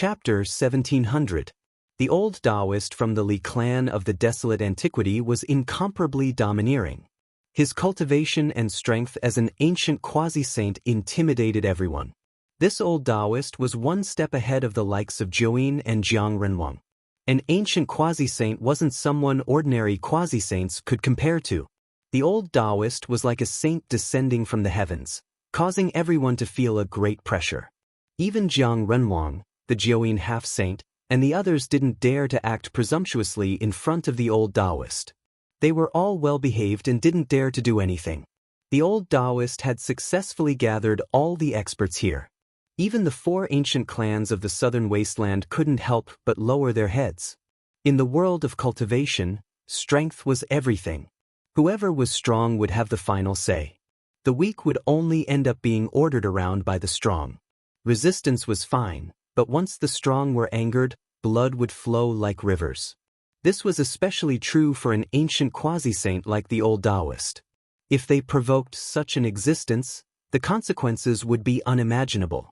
Chapter 1700. The old Daoist from the Li clan of the desolate antiquity was incomparably domineering. His cultivation and strength as an ancient quasi-saint intimidated everyone. This old Daoist was one step ahead of the likes of Zhouyin and Jiang Renhuang. An ancient quasi-saint wasn't someone ordinary quasi-saints could compare to. The old Daoist was like a saint descending from the heavens, causing everyone to feel a great pressure. Even Jiang Renhuang, the Zhouyin half-saint, and the others didn't dare to act presumptuously in front of the old Daoist. They were all well-behaved and didn't dare to do anything. The old Daoist had successfully gathered all the experts here. Even the 4 ancient clans of the southern wasteland couldn't help but lower their heads. In the world of cultivation, strength was everything. Whoever was strong would have the final say. The weak would only end up being ordered around by the strong. Resistance was fine, but once the strong were angered, blood would flow like rivers. This was especially true for an ancient quasi-saint like the old Daoist. If they provoked such an existence, the consequences would be unimaginable.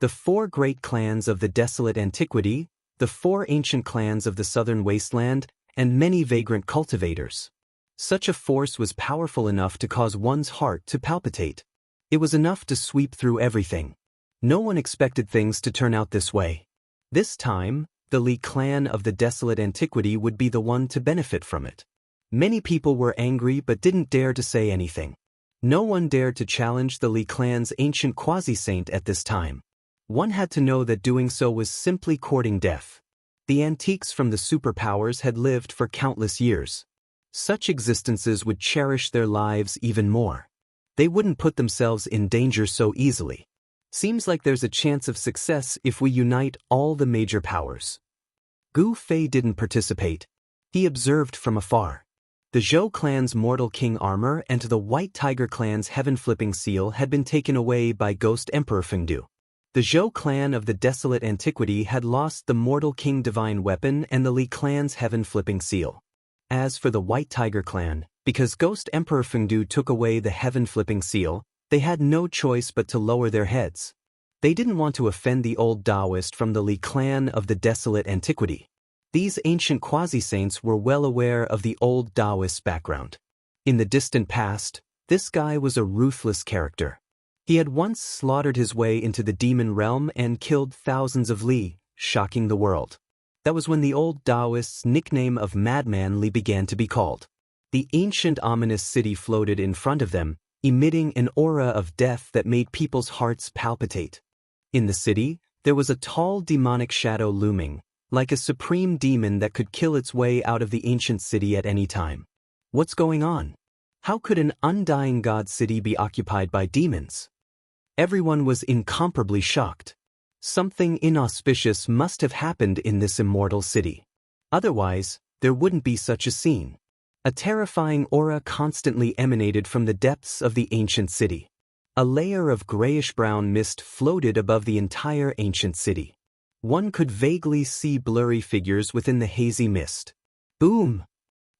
The 4 great clans of the desolate antiquity, the 4 ancient clans of the southern wasteland, and many vagrant cultivators. Such a force was powerful enough to cause one's heart to palpitate. It was enough to sweep through everything. No one expected things to turn out this way. This time, the Li clan of the desolate antiquity would be the one to benefit from it. Many people were angry but didn't dare to say anything. No one dared to challenge the Li clan's ancient quasi-saint at this time. One had to know that doing so was simply courting death. The antiques from the superpowers had lived for countless years. Such existences would cherish their lives even more. They wouldn't put themselves in danger so easily. Seems like there's a chance of success if we unite all the major powers. Gu Fei didn't participate. He observed from afar. The Zhou clan's mortal king armor and the White Tiger clan's heaven-flipping seal had been taken away by Ghost Emperor Fengdu. The Zhou clan of the desolate antiquity had lost the mortal king divine weapon and the Li clan's heaven-flipping seal. As for the White Tiger clan, because Ghost Emperor Fengdu took away the heaven-flipping seal, they had no choice but to lower their heads. They didn't want to offend the old Daoist from the Li clan of the desolate antiquity. These ancient quasi-saints were well aware of the old Daoist's background. In the distant past, this guy was a ruthless character. He had once slaughtered his way into the demon realm and killed thousands of Li, shocking the world. That was when the old Daoist's nickname of Madman Li began to be called. The ancient ominous city floated in front of them, emitting an aura of death that made people's hearts palpitate. In the city, there was a tall demonic shadow looming, like a supreme demon that could kill its way out of the ancient city at any time. What's going on? How could an undying god city be occupied by demons? Everyone was incomparably shocked. Something inauspicious must have happened in this immortal city. Otherwise, there wouldn't be such a scene. A terrifying aura constantly emanated from the depths of the ancient city. A layer of grayish-brown mist floated above the entire ancient city. One could vaguely see blurry figures within the hazy mist. Boom!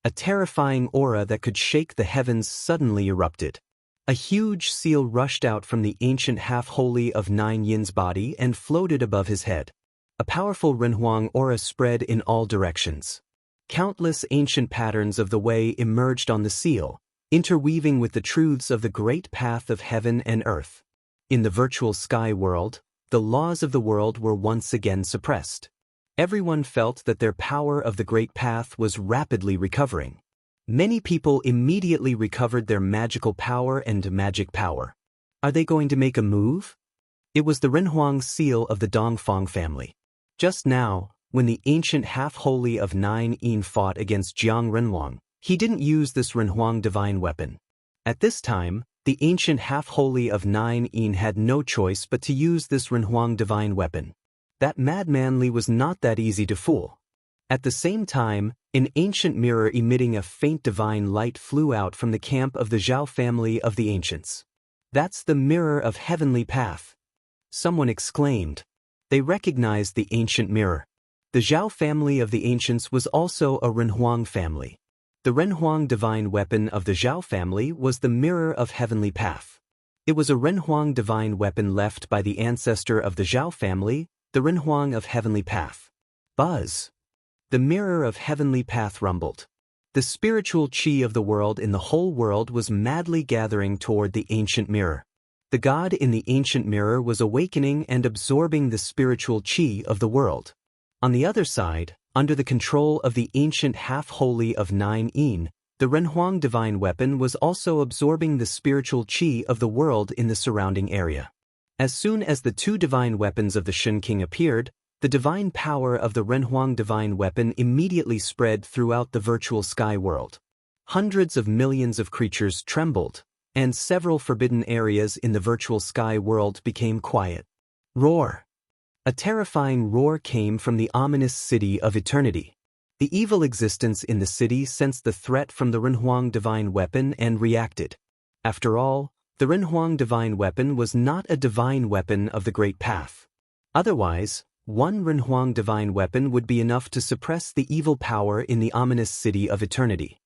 A terrifying aura that could shake the heavens suddenly erupted. A huge seal rushed out from the ancient half-holy of Nine Yin's body and floated above his head. A powerful Renhuang aura spread in all directions. Countless ancient patterns of the way emerged on the seal, interweaving with the truths of the great path of heaven and earth. In the virtual sky world, the laws of the world were once again suppressed. Everyone felt that their power of the great path was rapidly recovering. Many people immediately recovered their magical power and magic power. Are they going to make a move? It was the Renhuang seal of the Dongfang family. Just now, when the ancient half-holy of Nine Yin fought against Jiang Renhuang, he didn't use this Renhuang divine weapon. At this time, the ancient half-holy of Nine Yin had no choice but to use this Renhuang divine weapon. That Madman Li was not that easy to fool. At the same time, an ancient mirror emitting a faint divine light flew out from the camp of the Zhao family of the ancients. That's the mirror of heavenly path. Someone exclaimed. They recognized the ancient mirror. The Zhao family of the ancients was also a Renhuang family. The Renhuang divine weapon of the Zhao family was the mirror of heavenly path. It was a Renhuang divine weapon left by the ancestor of the Zhao family, the Renhuang of Heavenly Path. Buzz. The mirror of Heavenly Path rumbled. The spiritual qi of the world in the whole world was madly gathering toward the ancient mirror. The god in the ancient mirror was awakening and absorbing the spiritual qi of the world. On the other side, under the control of the ancient half-holy of 9 yin, the Renhuang divine weapon was also absorbing the spiritual qi of the world in the surrounding area. As soon as the two divine weapons of the Shen King appeared, the divine power of the Renhuang divine weapon immediately spread throughout the virtual sky world. Hundreds of millions of creatures trembled, and several forbidden areas in the virtual sky world became quiet. Roar! A terrifying roar came from the ominous city of eternity. The evil existence in the city sensed the threat from the Renhuang divine weapon and reacted. After all, the Renhuang divine weapon was not a divine weapon of the Great Path. Otherwise, one Renhuang divine weapon would be enough to suppress the evil power in the ominous city of eternity.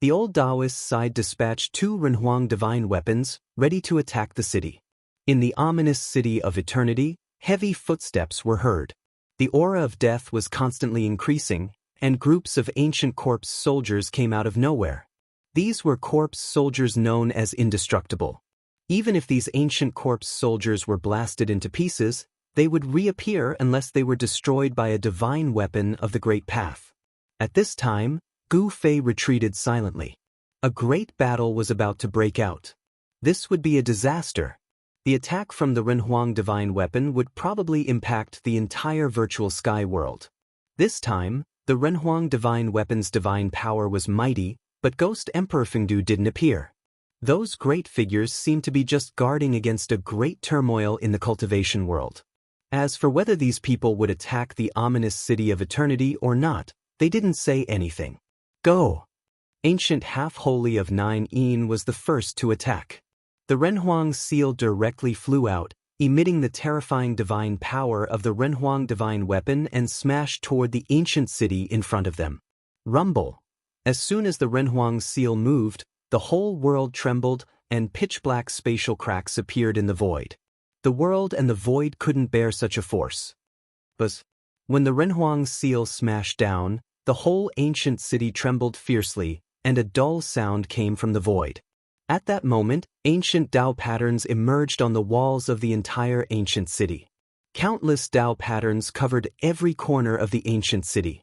The old Daoist side dispatched two Renhuang divine weapons, ready to attack the city. In the ominous city of eternity, heavy footsteps were heard. The aura of death was constantly increasing, and groups of ancient corpse soldiers came out of nowhere. These were corpse soldiers known as indestructible. Even if these ancient corpse soldiers were blasted into pieces, they would reappear unless they were destroyed by a divine weapon of the Great Path. At this time, Gu Fei retreated silently. A great battle was about to break out. This would be a disaster. The attack from the Renhuang divine weapon would probably impact the entire virtual sky world. This time, the Renhuang divine weapon's divine power was mighty, but Ghost Emperor Fengdu didn't appear. Those great figures seemed to be just guarding against a great turmoil in the cultivation world. As for whether these people would attack the ominous city of eternity or not, they didn't say anything. Go! Ancient half-holy of 9 yin was the first to attack. The Renhuang seal directly flew out, emitting the terrifying divine power of the Renhuang divine weapon and smashed toward the ancient city in front of them. Rumble! As soon as the Renhuang seal moved, the whole world trembled, and pitch-black spatial cracks appeared in the void. The world and the void couldn't bear such a force. But when the Renhuang seal smashed down, the whole ancient city trembled fiercely, and a dull sound came from the void. At that moment, ancient Dao patterns emerged on the walls of the entire ancient city. Countless Dao patterns covered every corner of the ancient city.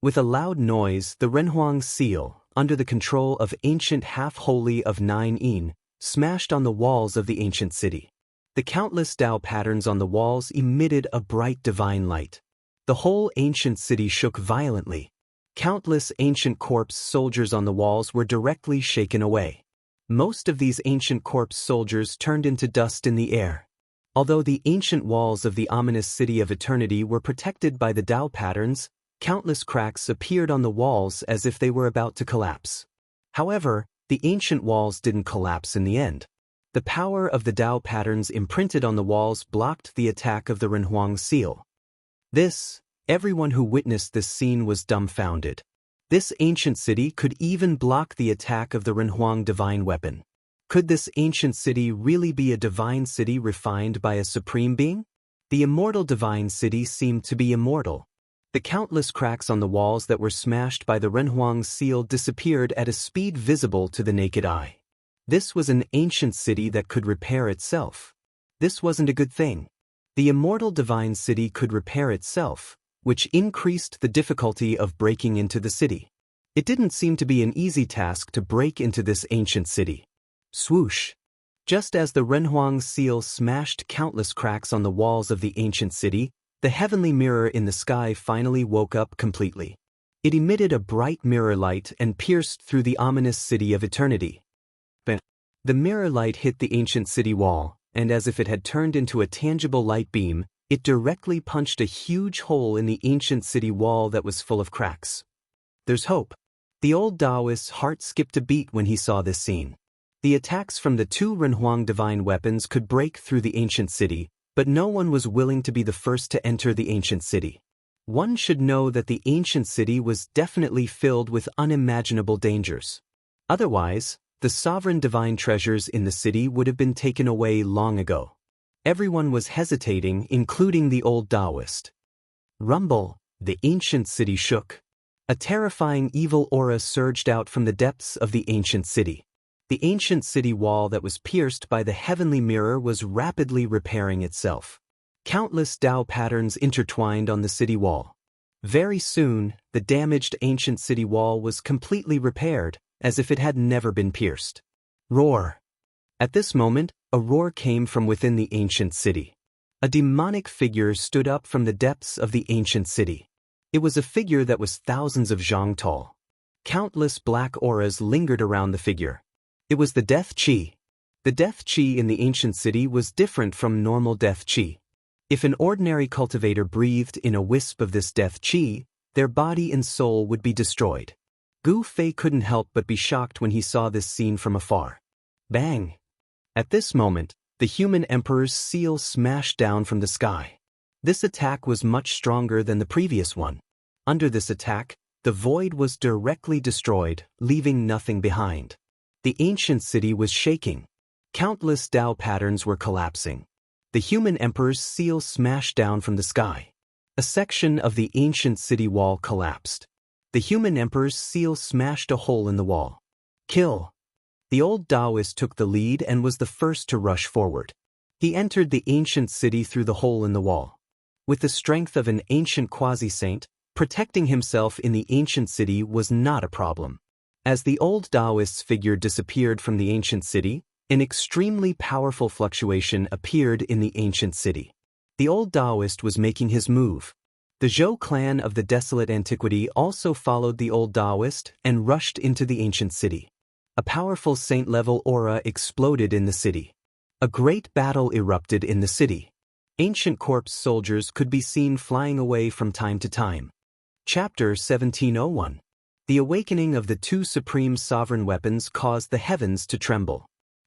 With a loud noise, the Renhuang seal, under the control of ancient half-holy of 9 yin, smashed on the walls of the ancient city. The countless Dao patterns on the walls emitted a bright divine light. The whole ancient city shook violently. Countless ancient corpse soldiers on the walls were directly shaken away. Most of these ancient corpse soldiers turned into dust in the air. Although the ancient walls of the ominous city of eternity were protected by the Dao patterns, countless cracks appeared on the walls as if they were about to collapse. However, the ancient walls didn't collapse in the end. The power of the Dao patterns imprinted on the walls blocked the attack of the Renhuang seal. Everyone who witnessed this scene was dumbfounded. This ancient city could even block the attack of the Renhuang divine weapon. Could this ancient city really be a divine city refined by a supreme being? The immortal divine city seemed to be immortal. The countless cracks on the walls that were smashed by the Renhuang seal disappeared at a speed visible to the naked eye. This was an ancient city that could repair itself. This wasn't a good thing. The immortal divine city could repair itself, which increased the difficulty of breaking into the city. It didn't seem to be an easy task to break into this ancient city. Swoosh! Just as the Renhuang seal smashed countless cracks on the walls of the ancient city, the heavenly mirror in the sky finally woke up completely. It emitted a bright mirror light and pierced through the ominous city of eternity. But the mirror light hit the ancient city wall, and as if it had turned into a tangible light beam, it directly punched a huge hole in the ancient city wall that was full of cracks. There's hope. The old Daoist's heart skipped a beat when he saw this scene. The attacks from the two Renhuang divine weapons could break through the ancient city, but no one was willing to be the first to enter the ancient city. One should know that the ancient city was definitely filled with unimaginable dangers. Otherwise, the sovereign divine treasures in the city would have been taken away long ago. Everyone was hesitating, including the old Daoist. Rumble, the ancient city shook. A terrifying evil aura surged out from the depths of the ancient city. The ancient city wall that was pierced by the heavenly mirror was rapidly repairing itself. Countless Dao patterns intertwined on the city wall. Very soon, the damaged ancient city wall was completely repaired, as if it had never been pierced. Roar! At this moment, a roar came from within the ancient city. A demonic figure stood up from the depths of the ancient city. It was a figure that was thousands of zhang tall. Countless black auras lingered around the figure. It was the death qi. The death qi in the ancient city was different from normal death qi. If an ordinary cultivator breathed in a wisp of this death qi, their body and soul would be destroyed. Gu Fei couldn't help but be shocked when he saw this scene from afar. Bang! At this moment, the human emperor's seal smashed down from the sky. This attack was much stronger than the previous one. Under this attack, the void was directly destroyed, leaving nothing behind. The ancient city was shaking. Countless Dao patterns were collapsing. The human emperor's seal smashed down from the sky. A section of the ancient city wall collapsed. The human emperor's seal smashed a hole in the wall. Kill! The old Daoist took the lead and was the first to rush forward. He entered the ancient city through the hole in the wall. With the strength of an ancient quasi-saint, protecting himself in the ancient city was not a problem. As the old Daoist's figure disappeared from the ancient city, an extremely powerful fluctuation appeared in the ancient city. The old Daoist was making his move. The Zhou clan of the desolate antiquity also followed the old Daoist and rushed into the ancient city. A powerful saint-level aura exploded in the city. A great battle erupted in the city. Ancient corpse soldiers could be seen flying away from time to time. Chapter 1701. The awakening of the two supreme sovereign weapons caused the heavens to tremble.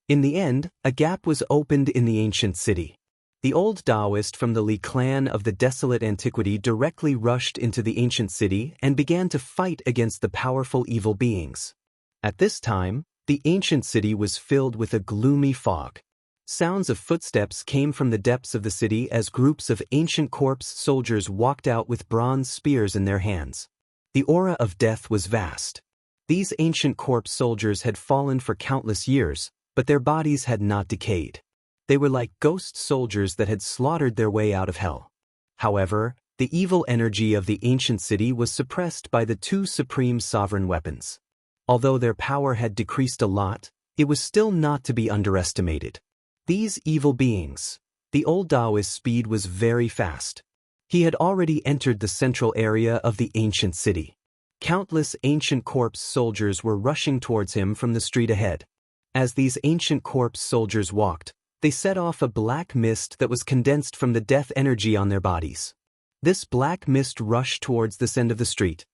In the end, a gap was opened in the ancient city. The old Daoist from the Li clan of the desolate antiquity directly rushed into the ancient city and began to fight against the powerful evil beings. At this time, the ancient city was filled with a gloomy fog. Sounds of footsteps came from the depths of the city as groups of ancient corpse soldiers walked out with bronze spears in their hands. The aura of death was vast. These ancient corpse soldiers had fallen for countless years, but their bodies had not decayed. They were like ghost soldiers that had slaughtered their way out of hell. However, the evil energy of the ancient city was suppressed by the two supreme sovereign weapons. Although their power had decreased a lot, it was still not to be underestimated. These evil beings. The old Daoist's speed was very fast. He had already entered the central area of the ancient city. Countless ancient corpse soldiers were rushing towards him from the street ahead. As these ancient corpse soldiers walked, they set off a black mist that was condensed from the death energy on their bodies. This black mist rushed towards this end of the street.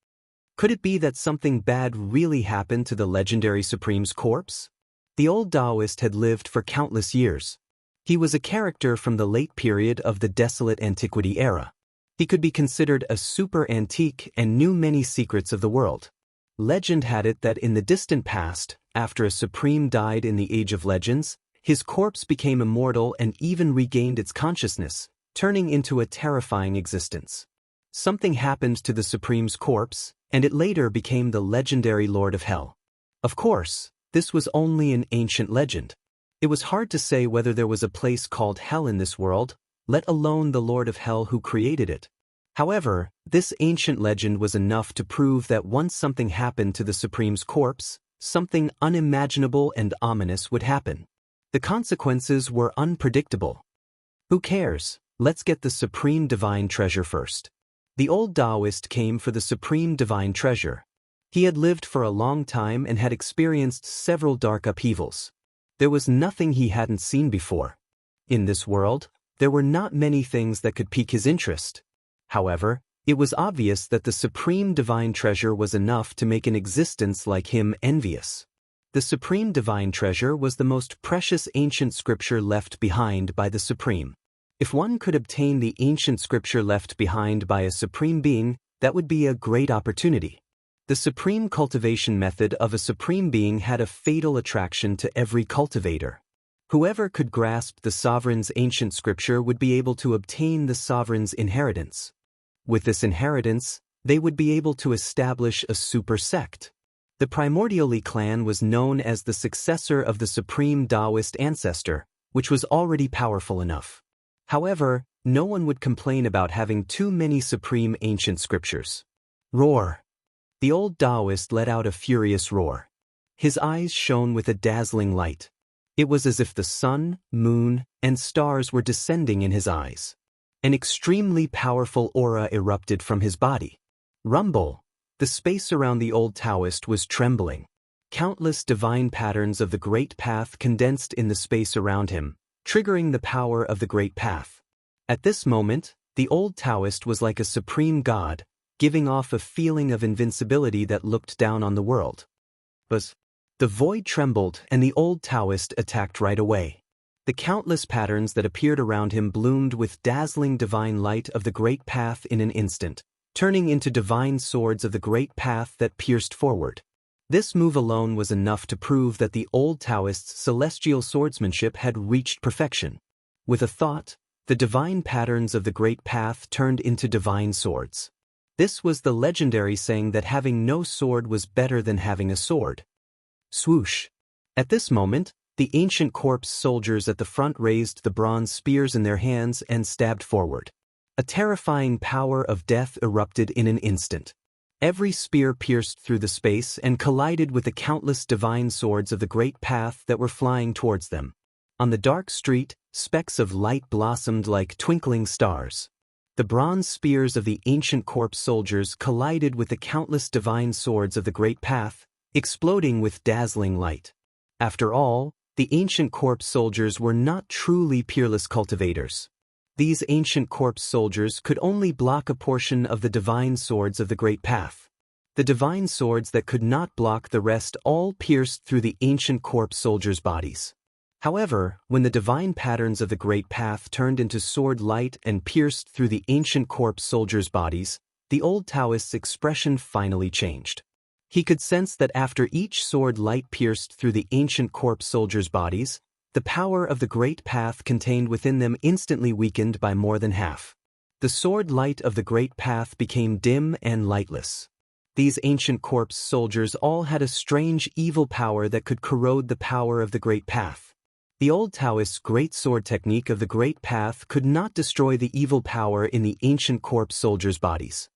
Could it be that something bad really happened to the legendary Supreme's corpse? The old Daoist had lived for countless years. He was a character from the late period of the desolate antiquity era. He could be considered a super antique and knew many secrets of the world. Legend had it that in the distant past, after a Supreme died in the Age of Legends, his corpse became immortal and even regained its consciousness, turning into a terrifying existence. Something happened to the Supreme's corpse, and it later became the legendary Lord of Hell. Of course, this was only an ancient legend. It was hard to say whether there was a place called Hell in this world, let alone the Lord of Hell who created it. However, this ancient legend was enough to prove that once something happened to the Supreme's corpse, something unimaginable and ominous would happen. The consequences were unpredictable. Who cares? Let's get the Supreme Divine Treasure first. The old Daoist came for the Supreme Divine Treasure. He had lived for a long time and had experienced several dark upheavals. There was nothing he hadn't seen before. In this world, there were not many things that could pique his interest. However, it was obvious that the Supreme Divine Treasure was enough to make an existence like him envious. The Supreme Divine Treasure was the most precious ancient scripture left behind by the Supreme. If one could obtain the ancient scripture left behind by a Supreme Being, that would be a great opportunity. The supreme cultivation method of a Supreme Being had a fatal attraction to every cultivator. Whoever could grasp the sovereign's ancient scripture would be able to obtain the sovereign's inheritance. With this inheritance, they would be able to establish a super sect. The primordial Li clan was known as the successor of the supreme Daoist ancestor, which was already powerful enough. However, no one would complain about having too many supreme ancient scriptures. Roar! The old Daoist let out a furious roar. His eyes shone with a dazzling light. It was as if the sun, moon, and stars were descending in his eyes. An extremely powerful aura erupted from his body. Rumble! The space around the old Taoist was trembling. Countless divine patterns of the Great Path condensed in the space around him, triggering the power of the Great Path. At this moment, the old Taoist was like a supreme god, giving off a feeling of invincibility that looked down on the world. But the void trembled and the old Taoist attacked right away. The countless patterns that appeared around him bloomed with dazzling divine light of the Great Path in an instant, turning into divine swords of the Great Path that pierced forward. This move alone was enough to prove that the old Taoist's celestial swordsmanship had reached perfection. With a thought, the divine patterns of the Great Path turned into divine swords. This was the legendary saying that having no sword was better than having a sword. Swoosh! At this moment, the ancient corpse soldiers at the front raised the bronze spears in their hands and stabbed forward. A terrifying power of death erupted in an instant. Every spear pierced through the space and collided with the countless divine swords of the Great Path that were flying towards them. On the dark street, specks of light blossomed like twinkling stars. The bronze spears of the ancient corpse soldiers collided with the countless divine swords of the Great Path, exploding with dazzling light. After all, the ancient corpse soldiers were not truly peerless cultivators. These ancient corpse soldiers could only block a portion of the divine swords of the Great Path. The divine swords that could not block the rest all pierced through the ancient corpse soldiers' bodies. However, when the divine patterns of the Great Path turned into sword light and pierced through the ancient corpse soldiers' bodies, the old Taoist's expression finally changed. He could sense that after each sword light pierced through the ancient corpse soldiers' bodies, the power of the Great Path contained within them instantly weakened by more than half. The sword light of the Great Path became dim and lightless. These ancient corpse soldiers all had a strange evil power that could corrode the power of the Great Path. The old Taoist's great sword technique of the Great Path could not destroy the evil power in the ancient corpse soldiers' bodies.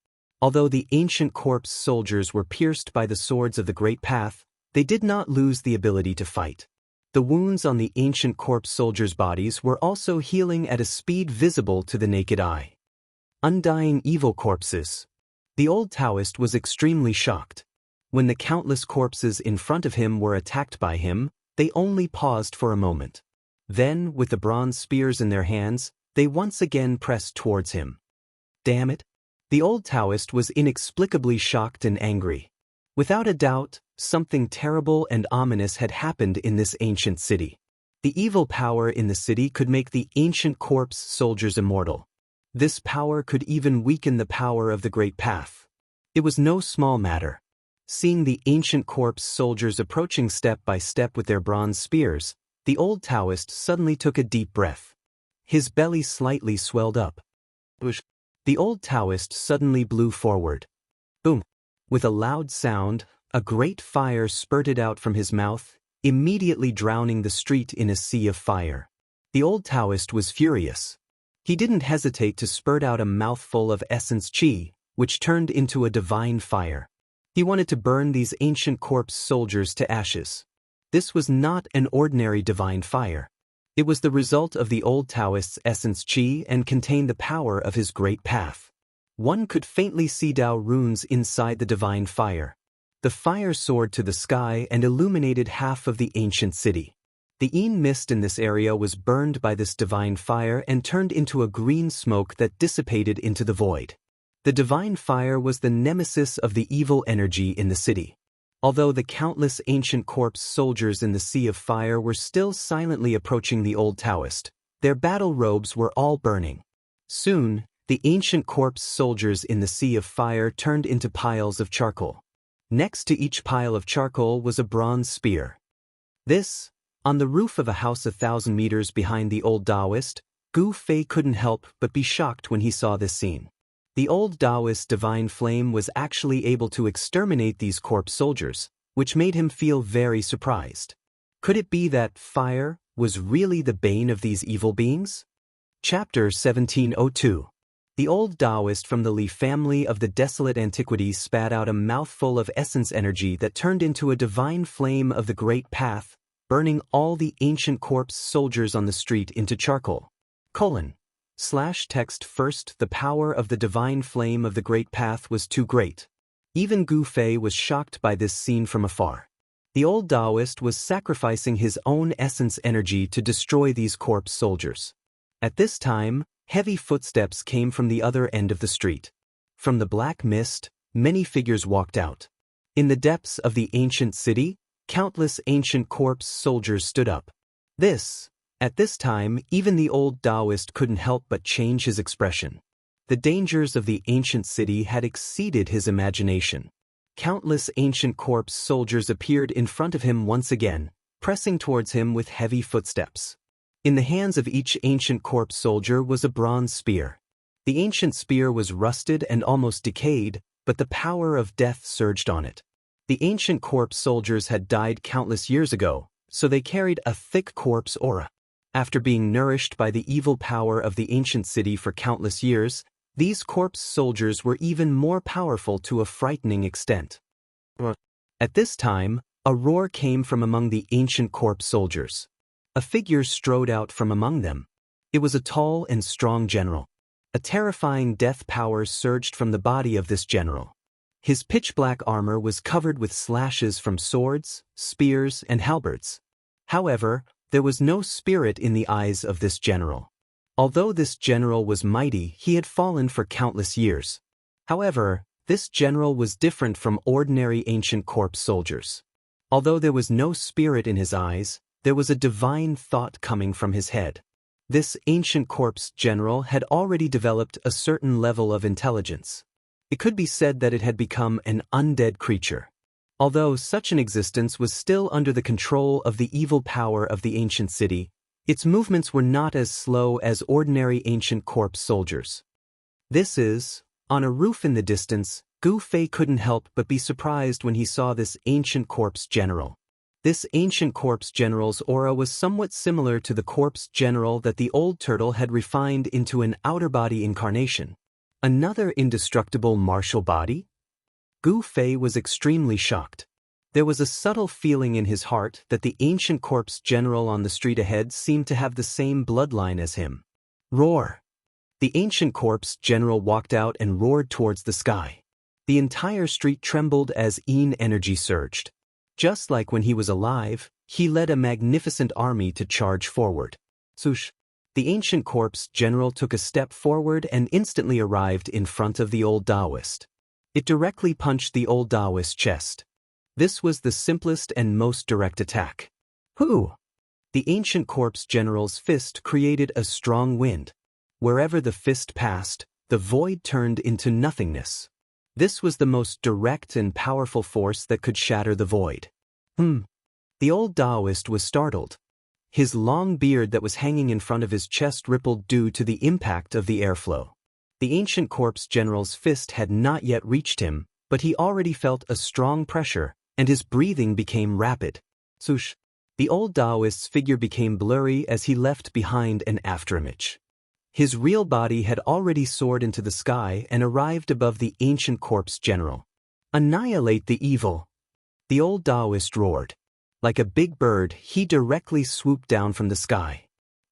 Although the ancient corpse soldiers were pierced by the swords of the Great Path, they did not lose the ability to fight. The wounds on the ancient corpse soldiers' bodies were also healing at a speed visible to the naked eye. Undying evil corpses. The old Taoist was extremely shocked. When the countless corpses in front of him were attacked by him, they only paused for a moment. Then, with the bronze spears in their hands, they once again pressed towards him. Damn it! The old Taoist was inexplicably shocked and angry. Without a doubt, something terrible and ominous had happened in this ancient city. The evil power in the city could make the ancient corpse soldiers immortal. This power could even weaken the power of the Great Path. It was no small matter. Seeing the ancient corpse soldiers approaching step by step with their bronze spears, the old Taoist suddenly took a deep breath. His belly slightly swelled up. The old Taoist suddenly blew forward. Boom! With a loud sound, a great fire spurted out from his mouth, immediately drowning the street in a sea of fire. The old Taoist was furious. He didn't hesitate to spurt out a mouthful of essence qi, which turned into a divine fire. He wanted to burn these ancient corpse soldiers to ashes. This was not an ordinary divine fire. It was the result of the old Taoist's essence qi and contained the power of his Great Path. One could faintly see Dao runes inside the divine fire. The fire soared to the sky and illuminated half of the ancient city. The Yin mist in this area was burned by this divine fire and turned into a green smoke that dissipated into the void. The divine fire was the nemesis of the evil energy in the city. Although the countless ancient corpse soldiers in the sea of fire were still silently approaching the old Taoist, their battle robes were all burning. Soon, the ancient corpse soldiers in the sea of fire turned into piles of charcoal. Next to each pile of charcoal was a bronze spear. This, On the roof of a house 1,000 meters behind the old Daoist, Gu Fei couldn't help but be shocked when he saw this scene. The old Daoist divine flame was actually able to exterminate these corpse soldiers, which made him feel very surprised. Could it be that fire was really the bane of these evil beings? Chapter 1702. The old Daoist from the Li family of the desolate antiquities spat out a mouthful of essence energy that turned into a divine flame of the great path, burning all the ancient corpse soldiers on the street into charcoal. /text first. The power of the divine flame of the great path was too great. Even Gu Fei was shocked by this scene from afar. The old Daoist was sacrificing his own essence energy to destroy these corpse soldiers. At this time, heavy footsteps came from the other end of the street. From the black mist, many figures walked out. In the depths of the ancient city, countless ancient corpse soldiers stood up. At this time, even the old Daoist couldn't help but change his expression. The dangers of the ancient city had exceeded his imagination. Countless ancient corpse soldiers appeared in front of him once again, pressing towards him with heavy footsteps. In the hands of each ancient corpse soldier was a bronze spear. The ancient spear was rusted and almost decayed, but the power of death surged on it. The ancient corpse soldiers had died countless years ago, so they carried a thick corpse aura. After being nourished by the evil power of the ancient city for countless years, these corpse soldiers were even more powerful to a frightening extent. At this time, a roar came from among the ancient corpse soldiers. A figure strode out from among them. It was a tall and strong general. A terrifying death power surged from the body of this general. His pitch-black armor was covered with slashes from swords, spears, and halberds. However, there was no spirit in the eyes of this general. Although this general was mighty, he had fallen for countless years. However, this general was different from ordinary ancient corpse soldiers. Although there was no spirit in his eyes, there was a divine thought coming from his head. This ancient corpse general had already developed a certain level of intelligence. It could be said that it had become an undead creature. Although such an existence was still under the control of the evil power of the ancient city, its movements were not as slow as ordinary ancient corpse soldiers. On a roof in the distance, Gu Fei couldn't help but be surprised when he saw this ancient corpse general. This ancient corpse general's aura was somewhat similar to the corpse general that the old turtle had refined into an outer body incarnation. Another indestructible martial body? Gu Fei was extremely shocked. There was a subtle feeling in his heart that the ancient corpse general on the street ahead seemed to have the same bloodline as him. Roar! The ancient corpse general walked out and roared towards the sky. The entire street trembled as energy surged. Just like when he was alive, he led a magnificent army to charge forward. Swoosh! The ancient corpse general took a step forward and instantly arrived in front of the old Daoist. It directly punched the old Daoist's chest. This was the simplest and most direct attack. Hoo! The ancient corpse general's fist created a strong wind. Wherever the fist passed, the void turned into nothingness. This was the most direct and powerful force that could shatter the void. The old Daoist was startled. His long beard that was hanging in front of his chest rippled due to the impact of the airflow. The ancient corpse general's fist had not yet reached him, but he already felt a strong pressure, and his breathing became rapid. Swoosh! The old Daoist's figure became blurry as he left behind an afterimage. His real body had already soared into the sky and arrived above the ancient corpse general. Annihilate the evil! The old Daoist roared. Like a big bird, he directly swooped down from the sky.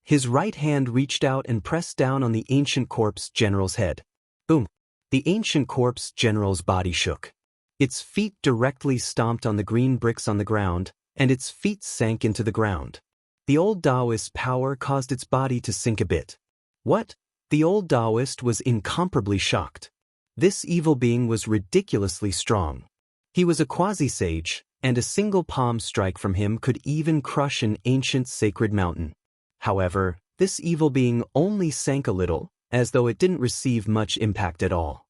His right hand reached out and pressed down on the ancient corpse general's head. Boom! The ancient corpse general's body shook. Its feet directly stomped on the green bricks on the ground, and its feet sank into the ground. The old Daoist's power caused its body to sink a bit. What? The old Daoist was incomparably shocked. This evil being was ridiculously strong. He was a quasi-sage, and a single palm strike from him could even crush an ancient sacred mountain. However, this evil being only sank a little, as though it didn't receive much impact at all.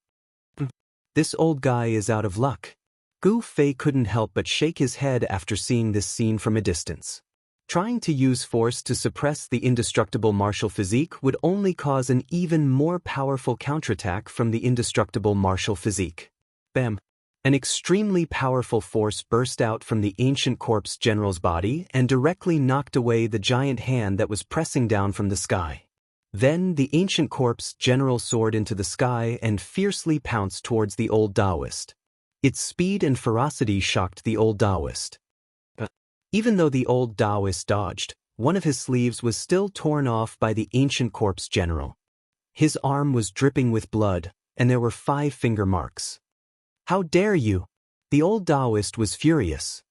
This old guy is out of luck. Gu Fei couldn't help but shake his head after seeing this scene from a distance. Trying to use force to suppress the indestructible martial physique would only cause an even more powerful counterattack from the indestructible martial physique. Bam! An extremely powerful force burst out from the ancient corpse general's body and directly knocked away the giant hand that was pressing down from the sky. Then the ancient corpse general soared into the sky and fiercely pounced towards the old Daoist. Its speed and ferocity shocked the old Daoist. Even though the old Daoist dodged, one of his sleeves was still torn off by the ancient corpse general. His arm was dripping with blood, and there were 5 finger marks. "How dare you!" The old Daoist was furious.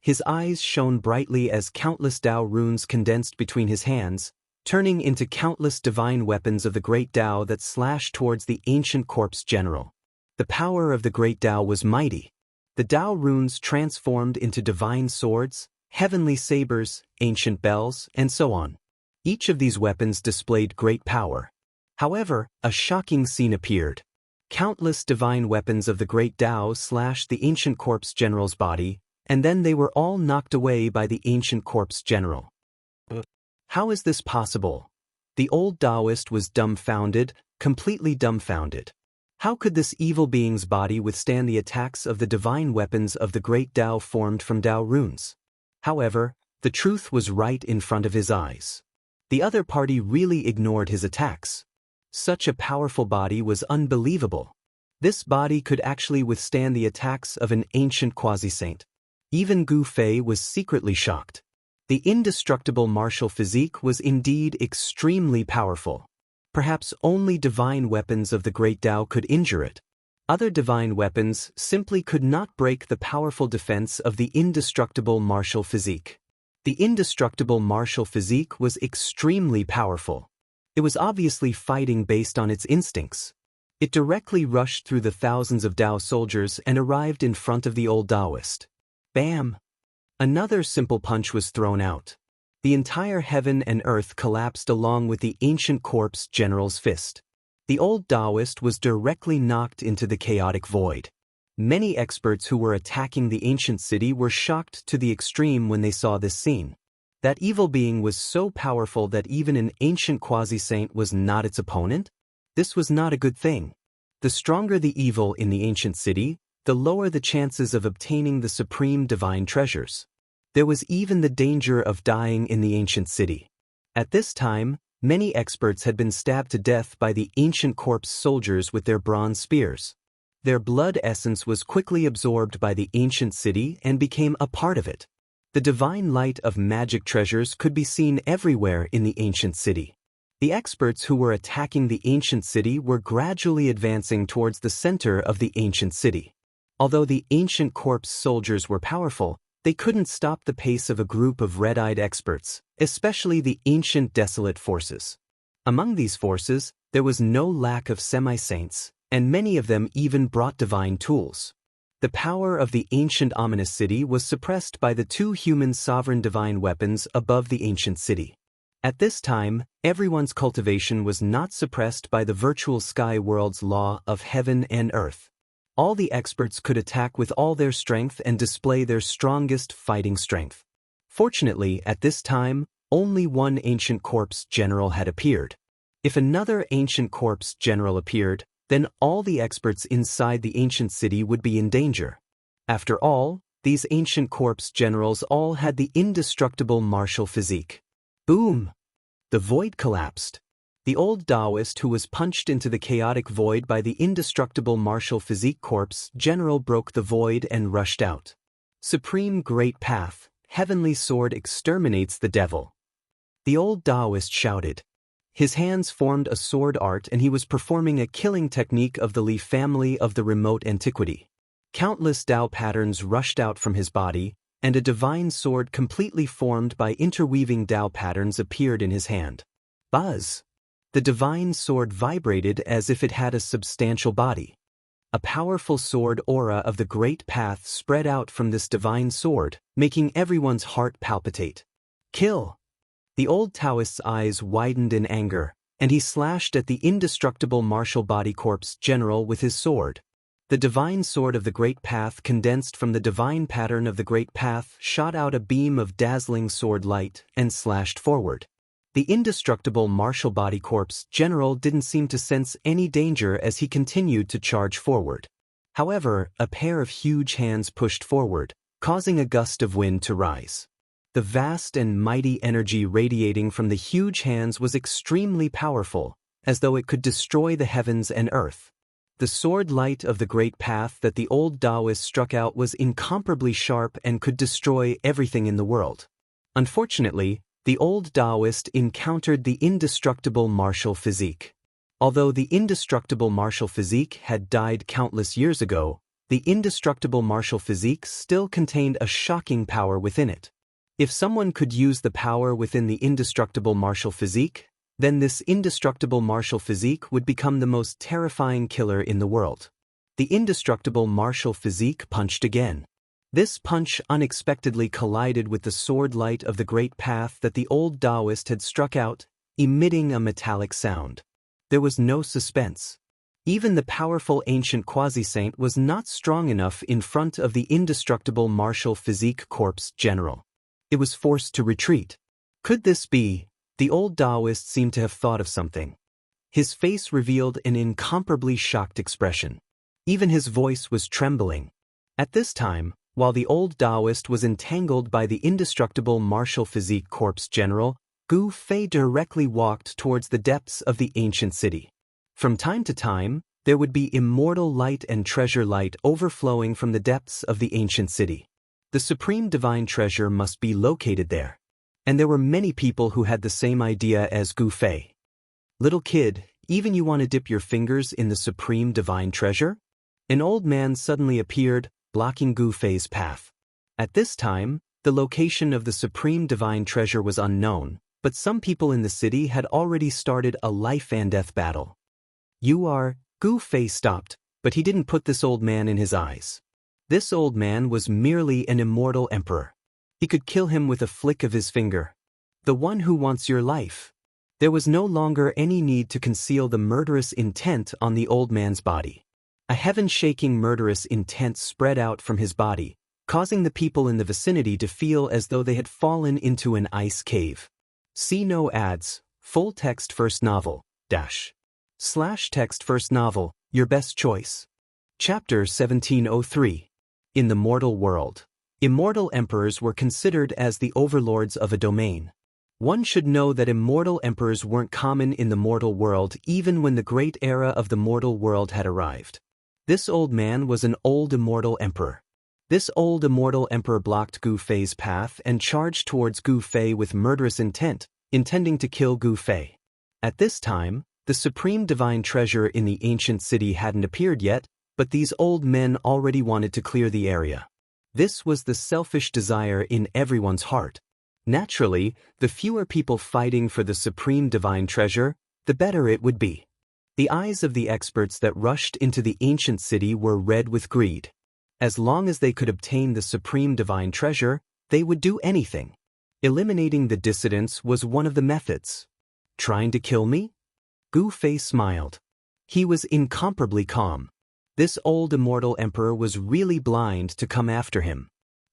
His eyes shone brightly as countless Dao runes condensed between his hands, turning into countless divine weapons of the great Dao that slashed towards the ancient corpse general. The power of the great Dao was mighty. The Dao runes transformed into divine swords, heavenly sabers, ancient bells, and so on. Each of these weapons displayed great power. However, a shocking scene appeared. Countless divine weapons of the great Dao slashed the ancient corpse general's body, and then they were all knocked away by the ancient corpse general. How is this possible? The old Daoist was dumbfounded, completely dumbfounded. How could this evil being's body withstand the attacks of the divine weapons of the great Dao formed from Dao runes? However, the truth was right in front of his eyes. The other party really ignored his attacks. Such a powerful body was unbelievable. This body could actually withstand the attacks of an ancient quasi-saint. Even Gu Fei was secretly shocked. The indestructible martial physique was indeed extremely powerful. Perhaps only divine weapons of the great Dao could injure it. Other divine weapons simply could not break the powerful defense of the indestructible martial physique. The indestructible martial physique was extremely powerful. It was obviously fighting based on its instincts. It directly rushed through the thousands of Dao soldiers and arrived in front of the old Daoist. Bam! Another simple punch was thrown out. The entire heaven and earth collapsed along with the ancient corpse general's fist. The old Daoist was directly knocked into the chaotic void. Many experts who were attacking the ancient city were shocked to the extreme when they saw this scene. That evil being was so powerful that even an ancient quasi-saint was not its opponent? This was not a good thing. The stronger the evil in the ancient city, the lower the chances of obtaining the supreme divine treasures. There was even the danger of dying in the ancient city. At this time, many experts had been stabbed to death by the ancient corpse soldiers with their bronze spears. Their blood essence was quickly absorbed by the ancient city and became a part of it. The divine light of magic treasures could be seen everywhere in the ancient city. The experts who were attacking the ancient city were gradually advancing towards the center of the ancient city. Although the ancient corpse soldiers were powerful, they couldn't stop the pace of a group of red-eyed experts, especially the ancient desolate forces. Among these forces, there was no lack of semi-saints, and many of them even brought divine tools. The power of the ancient ominous city was suppressed by the 2 human sovereign divine weapons above the ancient city. At this time, everyone's cultivation was not suppressed by the virtual sky world's law of heaven and earth. All the experts could attack with all their strength and display their strongest fighting strength. Fortunately, at this time, only one ancient corpse general had appeared. If another ancient corpse general appeared, then all the experts inside the ancient city would be in danger. After all, these ancient corpse generals all had the indestructible martial physique. Boom! The void collapsed. The old Daoist who was punched into the chaotic void by the indestructible martial physique corpse general broke the void and rushed out. Supreme Great Path, Heavenly Sword exterminates the devil. The old Daoist shouted. His hands formed a sword art and he was performing a killing technique of the Li family of the remote antiquity. Countless Dao patterns rushed out from his body, and a divine sword completely formed by interweaving Dao patterns appeared in his hand. Buzz! The divine sword vibrated as if it had a substantial body. A powerful sword aura of the great path spread out from this divine sword, making everyone's heart palpitate. Kill! The old Taoist's eyes widened in anger, and he slashed at the indestructible martial body corpse general with his sword. The divine sword of the Great Path condensed from the divine pattern of the Great Path shot out a beam of dazzling sword light and slashed forward. The indestructible martial body corpse general didn't seem to sense any danger as he continued to charge forward. However, a pair of huge hands pushed forward, causing a gust of wind to rise. The vast and mighty energy radiating from the huge hands was extremely powerful, as though it could destroy the heavens and earth. The sword light of the Great Path that the old Daoist struck out was incomparably sharp and could destroy everything in the world. Unfortunately, the old Daoist encountered the indestructible martial physique. Although the indestructible martial physique had died countless years ago, the indestructible martial physique still contained a shocking power within it. If someone could use the power within the indestructible martial physique, then this indestructible martial physique would become the most terrifying killer in the world. The indestructible martial physique punched again. This punch unexpectedly collided with the sword light of the Great Path that the old Daoist had struck out, emitting a metallic sound. There was no suspense. Even the powerful ancient quasi-saint was not strong enough in front of the indestructible martial physique corpse general. It was forced to retreat. Could this be? The old Daoist seemed to have thought of something. His face revealed an incomparably shocked expression. Even his voice was trembling. At this time, while the old Daoist was entangled by the indestructible martial physique corpse general, Gu Fei directly walked towards the depths of the ancient city. From time to time, there would be immortal light and treasure light overflowing from the depths of the ancient city. The supreme divine treasure must be located there. And there were many people who had the same idea as Gu Fei. Little kid, even you want to dip your fingers in the supreme divine treasure? An old man suddenly appeared, blocking Gu Fei's path. At this time, the location of the supreme divine treasure was unknown, but some people in the city had already started a life and death battle. You are... Gu Fei stopped, but he didn't put this old man in his eyes. This old man was merely an immortal emperor. He could kill him with a flick of his finger. The one who wants your life. There was no longer any need to conceal the murderous intent on the old man's body. A heaven-shaking murderous intent spread out from his body, causing the people in the vicinity to feel as though they had fallen into an ice cave. See no ads, full text first novel, / text first novel, your best choice. Chapter 1703. In the Mortal World. Immortal emperors were considered as the overlords of a domain. One should know that immortal emperors weren't common in the mortal world even when the great era of the mortal world had arrived. This old man was an old immortal emperor. This old immortal emperor blocked Gu Fei's path and charged towards Gu Fei with murderous intent, intending to kill Gu Fei. At this time, the supreme divine treasure in the ancient city hadn't appeared yet, but these old men already wanted to clear the area. This was the selfish desire in everyone's heart. Naturally, the fewer people fighting for the supreme divine treasure, the better it would be. The eyes of the experts that rushed into the ancient city were red with greed. As long as they could obtain the supreme divine treasure, they would do anything. Eliminating the dissidents was one of the methods. Trying to kill me? Gu Fei smiled. He was incomparably calm. This old immortal emperor was really blind to come after him.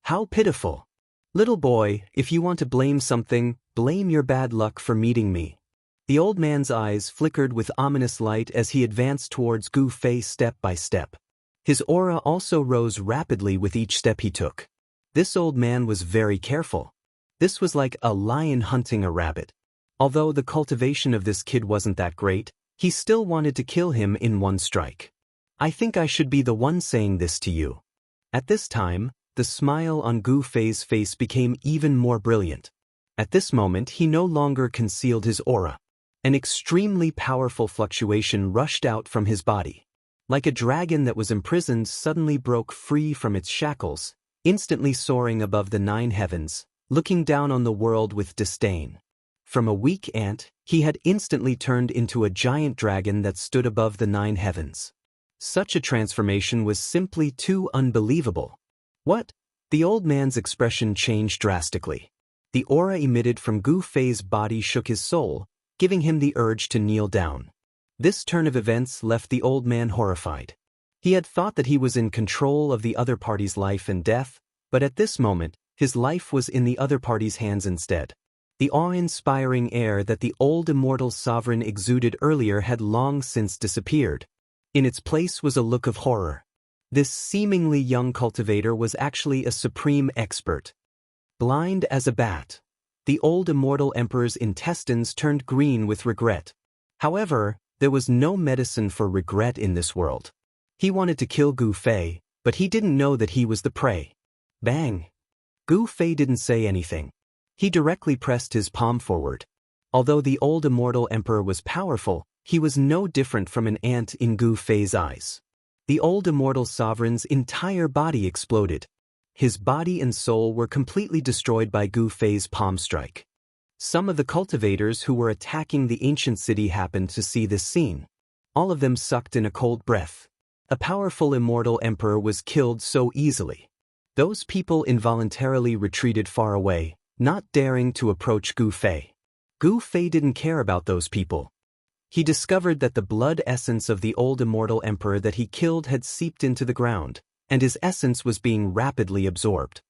How pitiful. Little boy, if you want to blame something, blame your bad luck for meeting me. The old man's eyes flickered with ominous light as he advanced towards Gu Fei step by step. His aura also rose rapidly with each step he took. This old man was very careful. This was like a lion hunting a rabbit. Although the cultivation of this kid wasn't that great, he still wanted to kill him in one strike. I think I should be the one saying this to you. At this time, the smile on Gu Fei's face became even more brilliant. At this moment he no longer concealed his aura. An extremely powerful fluctuation rushed out from his body. Like a dragon that was imprisoned suddenly broke free from its shackles, instantly soaring above the 9 heavens, looking down on the world with disdain. From a weak ant, he had instantly turned into a giant dragon that stood above the 9 heavens. Such a transformation was simply too unbelievable. What? The old man's expression changed drastically. The aura emitted from Gu Fei's body shook his soul, giving him the urge to kneel down. This turn of events left the old man horrified. He had thought that he was in control of the other party's life and death, but at this moment, his life was in the other party's hands instead. The awe-inspiring air that the old immortal sovereign exuded earlier had long since disappeared. In its place was a look of horror. This seemingly young cultivator was actually a supreme expert. Blind as a bat, the old immortal emperor's intestines turned green with regret. However, there was no medicine for regret in this world. He wanted to kill Gu Fei, but he didn't know that he was the prey. Bang! Gu Fei didn't say anything. He directly pressed his palm forward. Although the old immortal emperor was powerful, he was no different from an ant in Gu Fei's eyes. The old immortal sovereign's entire body exploded. His body and soul were completely destroyed by Gu Fei's palm strike. Some of the cultivators who were attacking the ancient city happened to see this scene. All of them sucked in a cold breath. A powerful immortal emperor was killed so easily. Those people involuntarily retreated far away, not daring to approach Gu Fei. Gu Fei didn't care about those people. He discovered that the blood essence of the old immortal emperor that he killed had seeped into the ground, and his essence was being rapidly absorbed.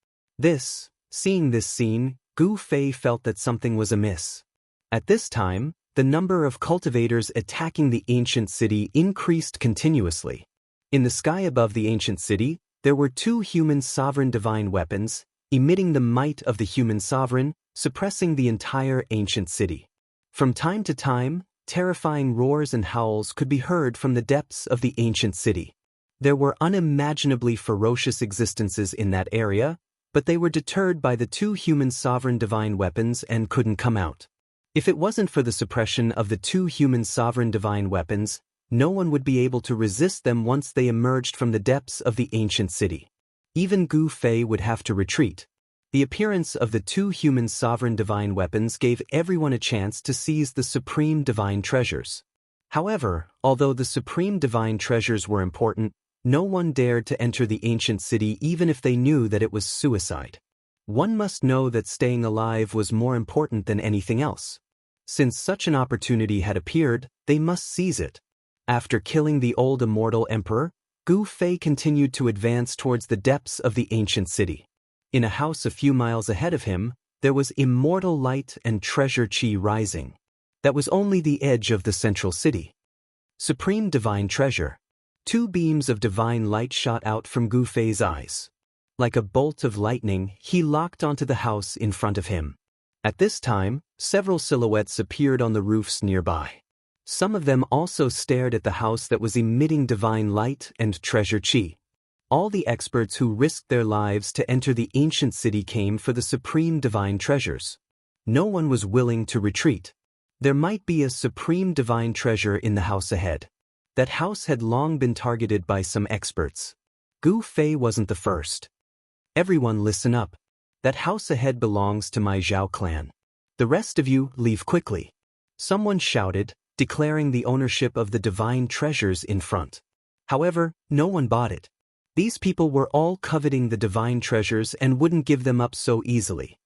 Seeing this scene, Gu Fei felt that something was amiss. At this time, the number of cultivators attacking the ancient city increased continuously. In the sky above the ancient city, there were 2 human sovereign divine weapons, emitting the might of the human sovereign, suppressing the entire ancient city. From time to time, terrifying roars and howls could be heard from the depths of the ancient city. There were unimaginably ferocious existences in that area, but they were deterred by the 2 human sovereign divine weapons and couldn't come out. If it wasn't for the suppression of the 2 human sovereign divine weapons, no one would be able to resist them once they emerged from the depths of the ancient city. Even Gu Fei would have to retreat. The appearance of the 2 human sovereign divine weapons gave everyone a chance to seize the supreme divine treasures. However, although the supreme divine treasures were important, no one dared to enter the ancient city even if they knew that it was suicide. One must know that staying alive was more important than anything else. Since such an opportunity had appeared, they must seize it. After killing the old immortal emperor, Gu Fei continued to advance towards the depths of the ancient city. In a house a few miles ahead of him, there was immortal light and treasure chi rising. That was only the edge of the central city. Supreme divine treasure. 2 beams of divine light shot out from Gu Fei's eyes. Like a bolt of lightning, he locked onto the house in front of him. At this time, several silhouettes appeared on the roofs nearby. Some of them also stared at the house that was emitting divine light and treasure chi. All the experts who risked their lives to enter the ancient city came for the supreme divine treasures. No one was willing to retreat. There might be a supreme divine treasure in the house ahead. That house had long been targeted by some experts. Gu Fei wasn't the first. Everyone listen up. That house ahead belongs to my Zhao clan. The rest of you leave quickly. Someone shouted, declaring the ownership of the divine treasures in front. However, no one bought it. These people were all coveting the divine treasures and wouldn't give them up so easily.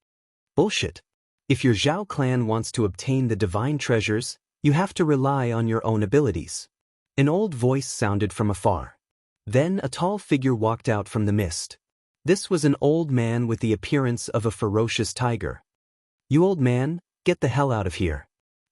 Bullshit. If your Zhao clan wants to obtain the divine treasures, you have to rely on your own abilities. An old voice sounded from afar. Then a tall figure walked out from the mist. This was an old man with the appearance of a ferocious tiger. You old man, get the hell out of here.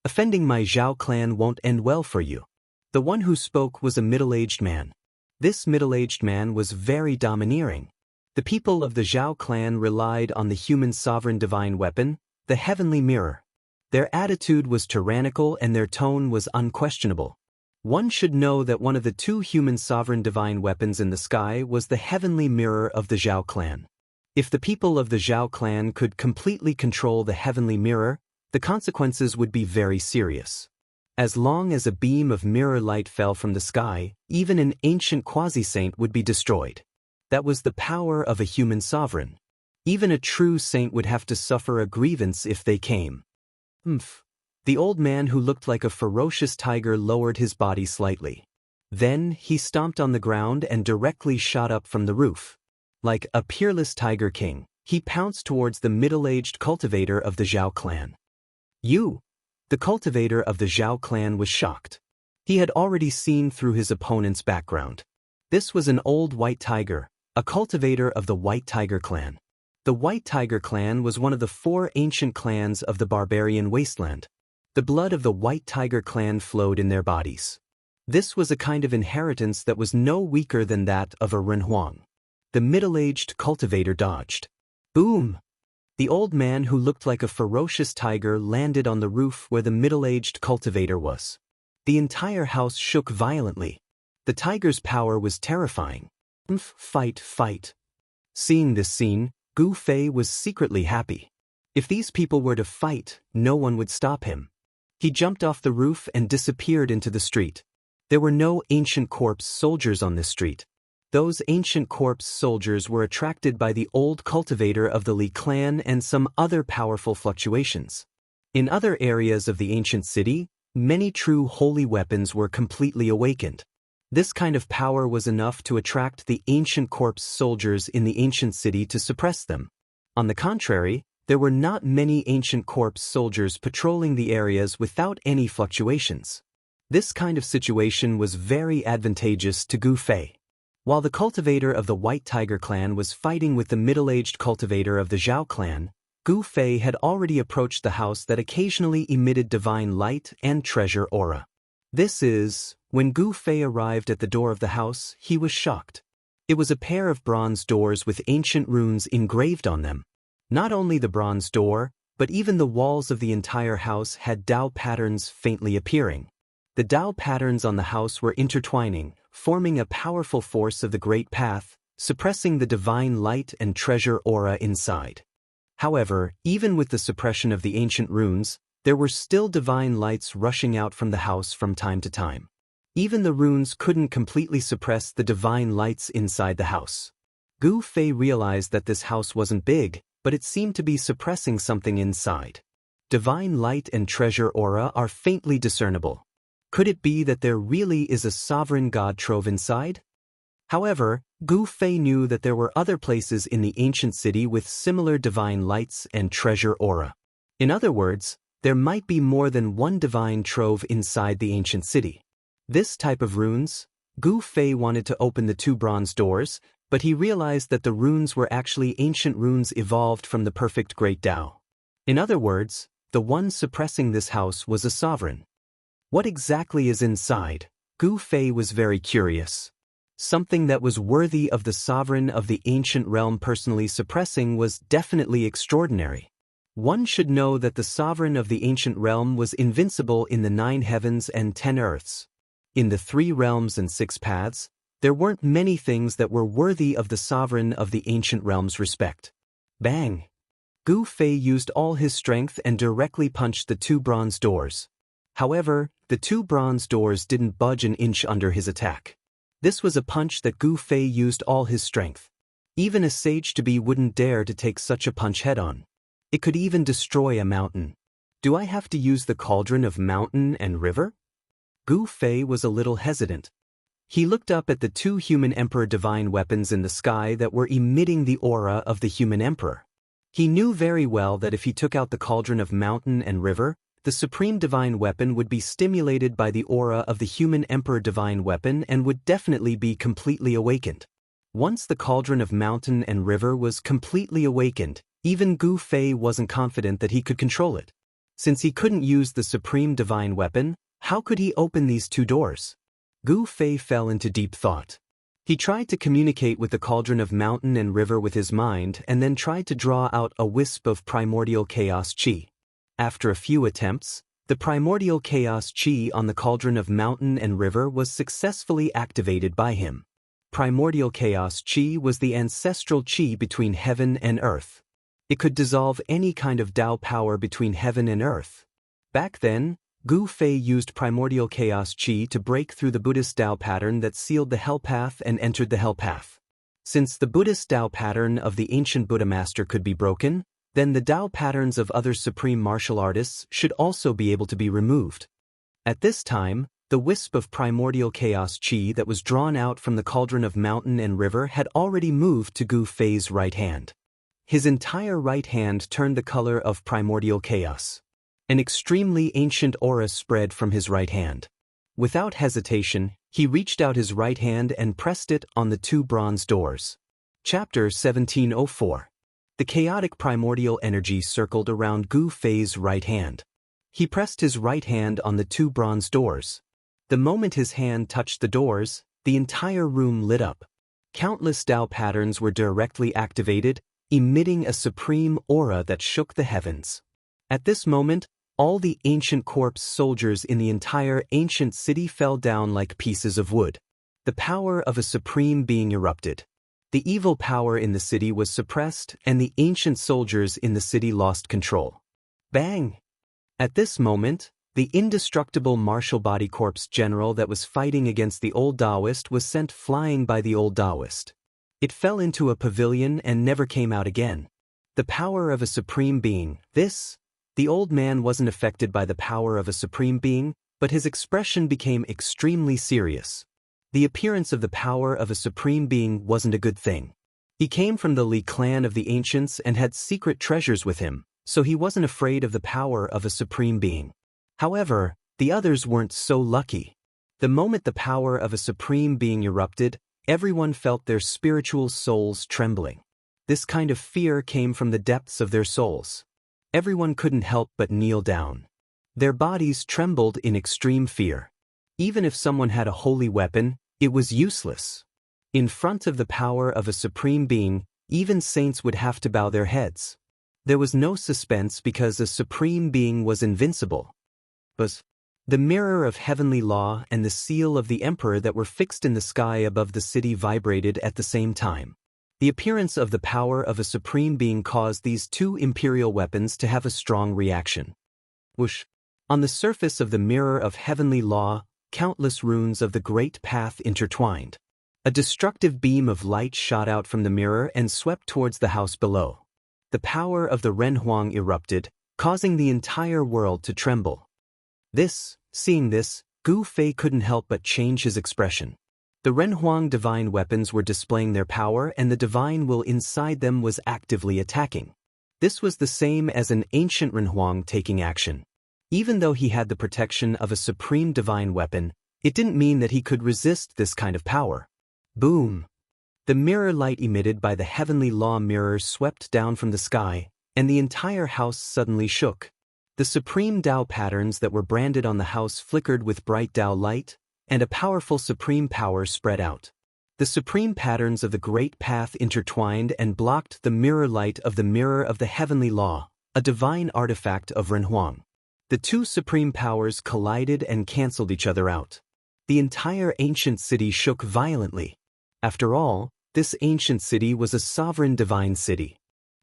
Offending my Zhao clan won't end well for you. The one who spoke was a middle-aged man. This middle-aged man was very domineering. The people of the Zhao clan relied on the human sovereign divine weapon, the heavenly mirror. Their attitude was tyrannical and their tone was unquestionable. One should know that one of the 2 human sovereign divine weapons in the sky was the heavenly mirror of the Zhao clan. If the people of the Zhao clan could completely control the heavenly mirror, the consequences would be very serious. As long as a beam of mirror light fell from the sky, even an ancient quasi-saint would be destroyed. That was the power of a human sovereign. Even a true saint would have to suffer a grievance if they came. The old man who looked like a ferocious tiger lowered his body slightly. Then he stomped on the ground and directly shot up from the roof. Like a peerless tiger king, he pounced towards the middle-aged cultivator of the Zhao clan. You! The cultivator of the Zhao clan was shocked. He had already seen through his opponent's background. This was an old white tiger, a cultivator of the White Tiger clan. The White Tiger clan was one of the 4 ancient clans of the barbarian wasteland. The blood of the White Tiger clan flowed in their bodies. This was a kind of inheritance that was no weaker than that of a Renhuang. The middle-aged cultivator dodged. Boom! The old man who looked like a ferocious tiger landed on the roof where the middle-aged cultivator was. The entire house shook violently. The tiger's power was terrifying. Fight, fight. Seeing this scene, Gu Fei was secretly happy. If these people were to fight, no one would stop him. He jumped off the roof and disappeared into the street. There were no ancient corpse soldiers on this street. Those ancient corpse soldiers were attracted by the old cultivator of the Li clan and some other powerful fluctuations. In other areas of the ancient city, many true holy weapons were completely awakened. This kind of power was enough to attract the ancient corpse soldiers in the ancient city to suppress them. On the contrary, there were not many ancient corpse soldiers patrolling the areas without any fluctuations. This kind of situation was very advantageous to Gu Fei. While the cultivator of the White Tiger clan was fighting with the middle-aged cultivator of the Zhao clan, Gu Fei had already approached the house that occasionally emitted divine light and treasure aura. When Gu Fei arrived at the door of the house, he was shocked. It was a pair of bronze doors with ancient runes engraved on them. Not only the bronze door, but even the walls of the entire house had Dao patterns faintly appearing. The Dao patterns on the house were intertwining, forming a powerful force of the Great Path, suppressing the divine light and treasure aura inside. However, even with the suppression of the ancient runes, there were still divine lights rushing out from the house from time to time. Even the runes couldn't completely suppress the divine lights inside the house. Gu Fei realized that this house wasn't big, but it seemed to be suppressing something inside. Divine light and treasure aura are faintly discernible. Could it be that there really is a sovereign god trove inside? However, Gu Fei knew that there were other places in the ancient city with similar divine lights and treasure aura. In other words, there might be more than one divine trove inside the ancient city. This type of runes, Gu Fei wanted to open the 2 bronze doors, but he realized that the runes were actually ancient runes evolved from the perfect Great Tao. In other words, the one suppressing this house was a sovereign. What exactly is inside? Gu Fei was very curious. Something that was worthy of the sovereign of the ancient realm personally suppressing was definitely extraordinary. One should know that the sovereign of the ancient realm was invincible in the 9 heavens and 10 earths. In the 3 realms and 6 paths, there weren't many things that were worthy of the sovereign of the ancient realm's respect. Bang! Gu Fei used all his strength and directly punched the 2 bronze doors. However, the 2 bronze doors didn't budge an inch under his attack. This was a punch that Gu Fei used all his strength. Even a sage-to-be wouldn't dare to take such a punch head-on. It could even destroy a mountain. Do I have to use the cauldron of mountain and river? Gu Fei was a little hesitant. He looked up at the 2 human emperor divine weapons in the sky that were emitting the aura of the human emperor. He knew very well that if he took out the cauldron of mountain and river, the supreme divine weapon would be stimulated by the aura of the human emperor divine weapon and would definitely be completely awakened. Once the cauldron of mountain and river was completely awakened, even Gu Fei wasn't confident that he could control it. Since he couldn't use the supreme divine weapon, how could he open these 2 doors? Gu Fei fell into deep thought. He tried to communicate with the cauldron of mountain and river with his mind and then tried to draw out a wisp of primordial chaos chi. After a few attempts, the primordial chaos chi on the cauldron of mountain and river was successfully activated by him. Primordial chaos chi was the ancestral chi between heaven and earth. It could dissolve any kind of Tao power between heaven and earth. Back then, Gu Fei used primordial chaos chi to break through the Buddhist Tao pattern that sealed the hell path and entered the hell path. Since the Buddhist Tao pattern of the ancient Buddha master could be broken, then the Tao patterns of other supreme martial artists should also be able to be removed. At this time, the wisp of primordial chaos chi that was drawn out from the cauldron of mountain and river had already moved to Gu Fei's right hand. His entire right hand turned the color of primordial chaos. An extremely ancient aura spread from his right hand. Without hesitation, He reached out his right hand and pressed it on the two bronze doors. Chapter 1704. The chaotic primordial energy circled around Gu Fei's right hand. He pressed his right hand on the two bronze doors. The moment his hand touched the doors, the entire room lit up. Countless Dao patterns were directly activated, emitting a supreme aura that shook the heavens. At this moment, all the ancient corpse soldiers in the entire ancient city fell down like pieces of wood. The power of a supreme being erupted. The evil power in the city was suppressed, and the ancient soldiers in the city lost control. Bang! At this moment, the indestructible martial body corpse general that was fighting against the old Daoist was sent flying by the old Daoist. It fell into a pavilion and never came out again. The power of a supreme being, the old man wasn't affected by the power of a supreme being, but his expression became extremely serious. The appearance of the power of a supreme being wasn't a good thing. He came from the Li clan of the ancients and had secret treasures with him, so he wasn't afraid of the power of a supreme being. However, the others weren't so lucky. The moment the power of a supreme being erupted, everyone felt their spiritual souls trembling. This kind of fear came from the depths of their souls. Everyone couldn't help but kneel down. Their bodies trembled in extreme fear. Even if someone had a holy weapon, it was useless. In front of the power of a supreme being, even saints would have to bow their heads. There was no suspense because a supreme being was invincible. The mirror of heavenly law and the seal of the emperor that were fixed in the sky above the city vibrated at the same time. The appearance of the power of a supreme being caused these two imperial weapons to have a strong reaction. Whoosh! On the surface of the mirror of heavenly law, countless runes of the great path intertwined. A destructive beam of light shot out from the mirror and swept towards the house below. The power of the Renhuang erupted, causing the entire world to tremble. Seeing this, Gu Fei couldn't help but change his expression. The Renhuang divine weapons were displaying their power and the divine will inside them was actively attacking. This was the same as an ancient Renhuang taking action. Even though he had the protection of a supreme divine weapon, it didn't mean that he could resist this kind of power. Boom! The mirror light emitted by the heavenly law mirror swept down from the sky, and the entire house suddenly shook. The supreme Dao patterns that were branded on the house flickered with bright Dao light, and a powerful supreme power spread out. The supreme patterns of the great path intertwined and blocked the mirror light of the heavenly law, a divine artifact of Renhuang. The two supreme powers collided and cancelled each other out. The entire ancient city shook violently. After all, this ancient city was a sovereign divine city.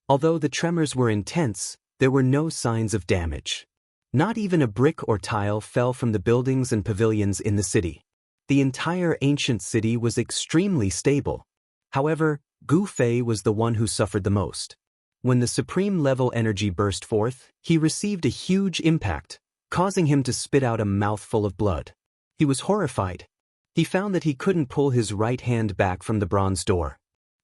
Although the tremors were intense, there were no signs of damage. Not even a brick or tile fell from the buildings and pavilions in the city. The entire ancient city was extremely stable. However, Gu Fei was the one who suffered the most. When the supreme level energy burst forth, he received a huge impact, causing him to spit out a mouthful of blood. He was horrified. He found that he couldn't pull his right hand back from the bronze door.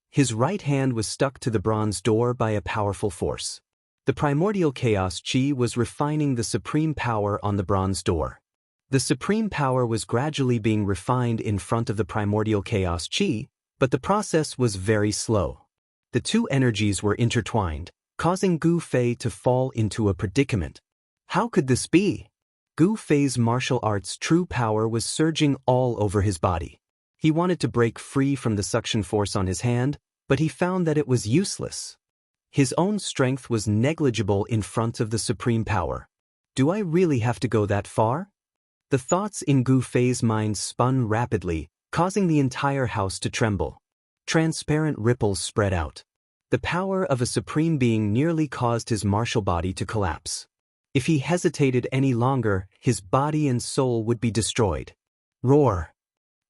His right hand was stuck to the bronze door by a powerful force. The primordial chaos chi was refining the supreme power on the bronze door. The supreme power was gradually being refined in front of the primordial chaos chi, but the process was very slow. The two energies were intertwined, causing Gu Fei to fall into a predicament. How could this be? Gu Fei's martial arts' true power was surging all over his body. He wanted to break free from the suction force on his hand, but he found that it was useless. His own strength was negligible in front of the supreme power. Do I really have to go that far? The thoughts in Gu Fei's mind spun rapidly, causing the entire house to tremble. Transparent ripples spread out. The power of a supreme being nearly caused his martial body to collapse. If he hesitated any longer, his body and soul would be destroyed. Roar!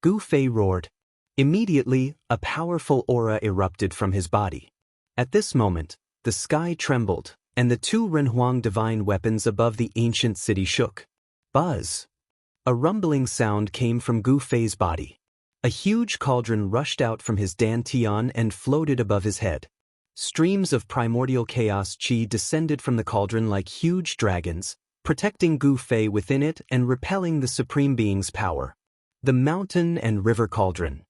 Gu Fei roared. Immediately, a powerful aura erupted from his body. At this moment, the sky trembled, and the two Renhuang divine weapons above the ancient city shook. Buzz! A rumbling sound came from Gu Fei's body. A huge cauldron rushed out from his dantian and floated above his head. Streams of primordial chaos chi descended from the cauldron like huge dragons, protecting Gu Fei within it and repelling the supreme being's power. The Mountain and River Cauldron.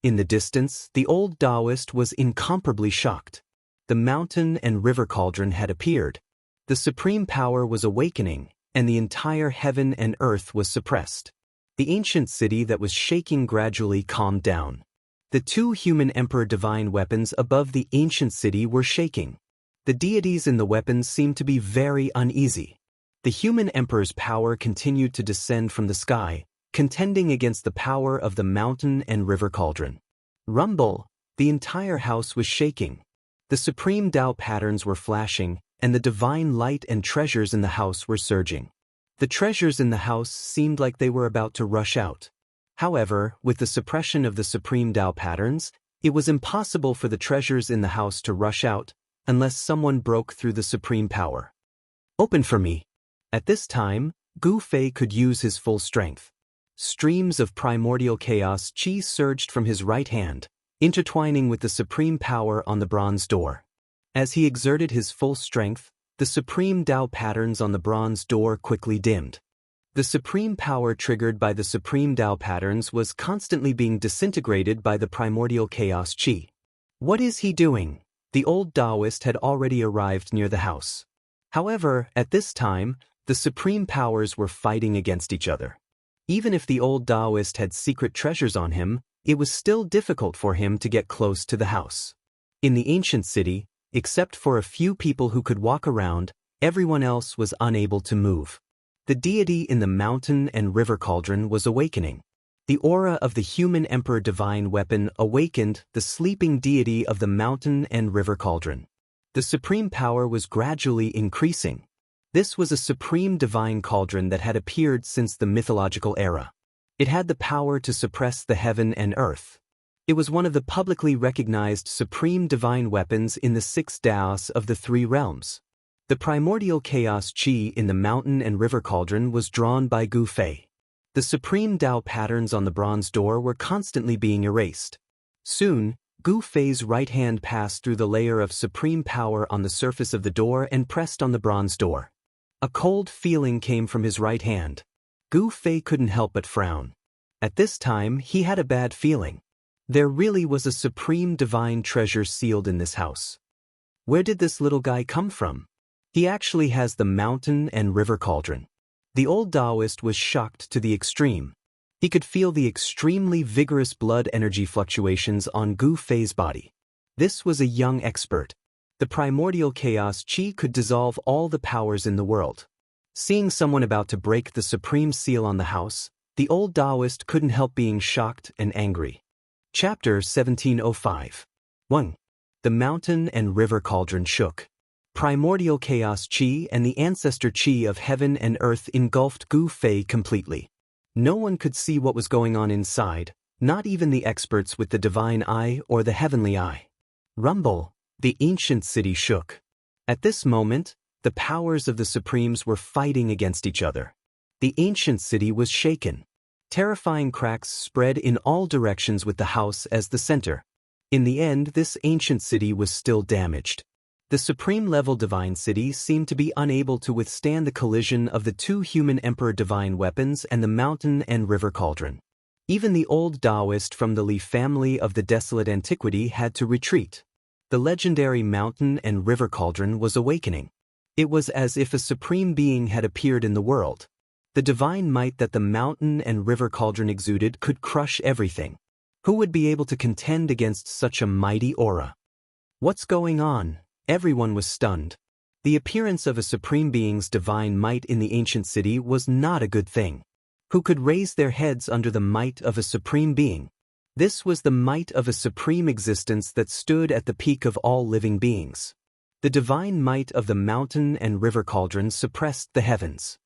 In the distance, the old Daoist was incomparably shocked. The mountain and river cauldron had appeared. The supreme power was awakening, and the entire heaven and earth was suppressed. The ancient city that was shaking gradually calmed down. The two human emperor divine weapons above the ancient city were shaking. The deities in the weapons seemed to be very uneasy. The human emperor's power continued to descend from the sky, contending against the power of the mountain and river cauldron. Rumble, the entire house was shaking. The supreme Tao patterns were flashing, and the divine light and treasures in the house were surging. The treasures in the house seemed like they were about to rush out. However, with the suppression of the supreme Tao patterns, it was impossible for the treasures in the house to rush out unless someone broke through the supreme power. Open for me. At this time, Gu Fei could use his full strength. Streams of primordial chaos qi surged from his right hand, intertwining with the supreme power on the bronze door. As he exerted his full strength, the supreme Tao patterns on the bronze door quickly dimmed. The supreme power triggered by the supreme Tao patterns was constantly being disintegrated by the primordial chaos qi. What is he doing? The old Daoist had already arrived near the house. However, at this time, the supreme powers were fighting against each other. Even if the old Daoist had secret treasures on him, it was still difficult for him to get close to the house. In the ancient city, except for a few people who could walk around, everyone else was unable to move. The deity in the mountain and river cauldron was awakening. The aura of the human emperor divine weapon awakened the sleeping deity of the mountain and river cauldron. The supreme power was gradually increasing. This was a supreme divine cauldron that had appeared since the mythological era. It had the power to suppress the heaven and earth. It was one of the publicly recognized supreme divine weapons in the 6 Daos of the 3 realms. The primordial chaos qi in the mountain and river cauldron was drawn by Gu Fei. The supreme Tao patterns on the bronze door were constantly being erased. Soon, Gu Fei's right hand passed through the layer of supreme power on the surface of the door and pressed on the bronze door. A cold feeling came from his right hand. Gu Fei couldn't help but frown. At this time, he had a bad feeling. There really was a supreme divine treasure sealed in this house. Where did this little guy come from? He actually has the mountain and river cauldron. The old Daoist was shocked to the extreme. He could feel the extremely vigorous blood energy fluctuations on Gu Fei's body. This was a young expert. The primordial chaos qi could dissolve all the powers in the world. Seeing someone about to break the supreme seal on the house, the old Daoist couldn't help being shocked and angry. Chapter 1705. 1. The mountain and river cauldron shook. Primordial chaos qi and the ancestor qi of heaven and earth engulfed Gu Fei completely. No one could see what was going on inside, not even the experts with the divine eye or the heavenly eye. Rumble. The ancient city shook. At this moment, the powers of the Supremes were fighting against each other. The ancient city was shaken. Terrifying cracks spread in all directions with the house as the center. In the end, this ancient city was still damaged. The supreme-level divine city seemed to be unable to withstand the collision of the 2 human emperor divine weapons and the mountain and river cauldron. Even the old Daoist from the Li family of the desolate antiquity had to retreat. The legendary mountain and river cauldron was awakening. It was as if a supreme being had appeared in the world. The divine might that the mountain and river cauldron exuded could crush everything. Who would be able to contend against such a mighty aura? What's going on? Everyone was stunned. The appearance of a supreme being's divine might in the ancient city was not a good thing. Who could raise their heads under the might of a supreme being? This was the might of a supreme existence that stood at the peak of all living beings. The divine might of the mountain and river cauldron suppressed the heavens.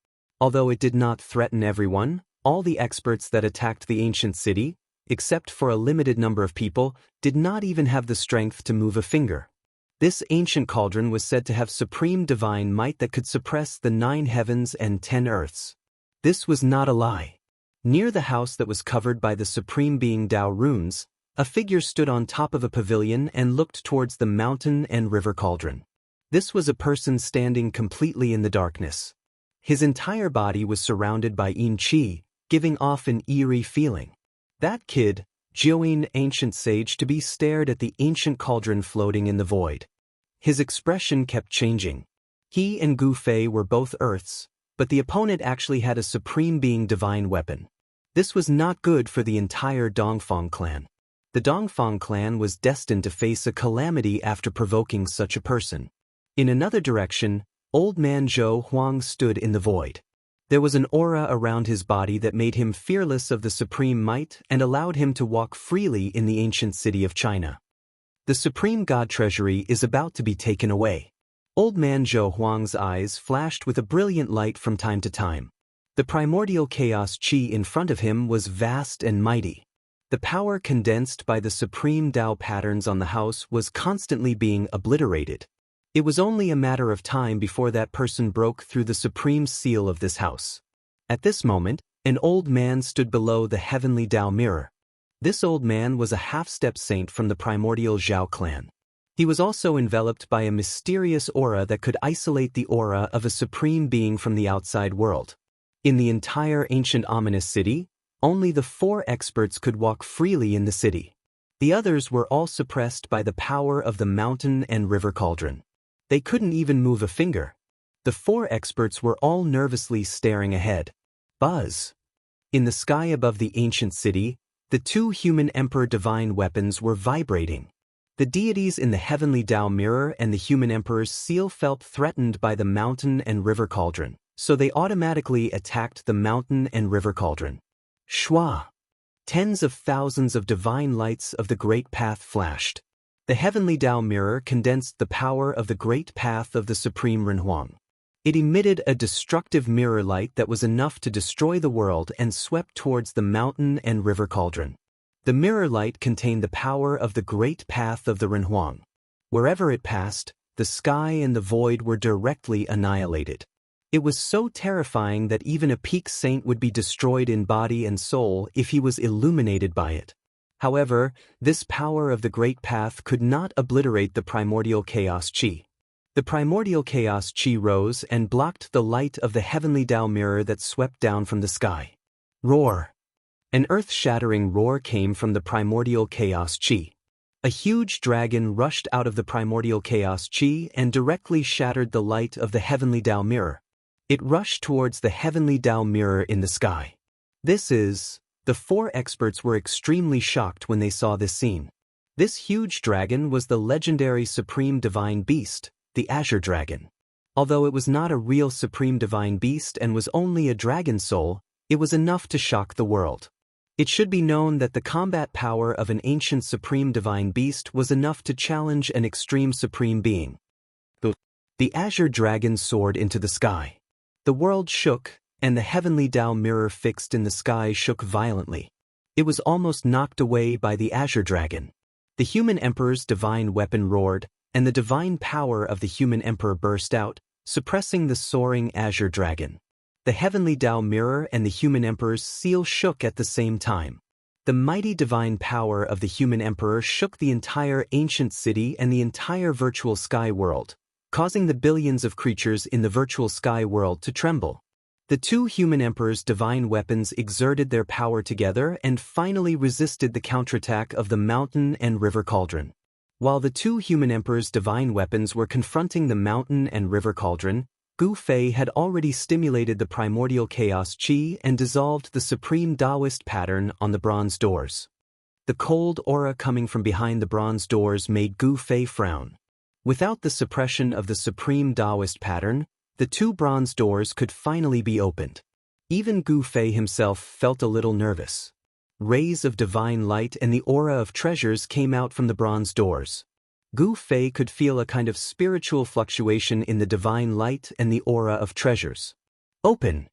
Although it did not threaten everyone, all the experts that attacked the ancient city, except for a limited number of people, did not even have the strength to move a finger. This ancient cauldron was said to have supreme divine might that could suppress the 9 heavens and 10 earths. This was not a lie. Near the house that was covered by the supreme being Tao runes, a figure stood on top of a pavilion and looked towards the mountain and river cauldron. This was a person standing completely in the darkness. His entire body was surrounded by yin qi, giving off an eerie feeling. That kid, Jiuyin, ancient sage, to be stared at the ancient cauldron floating in the void. His expression kept changing. He and Gu Fei were both Earths, but the opponent actually had a supreme being divine weapon. This was not good for the entire Dongfang clan. The Dongfang clan was destined to face a calamity after provoking such a person. In another direction, old man Zhou Huang stood in the void. There was an aura around his body that made him fearless of the supreme might and allowed him to walk freely in the ancient city of China. The supreme god treasury is about to be taken away. Old man Zhou Huang's eyes flashed with a brilliant light from time to time. The primordial chaos qi in front of him was vast and mighty. The power condensed by the supreme Dao patterns on the house was constantly being obliterated. It was only a matter of time before that person broke through the supreme seal of this house. At this moment, an old man stood below the heavenly Dao mirror. This old man was a half-step saint from the primordial Zhao clan. He was also enveloped by a mysterious aura that could isolate the aura of a supreme being from the outside world. In the entire ancient ominous city, only the 4 experts could walk freely in the city. The others were all suppressed by the power of the mountain and river cauldron. They couldn't even move a finger. The 4 experts were all nervously staring ahead. Buzz! In the sky above the ancient city, the 2 human emperor divine weapons were vibrating. The deities in the heavenly Dao mirror and the human emperor's seal felt threatened by the mountain and river cauldron, so they automatically attacked the mountain and river cauldron. Shua! Tens of thousands of divine lights of the Great Path flashed. The heavenly Dao mirror condensed the power of the Great Path of the Supreme Renhuang. It emitted a destructive mirror light that was enough to destroy the world and swept towards the mountain and river cauldron. The mirror light contained the power of the Great Path of the Renhuang. Wherever it passed, the sky and the void were directly annihilated. It was so terrifying that even a peak saint would be destroyed in body and soul if he was illuminated by it. However, this power of the Great Path could not obliterate the primordial chaos qi. The primordial chaos qi rose and blocked the light of the heavenly Dao mirror that swept down from the sky. Roar! An earth-shattering roar came from the primordial chaos qi. A huge dragon rushed out of the primordial chaos qi and directly shattered the light of the heavenly Dao mirror. It rushed towards the heavenly Dao mirror in the sky. The 4 experts were extremely shocked when they saw this scene. This huge dragon was the legendary supreme divine beast, the Azure Dragon. Although it was not a real supreme divine beast and was only a dragon soul, it was enough to shock the world. It should be known that the combat power of an ancient supreme divine beast was enough to challenge an extreme supreme being. The Azure Dragon soared into the sky. The world shook, and the heavenly Dao mirror fixed in the sky shook violently. It was almost knocked away by the Azure Dragon. The human emperor's divine weapon roared, and the divine power of the human emperor burst out, suppressing the soaring Azure Dragon. The heavenly Dao mirror and the human emperor's seal shook at the same time. The mighty divine power of the human emperor shook the entire ancient city and the entire virtual sky world, causing the billions of creatures in the virtual sky world to tremble. The 2 human emperors' divine weapons exerted their power together and finally resisted the counterattack of the mountain and river cauldron. While the 2 human emperors' divine weapons were confronting the mountain and river cauldron, Gu Fei had already stimulated the primordial chaos qi and dissolved the supreme Daoist pattern on the bronze doors. The cold aura coming from behind the bronze doors made Gu Fei frown. Without the suppression of the supreme Daoist pattern, the 2 bronze doors could finally be opened. Even Gu Fei himself felt a little nervous. Rays of divine light and the aura of treasures came out from the bronze doors. Gu Fei could feel a kind of spiritual fluctuation in the divine light and the aura of treasures. Open!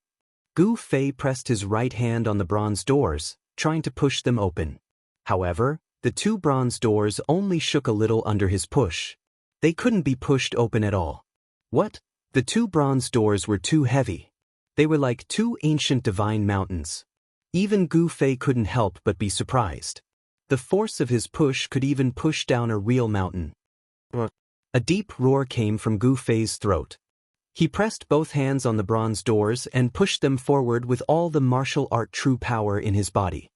Gu Fei pressed his right hand on the bronze doors, trying to push them open. However, the 2 bronze doors only shook a little under his push. They couldn't be pushed open at all. What? The 2 bronze doors were too heavy. They were like 2 ancient divine mountains. Even Gu Fei couldn't help but be surprised. The force of his push could even push down a real mountain. A deep roar came from Gu Fei's throat. He pressed both hands on the bronze doors and pushed them forward with all the martial art true power in his body.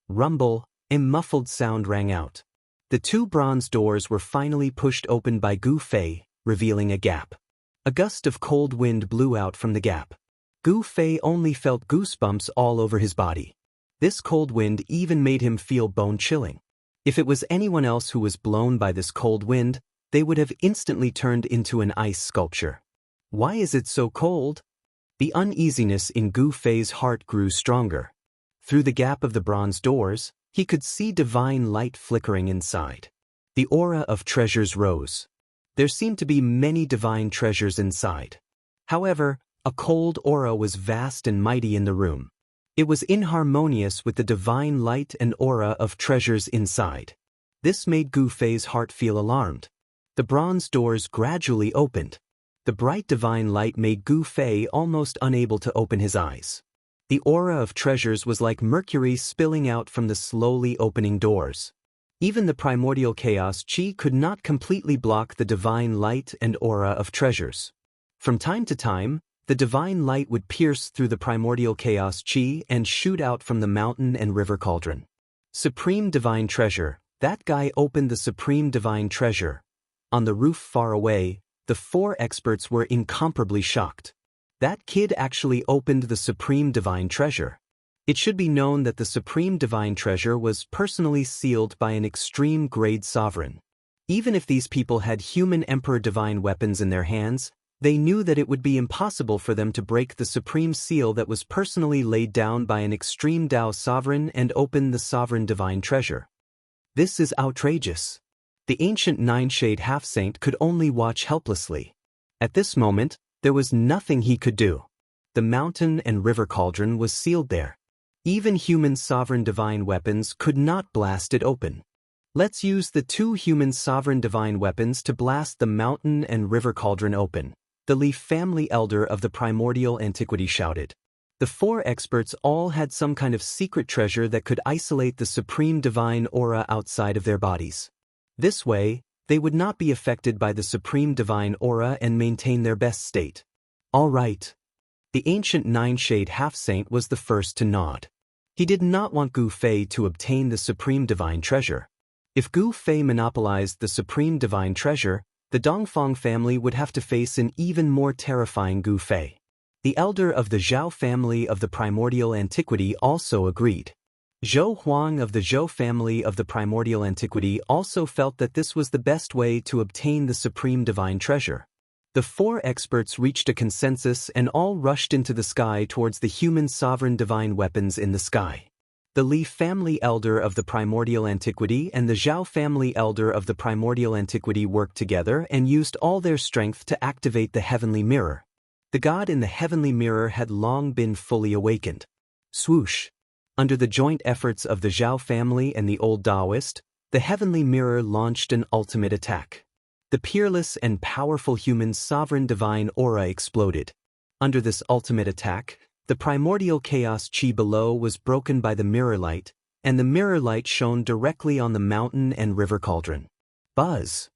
Rumble, a muffled sound rang out. The two bronze doors were finally pushed open by Gu Fei, revealing a gap. A gust of cold wind blew out from the gap. Gu Fei only felt goosebumps all over his body. This cold wind even made him feel bone-chilling. If it was anyone else who was blown by this cold wind, they would have instantly turned into an ice sculpture. Why is it so cold? The uneasiness in Gu Fei's heart grew stronger. Through the gap of the bronze doors, he could see divine light flickering inside. The aura of treasures rose. There seemed to be many divine treasures inside. However, a cold aura was vast and mighty in the room. It was inharmonious with the divine light and aura of treasures inside. This made Gu Fei's heart feel alarmed. The bronze doors gradually opened. The bright divine light made Gu Fei almost unable to open his eyes. The aura of treasures was like mercury spilling out from the slowly opening doors. Even the primordial chaos chi could not completely block the divine light and aura of treasures. From time to time, the divine light would pierce through the primordial chaos chi and shoot out from the mountain and river cauldron. Supreme divine treasure, that guy opened the supreme divine treasure. On the roof far away, the four experts were incomparably shocked. That kid actually opened the supreme divine treasure. It should be known that the supreme divine treasure was personally sealed by an extreme grade sovereign. Even if these people had human emperor divine weapons in their hands, they knew that it would be impossible for them to break the supreme seal that was personally laid down by an extreme Dao sovereign and open the sovereign divine treasure. This is outrageous. The ancient nine-shade half-saint could only watch helplessly. At this moment, there was nothing he could do. The mountain and river cauldron was sealed there. Even human sovereign divine weapons could not blast it open. Let's use the two human sovereign divine weapons to blast the mountain and river cauldron open, the Li family elder of the primordial antiquity shouted. The four experts all had some kind of secret treasure that could isolate the supreme divine aura outside of their bodies. This way, they would not be affected by the supreme divine aura and maintain their best state. All right. The ancient nine-shade half-saint was the first to nod. He did not want Gu Fei to obtain the supreme divine treasure. If Gu Fei monopolized the supreme divine treasure, the Dongfang family would have to face an even more terrifying Gu Fei. The elder of the Zhao family of the primordial antiquity also agreed. Zhou Huang of the Zhou family of the primordial antiquity also felt that this was the best way to obtain the supreme divine treasure. The four experts reached a consensus and all rushed into the sky towards the human sovereign divine weapons in the sky. The Li family elder of the primordial antiquity and the Zhao family elder of the primordial antiquity worked together and used all their strength to activate the heavenly mirror. The god in the heavenly mirror had long been fully awakened. Swoosh! Under the joint efforts of the Zhao family and the old Daoist, the heavenly mirror launched an ultimate attack. The peerless and powerful human sovereign divine aura exploded. Under this ultimate attack, the primordial chaos chi below was broken by the mirror light, and the mirror light shone directly on the mountain and river cauldron. Buzz!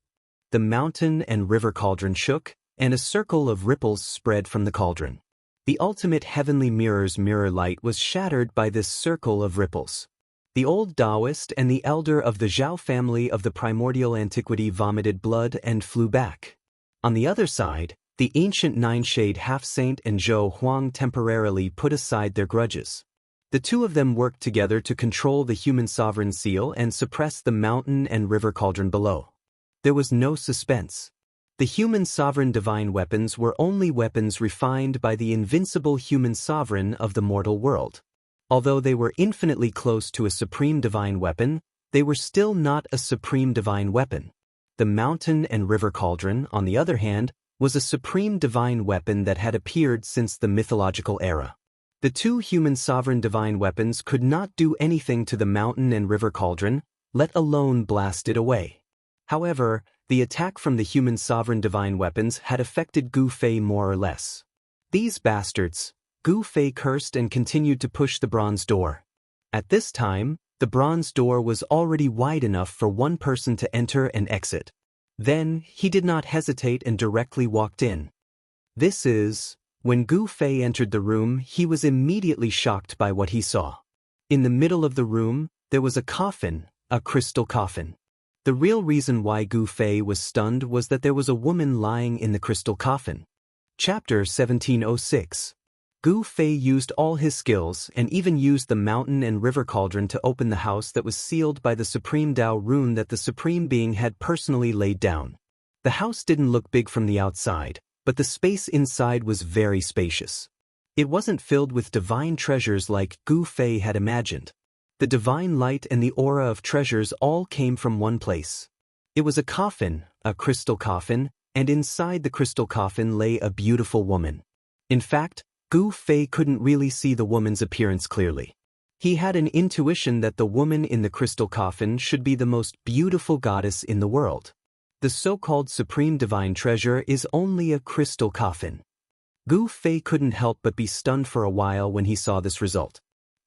The mountain and river cauldron shook, and a circle of ripples spread from the cauldron. The ultimate heavenly mirror's mirror light was shattered by this circle of ripples. The old Daoist and the elder of the Zhao family of the primordial antiquity vomited blood and flew back. On the other side, the ancient nine-shade half-saint and Zhou Huang temporarily put aside their grudges. The two of them worked together to control the human sovereign seal and suppress the mountain and river cauldron below. There was no suspense. The human sovereign divine weapons were only weapons refined by the invincible human sovereign of the mortal world. Although they were infinitely close to a supreme divine weapon, they were still not a supreme divine weapon. The mountain and river cauldron, on the other hand, was a supreme divine weapon that had appeared since the mythological era. The two human sovereign divine weapons could not do anything to the mountain and river cauldron, let alone blast it away. However, the attack from the human sovereign divine weapons had affected Gu Fei more or less. These bastards! Gu Fei cursed and continued to push the bronze door. At this time, the bronze door was already wide enough for one person to enter and exit. Then, he did not hesitate and directly walked in. When Gu Fei entered the room, he was immediately shocked by what he saw. In the middle of the room, there was a coffin, a crystal coffin. The real reason why Gu Fei was stunned was that there was a woman lying in the crystal coffin. Chapter 1706. Gu Fei used all his skills and even used the mountain and river cauldron to open the house that was sealed by the supreme Dao rune that the Supreme Being had personally laid down. The house didn't look big from the outside, but the space inside was very spacious. It wasn't filled with divine treasures like Gu Fei had imagined. The divine light and the aura of treasures all came from one place. It was a coffin, a crystal coffin, and inside the crystal coffin lay a beautiful woman. In fact, Gu Fei couldn't really see the woman's appearance clearly. He had an intuition that the woman in the crystal coffin should be the most beautiful goddess in the world. The so-called supreme divine treasure is only a crystal coffin. Gu Fei couldn't help but be stunned for a while when he saw this result.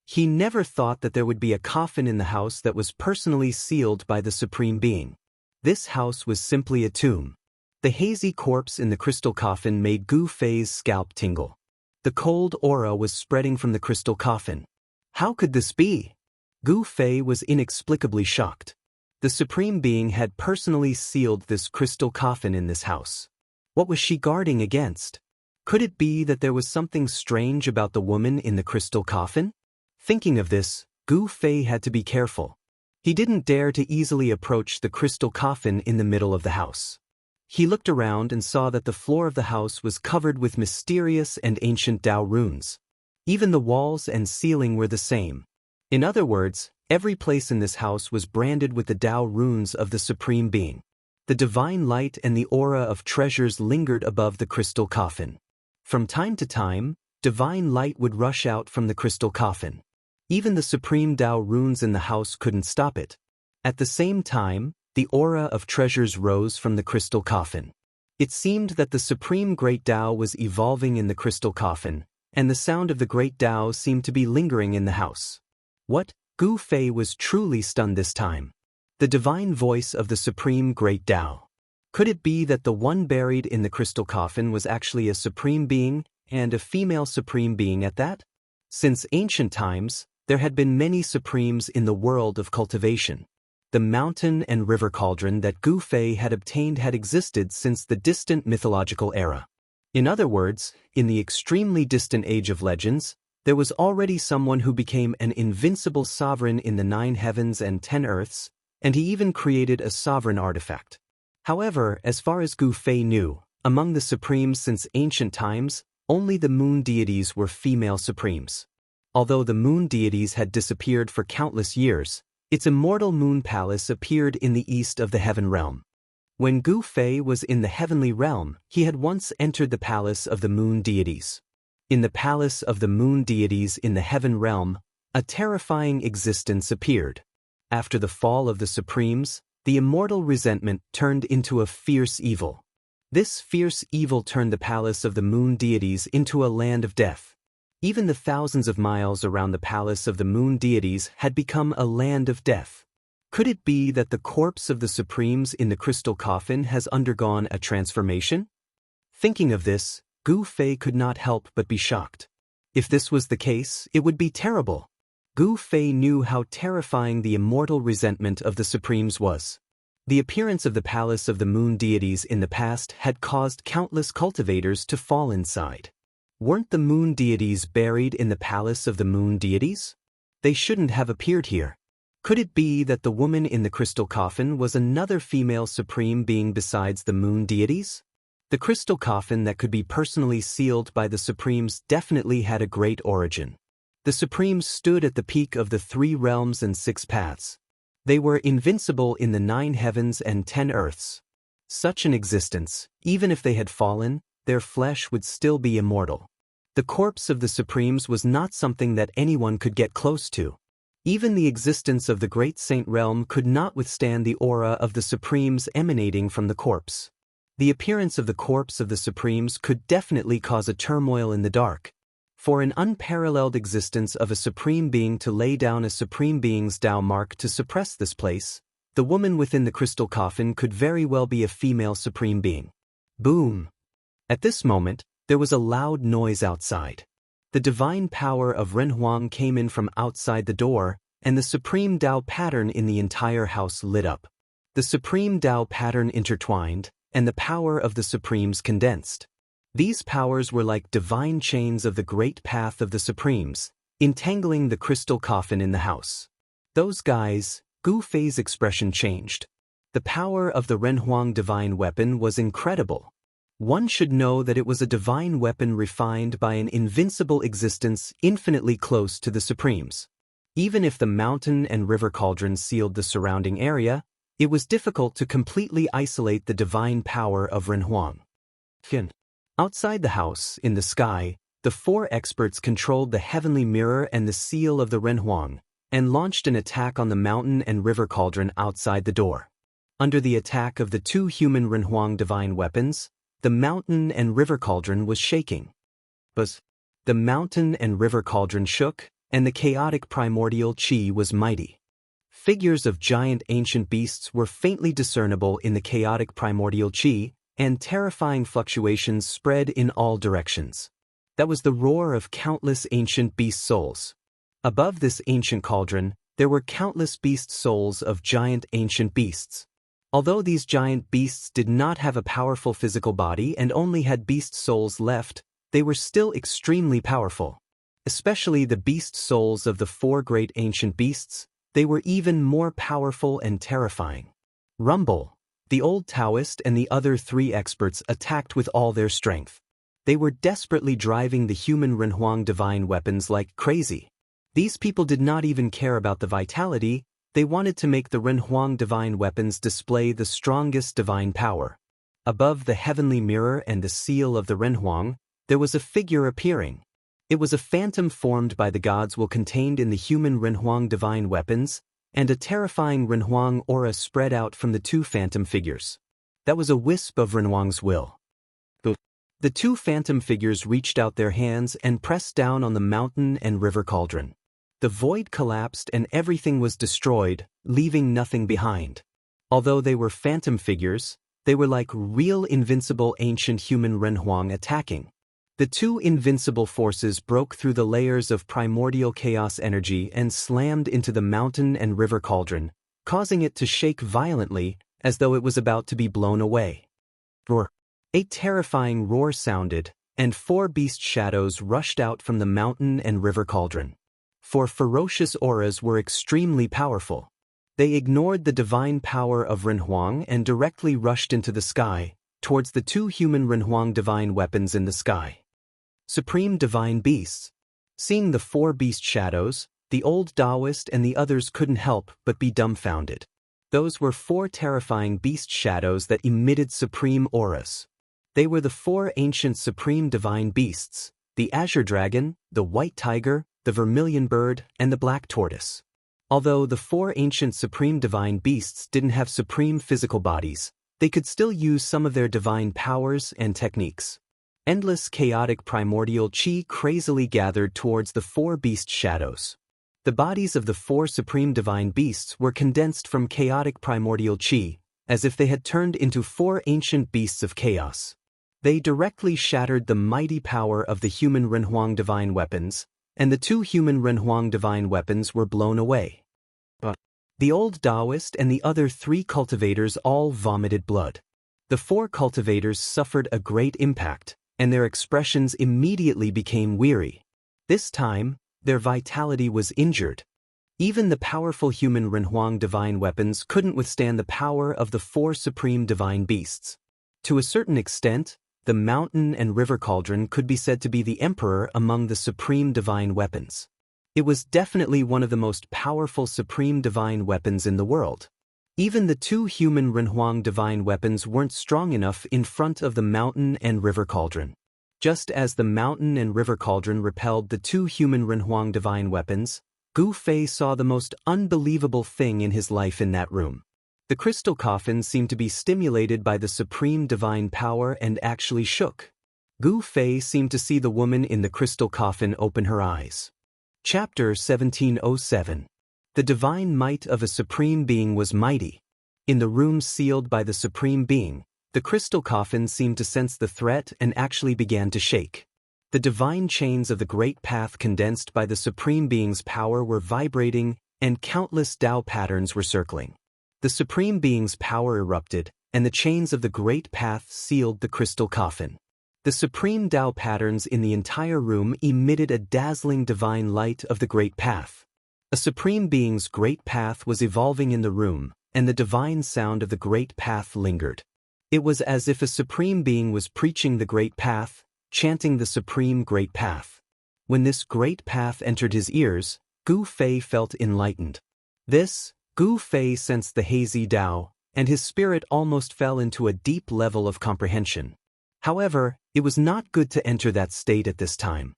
He never thought that there would be a coffin in the house that was personally sealed by the Supreme Being. This house was simply a tomb. The hazy corpse in the crystal coffin made Gu Fei's scalp tingle. The cold aura was spreading from the crystal coffin. How could this be? Gu Fei was inexplicably shocked. The Supreme Being had personally sealed this crystal coffin in this house. What was she guarding against? Could it be that there was something strange about the woman in the crystal coffin? Thinking of this, Gu Fei had to be careful. He didn't dare to easily approach the crystal coffin in the middle of the house. He looked around and saw that the floor of the house was covered with mysterious and ancient Dao runes. Even the walls and ceiling were the same. In other words, every place in this house was branded with the Dao runes of the Supreme Being. The divine light and the aura of treasures lingered above the crystal coffin. From time to time, divine light would rush out from the crystal coffin. Even the supreme Dao runes in the house couldn't stop it. At the same time, the aura of treasures rose from the crystal coffin. It seemed that the supreme great Dao was evolving in the crystal coffin, and the sound of the great Dao seemed to be lingering in the house. What? Gu Fei was truly stunned this time. The divine voice of the supreme great Dao. Could it be that the one buried in the crystal coffin was actually a supreme being, and a female supreme being at that? Since ancient times, there had been many supremes in the world of cultivation. The mountain and river cauldron that Gu Fei had obtained had existed since the distant mythological era. In other words, in the extremely distant age of legends, there was already someone who became an invincible sovereign in the 9 heavens and 10 earths, and he even created a sovereign artifact. However, as far as Gu Fei knew, among the supremes since ancient times, only the moon deities were female supremes. Although the moon deities had disappeared for countless years, its immortal moon palace appeared in the east of the heaven realm. When Gu Fei was in the heavenly realm, he had once entered the palace of the moon deities. In the palace of the moon deities in the heaven realm, a terrifying existence appeared. After the fall of the supremes, the immortal resentment turned into a fierce evil. This fierce evil turned the palace of the moon deities into a land of death. Even the thousands of miles around the palace of the moon deities had become a land of death. Could it be that the corpse of the supremes in the crystal coffin has undergone a transformation? Thinking of this, Gu Fei could not help but be shocked. If this was the case, it would be terrible. Gu Fei knew how terrifying the immortal resentment of the supremes was. The appearance of the palace of the moon deities in the past had caused countless cultivators to fall inside. Weren't the moon deities buried in the palace of the moon deities? They shouldn't have appeared here. Could it be that the woman in the crystal coffin was another female supreme being besides the moon deities? The crystal coffin that could be personally sealed by the supremes definitely had a great origin. The supremes stood at the peak of the 3 realms and 6 paths. They were invincible in the 9 heavens and 10 earths. Such an existence, even if they had fallen, their flesh would still be immortal. The corpse of the supremes was not something that anyone could get close to. Even the existence of the great saint realm could not withstand the aura of the supremes emanating from the corpse. The appearance of the corpse of the supremes could definitely cause a turmoil in the dark. For an unparalleled existence of a supreme being to lay down a supreme being's Dao mark to suppress this place, the woman within the crystal coffin could very well be a female supreme being. Boom! At this moment, There was a loud noise outside. The divine power of Renhuang came in from outside the door, and the supreme Dao pattern in the entire house lit up. The supreme Dao pattern intertwined, and the power of the supremes condensed. These powers were like divine chains of the great path of the supremes, entangling the crystal coffin in the house. Those guys, Gu Fei's expression changed. The power of the Renhuang divine weapon was incredible. One should know that it was a divine weapon refined by an invincible existence infinitely close to the supremes. Even if the mountain and river cauldron sealed the surrounding area, it was difficult to completely isolate the divine power of Renhuang. Outside the house, in the sky, the four experts controlled the heavenly mirror and the seal of the Renhuang, and launched an attack on the mountain and river cauldron outside the door. Under the attack of the two human Renhuang divine weapons, the mountain and river cauldron was shaking. The mountain and river cauldron shook, and the chaotic primordial qi was mighty. Figures of giant ancient beasts were faintly discernible in the chaotic primordial qi, and terrifying fluctuations spread in all directions. That was the roar of countless ancient beast souls. Above this ancient cauldron, there were countless beast souls of giant ancient beasts. Although these giant beasts did not have a powerful physical body and only had beast souls left, they were still extremely powerful. Especially the beast souls of the four great ancient beasts, they were even more powerful and terrifying. Rumble, the old Daoist and the other three experts attacked with all their strength. They were desperately driving the human Renhuang divine weapons like crazy. These people did not even care about the vitality. They wanted to make the Renhuang divine weapons display the strongest divine power. Above the heavenly mirror and the seal of the Renhuang, there was a figure appearing. It was a phantom formed by the gods will contained in the human Renhuang divine weapons, and a terrifying Renhuang aura spread out from the two phantom figures. That was a wisp of Renhuang's will. The two phantom figures reached out their hands and pressed down on the mountain and river cauldron. The void collapsed and everything was destroyed, leaving nothing behind. Although they were phantom figures, they were like real invincible ancient human Renhuang attacking. The two invincible forces broke through the layers of primordial chaos energy and slammed into the mountain and river cauldron, causing it to shake violently as though it was about to be blown away. Roar! A terrifying roar sounded, and four beast shadows rushed out from the mountain and river cauldron. Four ferocious auras were extremely powerful. They ignored the divine power of Renhuang and directly rushed into the sky, towards the two human Renhuang divine weapons in the sky. Supreme divine beasts. Seeing the four beast shadows, the old Daoist and the others couldn't help but be dumbfounded. Those were four terrifying beast shadows that emitted supreme auras. They were the four ancient supreme divine beasts, the azure dragon, the white tiger, the vermilion bird, and the black tortoise. Although the four ancient supreme divine beasts didn't have supreme physical bodies, they could still use some of their divine powers and techniques. Endless chaotic primordial qi crazily gathered towards the four beast shadows. The bodies of the four supreme divine beasts were condensed from chaotic primordial qi, as if they had turned into four ancient beasts of chaos. They directly shattered the mighty power of the human Renhuang divine weapons, and the two human Renhuang divine weapons were blown away. But the old Daoist and the other three cultivators all vomited blood. The four cultivators suffered a great impact, and their expressions immediately became weary. This time, their vitality was injured. Even the powerful human Renhuang divine weapons couldn't withstand the power of the four supreme divine beasts. To a certain extent, the mountain and river cauldron could be said to be the emperor among the supreme divine weapons. It was definitely one of the most powerful supreme divine weapons in the world. Even the two human Renhuang divine weapons weren't strong enough in front of the mountain and river cauldron. Just as the mountain and river cauldron repelled the two human Renhuang divine weapons, Gu Fei saw the most unbelievable thing in his life in that room. The crystal coffin seemed to be stimulated by the supreme divine power and actually shook. Gu Fei seemed to see the woman in the crystal coffin open her eyes. Chapter 1707. The divine might of a supreme being was mighty. In the room sealed by the supreme being, The crystal coffin seemed to sense the threat and actually began to shake. The divine chains of the great path condensed by the Supreme Being's power were vibrating, and countless Tao patterns were circling. The Supreme Being's power erupted, and the chains of the great path sealed the crystal coffin. The supreme Tao patterns in the entire room emitted a dazzling divine light of the great path. A Supreme Being's great path was evolving in the room, and the divine sound of the great path lingered. It was as if a Supreme Being was preaching the great path, chanting the supreme great path. When this great path entered his ears, Gu Fei felt enlightened. Gu Fei sensed the hazy Tao, and his spirit almost fell into a deep level of comprehension. However, it was not good to enter that state at this time.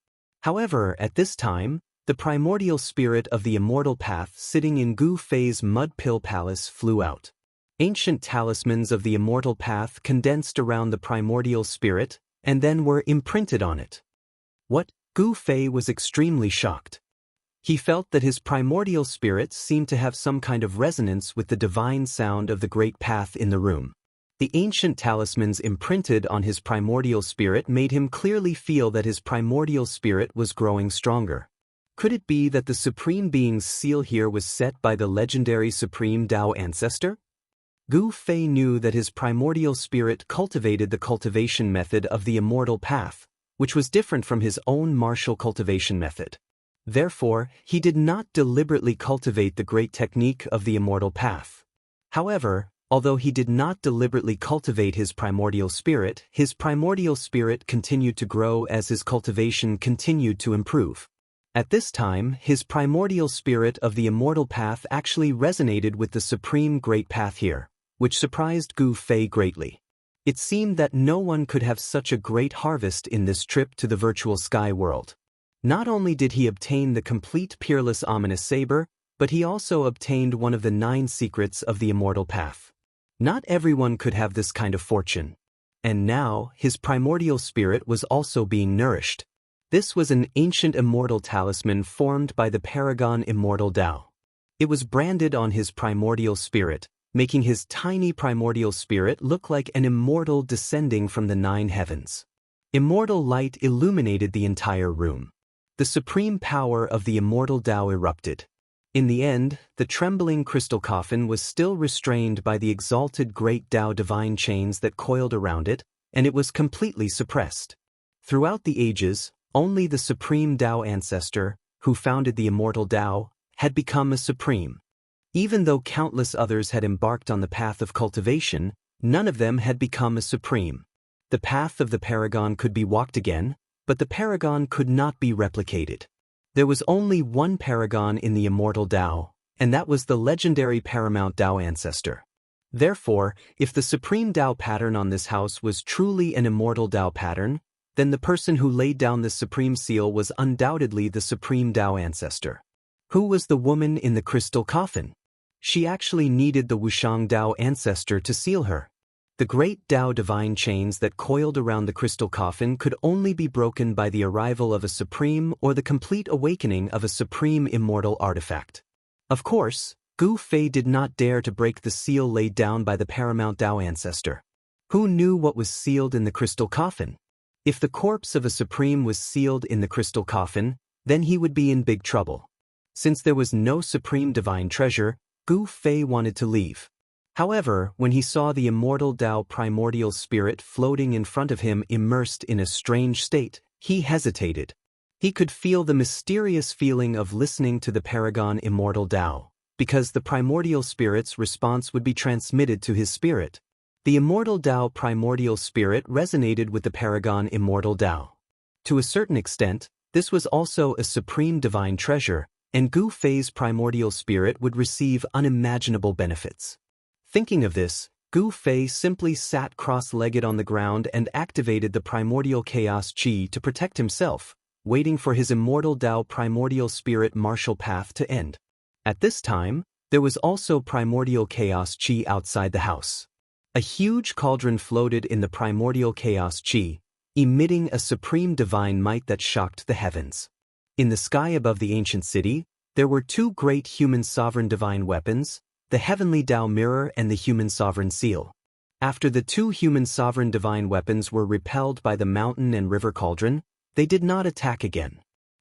At this time, the primordial spirit of the immortal path sitting in Gu Fei's mud pill palace flew out. Ancient talismans of the immortal path condensed around the primordial spirit, and then were imprinted on it. What? Gu Fei was extremely shocked. He felt that his primordial spirit seemed to have some kind of resonance with the divine sound of the great path in the room. The ancient talismans imprinted on his primordial spirit made him clearly feel that his primordial spirit was growing stronger. Could it be that the Supreme Being's seal here was set by the legendary Supreme Tao ancestor? Gu Fei knew that his primordial spirit cultivated the cultivation method of the immortal path, which was different from his own martial cultivation method. Therefore, he did not deliberately cultivate the great technique of the immortal path. However, although he did not deliberately cultivate his primordial spirit continued to grow as his cultivation continued to improve. At this time, his primordial spirit of the immortal path actually resonated with the supreme great path here, which surprised Gu Fei greatly. It seemed that no one could have such a great harvest in this trip to the virtual sky world. Not only did he obtain the complete peerless ominous saber, but he also obtained one of the 9 secrets of the immortal path. Not everyone could have this kind of fortune. And now, his primordial spirit was also being nourished. This was an ancient immortal talisman formed by the paragon Immortal Tao. It was branded on his primordial spirit, making his tiny primordial spirit look like an immortal descending from the 9 heavens. Immortal light illuminated the entire room. The supreme power of the immortal Tao erupted. In the end, the trembling crystal coffin was still restrained by the exalted great Tao divine chains that coiled around it, and it was completely suppressed. Throughout the ages, only the supreme Tao ancestor, who founded the immortal Tao, had become a supreme. Even though countless others had embarked on the path of cultivation, none of them had become a supreme. The path of the paragon could be walked again, but the paragon could not be replicated. There was only one paragon in the immortal Tao, and that was the legendary paramount Tao ancestor. Therefore, if the supreme Tao pattern on this house was truly an immortal Tao pattern, then the person who laid down this supreme seal was undoubtedly the supreme Tao ancestor. Who was the woman in the crystal coffin? She actually needed the Wuxiang Tao ancestor to seal her. The great Tao divine chains that coiled around the crystal coffin could only be broken by the arrival of a supreme or the complete awakening of a supreme immortal artifact. Of course, Gu Fei did not dare to break the seal laid down by the paramount Tao ancestor. Who knew what was sealed in the crystal coffin? If the corpse of a supreme was sealed in the crystal coffin, then he would be in big trouble. Since there was no supreme divine treasure, Gu Fei wanted to leave. However, when he saw the immortal Tao primordial spirit floating in front of him immersed in a strange state, he hesitated. He could feel the mysterious feeling of listening to the paragon immortal Tao, because the primordial spirit's response would be transmitted to his spirit. The immortal Tao primordial spirit resonated with the paragon immortal Tao. To a certain extent, this was also a supreme divine treasure, and Gu Fei's primordial spirit would receive unimaginable benefits. Thinking of this, Gu Fei simply sat cross-legged on the ground and activated the primordial chaos chi to protect himself, waiting for his immortal Tao primordial spirit martial path to end. At this time, there was also primordial chaos chi outside the house. A huge cauldron floated in the primordial chaos chi, emitting a supreme divine might that shocked the heavens. In the sky above the ancient city, there were 2 great human sovereign divine weapons, the heavenly Tao mirror and the human sovereign seal. After the two human sovereign divine weapons were repelled by the mountain and river cauldron, they did not attack again.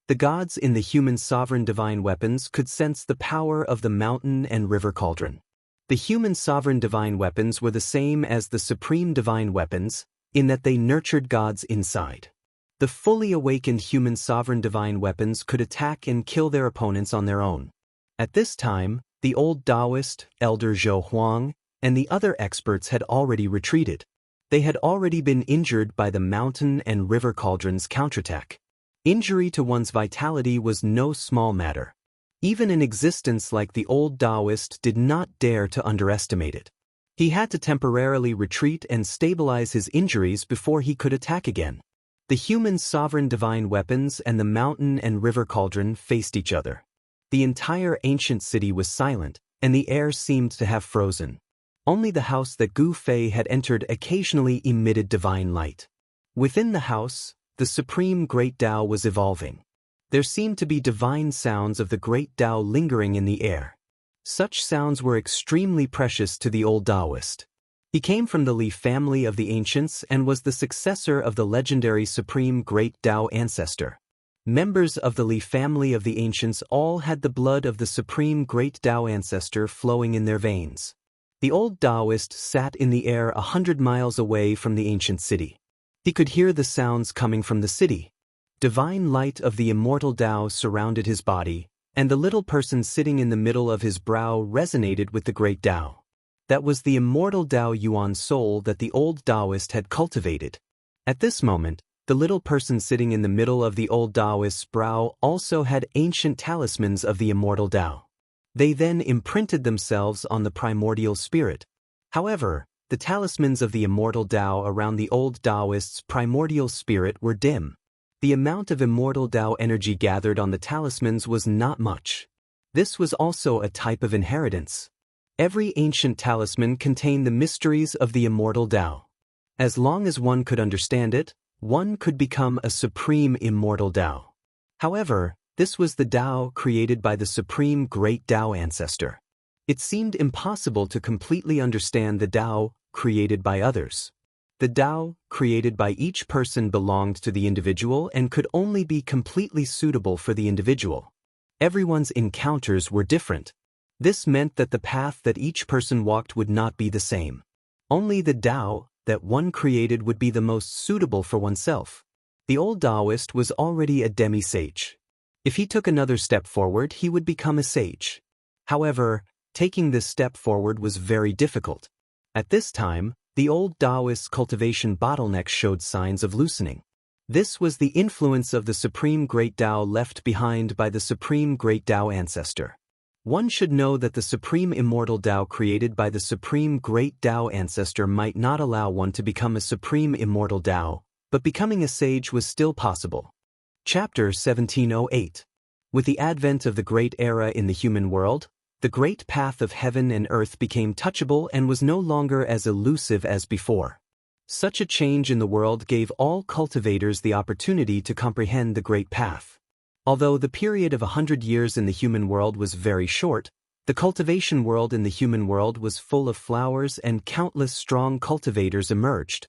The gods in the human sovereign divine weapons could sense the power of the mountain and river cauldron. The human sovereign divine weapons were the same as the supreme divine weapons, in that they nurtured gods inside. The fully awakened human sovereign divine weapons could attack and kill their opponents on their own. At this time, the old Daoist, Elder Zhou Huang, and the other experts had already retreated. They had already been injured by the mountain and river cauldron's counterattack. Injury to one's vitality was no small matter. Even an existence like the old Daoist did not dare to underestimate it. He had to temporarily retreat and stabilize his injuries before he could attack again. The human sovereign divine weapons and the mountain and river cauldron faced each other. The entire ancient city was silent, and the air seemed to have frozen. Only the house that Gu Fei had entered occasionally emitted divine light. Within the house, the supreme great Tao was evolving. There seemed to be divine sounds of the great Tao lingering in the air. Such sounds were extremely precious to the old Daoist. He came from the Li family of the ancients and was the successor of the legendary supreme great Tao ancestor. Members of the Li family of the ancients all had the blood of the supreme great Tao ancestor flowing in their veins. The old Daoist sat in the air 100 miles away from the ancient city. He could hear the sounds coming from the city. Divine light of the immortal Tao surrounded his body, and the little person sitting in the middle of his brow resonated with the great Tao. That was the immortal Tao Yuan soul that the old Daoist had cultivated. At this moment, the little person sitting in the middle of the old Daoist's brow also had ancient talismans of the immortal Tao. They then imprinted themselves on the primordial spirit. However, the talismans of the immortal Tao around the old Daoist's primordial spirit were dim. The amount of immortal Tao energy gathered on the talismans was not much. This was also a type of inheritance. Every ancient talisman contained the mysteries of the immortal Tao. As long as one could understand it, one could become a supreme immortal Tao. However, this was the Tao created by the supreme great Tao ancestor. It seemed impossible to completely understand the Tao created by others. The Tao created by each person belonged to the individual and could only be completely suitable for the individual. Everyone's encounters were different. This meant that the path that each person walked would not be the same. Only the Tao that one created would be the most suitable for oneself. The old Daoist was already a demi-sage. If he took another step forward, he would become a sage. However, taking this step forward was very difficult. At this time, the old Daoist's cultivation bottleneck showed signs of loosening. This was the influence of the supreme great Tao left behind by the supreme great Tao ancestor. One should know that the supreme immortal Tao created by the supreme great Tao ancestor might not allow one to become a supreme immortal Tao, but becoming a sage was still possible. Chapter 1708. With the advent of the great era in the human world, the great path of heaven and earth became touchable and was no longer as elusive as before. Such a change in the world gave all cultivators the opportunity to comprehend the great path. Although the period of 100 years in the human world was very short, the cultivation world in the human world was full of flowers and countless strong cultivators emerged.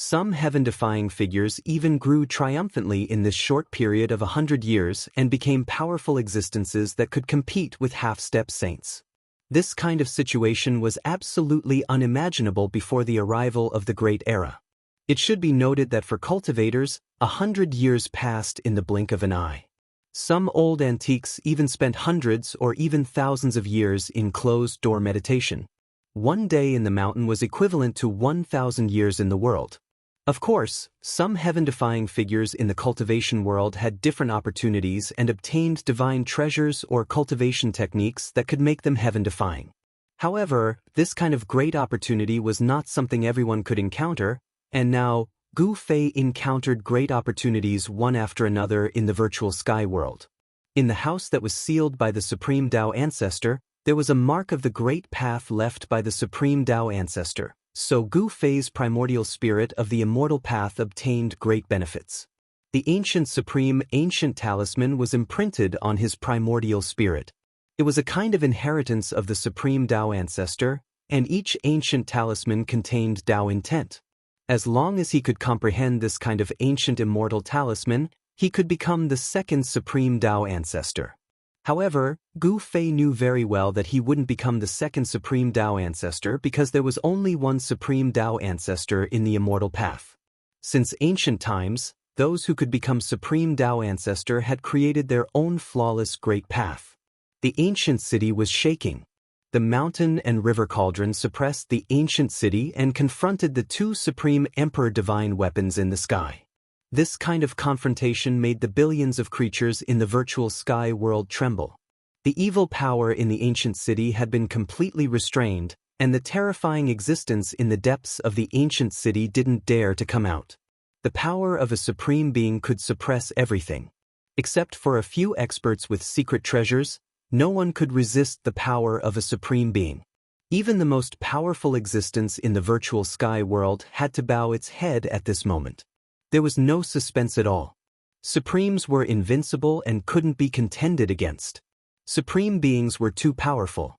Some heaven-defying figures even grew triumphantly in this short period of 100 years and became powerful existences that could compete with half-step saints. This kind of situation was absolutely unimaginable before the arrival of the Great Era. It should be noted that for cultivators, 100 years passed in the blink of an eye. Some old antiques even spent hundreds or even thousands of years in closed-door meditation. One day in the mountain was equivalent to 1,000 years in the world. Of course, some heaven-defying figures in the cultivation world had different opportunities and obtained divine treasures or cultivation techniques that could make them heaven-defying. However, this kind of great opportunity was not something everyone could encounter, and now, Gu Fei encountered great opportunities one after another in the virtual sky world. In the house that was sealed by the Supreme Tao Ancestor, there was a mark of the great path left by the Supreme Tao Ancestor, so Gu Fei's primordial spirit of the immortal path obtained great benefits. The ancient talisman was imprinted on his primordial spirit. It was a kind of inheritance of the Supreme Tao Ancestor, and each ancient talisman contained Dao intent. As long as he could comprehend this kind of ancient immortal talisman, he could become the second supreme Dao ancestor. However, Gu Fei knew very well that he wouldn't become the second supreme Dao ancestor because there was only one supreme Dao ancestor in the immortal path. Since ancient times, those who could become supreme Dao ancestor had created their own flawless great path. The ancient city was shaking. The mountain and river cauldron suppressed the ancient city and confronted the two supreme emperor divine weapons in the sky. This kind of confrontation made the billions of creatures in the virtual sky world tremble. The evil power in the ancient city had been completely restrained, and the terrifying existence in the depths of the ancient city didn't dare to come out. The power of a supreme being could suppress everything. Except for a few experts with secret treasures, no one could resist the power of a supreme being. Even the most powerful existence in the virtual sky world had to bow its head at this moment. There was no suspense at all. Supremes were invincible and couldn't be contended against. Supreme beings were too powerful.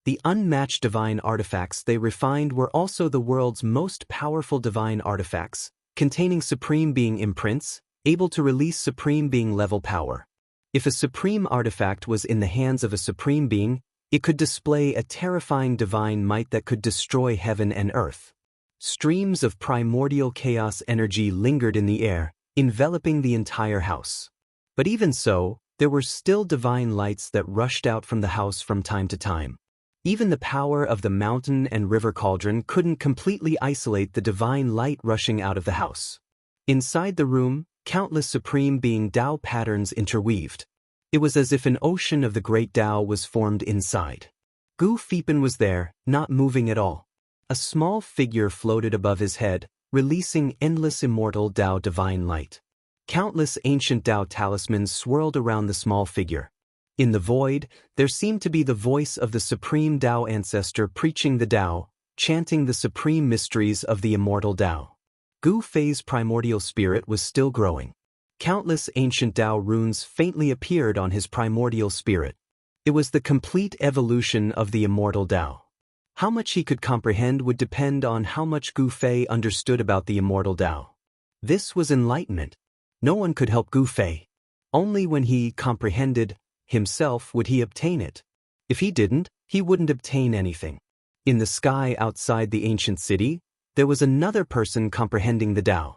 The unmatched divine artifacts they refined were also the world's most powerful divine artifacts, containing supreme being imprints, able to release supreme being level power. If a supreme artifact was in the hands of a supreme being, it could display a terrifying divine might that could destroy heaven and earth. Streams of primordial chaos energy lingered in the air, enveloping the entire house. But even so, there were still divine lights that rushed out from the house from time to time. Even the power of the mountain and river cauldron couldn't completely isolate the divine light rushing out of the house. Inside the room, countless supreme being Dao patterns interweaved. It was as if an ocean of the great Dao was formed inside. Gu Feipan was there, not moving at all. A small figure floated above his head, releasing endless immortal Dao divine light. Countless ancient Dao talismans swirled around the small figure. In the void, there seemed to be the voice of the supreme Dao ancestor preaching the Dao, chanting the supreme mysteries of the immortal Dao. Gu Fei's primordial spirit was still growing. Countless ancient Dao runes faintly appeared on his primordial spirit. It was the complete evolution of the immortal Dao. How much he could comprehend would depend on how much Gu Fei understood about the immortal Dao. This was enlightenment. No one could help Gu Fei. Only when he comprehended himself would he obtain it. If he didn't, he wouldn't obtain anything. In the sky outside the ancient city, there was another person comprehending the Dao.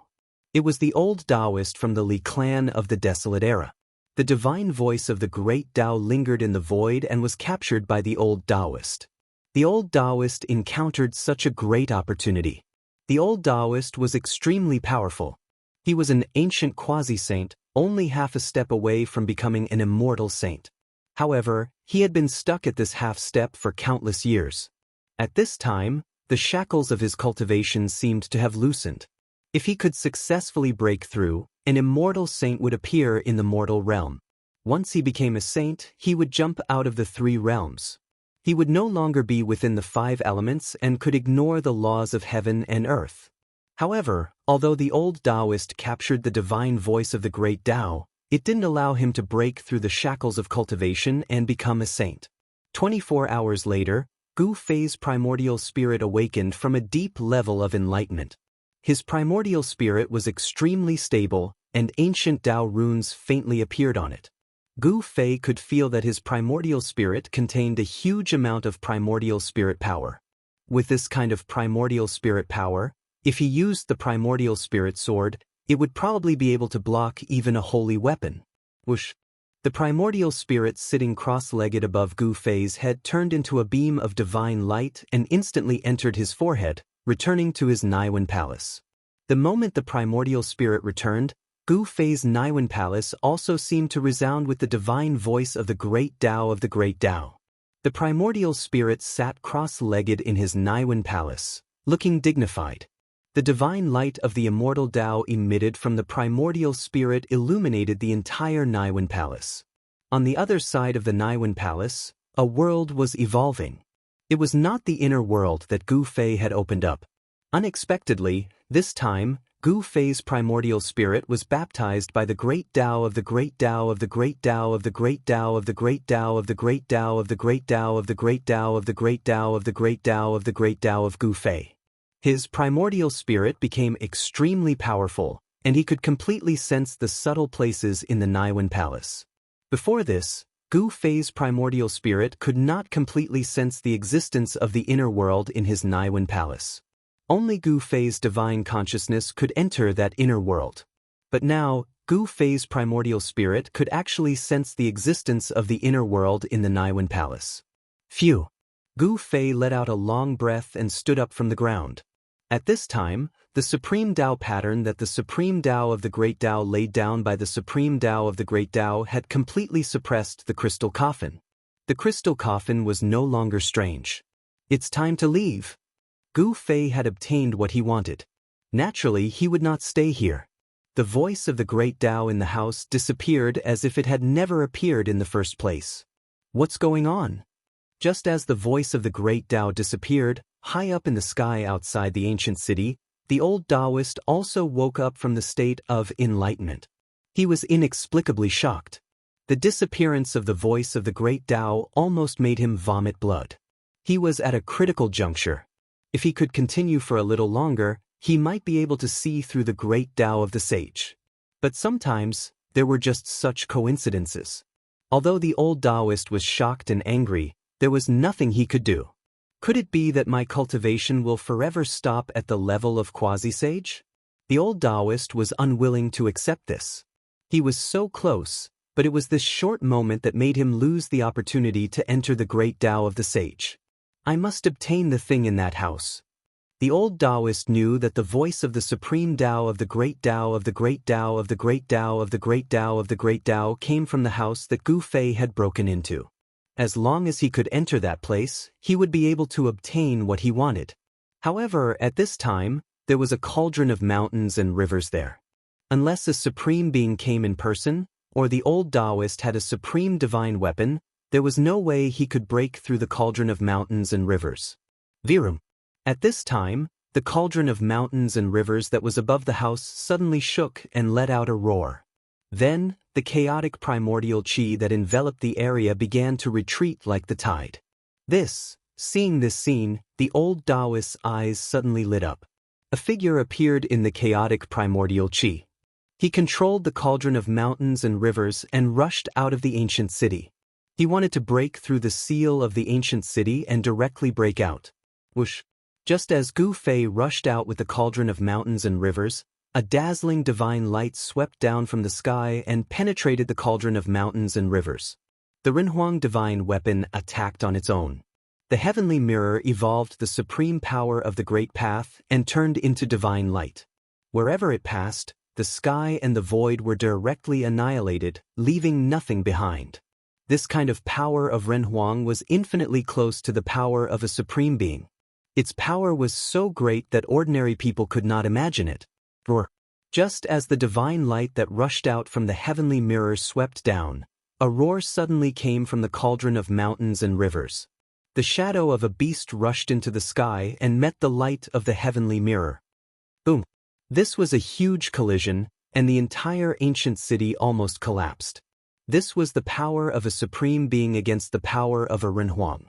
It was the old Daoist from the Li clan of the desolate era. The divine voice of the great Dao lingered in the void and was captured by the old Daoist. The old Daoist encountered such a great opportunity. The old Daoist was extremely powerful. He was an ancient quasi-saint, only half a step away from becoming an immortal saint. However, he had been stuck at this half step for countless years. At this time, the shackles of his cultivation seemed to have loosened. If he could successfully break through, an immortal saint would appear in the mortal realm. Once he became a saint, he would jump out of the three realms. He would no longer be within the five elements and could ignore the laws of heaven and earth. However, although the old Daoist captured the divine voice of the great Dao, it didn't allow him to break through the shackles of cultivation and become a saint. 24 hours later, Gu Fei's primordial spirit awakened from a deep level of enlightenment. His primordial spirit was extremely stable, and ancient Dao runes faintly appeared on it. Gu Fei could feel that his primordial spirit contained a huge amount of primordial spirit power. With this kind of primordial spirit power, if he used the primordial spirit sword, it would probably be able to block even a holy weapon. Whoosh! The primordial spirit sitting cross-legged above Gu Fei's head turned into a beam of divine light and instantly entered his forehead, returning to his Naiwen palace. The moment the primordial spirit returned, Gu Fei's Naiwen palace also seemed to resound with the divine voice of the great Dao of the great Dao. The primordial spirit sat cross-legged in his Naiwen palace, looking dignified. The divine light of the immortal Dao emitted from the primordial spirit illuminated the entire Naiwen palace. On the other side of the Naiwen palace, a world was evolving. It was not the inner world that Gu Fei had opened up. Unexpectedly, this time, Gu Fei's primordial spirit was baptized by the great Tao of the great Tao of the great Tao of the great Tao of the great Tao of the great Tao of the great Tao of the great Tao of the great Tao of the great Tao of the great Tao of Gu Fei. His primordial spirit became extremely powerful, and he could completely sense the subtle places in the Naiwen Palace. Before this, Gu Fei's primordial spirit could not completely sense the existence of the inner world in his Naiwen Palace. Only Gu Fei's divine consciousness could enter that inner world. But now, Gu Fei's primordial spirit could actually sense the existence of the inner world in the Naiwen Palace. Phew! Gu Fei let out a long breath and stood up from the ground. At this time, the Supreme Tao pattern that the Supreme Tao of the Great Tao laid down by the Supreme Tao of the Great Tao had completely suppressed the crystal coffin. The crystal coffin was no longer strange. It's time to leave. Gu Fei had obtained what he wanted. Naturally, he would not stay here. The voice of the Great Tao in the house disappeared as if it had never appeared in the first place. What's going on? Just as the voice of the Great Tao disappeared, high up in the sky outside the ancient city, the old Daoist also woke up from the state of enlightenment. He was inexplicably shocked. The disappearance of the voice of the Great Tao almost made him vomit blood. He was at a critical juncture. If he could continue for a little longer, he might be able to see through the Great Tao of the Sage. But sometimes, there were just such coincidences. Although the old Daoist was shocked and angry, there was nothing he could do. Could it be that my cultivation will forever stop at the level of quasi-sage? The old Daoist was unwilling to accept this. He was so close, but it was this short moment that made him lose the opportunity to enter the Great Tao of the Sage. I must obtain the thing in that house. The old Daoist knew that the voice of the Supreme Tao of the Great Tao of the Great Tao of the Great Tao of the Great Tao of the Great Tao came from the house that Gu Fei had broken into. As long as he could enter that place, he would be able to obtain what he wanted. However, at this time, there was a cauldron of mountains and rivers there. Unless a supreme being came in person, or the old Daoist had a supreme divine weapon, there was no way he could break through the cauldron of mountains and rivers. Virum. At this time, the cauldron of mountains and rivers that was above the house suddenly shook and let out a roar. Then, the chaotic primordial chi that enveloped the area began to retreat like the tide. Seeing this scene, the old Daoist's eyes suddenly lit up. A figure appeared in the chaotic primordial chi. He controlled the cauldron of mountains and rivers and rushed out of the ancient city. He wanted to break through the seal of the ancient city and directly break out. Whoosh! Just as Gu Fei rushed out with the cauldron of mountains and rivers, a dazzling divine light swept down from the sky and penetrated the cauldron of mountains and rivers. The Renhuang divine weapon attacked on its own. The heavenly mirror evolved the supreme power of the great path and turned into divine light. Wherever it passed, the sky and the void were directly annihilated, leaving nothing behind. This kind of power of Renhuang was infinitely close to the power of a supreme being. Its power was so great that ordinary people could not imagine it. Roar! Just as the divine light that rushed out from the heavenly mirror swept down, a roar suddenly came from the cauldron of mountains and rivers. The shadow of a beast rushed into the sky and met the light of the heavenly mirror. Boom! This was a huge collision, and the entire ancient city almost collapsed. This was the power of a supreme being against the power of a Renhuang.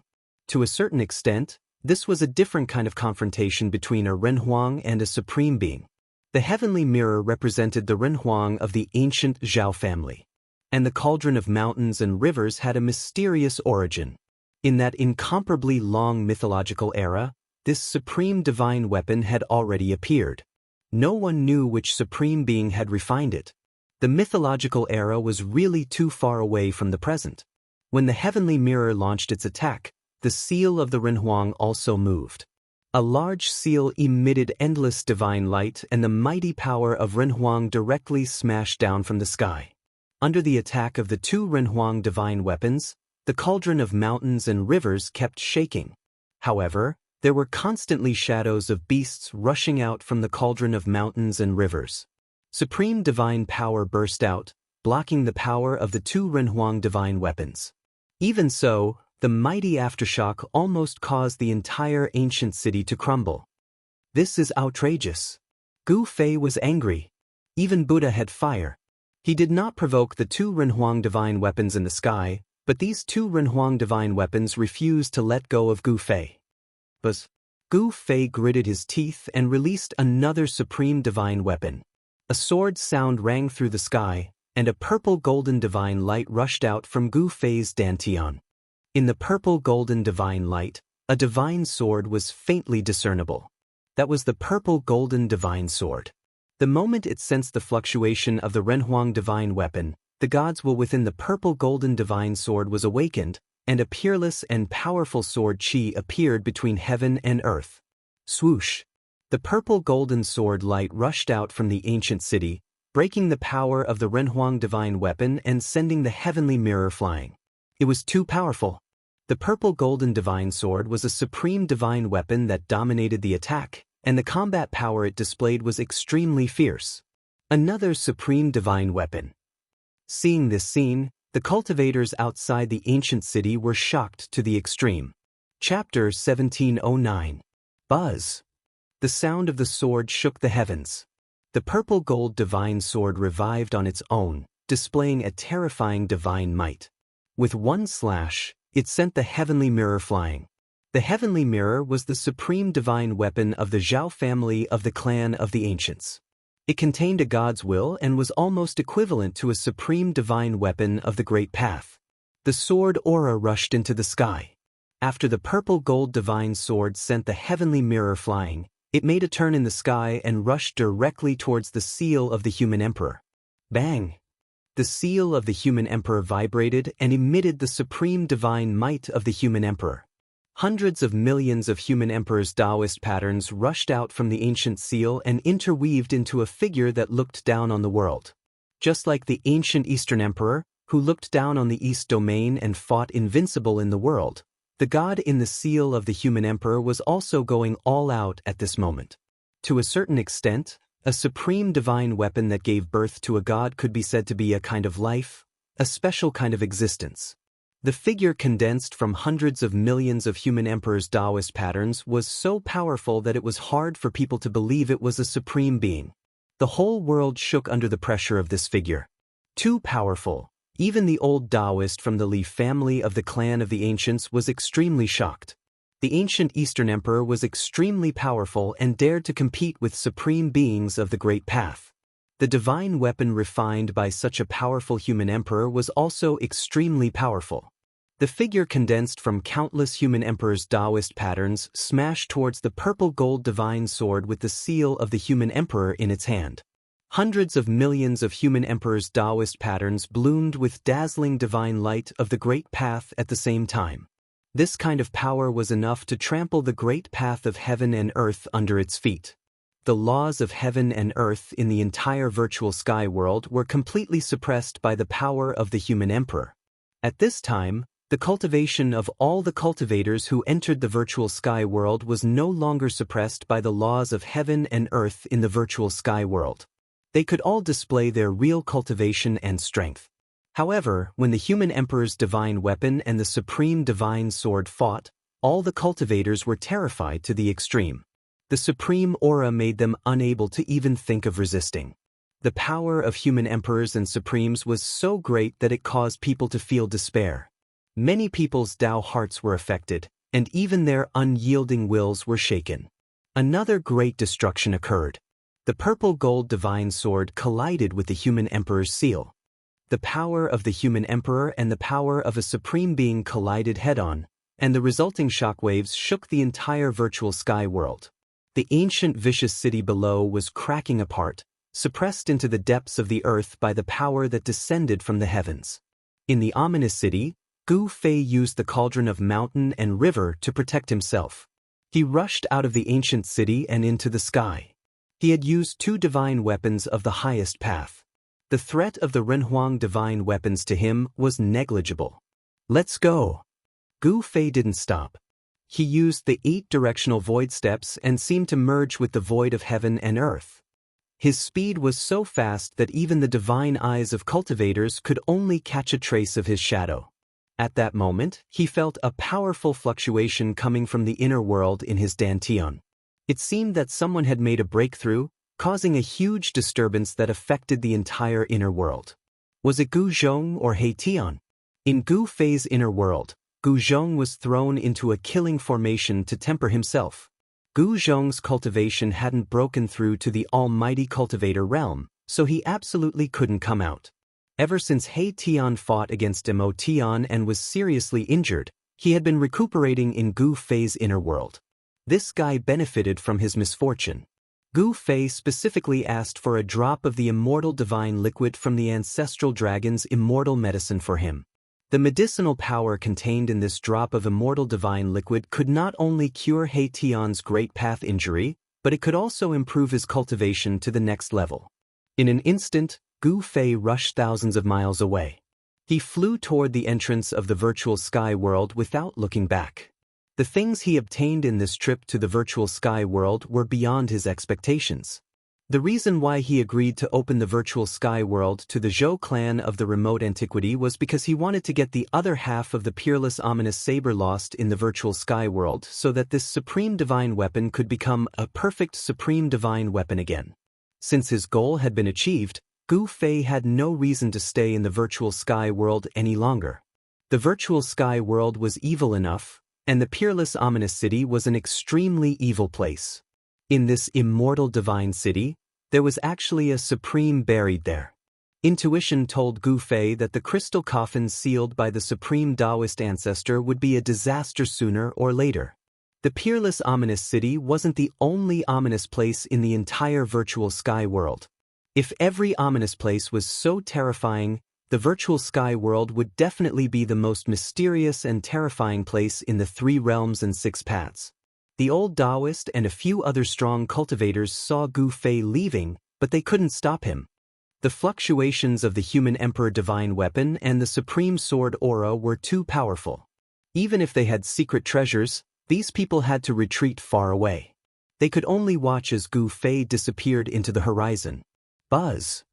To a certain extent, this was a different kind of confrontation between a Renhuang and a supreme being. The heavenly mirror represented the Renhuang of the ancient Zhao family. And the cauldron of mountains and rivers had a mysterious origin. In that incomparably long mythological era, this supreme divine weapon had already appeared. No one knew which supreme being had refined it. The mythological era was really too far away from the present. When the heavenly mirror launched its attack, the seal of the Renhuang also moved. A large seal emitted endless divine light, and the mighty power of Renhuang directly smashed down from the sky. Under the attack of the two Renhuang divine weapons, the cauldron of mountains and rivers kept shaking. However, there were constantly shadows of beasts rushing out from the cauldron of mountains and rivers. Supreme divine power burst out, blocking the power of the two Renhuang divine weapons. Even so, the mighty aftershock almost caused the entire ancient city to crumble. This is outrageous. Gu Fei was angry. Even Buddha had fire. He did not provoke the two Renhuang divine weapons in the sky, but these two Renhuang divine weapons refused to let go of Gu Fei. But Gu Fei gritted his teeth and released another supreme divine weapon. A sword sound rang through the sky, and a purple-golden divine light rushed out from Gu Fei's dantian. In the purple-golden divine light, a divine sword was faintly discernible. That was the purple-golden divine sword. The moment it sensed the fluctuation of the Renhuang divine weapon, the God's will within the purple-golden divine sword was awakened, and a peerless and powerful sword chi appeared between heaven and earth. Swoosh! The purple-golden sword light rushed out from the ancient city, breaking the power of the Renhuang divine weapon and sending the heavenly mirror flying. It was too powerful. The purple-golden divine sword was a supreme divine weapon that dominated the attack, and the combat power it displayed was extremely fierce. Another supreme divine weapon. Seeing this scene, the cultivators outside the ancient city were shocked to the extreme. Chapter 1709. Buzz. The sound of the sword shook the heavens. The purple-gold divine sword revived on its own, displaying a terrifying divine might. With one slash, it sent the heavenly mirror flying. The heavenly mirror was the supreme divine weapon of the Zhao family of the clan of the ancients. It contained a God's will and was almost equivalent to a supreme divine weapon of the Great Path. The sword aura rushed into the sky. After the purple-gold divine sword sent the heavenly mirror flying, it made a turn in the sky and rushed directly towards the seal of the human emperor. Bang! The seal of the human emperor vibrated and emitted the supreme divine might of the human emperor. Hundreds of millions of human emperors' Daoist patterns rushed out from the ancient seal and interweaved into a figure that looked down on the world. Just like the ancient Eastern emperor, who looked down on the East domain and fought invincible in the world, the god in the seal of the human emperor was also going all out at this moment. To a certain extent, a supreme divine weapon that gave birth to a god could be said to be a kind of life, a special kind of existence. The figure condensed from hundreds of millions of human emperors' Daoist patterns was so powerful that it was hard for people to believe it was a supreme being. The whole world shook under the pressure of this figure. Too powerful. Even the old Daoist from the Li family of the clan of the ancients was extremely shocked. The ancient Eastern emperor was extremely powerful and dared to compete with supreme beings of the Great Path. The divine weapon refined by such a powerful human emperor was also extremely powerful. The figure condensed from countless human emperors' Daoist patterns smashed towards the purple-gold divine sword with the seal of the human emperor in its hand. Hundreds of millions of human emperors' Daoist patterns bloomed with dazzling divine light of the Great Path at the same time. This kind of power was enough to trample the Great Path of heaven and earth under its feet. The laws of heaven and earth in the entire virtual sky world were completely suppressed by the power of the human emperor. At this time, the cultivation of all the cultivators who entered the virtual sky world was no longer suppressed by the laws of heaven and earth in the virtual sky world. They could all display their real cultivation and strength. However, when the human emperor's divine weapon and the supreme divine sword fought, all the cultivators were terrified to the extreme. The supreme aura made them unable to even think of resisting. The power of human emperors and supremes was so great that it caused people to feel despair. Many people's Tao hearts were affected, and even their unyielding wills were shaken. Another great destruction occurred. The purple-gold divine sword collided with the human emperor's seal. The power of the human emperor and the power of a supreme being collided head-on, and the resulting shockwaves shook the entire virtual sky world. The ancient vicious city below was cracking apart, suppressed into the depths of the earth by the power that descended from the heavens. In the ominous city, Gu Fei used the cauldron of mountain and river to protect himself. He rushed out of the ancient city and into the sky. He had used two divine weapons of the highest path. The threat of the Renhuang divine weapons to him was negligible. Let's go! Gu Fei didn't stop. He used the 8 directional void steps and seemed to merge with the void of heaven and earth. His speed was so fast that even the divine eyes of cultivators could only catch a trace of his shadow. At that moment, he felt a powerful fluctuation coming from the inner world in his dantian. It seemed that someone had made a breakthrough, causing a huge disturbance that affected the entire inner world. Was it Gu Zhong or He Tian? In Gu Fei's inner world, Gu Zhong was thrown into a killing formation to temper himself. Gu Zhong's cultivation hadn't broken through to the almighty cultivator realm, so he absolutely couldn't come out. Ever since He Tian fought against Mo Tian and was seriously injured, he had been recuperating in Gu Fei's inner world. This guy benefited from his misfortune. Gu Fei specifically asked for a drop of the immortal divine liquid from the ancestral dragon's immortal medicine for him. The medicinal power contained in this drop of immortal divine liquid could not only cure He Tian's great path injury, but it could also improve his cultivation to the next level. In an instant, Gu Fei rushed thousands of miles away. He flew toward the entrance of the virtual sky world without looking back. The things he obtained in this trip to the virtual sky world were beyond his expectations. The reason why he agreed to open the virtual sky world to the Zhou clan of the remote antiquity was because he wanted to get the other half of the peerless ominous saber lost in the virtual sky world so that this supreme divine weapon could become a perfect supreme divine weapon again. Since his goal had been achieved, Gu Fei had no reason to stay in the virtual sky world any longer. The virtual sky world was evil enough, and the peerless ominous city was an extremely evil place. In this immortal divine city, there was actually a supreme buried there. Intuition told Gu Fei that the crystal coffin sealed by the supreme Daoist ancestor would be a disaster sooner or later. The peerless ominous city wasn't the only ominous place in the entire virtual sky world. If every ominous place was so terrifying, the virtual sky world would definitely be the most mysterious and terrifying place in the 3 realms and 6 paths. The old Daoist and a few other strong cultivators saw Gu Fei leaving, but they couldn't stop him. The fluctuations of the human emperor divine weapon and the supreme sword aura were too powerful. Even if they had secret treasures, these people had to retreat far away. They could only watch as Gu Fei disappeared into the horizon. Buzz!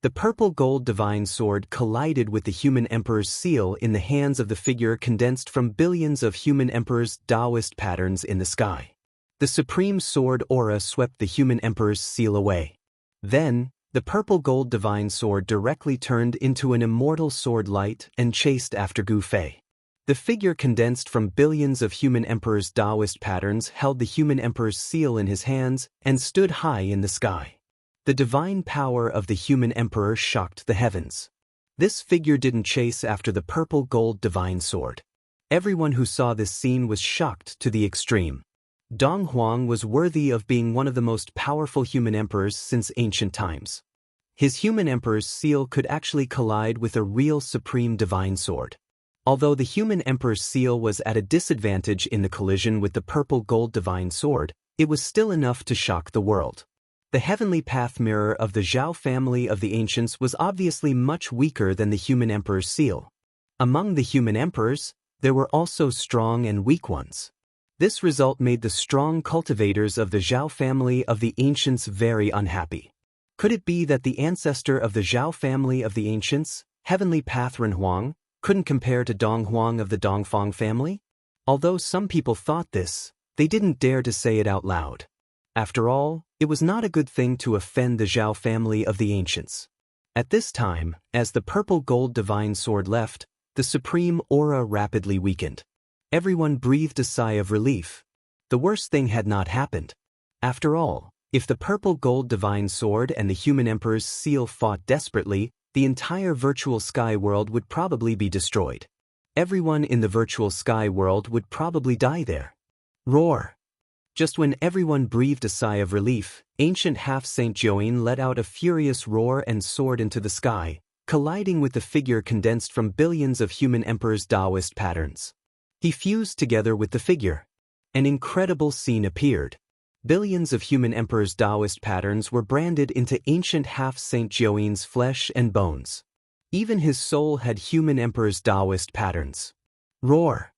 The purple gold divine sword collided with the human emperor's seal in the hands of the figure condensed from billions of human emperor's Daoist patterns in the sky. The supreme sword aura swept the human emperor's seal away. Then, the purple gold divine sword directly turned into an immortal sword light and chased after Gu Fei. The figure condensed from billions of human emperor's Daoist patterns held the human emperor's seal in his hands and stood high in the sky. The divine power of the human emperor shocked the heavens. This figure didn't chase after the purple gold divine sword. Everyone who saw this scene was shocked to the extreme. Dong Huang was worthy of being one of the most powerful human emperors since ancient times. His human emperor's seal could actually collide with a real supreme divine sword. Although the human emperor's seal was at a disadvantage in the collision with the purple gold divine sword, it was still enough to shock the world. The heavenly path mirror of the Zhao family of the ancients was obviously much weaker than the human emperor's seal. Among the human emperors, there were also strong and weak ones. This result made the strong cultivators of the Zhao family of the ancients very unhappy. Could it be that the ancestor of the Zhao family of the ancients, heavenly path Ren Huang, couldn't compare to Dong Huang of the Dongfang family? Although some people thought this, they didn't dare to say it out loud. After all, it was not a good thing to offend the Zhao family of the ancients. At this time, as the purple gold divine sword left, the supreme aura rapidly weakened. Everyone breathed a sigh of relief. The worst thing had not happened. After all, if the purple gold divine sword and the human emperor's seal fought desperately, the entire virtual sky world would probably be destroyed. Everyone in the virtual sky world would probably die there. Roar! Just when everyone breathed a sigh of relief, ancient half-Saint Joan let out a furious roar and soared into the sky, colliding with the figure condensed from billions of human emperors' Daoist patterns. He fused together with the figure. An incredible scene appeared. Billions of human emperors' Daoist patterns were branded into ancient half-Saint Joan's flesh and bones. Even his soul had human emperors' Daoist patterns. Roar!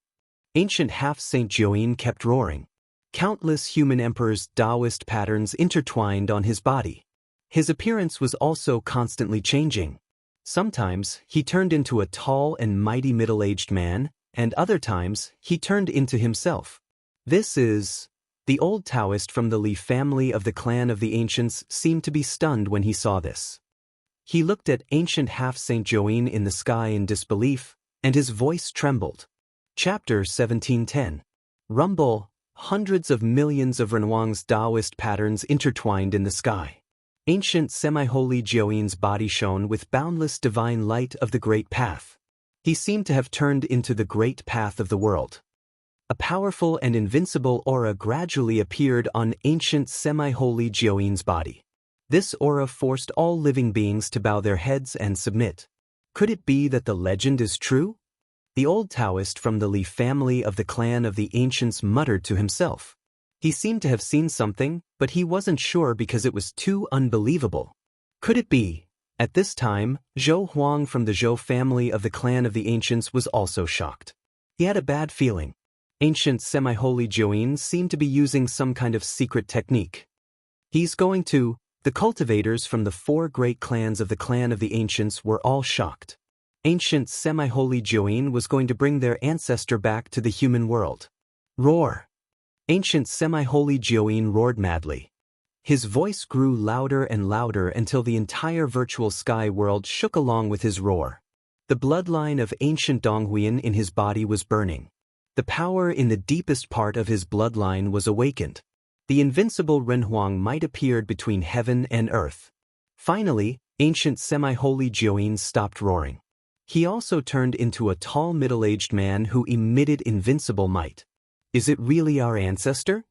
Ancient half-Saint Joan kept roaring. Countless human emperors' Daoist patterns intertwined on his body. His appearance was also constantly changing. Sometimes, he turned into a tall and mighty middle-aged man, and other times, he turned into himself. This is The old Taoist from the Li family of the clan of the ancients seemed to be stunned when he saw this. He looked at ancient half-Saint Joyin in the sky in disbelief, and his voice trembled. Chapter 1710. Rumble, hundreds of millions of Renhuang's Daoist patterns intertwined in the sky. Ancient semi-holy Joyin's body shone with boundless divine light of the Great Path. He seemed to have turned into the Great Path of the world. A powerful and invincible aura gradually appeared on ancient semi-holy Joyin's body. This aura forced all living beings to bow their heads and submit. Could it be that the legend is true? The old Taoist from the Li family of the clan of the ancients muttered to himself. He seemed to have seen something, but he wasn't sure because it was too unbelievable. Could it be? At this time, Zhou Huang from the Zhou family of the clan of the ancients was also shocked. He had a bad feeling. Ancient semi-holy Joyin seemed to be using some kind of secret technique. He's going to... The cultivators from the 4 great clans of the clan of the ancients were all shocked. Ancient semi-holy Joyin was going to bring their ancestor back to the human world. Roar! Ancient semi-holy Joyin roared madly. His voice grew louder and louder until the entire virtual sky world shook along with his roar. The bloodline of ancient Donghuian in his body was burning. The power in the deepest part of his bloodline was awakened. The invincible Renhuang might appeared between heaven and earth. Finally, ancient semi-holy Joyin stopped roaring. He also turned into a tall middle-aged man who emitted invincible might. Is it really our ancestor?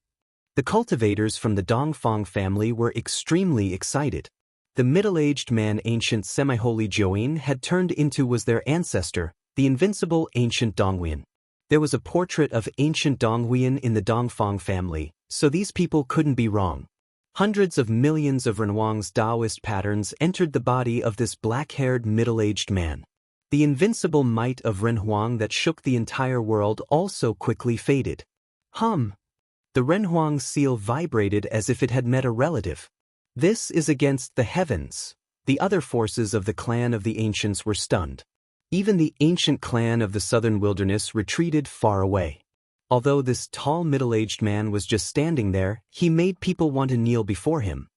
The cultivators from the Dongfang family were extremely excited. The middle-aged man ancient semi-holy Joyin had turned into was their ancestor, the invincible ancient Donghuian. There was a portrait of ancient Donghuian in the Dongfang family, so these people couldn't be wrong. Hundreds of millions of Renhuang's Daoist patterns entered the body of this black-haired middle-aged man. The invincible might of Renhuang that shook the entire world also quickly faded. The Renhuang seal vibrated as if it had met a relative. This is against the heavens. The other forces of the clan of the ancients were stunned. Even the ancient clan of the southern wilderness retreated far away. Although this tall middle-aged man was just standing there, he made people want to kneel before him.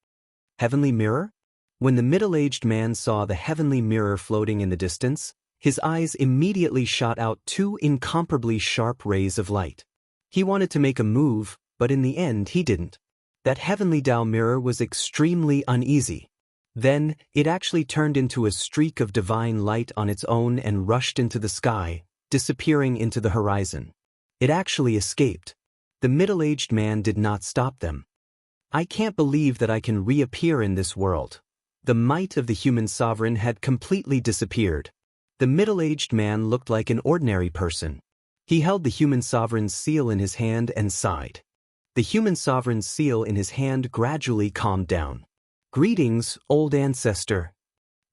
Heavenly mirror? When the middle-aged man saw the heavenly mirror floating in the distance, his eyes immediately shot out 2 incomparably sharp rays of light. He wanted to make a move, but in the end he didn't. That heavenly Tao mirror was extremely uneasy. Then, it actually turned into a streak of divine light on its own and rushed into the sky, disappearing into the horizon. It actually escaped. The middle-aged man did not stop them. I can't believe that I can reappear in this world. The might of the human sovereign had completely disappeared. The middle-aged man looked like an ordinary person. He held the human sovereign's seal in his hand and sighed. The human sovereign's seal in his hand gradually calmed down. Greetings, old ancestor.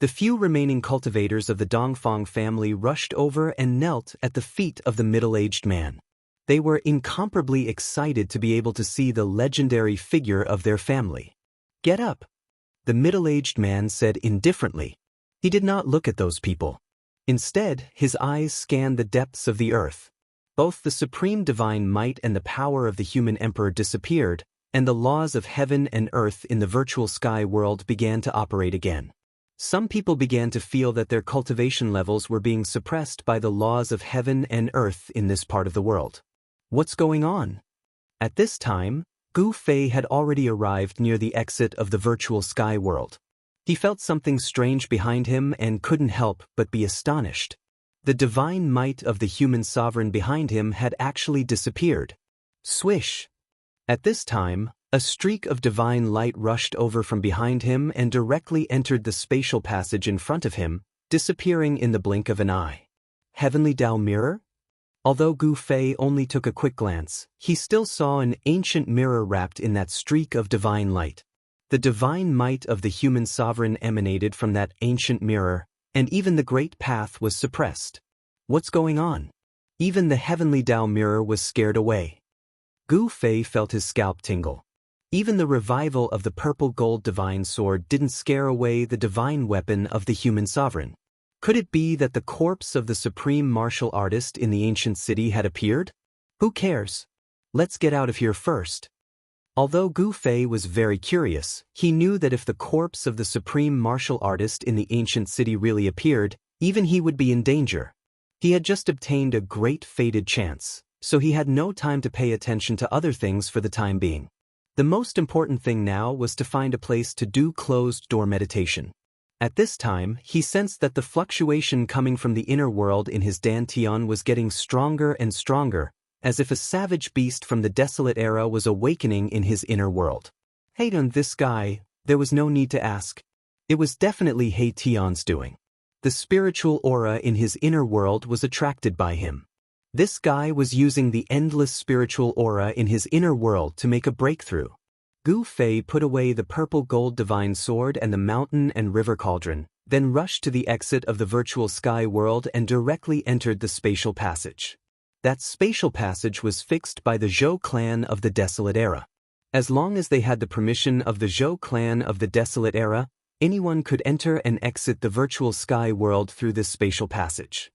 The few remaining cultivators of the Dongfang family rushed over and knelt at the feet of the middle-aged man. They were incomparably excited to be able to see the legendary figure of their family. Get up, the middle-aged man said indifferently. He did not look at those people. Instead, his eyes scanned the depths of the earth. Both the supreme divine might and the power of the human emperor disappeared, and the laws of heaven and earth in the virtual sky world began to operate again. Some people began to feel that their cultivation levels were being suppressed by the laws of heaven and earth in this part of the world. What's going on? At this time, Gu Fei had already arrived near the exit of the virtual sky world. He felt something strange behind him and couldn't help but be astonished. The divine might of the human sovereign behind him had actually disappeared. Swish! At this time, a streak of divine light rushed over from behind him and directly entered the spatial passage in front of him, disappearing in the blink of an eye. Heavenly Tao mirror? Although Gu Fei only took a quick glance, he still saw an ancient mirror wrapped in that streak of divine light. The divine might of the human sovereign emanated from that ancient mirror, and even the great path was suppressed. What's going on? Even the heavenly Tao mirror was scared away. Gu Fei felt his scalp tingle. Even the revival of the purple gold divine sword didn't scare away the divine weapon of the human sovereign. Could it be that the corpse of the supreme martial artist in the ancient city had appeared? Who cares? Let's get out of here first. Although Gu Fei was very curious, he knew that if the corpse of the supreme martial artist in the ancient city really appeared, even he would be in danger. He had just obtained a great fated chance, so he had no time to pay attention to other things for the time being. The most important thing now was to find a place to do closed-door meditation. At this time, he sensed that the fluctuation coming from the inner world in his dantian was getting stronger and stronger, as if a savage beast from the desolate era was awakening in his inner world. Hey, on this guy, there was no need to ask. It was definitely He Tian's doing. The spiritual aura in his inner world was attracted by him. This guy was using the endless spiritual aura in his inner world to make a breakthrough. Gu Fei put away the purple gold divine sword and the mountain and river cauldron, then rushed to the exit of the virtual sky world and directly entered the spatial passage. That spatial passage was fixed by the Zhou clan of the Desolate Era. As long as they had the permission of the Zhou clan of the Desolate Era, anyone could enter and exit the virtual sky world through this spatial passage.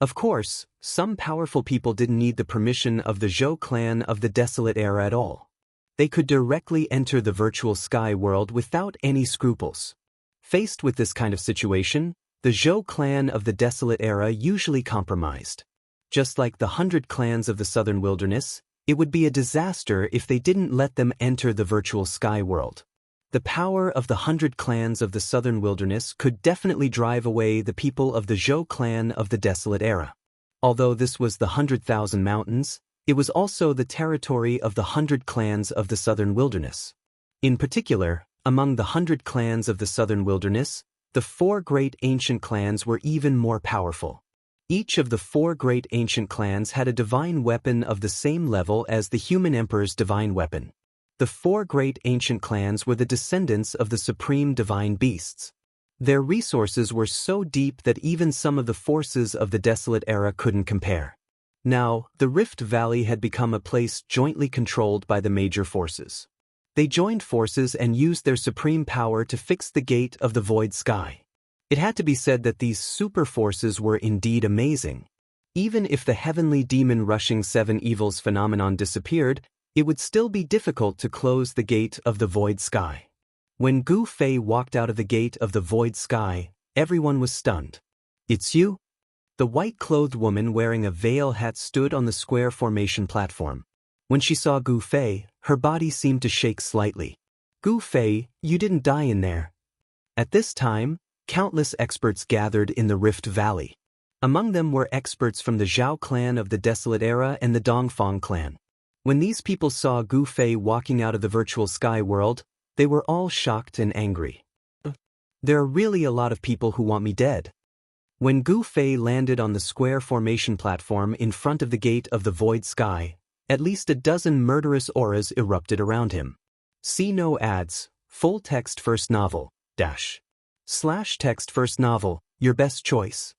Of course, some powerful people didn't need the permission of the Zhou clan of the Desolate Era at all. They could directly enter the virtual sky world without any scruples. Faced with this kind of situation, the Zhou clan of the Desolate Era usually compromised. Just like the 100 clans of the southern wilderness, it would be a disaster if they didn't let them enter the virtual sky world. The power of the 100 clans of the southern wilderness could definitely drive away the people of the Zhou clan of the Desolate Era. Although this was the 100,000 mountains, it was also the territory of the 100 clans of the southern wilderness. In particular, among the 100 clans of the southern wilderness, the 4 great ancient clans were even more powerful. Each of the 4 great ancient clans had a divine weapon of the same level as the human emperor's divine weapon. The 4 great ancient clans were the descendants of the supreme divine beasts. Their resources were so deep that even some of the forces of the Desolate Era couldn't compare. Now, the Rift Valley had become a place jointly controlled by the major forces. They joined forces and used their supreme power to fix the gate of the void sky. It had to be said that these super forces were indeed amazing. Even if the heavenly demon rushing 7 evils phenomenon disappeared, it would still be difficult to close the gate of the void sky. When Gu Fei walked out of the gate of the void sky, everyone was stunned. "It's you?" The white-clothed woman wearing a veil hat stood on the square formation platform. When she saw Gu Fei, her body seemed to shake slightly. "Gu Fei, you didn't die in there." At this time, countless experts gathered in the Rift Valley. Among them were experts from the Zhao clan of the Desolate Era and the Dongfang clan. When these people saw Gu Fei walking out of the virtual sky world, they were all shocked and angry. "There are really a lot of people who want me dead." When Gu Fei landed on the square formation platform in front of the gate of the void sky, at least a dozen murderous auras erupted around him. See no ads, full text first novel, /text first novel, your best choice.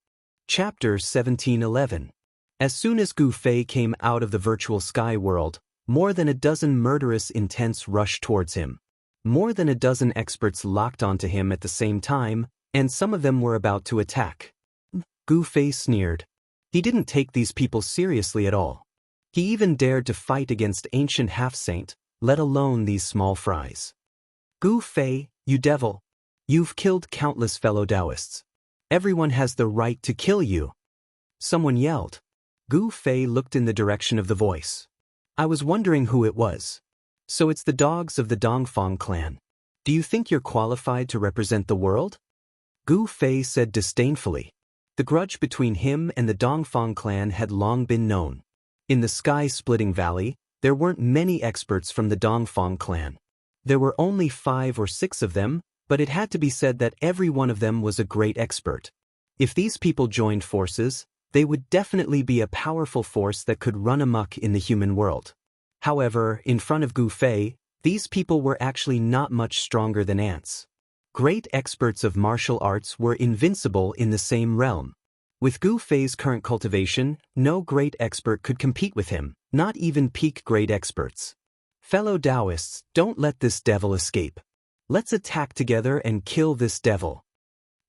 Chapter 1711. As soon as Gu Fei came out of the virtual sky world, more than a dozen murderous intents rushed towards him. More than a dozen experts locked onto him at the same time, and some of them were about to attack. Gu Fei sneered. He didn't take these people seriously at all. He even dared to fight against ancient half-saint, let alone these small fries. "Gu Fei, you devil! You've killed countless fellow Daoists. Everyone has the right to kill you!" Someone yelled. Gu Fei looked in the direction of the voice. "I was wondering who it was. So it's the dogs of the Dongfang clan. Do you think you're qualified to represent the world?" Gu Fei said disdainfully. The grudge between him and the Dongfang clan had long been known. In the sky-splitting valley, there weren't many experts from the Dongfang clan. There were only 5 or 6 of them, but it had to be said that every one of them was a great expert. If these people joined forces, they would definitely be a powerful force that could run amok in the human world. However, in front of Gu Fei, these people were actually not much stronger than ants. Great experts of martial arts were invincible in the same realm. With Gu Fei's current cultivation, no great expert could compete with him, not even peak grade experts. "Fellow Daoists, don't let this devil escape. Let's attack together and kill this devil."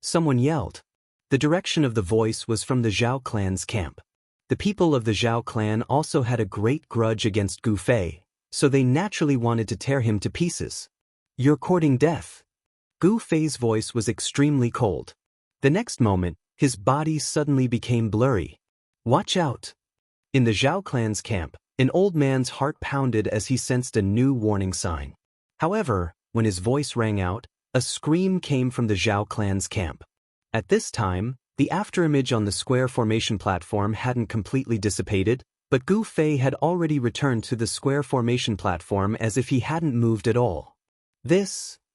Someone yelled. The direction of the voice was from the Zhao clan's camp. The people of the Zhao clan also had a great grudge against Gu Fei, so they naturally wanted to tear him to pieces. "You're courting death." Gu Fei's voice was extremely cold. The next moment, his body suddenly became blurry. "Watch out." In the Zhao clan's camp, an old man's heart pounded as he sensed a new warning sign. However, when his voice rang out, a scream came from the Zhao clan's camp. At this time, the afterimage on the square formation platform hadn't completely dissipated, but Gu Fei had already returned to the square formation platform as if he hadn't moved at all.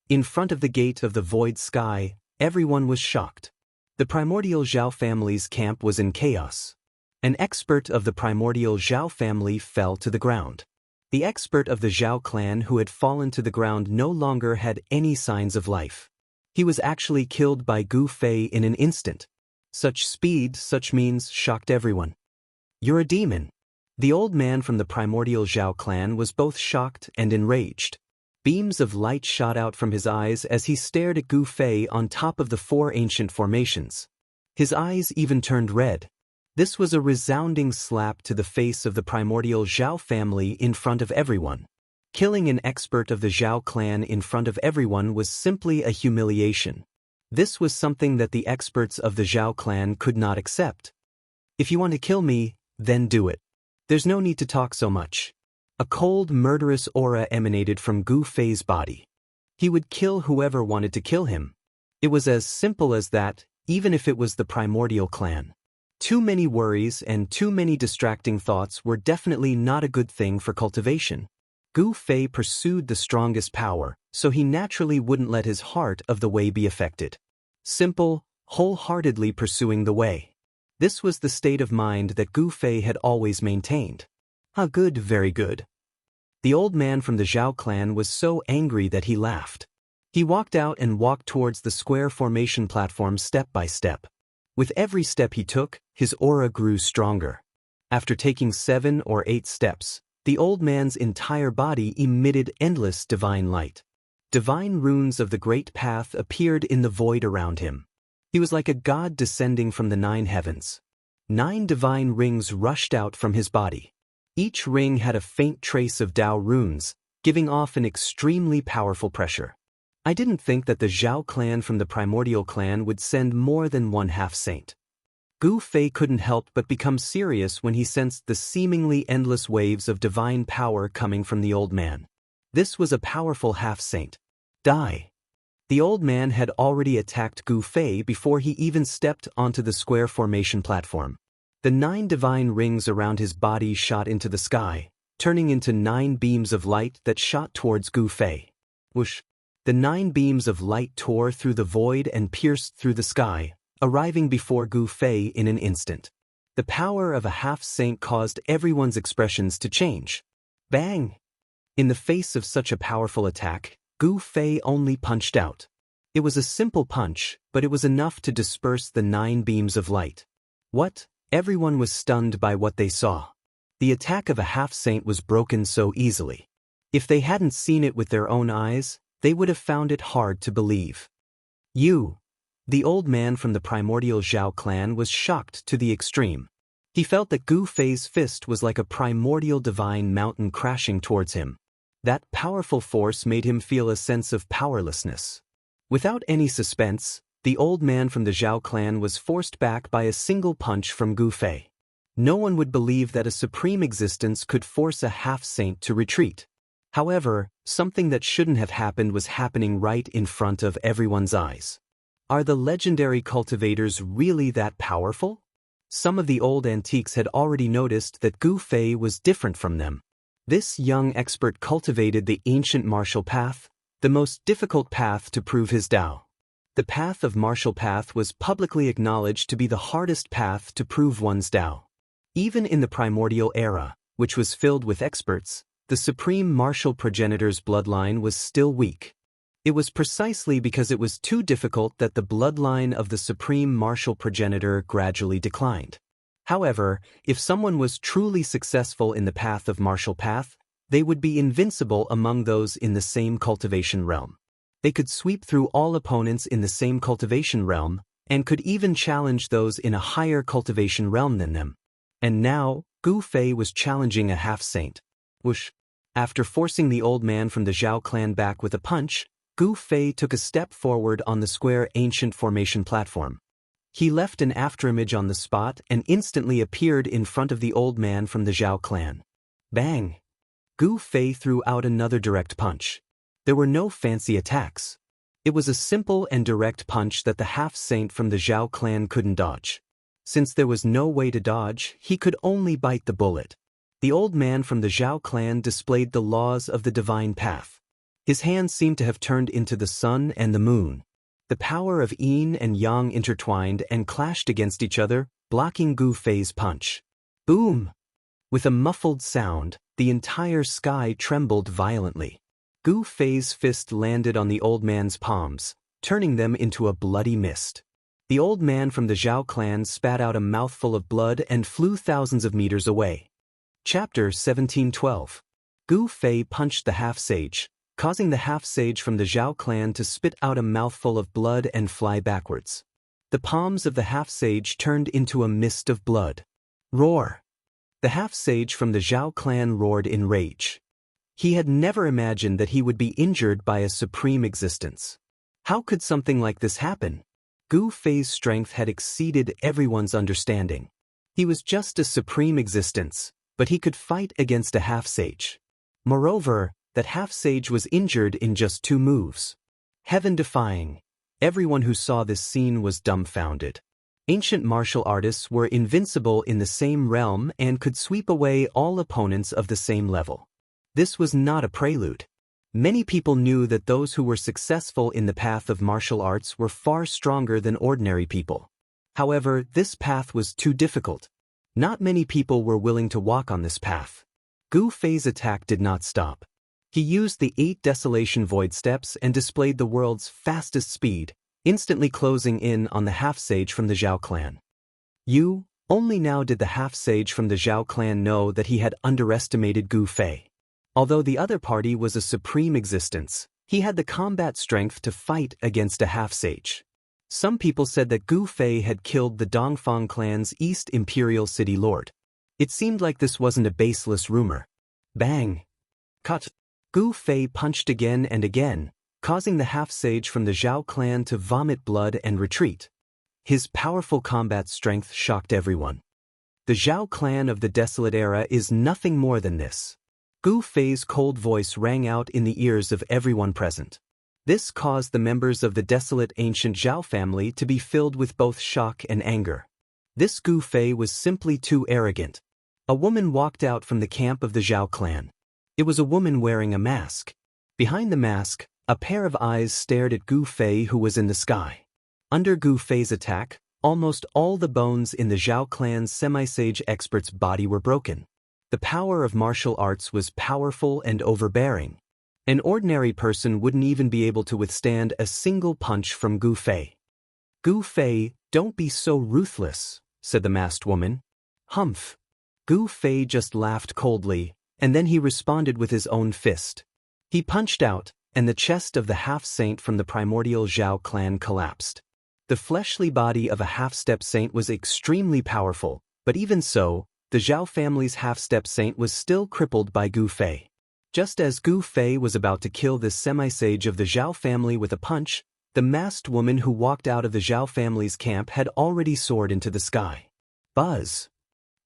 In front of the gate of the void sky, everyone was shocked. The primordial Zhao family's camp was in chaos. An expert of the primordial Zhao family fell to the ground. The expert of the Zhao clan who had fallen to the ground no longer had any signs of life. He was actually killed by Gu Fei in an instant. Such speed, such means, shocked everyone. "You're a demon." The old man from the primordial Zhao clan was both shocked and enraged. Beams of light shot out from his eyes as he stared at Gu Fei on top of the 4 ancient formations. His eyes even turned red. This was a resounding slap to the face of the primordial Zhao family in front of everyone. Killing an expert of the Zhao clan in front of everyone was simply a humiliation. This was something that the experts of the Zhao clan could not accept. "If you want to kill me, then do it. There's no need to talk so much." A cold, murderous aura emanated from Gu Fei's body. He would kill whoever wanted to kill him. It was as simple as that, even if it was the primordial clan. Too many worries and too many distracting thoughts were definitely not a good thing for cultivation. Gu Fei pursued the strongest power, so he naturally wouldn't let his heart of the way be affected. Simple, wholeheartedly pursuing the way. This was the state of mind that Gu Fei had always maintained. "Ah, good, very good." The old man from the Zhao clan was so angry that he laughed. He walked out and walked towards the square formation platform step by step. With every step he took, his aura grew stronger. After taking 7 or 8 steps, the old man's entire body emitted endless divine light. Divine runes of the great path appeared in the void around him. He was like a god descending from the 9 heavens. 9 divine rings rushed out from his body. Each ring had a faint trace of Dao runes, giving off an extremely powerful pressure. I didn't think that the Zhao clan from the primordial clan would send more than 1 half-saint. Gu Fei couldn't help but become serious when he sensed the seemingly endless waves of divine power coming from the old man. This was a powerful half-saint. Die. The old man had already attacked Gu Fei before he even stepped onto the square formation platform. The 9 divine rings around his body shot into the sky, turning into 9 beams of light that shot towards Gu Fei. Whoosh! The 9 beams of light tore through the void and pierced through the sky, arriving before Gu Fei in an instant. The power of a half-saint caused everyone's expressions to change. Bang! In the face of such a powerful attack, Gu Fei only punched out. It was a simple punch, but it was enough to disperse the 9 beams of light. What? Everyone was stunned by what they saw. The attack of a half-saint was broken so easily. If they hadn't seen it with their own eyes, they would have found it hard to believe. "You." The old man from the primordial Zhao clan was shocked to the extreme. He felt that Gu Fei's fist was like a primordial divine mountain crashing towards him. That powerful force made him feel a sense of powerlessness. Without any suspense, the old man from the Zhao clan was forced back by a single punch from Gu Fei. No one would believe that a supreme existence could force a half-saint to retreat. However, something that shouldn't have happened was happening right in front of everyone's eyes. Are the legendary cultivators really that powerful? Some of the old antiques had already noticed that Gu Fei was different from them. This young expert cultivated the ancient martial path, the most difficult path to prove his Dao. The path of martial path was publicly acknowledged to be the hardest path to prove one's Dao. Even in the primordial era, which was filled with experts, the supreme martial progenitor's bloodline was still weak. It was precisely because it was too difficult that the bloodline of the supreme martial progenitor gradually declined. However, if someone was truly successful in the path of martial path, they would be invincible among those in the same cultivation realm. They could sweep through all opponents in the same cultivation realm, and could even challenge those in a higher cultivation realm than them. And now, Gu Fei was challenging a half-saint. Whoosh! After forcing the old man from the Zhao clan back with a punch, Gu Fei took a step forward on the square ancient formation platform. He left an afterimage on the spot and instantly appeared in front of the old man from the Zhao clan. Bang! Gu Fei threw out another direct punch. There were no fancy attacks. It was a simple and direct punch that the half-saint from the Zhao clan couldn't dodge. Since there was no way to dodge, he could only bite the bullet. The old man from the Zhao clan displayed the laws of the divine path. His hands seemed to have turned into the sun and the moon. The power of yin and yang intertwined and clashed against each other, blocking Gu Fei's punch. Boom! With a muffled sound, the entire sky trembled violently. Gu Fei's fist landed on the old man's palms, turning them into a bloody mist. The old man from the Zhao clan spat out a mouthful of blood and flew thousands of meters away. Chapter 1712. Gu Fei punched the half-sage, causing the half-sage from the Zhao clan to spit out a mouthful of blood and fly backwards. The palms of the half-sage turned into a mist of blood. Roar! The half-sage from the Zhao clan roared in rage. He had never imagined that he would be injured by a supreme existence. How could something like this happen? Gu Fei's strength had exceeded everyone's understanding. He was just a supreme existence, but he could fight against a half-sage. Moreover, that half-sage was injured in just 2 moves. Heaven-defying. Everyone who saw this scene was dumbfounded. Ancient martial artists were invincible in the same realm and could sweep away all opponents of the same level. This was not a prelude. Many people knew that those who were successful in the path of martial arts were far stronger than ordinary people. However, this path was too difficult. Not many people were willing to walk on this path. Gu Fei's attack did not stop. He used the 8 Desolation Void Steps and displayed the world's fastest speed, instantly closing in on the half-sage from the Zhao clan. Only now did the half-sage from the Zhao clan know that he had underestimated Gu Fei. Although the other party was a supreme existence, he had the combat strength to fight against a half-sage. Some people said that Gu Fei had killed the Dongfang clan's East Imperial City Lord. It seemed like this wasn't a baseless rumor. Bang! Cut! Gu Fei punched again and again, causing the half-sage from the Zhao clan to vomit blood and retreat. His powerful combat strength shocked everyone. The Zhao clan of the Desolate Era is nothing more than this. Gu Fei's cold voice rang out in the ears of everyone present. This caused the members of the desolate ancient Zhao family to be filled with both shock and anger. This Gu Fei was simply too arrogant. A woman walked out from the camp of the Zhao clan. It was a woman wearing a mask. Behind the mask, a pair of eyes stared at Gu Fei, who was in the sky. Under Gu Fei's attack, almost all the bones in the Zhao clan's semi-sage expert's body were broken. The power of martial arts was powerful and overbearing. An ordinary person wouldn't even be able to withstand a single punch from Gu Fei. Gu Fei, don't be so ruthless, said the masked woman. Humph. Gu Fei just laughed coldly, and then he responded with his own fist. He punched out, and the chest of the half-saint from the primordial Zhao clan collapsed. The fleshly body of a half-step saint was extremely powerful, but even so, the Zhao family's half-step saint was still crippled by Gu Fei. Just as Gu Fei was about to kill this semi-sage of the Zhao family with a punch, the masked woman who walked out of the Zhao family's camp had already soared into the sky. Buzz!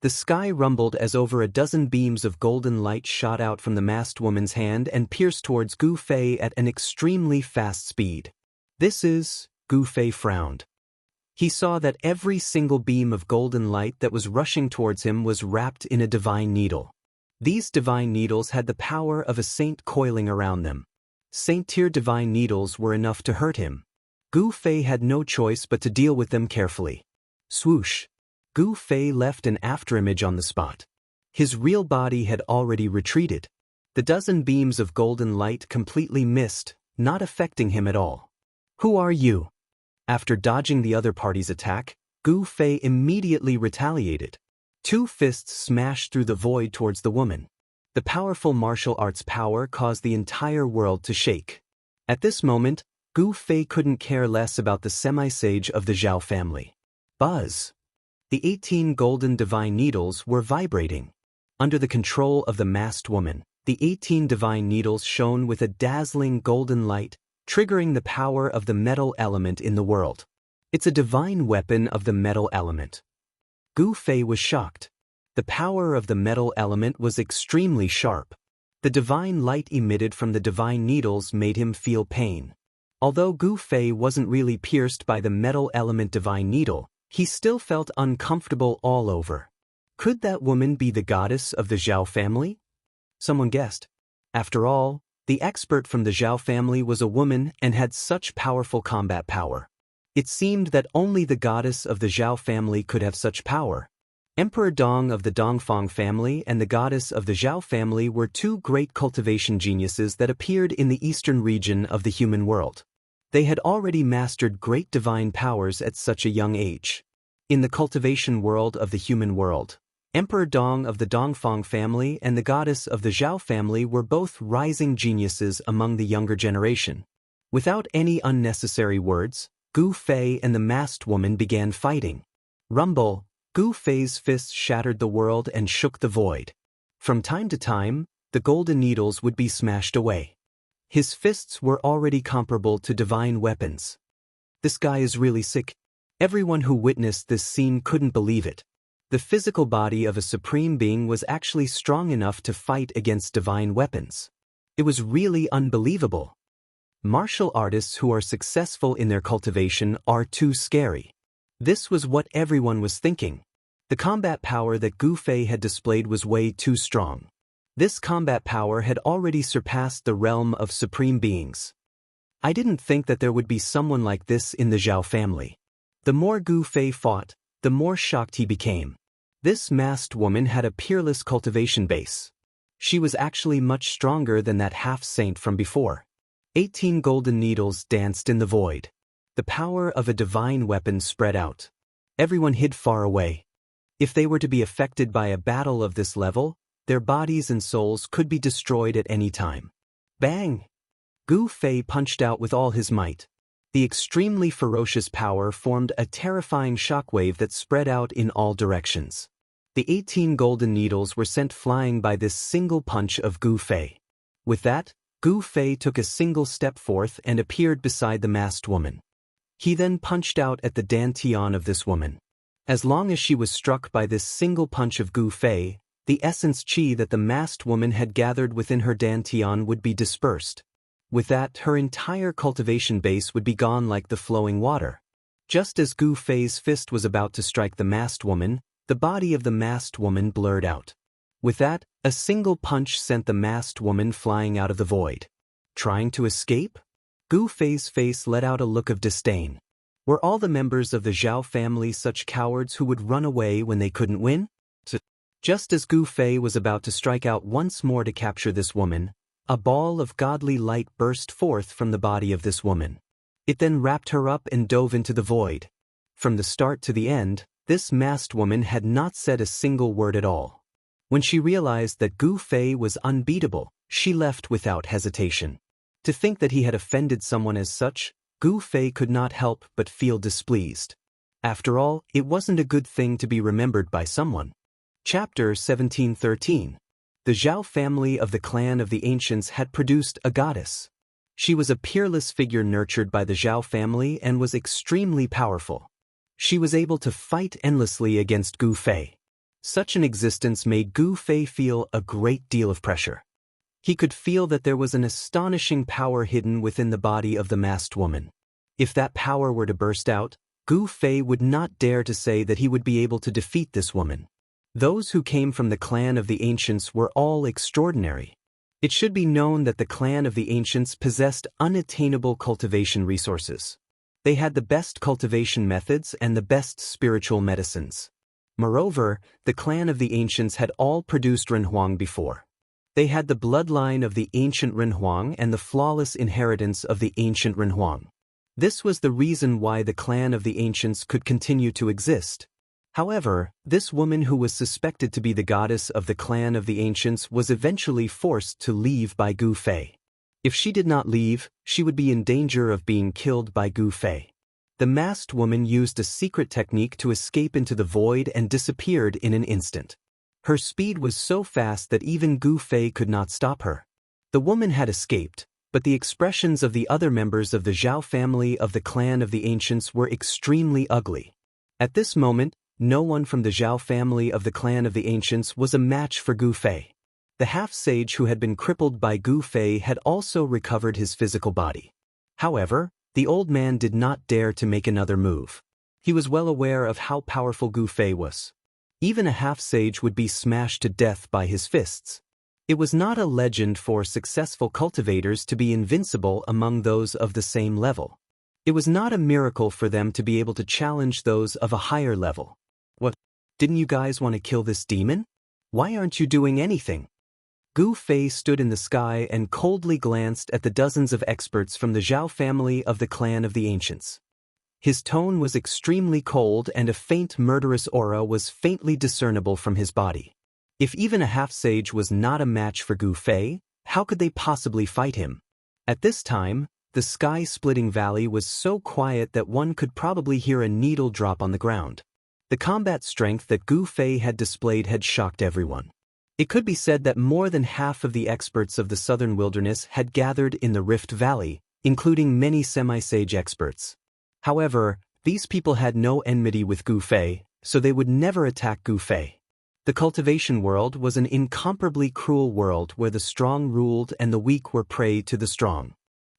The sky rumbled as over a dozen beams of golden light shot out from the masked woman's hand and pierced towards Gu Fei at an extremely fast speed. Gu Fei frowned. He saw that every single beam of golden light that was rushing towards him was wrapped in a divine needle. These divine needles had the power of a saint coiling around them. Saint-tier divine needles were enough to hurt him. Gu Fei had no choice but to deal with them carefully. Swoosh! Gu Fei left an afterimage on the spot. His real body had already retreated. The dozen beams of golden light completely missed, not affecting him at all. Who are you? After dodging the other party's attack, Gu Fei immediately retaliated. 2 fists smashed through the void towards the woman. The powerful martial arts power caused the entire world to shake. At this moment, Gu Fei couldn't care less about the semi-sage of the Zhao family. Buzz! The 18 golden divine needles were vibrating. Under the control of the masked woman, The 18 divine needles shone with a dazzling golden light, triggering the power of the metal element in the world. It's a divine weapon of the metal element. Gu Fei was shocked. The power of the metal element was extremely sharp. The divine light emitted from the divine needles made him feel pain. Although Gu Fei wasn't really pierced by the metal element divine needle, he still felt uncomfortable all over. Could that woman be the goddess of the Zhao family? Someone guessed. After all, the expert from the Zhao family was a woman and had such powerful combat power. It seemed that only the goddess of the Zhao family could have such power. Emperor Dong of the Dongfang family and the goddess of the Zhao family were two great cultivation geniuses that appeared in the eastern region of the human world. They had already mastered great divine powers at such a young age. In the cultivation world of the human world, Emperor Dong of the Dongfang family and the goddess of the Zhao family were both rising geniuses among the younger generation. Without any unnecessary words, Gu Fei and the masked woman began fighting. Rumble! Gu Fei's fists shattered the world and shook the void. From time to time, the golden needles would be smashed away. His fists were already comparable to divine weapons. This guy is really sick. Everyone who witnessed this scene couldn't believe it. The physical body of a supreme being was actually strong enough to fight against divine weapons. It was really unbelievable. Martial artists who are successful in their cultivation are too scary. This was what everyone was thinking. The combat power that Gu Fei had displayed was way too strong. This combat power had already surpassed the realm of supreme beings. I didn't think that there would be someone like this in the Zhao family. The more Gu Fei fought, the more shocked he became. This masked woman had a peerless cultivation base. She was actually much stronger than that half-saint from before. 18 golden needles danced in the void. The power of a divine weapon spread out. Everyone hid far away. If they were to be affected by a battle of this level, their bodies and souls could be destroyed at any time. Bang! Gu Fei punched out with all his might. The extremely ferocious power formed a terrifying shockwave that spread out in all directions. The 18 golden needles were sent flying by this single punch of Gu Fei. With that, Gu Fei took a single step forth and appeared beside the masked woman. He then punched out at the dantian of this woman. As long as she was struck by this single punch of Gu Fei, the essence qi that the masked woman had gathered within her dantian would be dispersed. With that, her entire cultivation base would be gone like the flowing water. Just as Gu Fei's fist was about to strike the masked woman, the body of the masked woman blurred out. With that, a single punch sent the masked woman flying out of the void. Trying to escape? Gu Fei's face let out a look of disdain. Were all the members of the Zhao family such cowards who would run away when they couldn't win? Just as Gu Fei was about to strike out once more to capture this woman, a ball of godly light burst forth from the body of this woman. It then wrapped her up and dove into the void. From the start to the end, this masked woman had not said a single word at all. When she realized that Gu Fei was unbeatable, she left without hesitation. To think that he had offended someone as such, Gu Fei could not help but feel displeased. After all, it wasn't a good thing to be remembered by someone. Chapter 1713. The Zhao family of the clan of the ancients had produced a goddess. She was a peerless figure nurtured by the Zhao family and was extremely powerful. She was able to fight endlessly against Gu Fei. Such an existence made Gu Fei feel a great deal of pressure. He could feel that there was an astonishing power hidden within the body of the masked woman. If that power were to burst out, Gu Fei would not dare to say that he would be able to defeat this woman. Those who came from the clan of the ancients were all extraordinary. It should be known that the clan of the ancients possessed unattainable cultivation resources. They had the best cultivation methods and the best spiritual medicines. Moreover, the clan of the ancients had all produced Renhuang before. They had the bloodline of the ancient Renhuang and the flawless inheritance of the ancient Renhuang. This was the reason why the clan of the ancients could continue to exist. However, this woman who was suspected to be the goddess of the clan of the ancients was eventually forced to leave by Gu Fei. If she did not leave, she would be in danger of being killed by Gu Fei. The masked woman used a secret technique to escape into the void and disappeared in an instant. Her speed was so fast that even Gu Fei could not stop her. The woman had escaped, but the expressions of the other members of the Zhao family of the clan of the ancients were extremely ugly. At this moment, no one from the Zhao family of the clan of the ancients was a match for Gu Fei. The half-sage who had been crippled by Gu Fei had also recovered his physical body. However, the old man did not dare to make another move. He was well aware of how powerful Gu Fei was. Even a half-sage would be smashed to death by his fists. It was not a legend for successful cultivators to be invincible among those of the same level. It was not a miracle for them to be able to challenge those of a higher level. What? Didn't you guys want to kill this demon? Why aren't you doing anything? Gu Fei stood in the sky and coldly glanced at the dozens of experts from the Zhao family of the clan of the ancients. His tone was extremely cold and a faint murderous aura was faintly discernible from his body. If even a half-sage was not a match for Gu Fei, how could they possibly fight him? At this time, the sky-splitting valley was so quiet that one could probably hear a needle drop on the ground. The combat strength that Gu Fei had displayed had shocked everyone. It could be said that more than half of the experts of the southern wilderness had gathered in the Rift Valley, including many semi-sage experts. However, these people had no enmity with Gu Fei, so they would never attack Gu Fei. The cultivation world was an incomparably cruel world where the strong ruled and the weak were prey to the strong.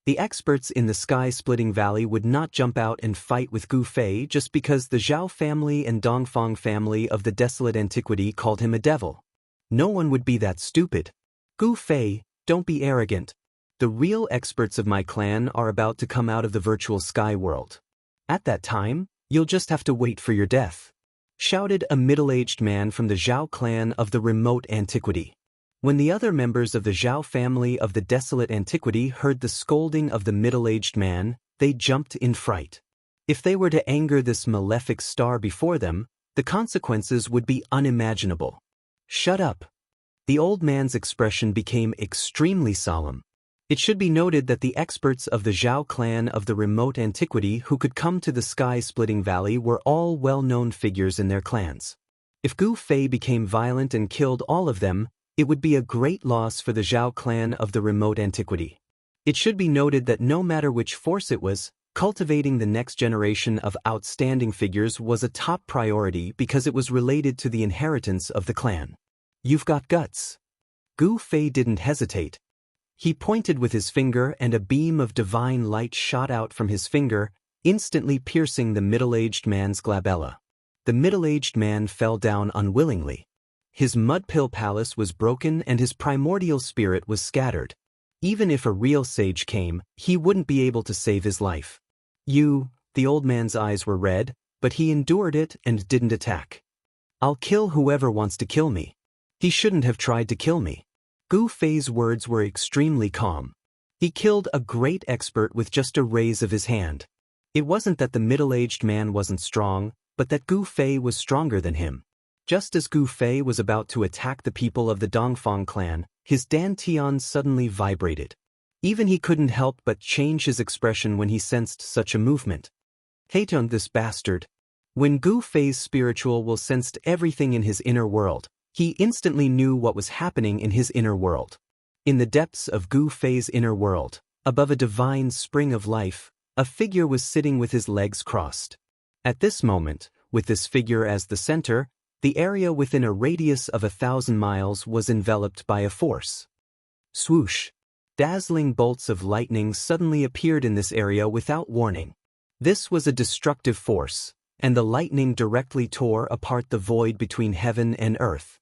The experts in the sky-splitting valley would not jump out and fight with Gu Fei just because the Zhao family and Dongfang family of the desolate antiquity called him a devil. No one would be that stupid. Gu Fei, don't be arrogant. The real experts of my clan are about to come out of the virtual sky world. At that time, you'll just have to wait for your death, shouted a middle-aged man from the Zhao clan of the remote antiquity. When the other members of the Zhao family of the desolate antiquity heard the scolding of the middle-aged man, they jumped in fright. If they were to anger this malefic star before them, the consequences would be unimaginable. Shut up. The old man's expression became extremely solemn. It should be noted that the experts of the Zhao clan of the remote antiquity who could come to the sky-splitting valley were all well-known figures in their clans. If Gu Fei became violent and killed all of them, it would be a great loss for the Zhao clan of the remote antiquity. It should be noted that no matter which force it was, cultivating the next generation of outstanding figures was a top priority because it was related to the inheritance of the clan. You've got guts. Gu Fei didn't hesitate. He pointed with his finger and a beam of divine light shot out from his finger, instantly piercing the middle-aged man's glabella. The middle-aged man fell down unwillingly. His mud-pill palace was broken and his primordial spirit was scattered. Even if a real sage came, he wouldn't be able to save his life. The old man's eyes were red, but he endured it and didn't attack. I'll kill whoever wants to kill me. He shouldn't have tried to kill me. Gu Fei's words were extremely calm. He killed a great expert with just a raise of his hand. It wasn't that the middle-aged man wasn't strong, but that Gu Fei was stronger than him. Just as Gu Fei was about to attack the people of the Dongfang clan, his dantian suddenly vibrated. Even he couldn't help but change his expression when he sensed such a movement. Hate on this bastard. When Gu Fei's spiritual will sensed everything in his inner world, he instantly knew what was happening in his inner world. In the depths of Gu Fei's inner world, above a divine spring of life, a figure was sitting with his legs crossed. At this moment, with this figure as the center, the area within a radius of 1,000 miles was enveloped by a force. Swoosh! Dazzling bolts of lightning suddenly appeared in this area without warning. This was a destructive force, and the lightning directly tore apart the void between heaven and earth.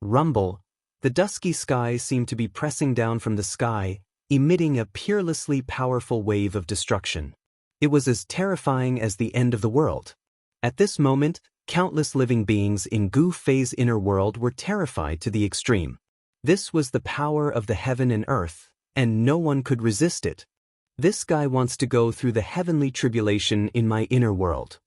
Rumble! The dusky sky seemed to be pressing down from the sky, emitting a peerlessly powerful wave of destruction. It was as terrifying as the end of the world. At this moment, countless living beings in Gu Fei's inner world were terrified to the extreme. This was the power of the heaven and earth, and no one could resist it. This guy wants to go through the heavenly tribulation in my inner world.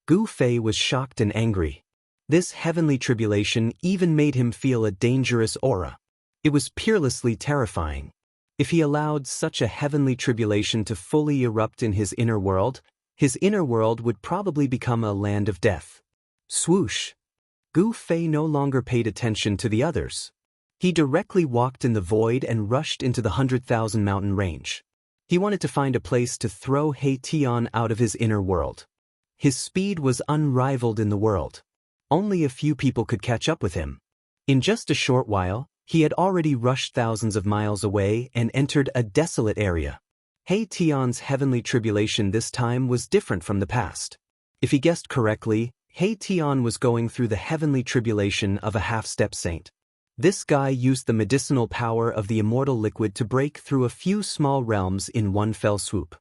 Gu Fei was shocked and angry. This heavenly tribulation even made him feel a dangerous aura. It was peerlessly terrifying. If he allowed such a heavenly tribulation to fully erupt in his inner world would probably become a land of death. Swoosh! Gu Fei no longer paid attention to the others. He directly walked in the void and rushed into the 100,000 mountain range. He wanted to find a place to throw He Tian out of his inner world. His speed was unrivaled in the world. Only a few people could catch up with him. In just a short while, he had already rushed thousands of miles away and entered a desolate area. He Tian's heavenly tribulation this time was different from the past. If he guessed correctly, He Tian was going through the heavenly tribulation of a half-step saint. This guy used the medicinal power of the immortal liquid to break through a few small realms in one fell swoop.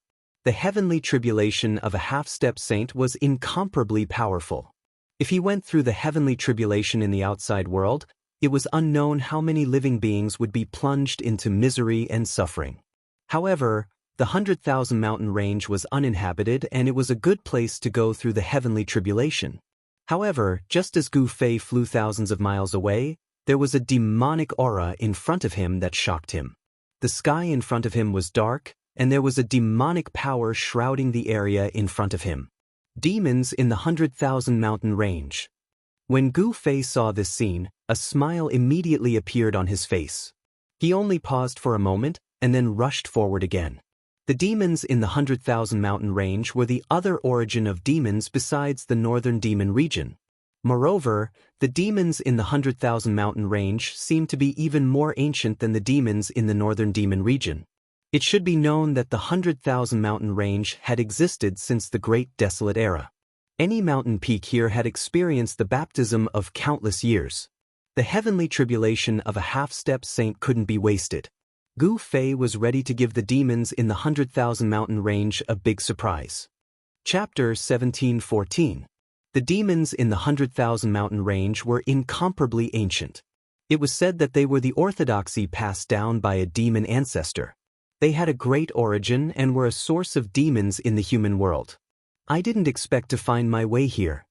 The heavenly tribulation of a half-step saint was incomparably powerful. If he went through the heavenly tribulation in the outside world, it was unknown how many living beings would be plunged into misery and suffering. However, the 100,000 mountain range was uninhabited and it was a good place to go through the heavenly tribulation. However, just as Gu Fei flew thousands of miles away, there was a demonic aura in front of him that shocked him. The sky in front of him was dark, and there was a demonic power shrouding the area in front of him. Demons in the 100,000 mountain range. When Gu Fei saw this scene, a smile immediately appeared on his face. He only paused for a moment, and then rushed forward again. The demons in the 100,000 mountain range were the other origin of demons besides the northern demon region. Moreover, the demons in the 100,000 mountain range seemed to be even more ancient than the demons in the northern demon region. It should be known that the 100,000 mountain range had existed since the Great Desolate Era. Any mountain peak here had experienced the baptism of countless years. The heavenly tribulation of a half-step saint couldn't be wasted. Gu Fei was ready to give the demons in the 100,000 mountain range a big surprise. Chapter 17:14. The demons in the 100,000 mountain range were incomparably ancient. It was said that they were the orthodoxy passed down by a demon ancestor. They had a great origin and were a source of demons in the human world. I didn't expect to find my way here.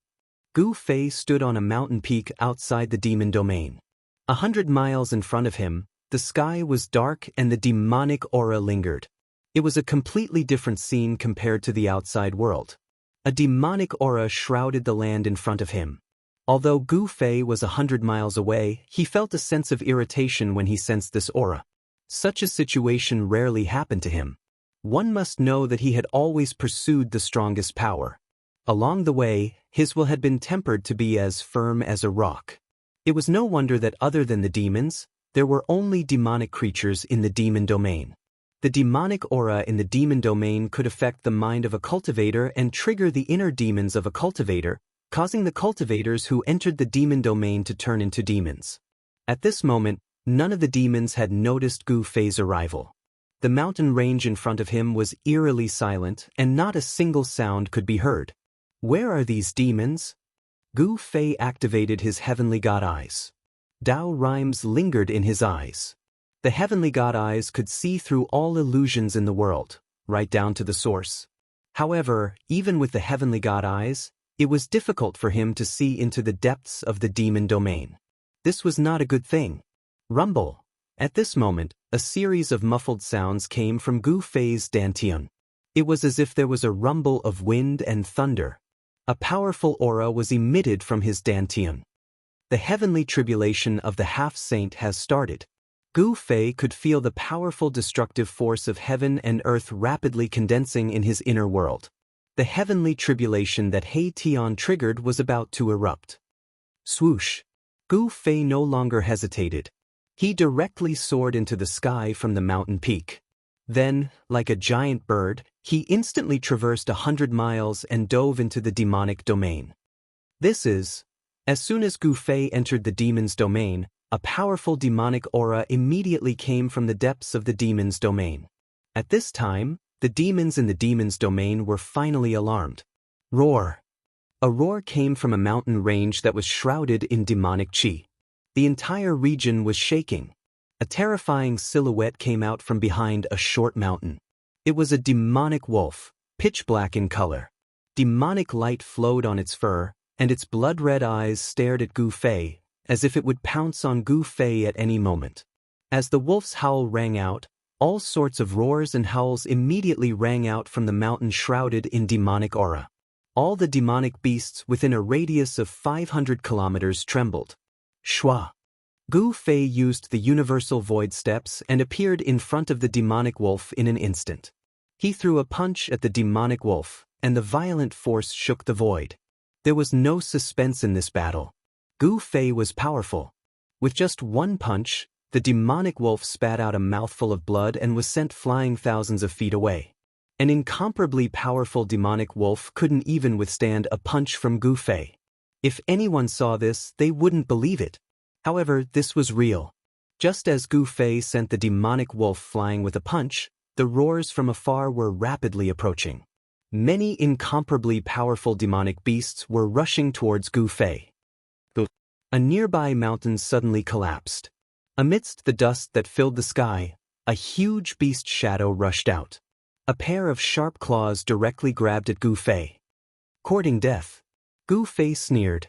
Gu Fei stood on a mountain peak outside the demon domain. 100 miles in front of him, the sky was dark and the demonic aura lingered. It was a completely different scene compared to the outside world. A demonic aura shrouded the land in front of him. Although Gu Fei was 100 miles away, he felt a sense of irritation when he sensed this aura. Such a situation rarely happened to him. One must know that he had always pursued the strongest power. Along the way, his will had been tempered to be as firm as a rock. It was no wonder that other than the demons, there were only demonic creatures in the demon domain. The demonic aura in the demon domain could affect the mind of a cultivator and trigger the inner demons of a cultivator, causing the cultivators who entered the demon domain to turn into demons. At this moment, none of the demons had noticed Gu Fei's arrival. The mountain range in front of him was eerily silent, and not a single sound could be heard. Where are these demons? Gu Fei activated his heavenly god eyes. Dao rhymes lingered in his eyes. The heavenly god eyes could see through all illusions in the world, right down to the source. However, even with the heavenly god eyes, it was difficult for him to see into the depths of the demon domain. This was not a good thing. Rumble. At this moment, a series of muffled sounds came from Gu Fei's dantian. It was as if there was a rumble of wind and thunder. A powerful aura was emitted from his dantian. The heavenly tribulation of the half-saint has started. Gu Fei could feel the powerful destructive force of heaven and earth rapidly condensing in his inner world. The heavenly tribulation that He Tian triggered was about to erupt. Swoosh! Gu Fei no longer hesitated. He directly soared into the sky from the mountain peak. Then, like a giant bird, he instantly traversed 100 miles and dove into the demonic domain. As soon as Gu Fei entered the demon's domain, a powerful demonic aura immediately came from the depths of the demon's domain. At this time, the demons in the demon's domain were finally alarmed. Roar! A roar came from a mountain range that was shrouded in demonic qi. The entire region was shaking. A terrifying silhouette came out from behind a short mountain. It was a demonic wolf, pitch black in color. Demonic light flowed on its fur, and its blood-red eyes stared at Gu Fei, as if it would pounce on Gu Fei at any moment. As the wolf's howl rang out, all sorts of roars and howls immediately rang out from the mountain shrouded in demonic aura. All the demonic beasts within a radius of 500 kilometers trembled. Shua. Gu Fei used the universal void steps and appeared in front of the demonic wolf in an instant. He threw a punch at the demonic wolf, and the violent force shook the void. There was no suspense in this battle. Gu Fei was powerful. With just one punch, the demonic wolf spat out a mouthful of blood and was sent flying thousands of feet away. An incomparably powerful demonic wolf couldn't even withstand a punch from Gu Fei. If anyone saw this, they wouldn't believe it. However, this was real. Just as Gu Fei sent the demonic wolf flying with a punch, the roars from afar were rapidly approaching. Many incomparably powerful demonic beasts were rushing towards Gu Fei. A nearby mountain suddenly collapsed. Amidst the dust that filled the sky, a huge beast shadow rushed out. A pair of sharp claws directly grabbed at Gu Fei. Courting death. Gu Fei sneered.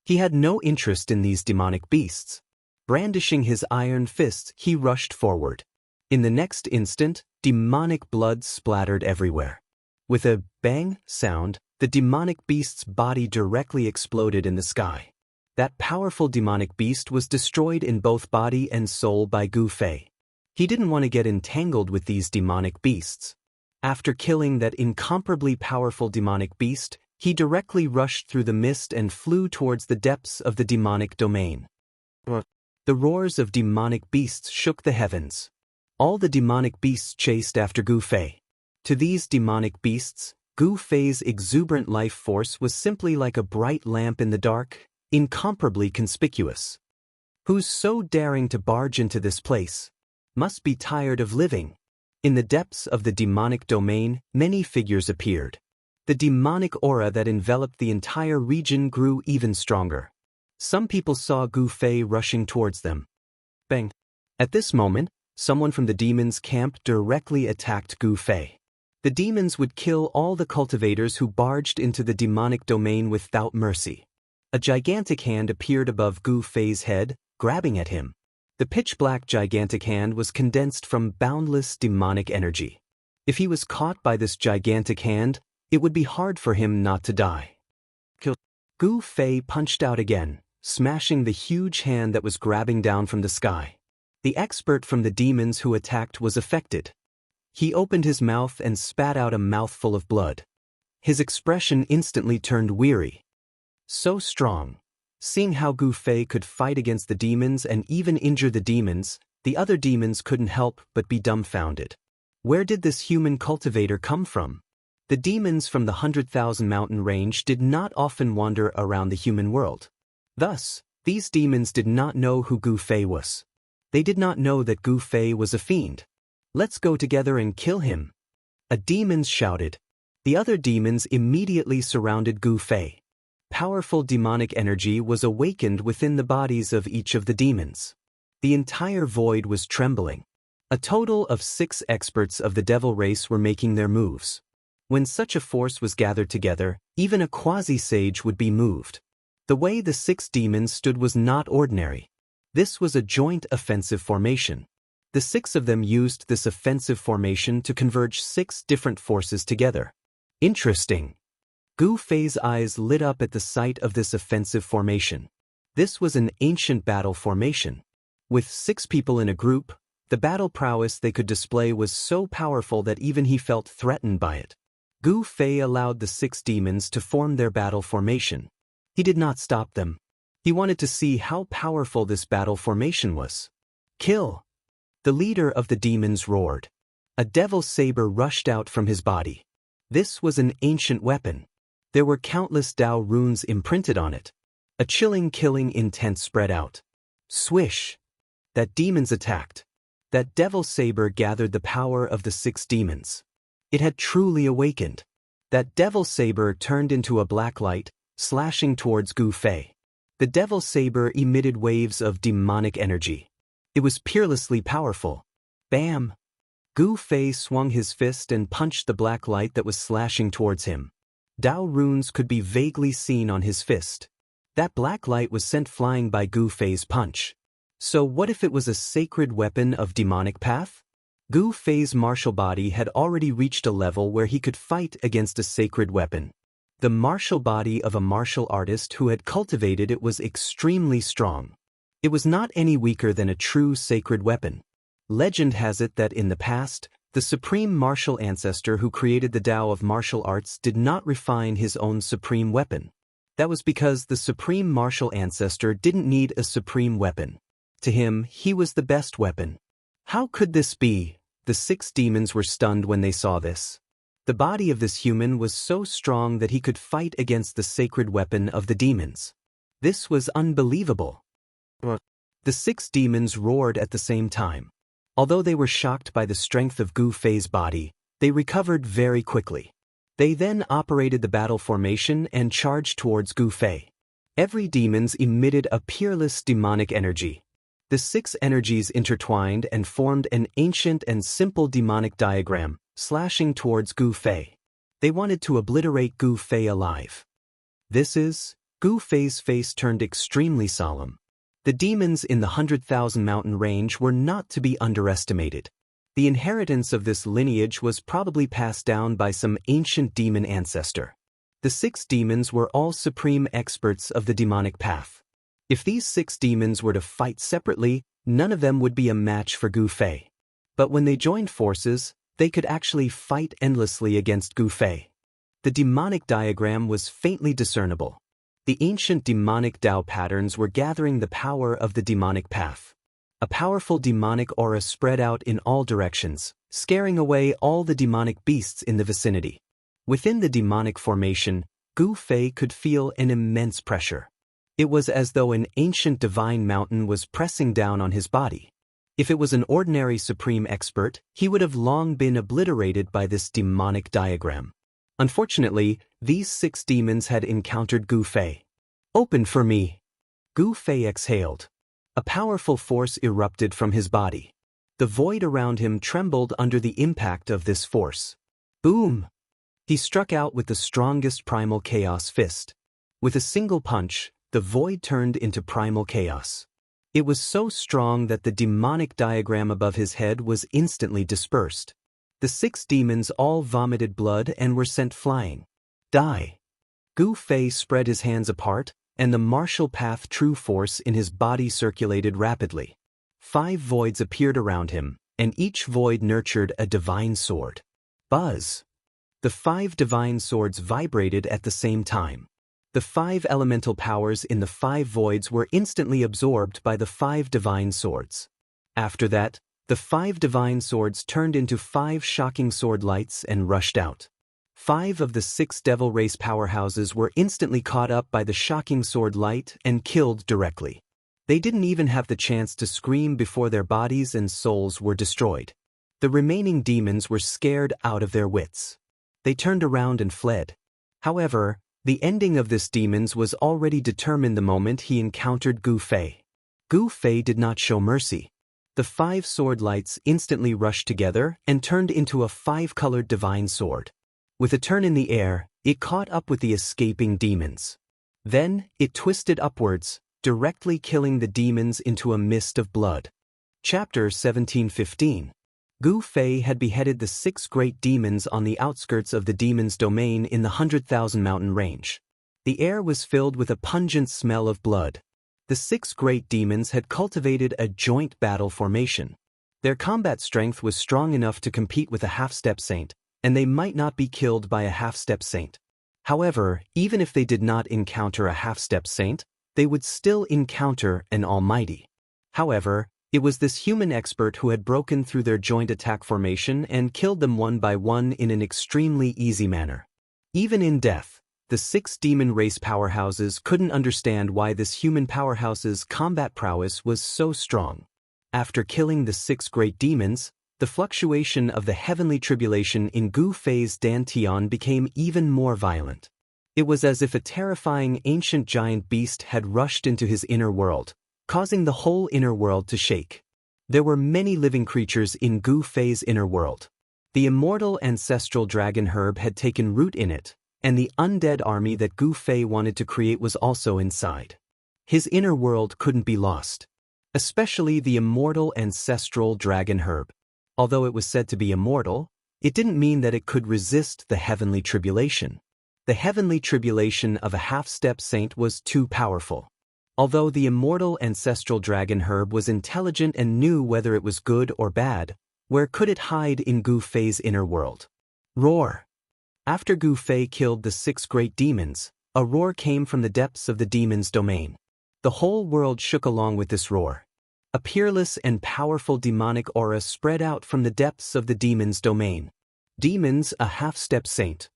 He had no interest in these demonic beasts. Brandishing his iron fist, he rushed forward. In the next instant, demonic blood splattered everywhere. With a bang sound, the demonic beast's body directly exploded in the sky. That powerful demonic beast was destroyed in both body and soul by Gu Fei. He didn't want to get entangled with these demonic beasts. After killing that incomparably powerful demonic beast, he directly rushed through the mist and flew towards the depths of the demonic domain. The roars of demonic beasts shook the heavens. All the demonic beasts chased after Gu Fei. To these demonic beasts, Gu Fei's exuberant life force was simply like a bright lamp in the dark, incomparably conspicuous. Who's so daring to barge into this place? Must be tired of living. In the depths of the demonic domain, many figures appeared. The demonic aura that enveloped the entire region grew even stronger. Some people saw Gu Fei rushing towards them. Bang! At this moment, someone from the demons' camp directly attacked Gu Fei. The demons would kill all the cultivators who barged into the demonic domain without mercy. A gigantic hand appeared above Gu Fei's head, grabbing at him. The pitch-black gigantic hand was condensed from boundless demonic energy. If he was caught by this gigantic hand, it would be hard for him not to die. Gu Fei punched out again, smashing the huge hand that was grabbing down from the sky. The expert from the demons who attacked was affected. He opened his mouth and spat out a mouthful of blood. His expression instantly turned weary. So strong. Seeing how Gu Fei could fight against the demons and even injure the demons, the other demons couldn't help but be dumbfounded. Where did this human cultivator come from? The demons from the 100,000 mountain range did not often wander around the human world. Thus, these demons did not know who Gu Fei was. They did not know that Gu Fei was a fiend. Let's go together and kill him. A demon shouted. The other demons immediately surrounded Gu Fei. Powerful demonic energy was awakened within the bodies of each of the demons. The entire void was trembling. A total of 6 experts of the devil race were making their moves. When such a force was gathered together, even a quasi-sage would be moved. The way the 6 demons stood was not ordinary. This was a joint offensive formation. The 6 of them used this offensive formation to converge 6 different forces together. Interesting. Gu Fei's eyes lit up at the sight of this offensive formation. This was an ancient battle formation. With 6 people in a group, the battle prowess they could display was so powerful that even he felt threatened by it. Gu Fei allowed the 6 demons to form their battle formation. He did not stop them. He wanted to see how powerful this battle formation was. Kill! The leader of the demons roared. A devil saber rushed out from his body. This was an ancient weapon. There were countless Dao runes imprinted on it. A chilling killing intent spread out. Swish! That demons attacked. That devil saber gathered the power of the 6 demons. It had truly awakened. That devil saber turned into a black light, slashing towards Gu Fei. The devil saber emitted waves of demonic energy. It was peerlessly powerful. Bam! Gu Fei swung his fist and punched the black light that was slashing towards him. Dao runes could be vaguely seen on his fist. That black light was sent flying by Gu Fei's punch. So what if it was a sacred weapon of demonic path? Gu Fei's martial body had already reached a level where he could fight against a sacred weapon. The martial body of a martial artist who had cultivated it was extremely strong. It was not any weaker than a true sacred weapon. Legend has it that in the past, the supreme martial ancestor who created the Tao of martial arts did not refine his own supreme weapon. That was because the supreme martial ancestor didn't need a supreme weapon. To him, he was the best weapon. How could this be? The 6 demons were stunned when they saw this. The body of this human was so strong that he could fight against the sacred weapon of the demons. This was unbelievable. The 6 demons roared at the same time. Although they were shocked by the strength of Gu Fei's body, they recovered very quickly. They then operated the battle formation and charged towards Gu Fei. Every demons emitted a peerless demonic energy. The 6 energies intertwined and formed an ancient and simple demonic diagram, slashing towards Gu Fei. They wanted to obliterate Gu Fei alive. Gu Fei's face turned extremely solemn. The demons in the 100,000 mountain range were not to be underestimated. The inheritance of this lineage was probably passed down by some ancient demon ancestor. The 6 demons were all supreme experts of the demonic path. If these 6 demons were to fight separately, none of them would be a match for Gu Fei. But when they joined forces, they could actually fight endlessly against Gu Fei. The demonic diagram was faintly discernible. The ancient demonic Tao patterns were gathering the power of the demonic path. A powerful demonic aura spread out in all directions, scaring away all the demonic beasts in the vicinity. Within the demonic formation, Gu Fei could feel an immense pressure. It was as though an ancient divine mountain was pressing down on his body. If it was an ordinary supreme expert, he would have long been obliterated by this demonic diagram. Unfortunately, these 6 demons had encountered Gu Fei. "Open for me." Gu Fei exhaled. A powerful force erupted from his body. The void around him trembled under the impact of this force. Boom! He struck out with the strongest primal chaos fist. With a single punch, the void turned into primal chaos. It was so strong that the demonic diagram above his head was instantly dispersed. The 6 demons all vomited blood and were sent flying. Die! Gu Fei spread his hands apart, and the martial path true force in his body circulated rapidly. 5 voids appeared around him, and each void nurtured a divine sword. Buzz! The 5 divine swords vibrated at the same time. The 5 elemental powers in the 5 voids were instantly absorbed by the 5 divine swords. After that, the 5 divine swords turned into 5 shocking sword lights and rushed out. 5 of the 6 devil race powerhouses were instantly caught up by the shocking sword light and killed directly. They didn't even have the chance to scream before their bodies and souls were destroyed. The remaining demons were scared out of their wits. They turned around and fled. However, the ending of this demons was already determined the moment he encountered Gu Fei. Gu Fei did not show mercy. The 5 sword lights instantly rushed together and turned into a 5-colored divine sword. With a turn in the air, it caught up with the escaping demons. Then, it twisted upwards, directly killing the demons into a mist of blood. Chapter 17:15. Gu Fei had beheaded the 6 great demons on the outskirts of the demon's domain in the 100,000 mountain range. The air was filled with a pungent smell of blood. The 6 great demons had cultivated a joint battle formation. Their combat strength was strong enough to compete with a half-step saint, and they might not be killed by a half-step saint. However, even if they did not encounter a half-step saint, they would still encounter an almighty. However, it was this human expert who had broken through their joint attack formation and killed them one by one in an extremely easy manner. Even in death, the 6 demon race powerhouses couldn't understand why this human powerhouse's combat prowess was so strong. After killing the 6 great demons, the fluctuation of the heavenly tribulation in Gu Fei's dantian became even more violent. It was as if a terrifying ancient giant beast had rushed into his inner world, causing the whole inner world to shake. There were many living creatures in Gu Fei's inner world. The immortal ancestral dragon herb had taken root in it, and the undead army that Gu Fei wanted to create was also inside. His inner world couldn't be lost, especially the immortal ancestral dragon herb. Although it was said to be immortal, it didn't mean that it could resist the heavenly tribulation. The heavenly tribulation of a half-step saint was too powerful. Although the immortal ancestral dragon herb was intelligent and knew whether it was good or bad, where could it hide in Gu Fei's inner world? Roar! After Gu Fei killed the 6 great demons, a roar came from the depths of the demon's domain. The whole world shook along with this roar. A peerless and powerful demonic aura spread out from the depths of the demon's domain. Demons, a half-step saint.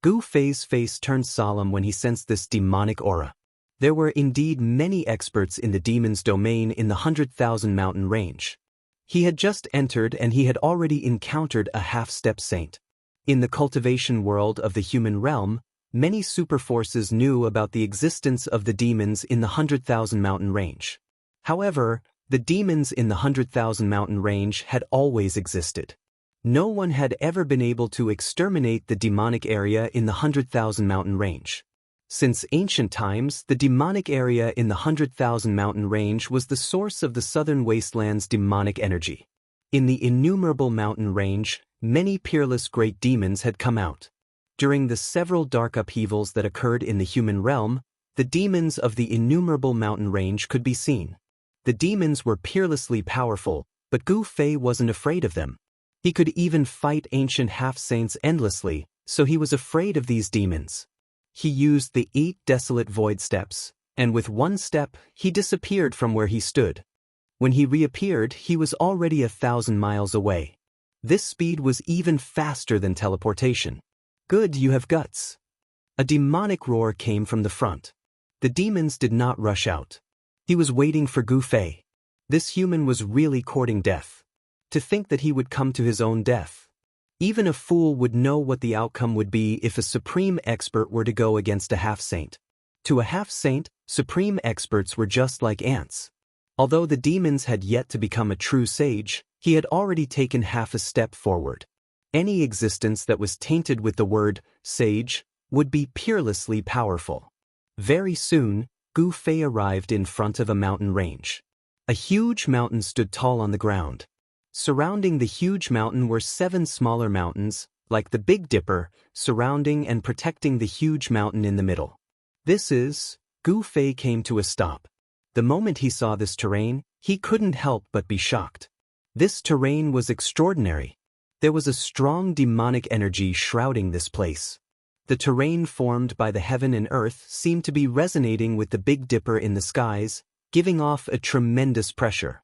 Gu Fei's face turned solemn when he sensed this demonic aura. There were indeed many experts in the demon's domain in the 100,000 mountain range. He had just entered and he had already encountered a half-step saint. In the cultivation world of the human realm, many superforces knew about the existence of the demons in the 100,000 mountain range. However, the demons in the 100,000 mountain range had always existed. No one had ever been able to exterminate the demonic area in the 100,000 mountain range. Since ancient times, the demonic area in the 100,000 mountain range was the source of the southern wasteland's demonic energy. In the innumerable mountain range, many peerless great demons had come out. During the several dark upheavals that occurred in the human realm, the demons of the innumerable mountain range could be seen. The demons were peerlessly powerful, but Gu Fei wasn't afraid of them. He could even fight ancient half-saints endlessly, so he was afraid of these demons. He used the 8 desolate void steps, and with one step, he disappeared from where he stood. When he reappeared, he was already 1,000 miles away. This speed was even faster than teleportation. Good, you have guts. A demonic roar came from the front. The demons did not rush out. He was waiting for Gu Fei. This human was really courting death. To think that he would come to his own death. Even a fool would know what the outcome would be if a supreme expert were to go against a half-saint. To a half-saint, supreme experts were just like ants. Although the demons had yet to become a true sage, he had already taken half a step forward. Any existence that was tainted with the word sage would be peerlessly powerful. Very soon, Gu Fei arrived in front of a mountain range. A huge mountain stood tall on the ground. Surrounding the huge mountain were 7 smaller mountains, like the Big Dipper, surrounding and protecting the huge mountain in the middle. Gu Fei came to a stop. The moment he saw this terrain, he couldn't help but be shocked. This terrain was extraordinary. There was a strong demonic energy shrouding this place. The terrain formed by the heaven and earth seemed to be resonating with the Big Dipper in the skies, giving off a tremendous pressure.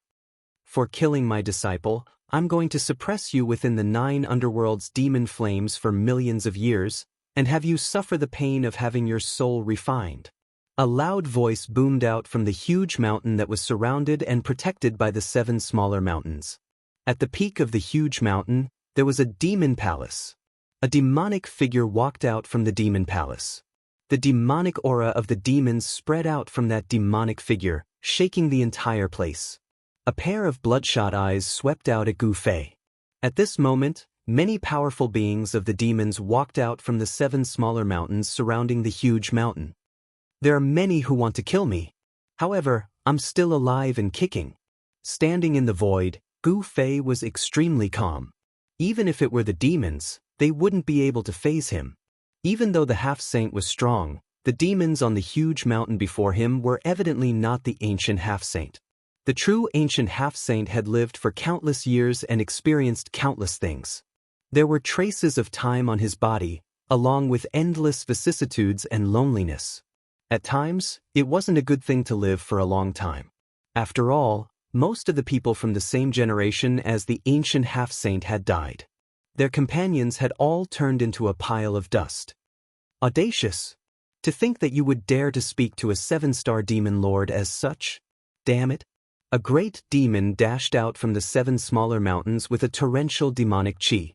For killing my disciple, I'm going to suppress you within the 9 underworld's demon flames for millions of years, and have you suffer the pain of having your soul refined. A loud voice boomed out from the huge mountain that was surrounded and protected by the 7 smaller mountains. At the peak of the huge mountain, there was a demon palace. A demonic figure walked out from the demon palace. The demonic aura of the demons spread out from that demonic figure, shaking the entire place. A pair of bloodshot eyes swept out at Gu Fei. At this moment, many powerful beings of the demons walked out from the 7 smaller mountains surrounding the huge mountain. There are many who want to kill me. However, I'm still alive and kicking. Standing in the void, Gu Fei was extremely calm. Even if it were the demons, they wouldn't be able to faze him. Even though the half-saint was strong, the demons on the huge mountain before him were evidently not the ancient half-saint. The true ancient half-saint had lived for countless years and experienced countless things. There were traces of time on his body, along with endless vicissitudes and loneliness. At times, it wasn't a good thing to live for a long time. After all, most of the people from the same generation as the ancient half-saint had died. Their companions had all turned into a pile of dust. Audacious! To think that you would dare to speak to a 7-star demon lord as such? Damn it! A great demon dashed out from the 7 smaller mountains with a torrential demonic chi.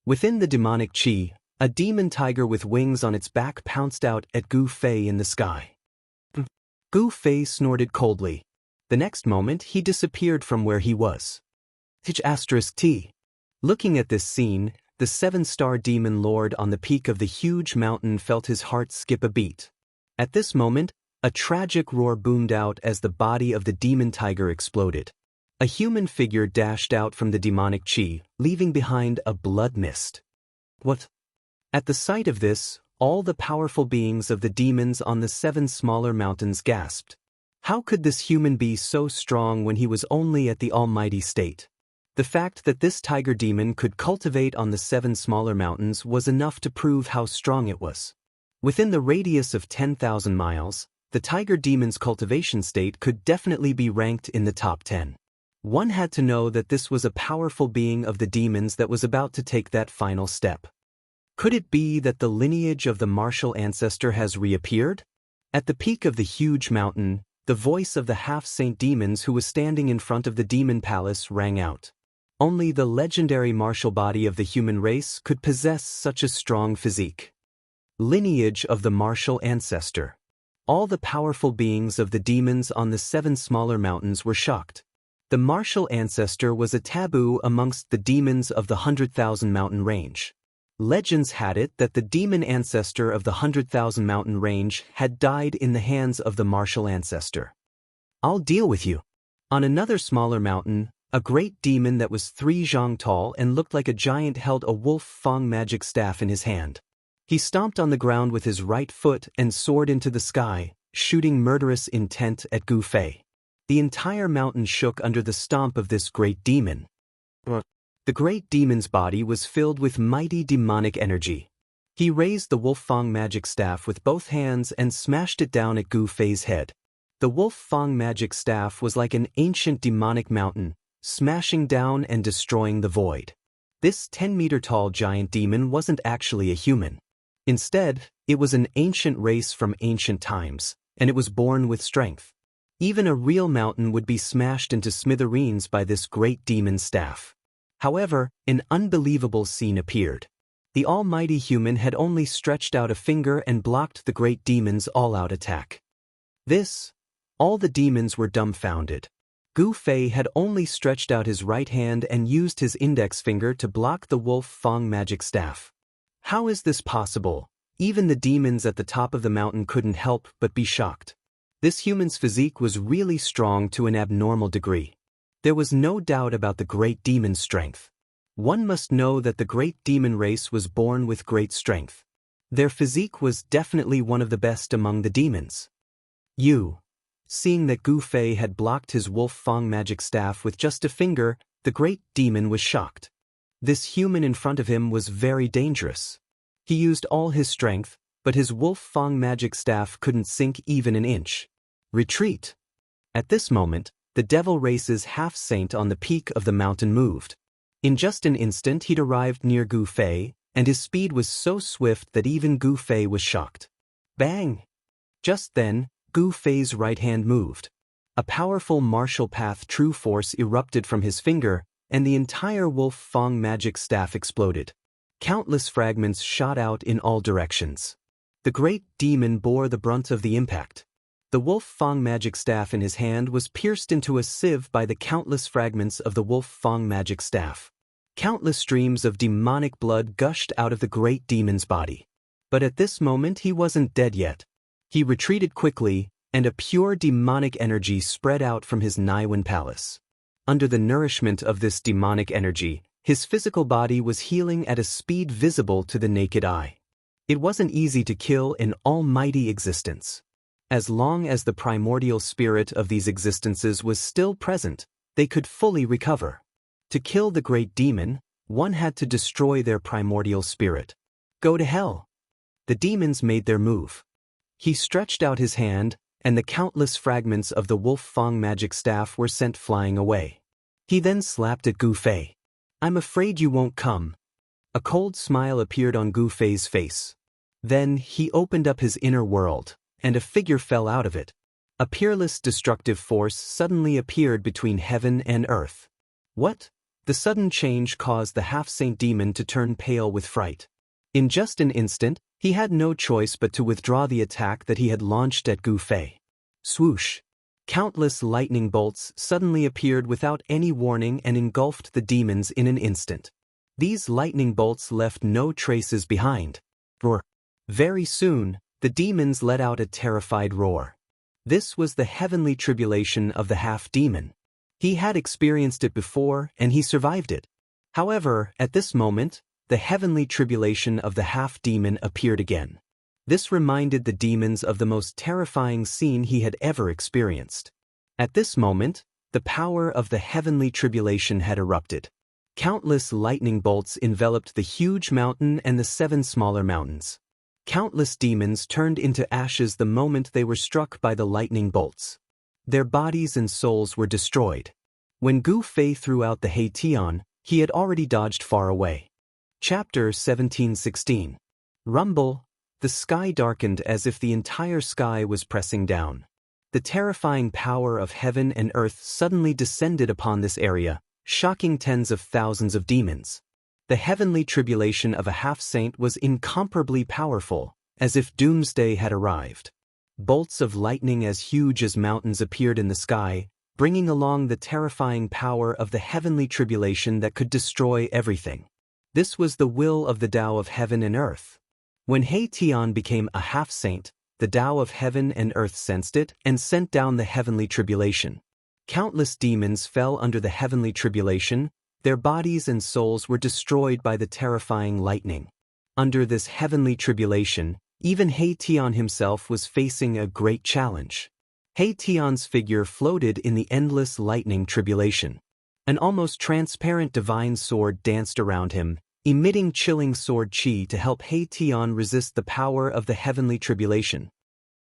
Within the demonic chi, a demon tiger with wings on its back pounced out at Gu Fei in the sky. Gu Fei snorted coldly. The next moment, he disappeared from where he was. T. Looking at this scene, the 7-star demon lord on the peak of the huge mountain felt his heart skip a beat. At this moment, a tragic roar boomed out as the body of the demon tiger exploded. A human figure dashed out from the demonic chi, leaving behind a blood mist. What? At the sight of this, All the powerful beings of the demons on the 7 smaller mountains gasped. How could this human be so strong when he was only at the almighty state? The fact that this tiger demon could cultivate on the 7 smaller mountains was enough to prove how strong it was. Within the radius of 10,000 miles, the tiger demon's cultivation state could definitely be ranked in the top 10. One had to know that this was a powerful being of the demons that was about to take that final step. Could it be that the lineage of the martial ancestor has reappeared? At the peak of the huge mountain, the voice of the half-saint demons who was standing in front of the demon palace rang out. Only the legendary martial body of the human race could possess such a strong physique. Lineage of the martial ancestor. All the powerful beings of the demons on the 7 smaller mountains were shocked. The martial ancestor was a taboo amongst the demons of the 100,000 mountain range. Legends had it that the demon ancestor of the 100,000 mountain range had died in the hands of the martial ancestor. I'll deal with you. On another smaller mountain, a great demon that was 3 zhang tall and looked like a giant held a wolf fang magic staff in his hand. He stomped on the ground with his right foot and soared into the sky, shooting murderous intent at Gu Fei. The entire mountain shook under the stomp of this great demon. The great demon's body was filled with mighty demonic energy. He raised the wolf fang magic staff with both hands and smashed it down at Gu Fei's head. The wolf fang magic staff was like an ancient demonic mountain, smashing down and destroying the void. This 10-meter-tall giant demon wasn't actually a human. Instead, it was an ancient race from ancient times, and it was born with strength. Even a real mountain would be smashed into smithereens by this great demon's staff. However, an unbelievable scene appeared. The almighty human had only stretched out a finger and blocked the great demon's all-out attack. All the demons were dumbfounded. Gu Fei had only stretched out his right hand and used his index finger to block the wolf fang magic staff. How is this possible? Even the demons at the top of the mountain couldn't help but be shocked. This human's physique was really strong to an abnormal degree. There was no doubt about the great demon's strength. One must know that the great demon race was born with great strength. Their physique was definitely one of the best among the demons. Seeing that Gu Fei had blocked his wolf fang magic staff with just a finger, the great demon was shocked. This human in front of him was very dangerous. He used all his strength, but his wolf fang magic staff couldn't sink even an inch. Retreat! At this moment, the devil race's half-saint on the peak of the mountain moved. In just an instant he'd arrived near Gu Fei, and his speed was so swift that even Gu Fei was shocked. Bang! Just then, Gu Fei's right hand moved. A powerful martial path true force erupted from his finger, and the entire wolf fang magic staff exploded. Countless fragments shot out in all directions. The great demon bore the brunt of the impact. The wolf fang magic staff in his hand was pierced into a sieve by the countless fragments of the wolf fang magic staff. Countless streams of demonic blood gushed out of the great demon's body. But at this moment he wasn't dead yet. He retreated quickly, and a pure demonic energy spread out from his Naiwan palace. Under the nourishment of this demonic energy, his physical body was healing at a speed visible to the naked eye. It wasn't easy to kill an almighty existence. As long as the primordial spirit of these existences was still present, they could fully recover. To kill the great demon, one had to destroy their primordial spirit. Go to hell! The demons made their move. He stretched out his hand, and the countless fragments of the wolf fang magic staff were sent flying away. He then slapped at Gu Fei. I'm afraid you won't come. A cold smile appeared on Gu Fei's face. Then he opened up his inner world, and a figure fell out of it. A peerless destructive force suddenly appeared between heaven and earth. What? The sudden change caused the half-saint demon to turn pale with fright. In just an instant, he had no choice but to withdraw the attack that he had launched at Gu Fei. Swoosh! Countless lightning bolts suddenly appeared without any warning and engulfed the demons in an instant. These lightning bolts left no traces behind. Roar! Very soon, the demons let out a terrified roar. This was the heavenly tribulation of the half-demon. He had experienced it before, and he survived it. However, at this moment, the heavenly tribulation of the half-demon appeared again. This reminded the demons of the most terrifying scene he had ever experienced. At this moment, the power of the heavenly tribulation had erupted. Countless lightning bolts enveloped the huge mountain and the 7 smaller mountains. Countless demons turned into ashes the moment they were struck by the lightning bolts. Their bodies and souls were destroyed. When Gu Fei threw out the Hei Tian, he had already dodged far away. Chapter 17:16. Rumble. The sky darkened as if the entire sky was pressing down. The terrifying power of heaven and earth suddenly descended upon this area, shocking tens of thousands of demons. The heavenly tribulation of a half-saint was incomparably powerful, as if doomsday had arrived. Bolts of lightning as huge as mountains appeared in the sky, bringing along the terrifying power of the heavenly tribulation that could destroy everything. This was the will of the Tao of heaven and earth. When Hei Tian became a half-saint, the Tao of heaven and earth sensed it and sent down the heavenly tribulation. Countless demons fell under the heavenly tribulation, their bodies and souls were destroyed by the terrifying lightning. Under this heavenly tribulation, even Hei Tian himself was facing a great challenge. Hei Tian's figure floated in the endless lightning tribulation. An almost transparent divine sword danced around him, emitting chilling sword chi to help Hei Tian resist the power of the heavenly tribulation.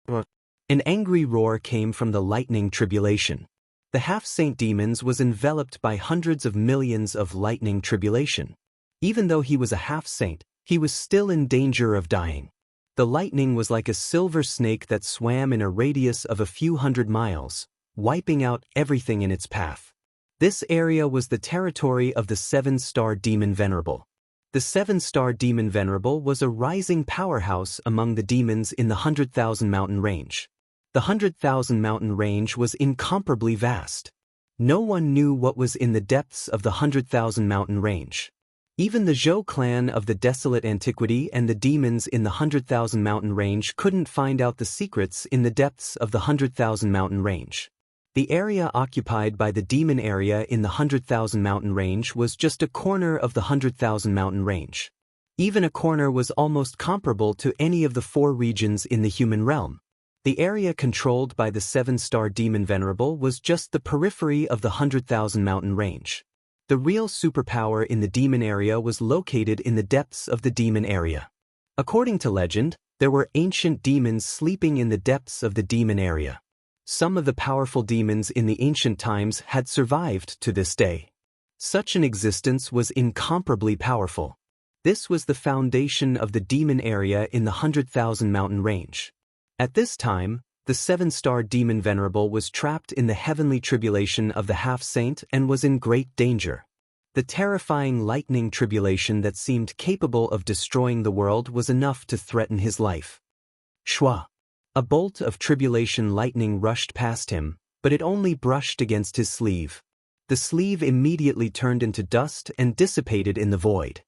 An angry roar came from the lightning tribulation. The half-saint demons was enveloped by hundreds of millions of lightning tribulation. Even though he was a half-saint, he was still in danger of dying. The lightning was like a silver snake that swam in a radius of a few hundred miles, wiping out everything in its path. This area was the territory of the 7-star demon Venerable. The 7-star demon Venerable was a rising powerhouse among the demons in the 100,000 mountain range. The 100,000 mountain range was incomparably vast. No one knew what was in the depths of the 100,000 mountain range. Even the Zhou clan of the desolate antiquity and the demons in the 100,000 mountain range couldn't find out the secrets in the depths of the 100,000 mountain range. The area occupied by the demon area in the 100,000 mountain range was just a corner of the 100,000 mountain range. Even a corner was almost comparable to any of the 4 regions in the human realm. The area controlled by the 7-star demon Venerable was just the periphery of the 100,000 mountain range. The real superpower in the demon area was located in the depths of the demon area. According to legend, there were ancient demons sleeping in the depths of the demon area. Some of the powerful demons in the ancient times had survived to this day. Such an existence was incomparably powerful. This was the foundation of the demon area in the 100,000 mountain range. At this time, the 7-star demon Venerable was trapped in the heavenly tribulation of the half-saint and was in great danger. The terrifying lightning tribulation that seemed capable of destroying the world was enough to threaten his life. Shua! A bolt of tribulation lightning rushed past him, but it only brushed against his sleeve. The sleeve immediately turned into dust and dissipated in the void.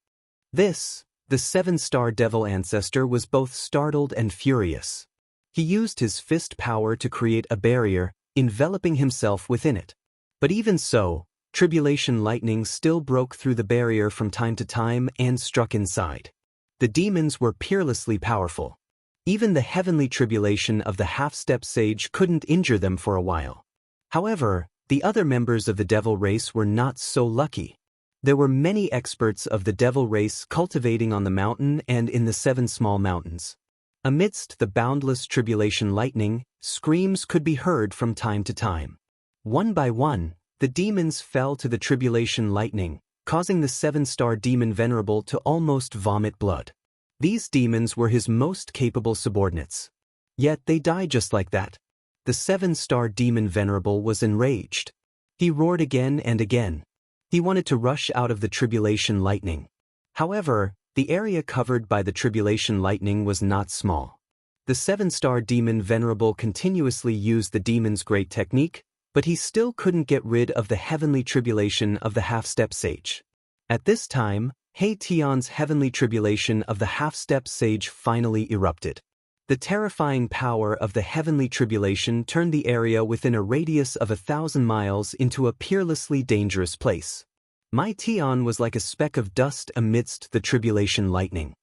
This, the 7-star devil ancestor, was both startled and furious. He used his fist power to create a barrier, enveloping himself within it. But even so, tribulation lightning still broke through the barrier from time to time and struck inside. The demons were peerlessly powerful. Even the heavenly tribulation of the half-step sage couldn't injure them for a while. However, the other members of the devil race were not so lucky. There were many experts of the devil race cultivating on the mountain and in the 7 small mountains. Amidst the boundless tribulation lightning, screams could be heard from time to time. One by one, the demons fell to the tribulation lightning, causing the 7-star demon Venerable to almost vomit blood. These demons were his most capable subordinates. Yet they died just like that. The 7-star demon Venerable was enraged. He roared again and again. He wanted to rush out of the tribulation lightning. However, the area covered by the tribulation lightning was not small. The 7-star demon Venerable continuously used the demon's great technique, but he still couldn't get rid of the heavenly tribulation of the half-step sage. At this time, Hei Tian's heavenly tribulation of the half-step sage finally erupted. The terrifying power of the heavenly tribulation turned the area within a radius of 1,000 miles into a peerlessly dangerous place. Mai Tian was like a speck of dust amidst the tribulation lightning.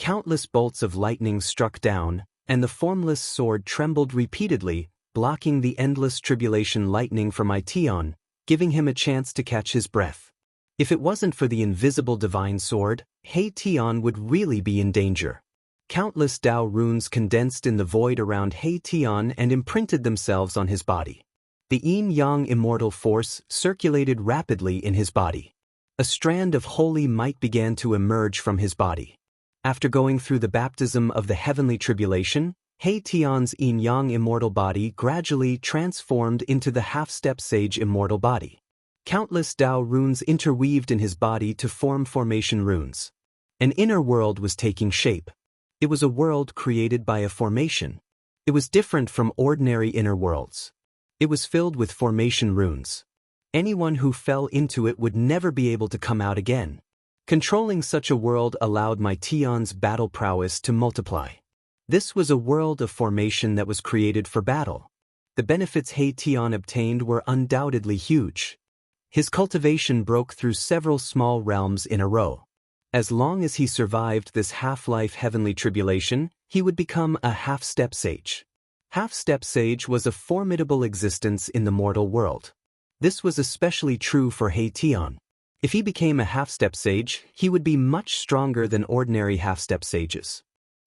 Countless bolts of lightning struck down, and the formless sword trembled repeatedly, blocking the endless tribulation lightning from Tion, giving him a chance to catch his breath. If it wasn't for the invisible divine sword, Tion would really be in danger. Countless Dao runes condensed in the void around Tion and imprinted themselves on his body. The yin-yang immortal force circulated rapidly in his body. A strand of holy might began to emerge from his body. After going through the baptism of the heavenly tribulation, Tion's yin-yang immortal body gradually transformed into the half-step sage immortal body. Countless Dao runes interweaved in his body to form formation runes. An inner world was taking shape. It was a world created by a formation. It was different from ordinary inner worlds. It was filled with formation runes. Anyone who fell into it would never be able to come out again. Controlling such a world allowed Tion's battle prowess to multiply. This was a world of formation that was created for battle. The benefits Tion obtained were undoubtedly huge. His cultivation broke through several small realms in a row. As long as he survived this half-life heavenly tribulation, he would become a half-step sage. Half-step sage was a formidable existence in the mortal world. This was especially true for Tion. If he became a half-step sage, he would be much stronger than ordinary half-step sages.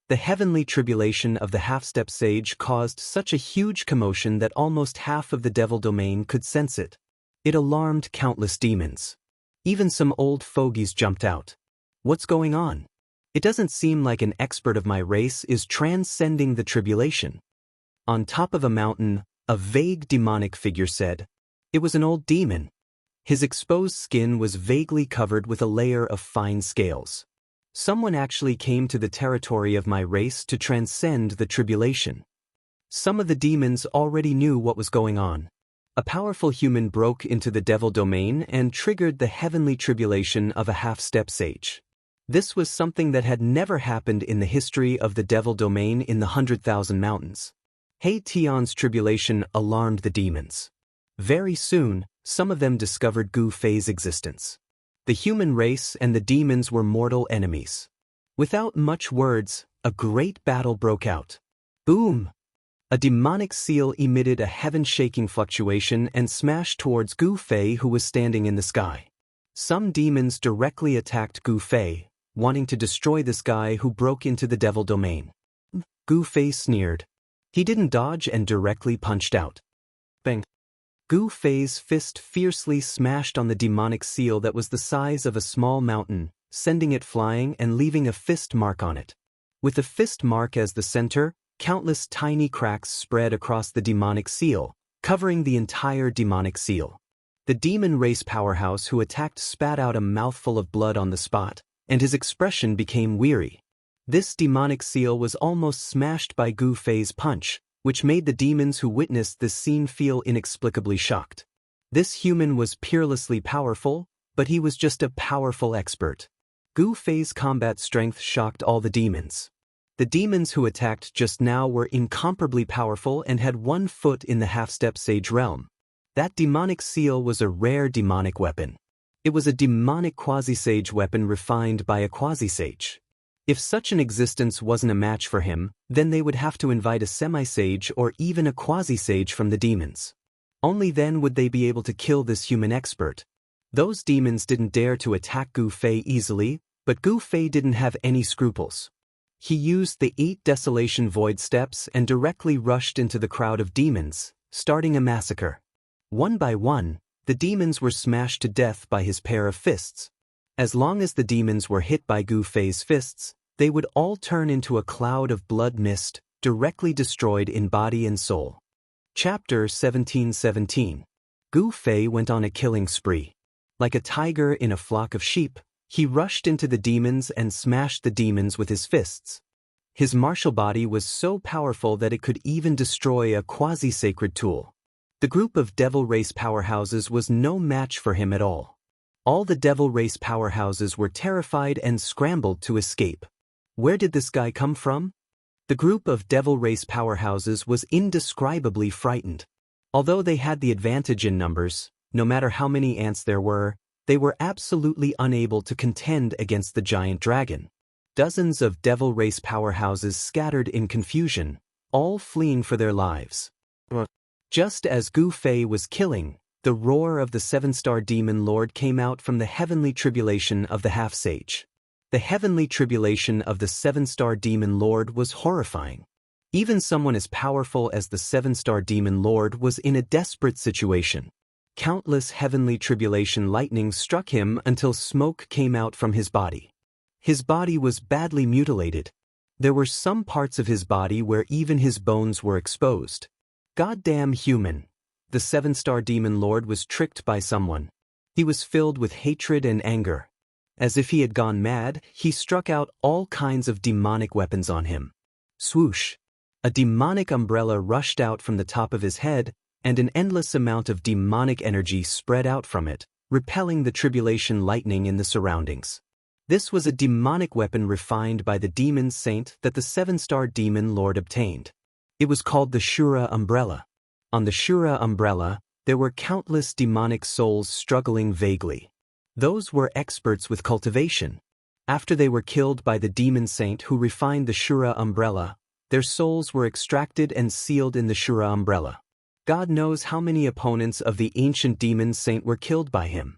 The heavenly tribulation of the half-step sage caused such a huge commotion that almost half of the devil domain could sense it. It alarmed countless demons. Even some old fogies jumped out. What's going on? It doesn't seem like an expert of my race is transcending the tribulation. On top of a mountain, a vague demonic figure said. It was an old demon. His exposed skin was vaguely covered with a layer of fine scales. Someone actually came to the territory of my race to transcend the tribulation. Some of the demons already knew what was going on. A powerful human broke into the devil domain and triggered the heavenly tribulation of a half-step sage. This was something that had never happened in the history of the devil domain in the 100,000 mountains. Tion's tribulation alarmed the demons. Very soon, some of them discovered Gu Fei's existence. The human race and the demons were mortal enemies. Without much words, a great battle broke out. Boom! A demonic seal emitted a heaven-shaking fluctuation and smashed towards Gu Fei, who was standing in the sky. Some demons directly attacked Gu Fei, wanting to destroy this guy who broke into the devil domain. Gu Fei sneered. He didn't dodge and directly punched out. Bang! Gu Fei's fist fiercely smashed on the demonic seal that was the size of a small mountain, sending it flying and leaving a fist mark on it. With the fist mark as the center, countless tiny cracks spread across the demonic seal, covering the entire demonic seal. The demon race powerhouse who attacked spat out a mouthful of blood on the spot, and his expression became weary. This demonic seal was almost smashed by Gu Fei's punch, which made the demons who witnessed this scene feel inexplicably shocked. This human was peerlessly powerful, but he was just a powerful expert. Gu Fei's combat strength shocked all the demons. The demons who attacked just now were incomparably powerful and had 1 foot in the half-step sage realm. That demonic seal was a rare demonic weapon. It was a demonic quasi-sage weapon refined by a quasi-sage. If such an existence wasn't a match for him, then they would have to invite a semi-sage or even a quasi-sage from the demons. Only then would they be able to kill this human expert. Those demons didn't dare to attack Gu Fei easily, but Gu Fei didn't have any scruples. He used the 8 Desolation Void Steps and directly rushed into the crowd of demons, starting a massacre. One by one, the demons were smashed to death by his pair of fists. As long as the demons were hit by Gu Fei's fists, they would all turn into a cloud of blood mist, directly destroyed in body and soul. Chapter 1717. Gu Fei went on a killing spree. Like a tiger in a flock of sheep, he rushed into the demons and smashed the demons with his fists. His martial body was so powerful that it could even destroy a quasi-sacred tool. The group of devil race powerhouses was no match for him at all. All the devil race powerhouses were terrified and scrambled to escape. Where did this guy come from? The group of devil race powerhouses was indescribably frightened. Although they had the advantage in numbers, no matter how many ants there were, they were absolutely unable to contend against the giant dragon. Dozens of devil race powerhouses scattered in confusion, all fleeing for their lives. Just as Gu Fei was killing, the roar of the seven-star demon lord came out from the heavenly tribulation of the half-sage. The heavenly tribulation of the seven-star demon lord was horrifying. Even someone as powerful as the seven-star demon lord was in a desperate situation. Countless heavenly tribulation lightnings struck him until smoke came out from his body. His body was badly mutilated. There were some parts of his body where even his bones were exposed. Goddamn human. The seven-star demon lord was tricked by someone. He was filled with hatred and anger. As if he had gone mad, he struck out all kinds of demonic weapons on him. Swoosh! A demonic umbrella rushed out from the top of his head, and an endless amount of demonic energy spread out from it, repelling the tribulation lightning in the surroundings. This was a demonic weapon refined by the demon saint that the seven-star demon lord obtained. It was called the Shura umbrella. On the Shura umbrella, there were countless demonic souls struggling vaguely. Those were experts with cultivation. After they were killed by the demon saint who refined the Shura umbrella, their souls were extracted and sealed in the Shura umbrella. God knows how many opponents of the ancient demon saint were killed by him.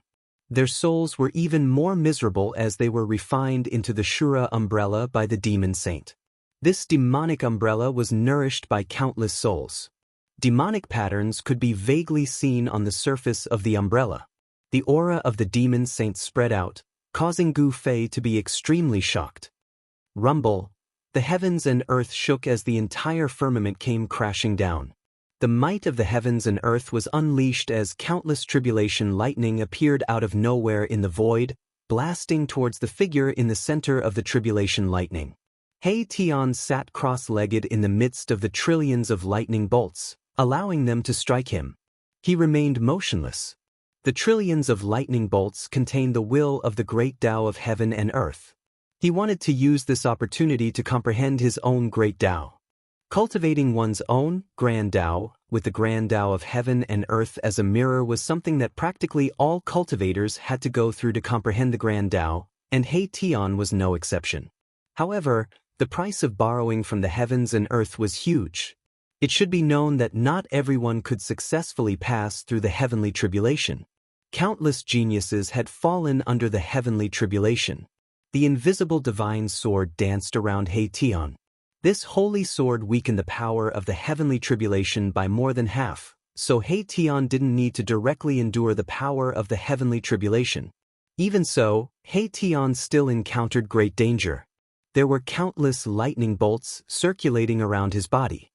Their souls were even more miserable as they were refined into the Shura umbrella by the demon saint. This demonic umbrella was nourished by countless souls. Demonic patterns could be vaguely seen on the surface of the umbrella. The aura of the demon saint spread out, causing Gu Fei to be extremely shocked. Rumble! The heavens and earth shook as the entire firmament came crashing down. The might of the heavens and earth was unleashed as countless tribulation lightning appeared out of nowhere in the void, blasting towards the figure in the center of the tribulation lightning. He Tian sat cross-legged in the midst of the trillions of lightning bolts, allowing them to strike him. He remained motionless. The trillions of lightning bolts contained the will of the great Tao of heaven and earth. He wanted to use this opportunity to comprehend his own great Tao. Cultivating one's own grand Tao, with the grand Tao of heaven and earth as a mirror, was something that practically all cultivators had to go through to comprehend the grand Tao, and He Tian was no exception. However, the price of borrowing from the heavens and earth was huge. It should be known that not everyone could successfully pass through the heavenly tribulation. Countless geniuses had fallen under the heavenly tribulation. The invisible divine sword danced around He Tian. This holy sword weakened the power of the heavenly tribulation by more than half, so He Tian didn't need to directly endure the power of the heavenly tribulation. Even so, He Tian still encountered great danger. There were countless lightning bolts circulating around his body.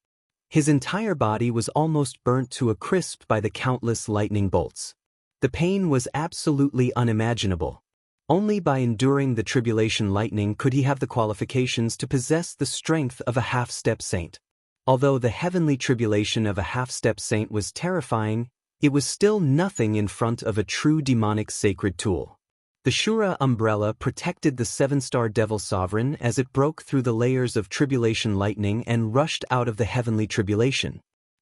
His entire body was almost burnt to a crisp by the countless lightning bolts. The pain was absolutely unimaginable. Only by enduring the tribulation lightning could he have the qualifications to possess the strength of a half-step saint. Although the heavenly tribulation of a half-step saint was terrifying, it was still nothing in front of a true demonic sacred tool. The Shura umbrella protected the seven-star devil sovereign as it broke through the layers of tribulation lightning and rushed out of the heavenly tribulation.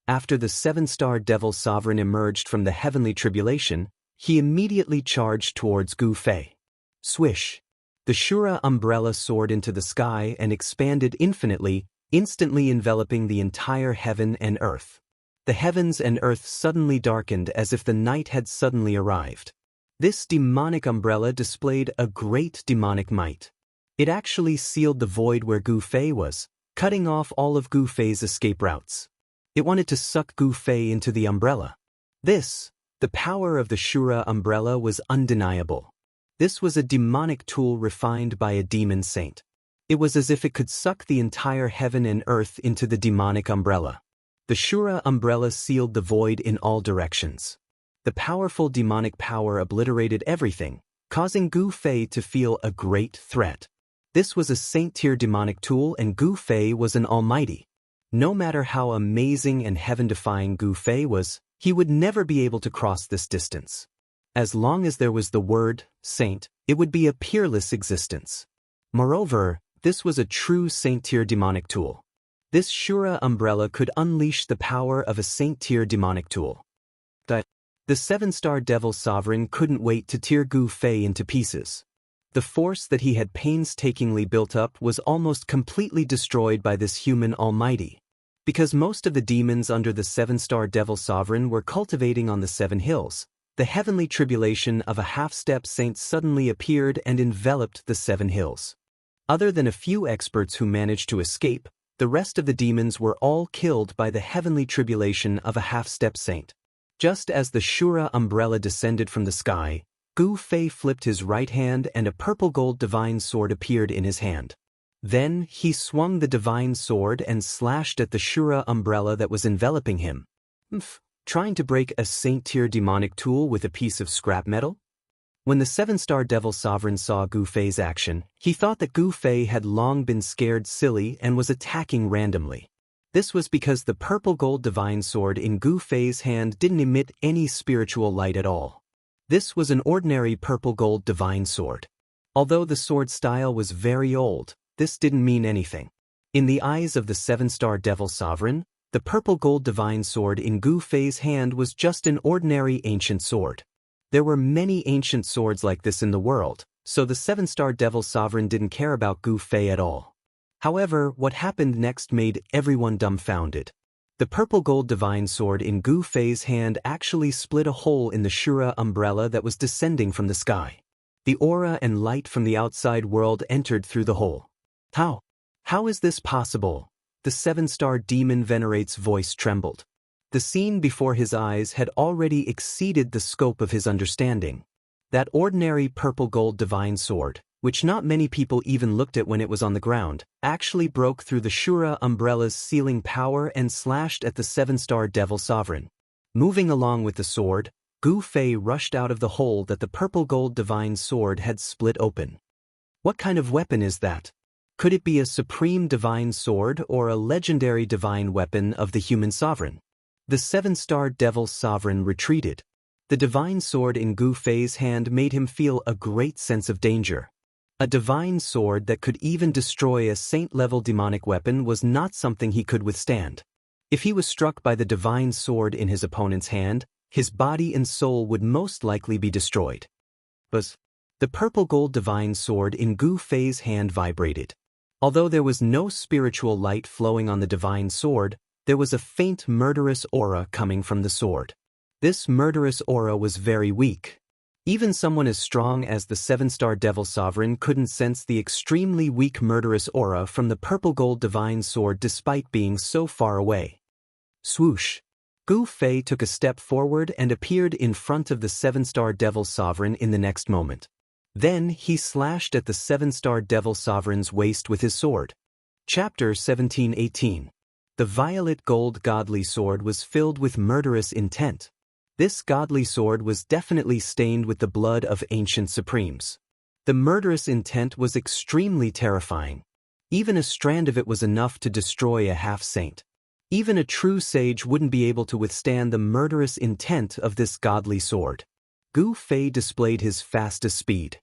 After the seven-star devil sovereign emerged from the heavenly tribulation, he immediately charged towards Gu Fei. Swish! The Shura umbrella soared into the sky and expanded infinitely, instantly enveloping the entire heaven and earth. The heavens and earth suddenly darkened as if the night had suddenly arrived. This demonic umbrella displayed a great demonic might. It actually sealed the void where Gu Fei was, cutting off all of Gu Fei's escape routes. It wanted to suck Gu Fei into the umbrella. The power of the Shura umbrella was undeniable. This was a demonic tool refined by a demon saint. It was as if it could suck the entire heaven and earth into the demonic umbrella. The Shura umbrella sealed the void in all directions. The powerful demonic power obliterated everything, causing Gu Fei to feel a great threat. This was a saint-tier demonic tool, and Gu Fei was an almighty. No matter how amazing and heaven-defying Gu Fei was, he would never be able to cross this distance. As long as there was the word saint, it would be a peerless existence. Moreover, this was a true saint-tier demonic tool. This Shura umbrella could unleash the power of a saint-tier demonic tool. The seven-star devil sovereign couldn't wait to tear Gu Fei into pieces. The force that he had painstakingly built up was almost completely destroyed by this human almighty. Because most of the demons under the 7-star devil sovereign were cultivating on the 7 hills, the heavenly tribulation of a half-step saint suddenly appeared and enveloped the 7 hills. Other than a few experts who managed to escape, the rest of the demons were all killed by the heavenly tribulation of a half-step saint. Just as the Shura umbrella descended from the sky, Gu Fei flipped his right hand and a purple-gold divine sword appeared in his hand. Then, he swung the divine sword and slashed at the Shura umbrella that was enveloping him. Trying to break a saint-tier demonic tool with a piece of scrap metal? When the 7-star devil sovereign saw Gu Fei's action, he thought that Gu Fei had long been scared silly and was attacking randomly. This was because the purple-gold divine sword in Gu Fei's hand didn't emit any spiritual light at all. This was an ordinary purple-gold divine sword. Although the sword style was very old, this didn't mean anything. In the eyes of the 7-star devil sovereign, the purple-gold divine sword in Gu Fei's hand was just an ordinary ancient sword. There were many ancient swords like this in the world, so the 7-star devil sovereign didn't care about Gu Fei at all. However, what happened next made everyone dumbfounded. The purple-gold divine sword in Gu Fei's hand actually split a hole in the Shura umbrella that was descending from the sky. The aura and light from the outside world entered through the hole. How? How is this possible? The 7-star demon venerate's voice trembled. The scene before his eyes had already exceeded the scope of his understanding. That ordinary purple-gold divine sword, which not many people even looked at when it was on the ground, actually broke through the Shura umbrella's sealing power and slashed at the 7-star devil sovereign. Moving along with the sword, Gu Fei rushed out of the hole that the purple-gold divine sword had split open. What kind of weapon is that? Could it be a supreme divine sword or a legendary divine weapon of the human sovereign? The 7-star devil sovereign retreated. The divine sword in Gu Fei's hand made him feel a great sense of danger. A divine sword that could even destroy a saint-level demonic weapon was not something he could withstand. If he was struck by the divine sword in his opponent's hand, his body and soul would most likely be destroyed. But the purple-gold divine sword in Gu Fei's hand vibrated. Although there was no spiritual light flowing on the divine sword, there was a faint murderous aura coming from the sword. This murderous aura was very weak. Even someone as strong as the 7-star devil sovereign couldn't sense the extremely weak murderous aura from the purple-gold divine sword despite being so far away. Swoosh! Gu Fei took a step forward and appeared in front of the 7-star devil sovereign in the next moment. Then he slashed at the 7-star devil sovereign's waist with his sword. Chapter 17:18. The violet gold godly sword was filled with murderous intent. This godly sword was definitely stained with the blood of ancient supremes. The murderous intent was extremely terrifying. Even a strand of it was enough to destroy a half-saint. Even a true sage wouldn't be able to withstand the murderous intent of this godly sword. Gu Fei displayed his fastest speed.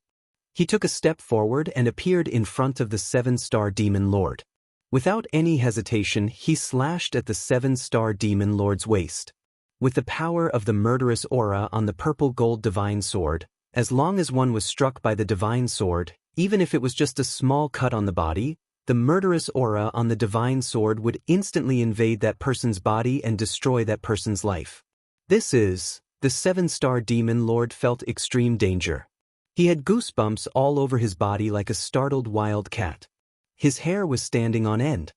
He took a step forward and appeared in front of the 7-star demon lord. Without any hesitation, he slashed at the 7-star demon lord's waist. With the power of the murderous aura on the purple-gold divine sword, as long as one was struck by the divine sword, even if it was just a small cut on the body, the murderous aura on the divine sword would instantly invade that person's body and destroy that person's life. The 7-star demon lord felt extreme danger. He had goosebumps all over his body like a startled wild cat. His hair was standing on end.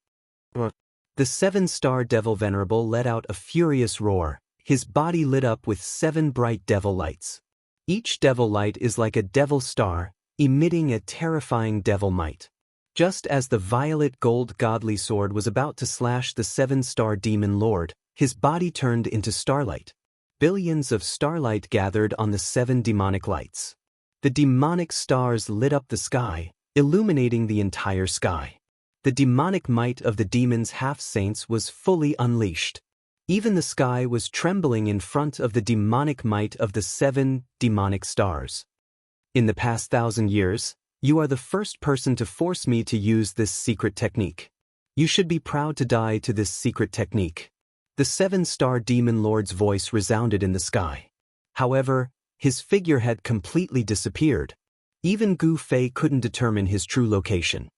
The 7-star devil venerable let out a furious roar. His body lit up with 7 bright devil lights. Each devil light is like a devil star, emitting a terrifying devil might. Just as the violet gold godly sword was about to slash the 7-star demon lord, his body turned into starlight. Billions of starlight gathered on the 7 demonic lights. The demonic stars lit up the sky, illuminating the entire sky. The demonic might of the demon's half-saints was fully unleashed. Even the sky was trembling in front of the demonic might of the 7 demonic stars. In the past 1,000 years, you are the first person to force me to use this secret technique. You should be proud to die to this secret technique. The 7-star demon lord's voice resounded in the sky. However, his figure had completely disappeared. Even Gu Fei couldn't determine his true location.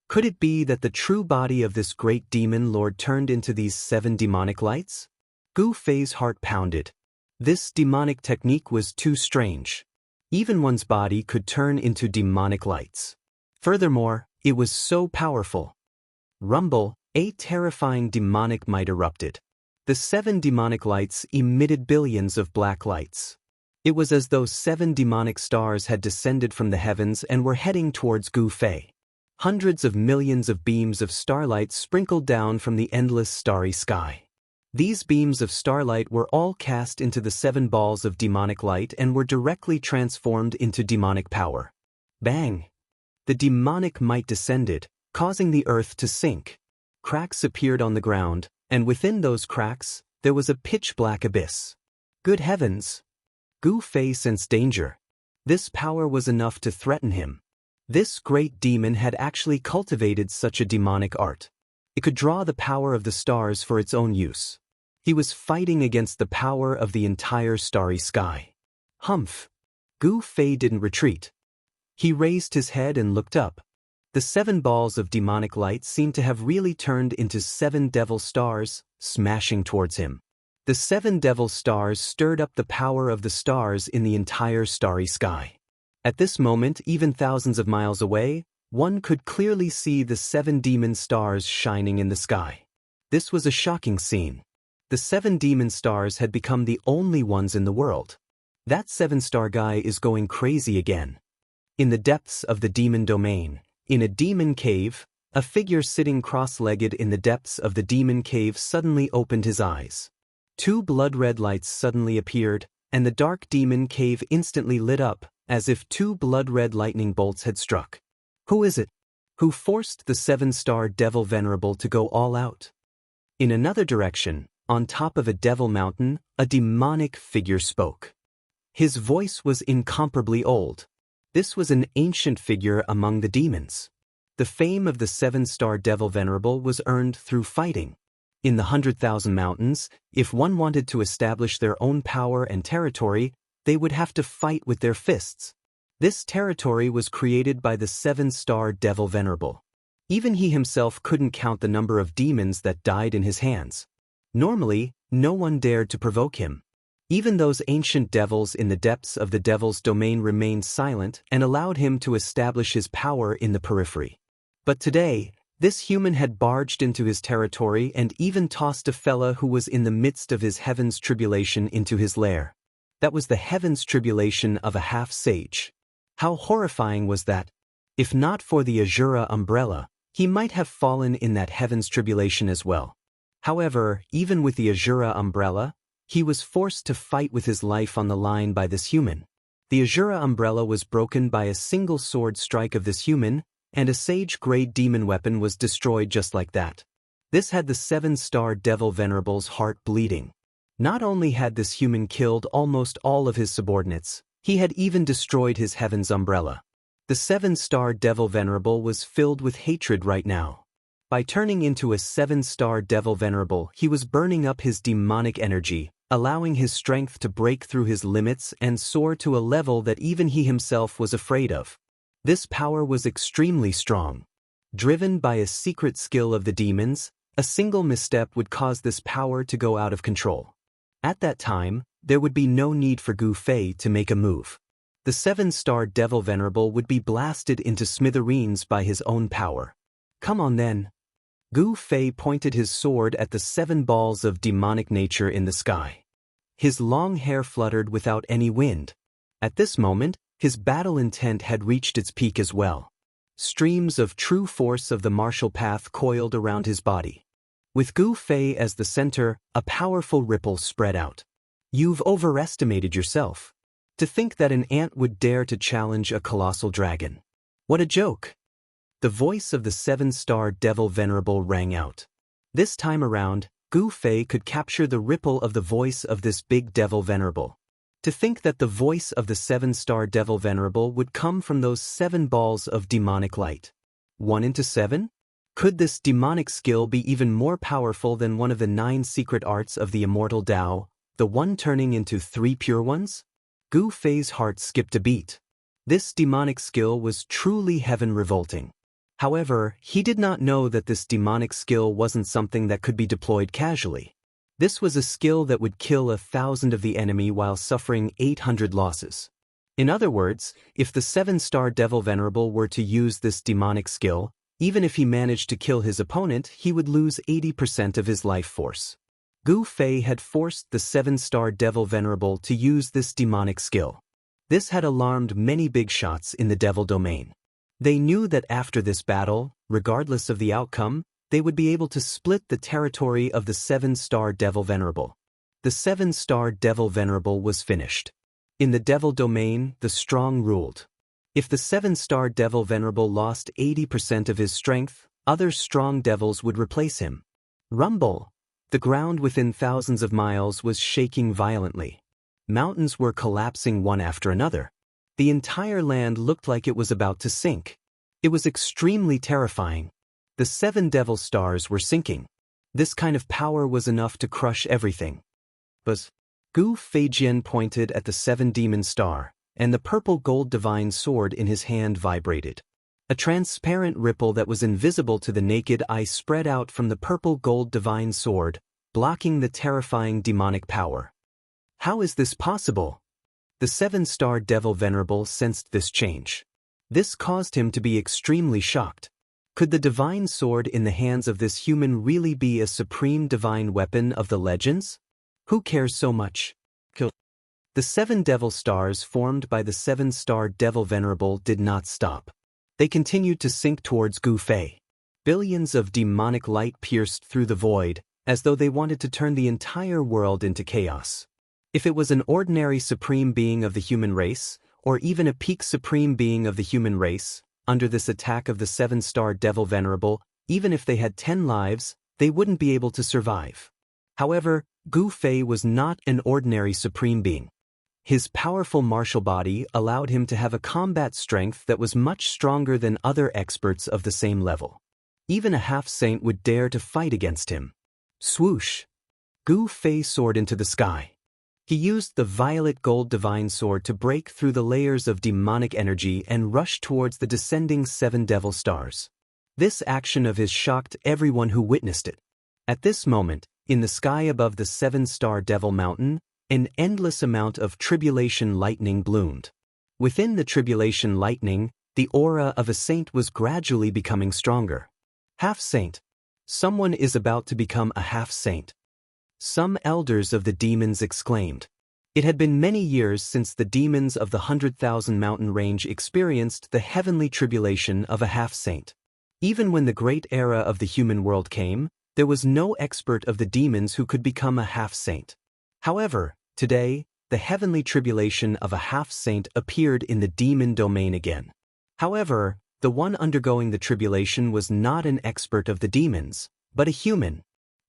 Could it be that the true body of this great demon lord turned into these 7 demonic lights? Gu Fei's heart pounded. This demonic technique was too strange. Even one's body could turn into demonic lights. Furthermore, it was so powerful. Rumble, a terrifying demonic might erupted. The 7 demonic lights emitted billions of black lights. It was as though 7 demonic stars had descended from the heavens and were heading towards Gu Fei. Hundreds of millions of beams of starlight sprinkled down from the endless starry sky. These beams of starlight were all cast into the 7 balls of demonic light and were directly transformed into demonic power. Bang! The demonic might descended, causing the earth to sink. Cracks appeared on the ground, and within those cracks, there was a pitch-black abyss. Good heavens! Gu Fei sensed danger. This power was enough to threaten him. This great demon had actually cultivated such a demonic art. It could draw the power of the stars for its own use. He was fighting against the power of the entire starry sky. Humph! Gu Fei didn't retreat. He raised his head and looked up. The 7 balls of demonic light seemed to have really turned into 7 devil stars, smashing towards him. The 7 devil stars stirred up the power of the stars in the entire starry sky. At this moment, even thousands of miles away, one could clearly see the 7 demon stars shining in the sky. This was a shocking scene. The 7 demon stars had become the only ones in the world. That 7-star guy is going crazy again. In the depths of the demon domain, in a demon cave, a figure sitting cross-legged in the depths of the demon cave suddenly opened his eyes. 2 blood-red lights suddenly appeared, and the dark demon cave instantly lit up, as if 2 blood-red lightning bolts had struck. Who is it? Who forced the 7-star devil venerable to go all out? In another direction, on top of a devil mountain, a demonic figure spoke. His voice was incomparably old. This was an ancient figure among the demons. The fame of the 7-star devil venerable was earned through fighting. In the 100,000 mountains, if one wanted to establish their own power and territory, they would have to fight with their fists. This territory was created by the 7-star devil venerable. Even he himself couldn't count the number of demons that died in his hands. Normally, no one dared to provoke him. Even those ancient devils in the depths of the devil's domain remained silent and allowed him to establish his power in the periphery. But today, this human had barged into his territory and even tossed a fella who was in the midst of his heaven's tribulation into his lair. That was the heaven's tribulation of a half-sage. How horrifying was that? If not for the Azura umbrella, he might have fallen in that heaven's tribulation as well. However, even with the Azura umbrella, he was forced to fight with his life on the line by this human. The Azura umbrella was broken by a single sword strike of this human, and a sage-grade demon weapon was destroyed just like that. This had the 7-star devil venerable's heart bleeding. Not only had this human killed almost all of his subordinates, he had even destroyed his heaven's umbrella. The 7-star devil venerable was filled with hatred right now. By turning into a 7-star devil venerable, he was burning up his demonic energy, allowing his strength to break through his limits and soar to a level that even he himself was afraid of. This power was extremely strong. Driven by a secret skill of the demons, a single misstep would cause this power to go out of control. At that time, there would be no need for Gu Fei to make a move. The 7-star devil venerable would be blasted into smithereens by his own power. Come on then. Gu Fei pointed his sword at the 7 balls of demonic nature in the sky. His long hair fluttered without any wind. At this moment, his battle intent had reached its peak as well. Streams of true force of the martial path coiled around his body. With Gu Fei as the center, a powerful ripple spread out. You've overestimated yourself. To think that an ant would dare to challenge a colossal dragon. What a joke! The voice of the 7-star devil venerable rang out. This time around, Gu Fei could capture the ripple of the voice of this big devil venerable. To think that the voice of the 7-star devil venerable would come from those 7 balls of demonic light. 1 into 7? Could this demonic skill be even more powerful than one of the 9 secret arts of the immortal Dao, the one turning into 3 pure ones? Gu Fei's heart skipped a beat. This demonic skill was truly heaven-revolting. However, he did not know that this demonic skill wasn't something that could be deployed casually. This was a skill that would kill 1,000 of the enemy while suffering 800 losses. In other words, if the 7-star Devil Venerable were to use this demonic skill, even if he managed to kill his opponent, he would lose 80% of his life force. Gu Fei had forced the 7-star Devil Venerable to use this demonic skill. This had alarmed many big shots in the Devil domain. They knew that after this battle, regardless of the outcome, they would be able to split the territory of the 7-star Devil Venerable. The 7-star Devil Venerable was finished. In the Devil domain, the strong ruled. If the 7-star Devil Venerable lost 80% of his strength, other strong devils would replace him. Rumble! The ground within thousands of miles was shaking violently. Mountains were collapsing one after another. The entire land looked like it was about to sink. It was extremely terrifying. The 7 devil stars were sinking. This kind of power was enough to crush everything. But Gu Feijian pointed at the 7 demon star, and the purple gold divine sword in his hand vibrated. A transparent ripple that was invisible to the naked eye spread out from the purple gold divine sword, blocking the terrifying demonic power. How is this possible? The 7-star Devil Venerable sensed this change. This caused him to be extremely shocked. Could the divine sword in the hands of this human really be a supreme divine weapon of the legends? Who cares so much? The 7 devil stars formed by the 7-star Devil Venerable did not stop. They continued to sink towards Gu Fei. Billions of demonic light pierced through the void, as though they wanted to turn the entire world into chaos. If it was an ordinary supreme being of the human race, or even a peak supreme being of the human race, under this attack of the 7-star Devil Venerable, even if they had 10 lives, they wouldn't be able to survive. However, Gu Fei was not an ordinary supreme being. His powerful martial body allowed him to have a combat strength that was much stronger than other experts of the same level. Even a half-saint would dare to fight against him. Swoosh! Gu Fei soared into the sky. He used the violet gold divine sword to break through the layers of demonic energy and rush towards the descending 7 devil stars. This action of his shocked everyone who witnessed it. At this moment, in the sky above the 7-star Devil Mountain, an endless amount of tribulation lightning bloomed. Within the tribulation lightning, the aura of a saint was gradually becoming stronger. Half-saint. Someone is about to become a half-saint. Some elders of the demons exclaimed. It had been many years since the demons of the 100,000 mountain range experienced the heavenly tribulation of a half-saint. Even when the great era of the human world came, there was no expert of the demons who could become a half-saint. However, today, the heavenly tribulation of a half-saint appeared in the demon domain again. However, the one undergoing the tribulation was not an expert of the demons, but a human.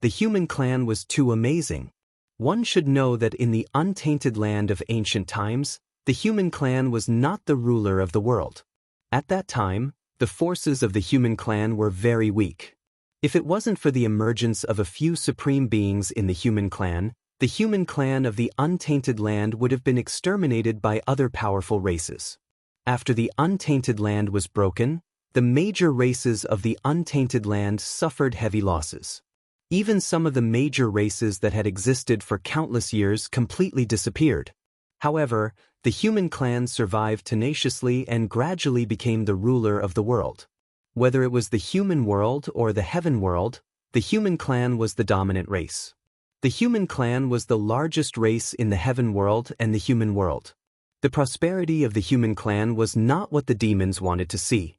The human clan was too amazing. One should know that in the untainted land of ancient times, the human clan was not the ruler of the world. At that time, the forces of the human clan were very weak. If it wasn't for the emergence of a few supreme beings in the human clan of the untainted land would have been exterminated by other powerful races. After the untainted land was broken, the major races of the untainted land suffered heavy losses. Even some of the major races that had existed for countless years completely disappeared. However, the human clan survived tenaciously and gradually became the ruler of the world. Whether it was the human world or the heaven world, the human clan was the dominant race. The human clan was the largest race in the heaven world and the human world. The prosperity of the human clan was not what the demons wanted to see.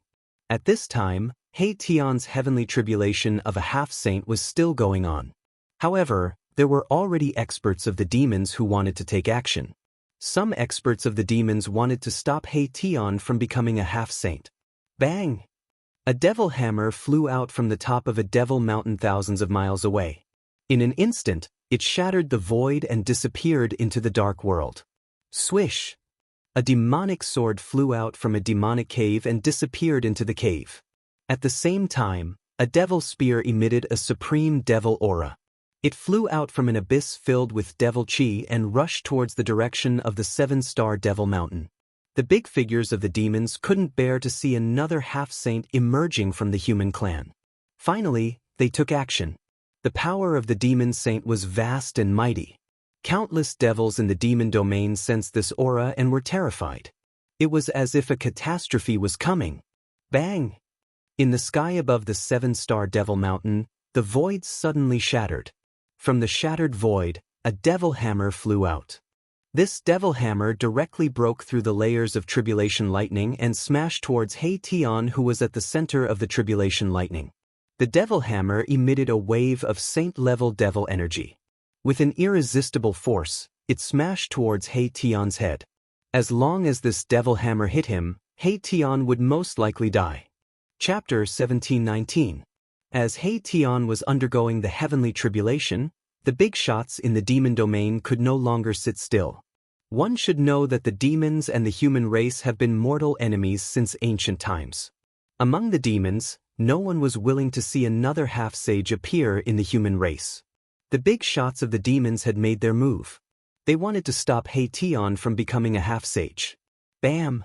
At this time, He Tian's heavenly tribulation of a half-saint was still going on. However, there were already experts of the demons who wanted to take action. Some experts of the demons wanted to stop He Tian from becoming a half-saint. Bang! A devil hammer flew out from the top of a devil mountain thousands of miles away. In an instant, it shattered the void and disappeared into the dark world. Swish! A demonic sword flew out from a demonic cave and disappeared into the cave. At the same time, a devil spear emitted a supreme devil aura. It flew out from an abyss filled with devil chi and rushed towards the direction of the 7-star Devil Mountain. The big figures of the demons couldn't bear to see another half-saint emerging from the human clan. Finally, they took action. The power of the demon saint was vast and mighty. Countless devils in the demon domain sensed this aura and were terrified. It was as if a catastrophe was coming. Bang! In the sky above the seven-star Devil Mountain, the void suddenly shattered. From the shattered void, a devil hammer flew out. This devil hammer directly broke through the layers of tribulation lightning and smashed towards He Tian, who was at the center of the tribulation lightning. The devil hammer emitted a wave of saint-level devil energy. With an irresistible force, it smashed towards He Tian's head. As long as this devil hammer hit him, He Tian would most likely die. Chapter 1719. As He Tian was undergoing the heavenly tribulation, the big shots in the demon domain could no longer sit still. One should know that the demons and the human race have been mortal enemies since ancient times. Among the demons, no one was willing to see another half-sage appear in the human race. The big shots of the demons had made their move. They wanted to stop He Tian from becoming a half-sage. Bam!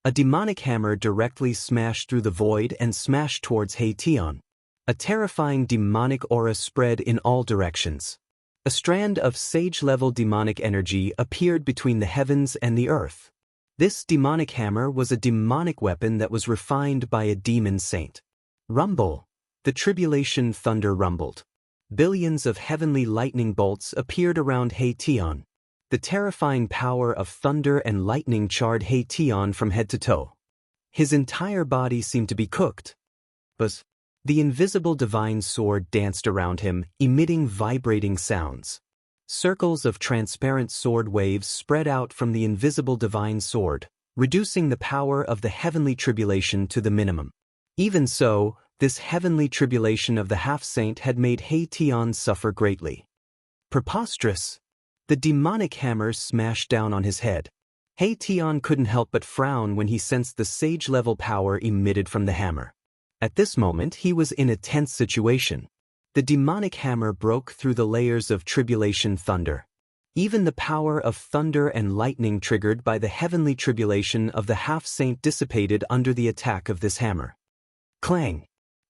A demonic hammer directly smashed through the void and smashed towards He Tian. A terrifying demonic aura spread in all directions. A strand of sage-level demonic energy appeared between the heavens and the earth. This demonic hammer was a demonic weapon that was refined by a demon saint. Rumble! The tribulation thunder rumbled. Billions of heavenly lightning bolts appeared around He Tian. The terrifying power of thunder and lightning charred He Tian from head to toe. His entire body seemed to be cooked. But the invisible divine sword danced around him, emitting vibrating sounds. Circles of transparent sword waves spread out from the invisible divine sword, reducing the power of the heavenly tribulation to the minimum. Even so, this heavenly tribulation of the half-saint had made He Tian suffer greatly. Preposterous! The demonic hammer smashed down on his head. He Tian couldn't help but frown when he sensed the sage-level power emitted from the hammer. At this moment, he was in a tense situation. The demonic hammer broke through the layers of tribulation thunder. Even the power of thunder and lightning triggered by the heavenly tribulation of the half-saint dissipated under the attack of this hammer. Clang!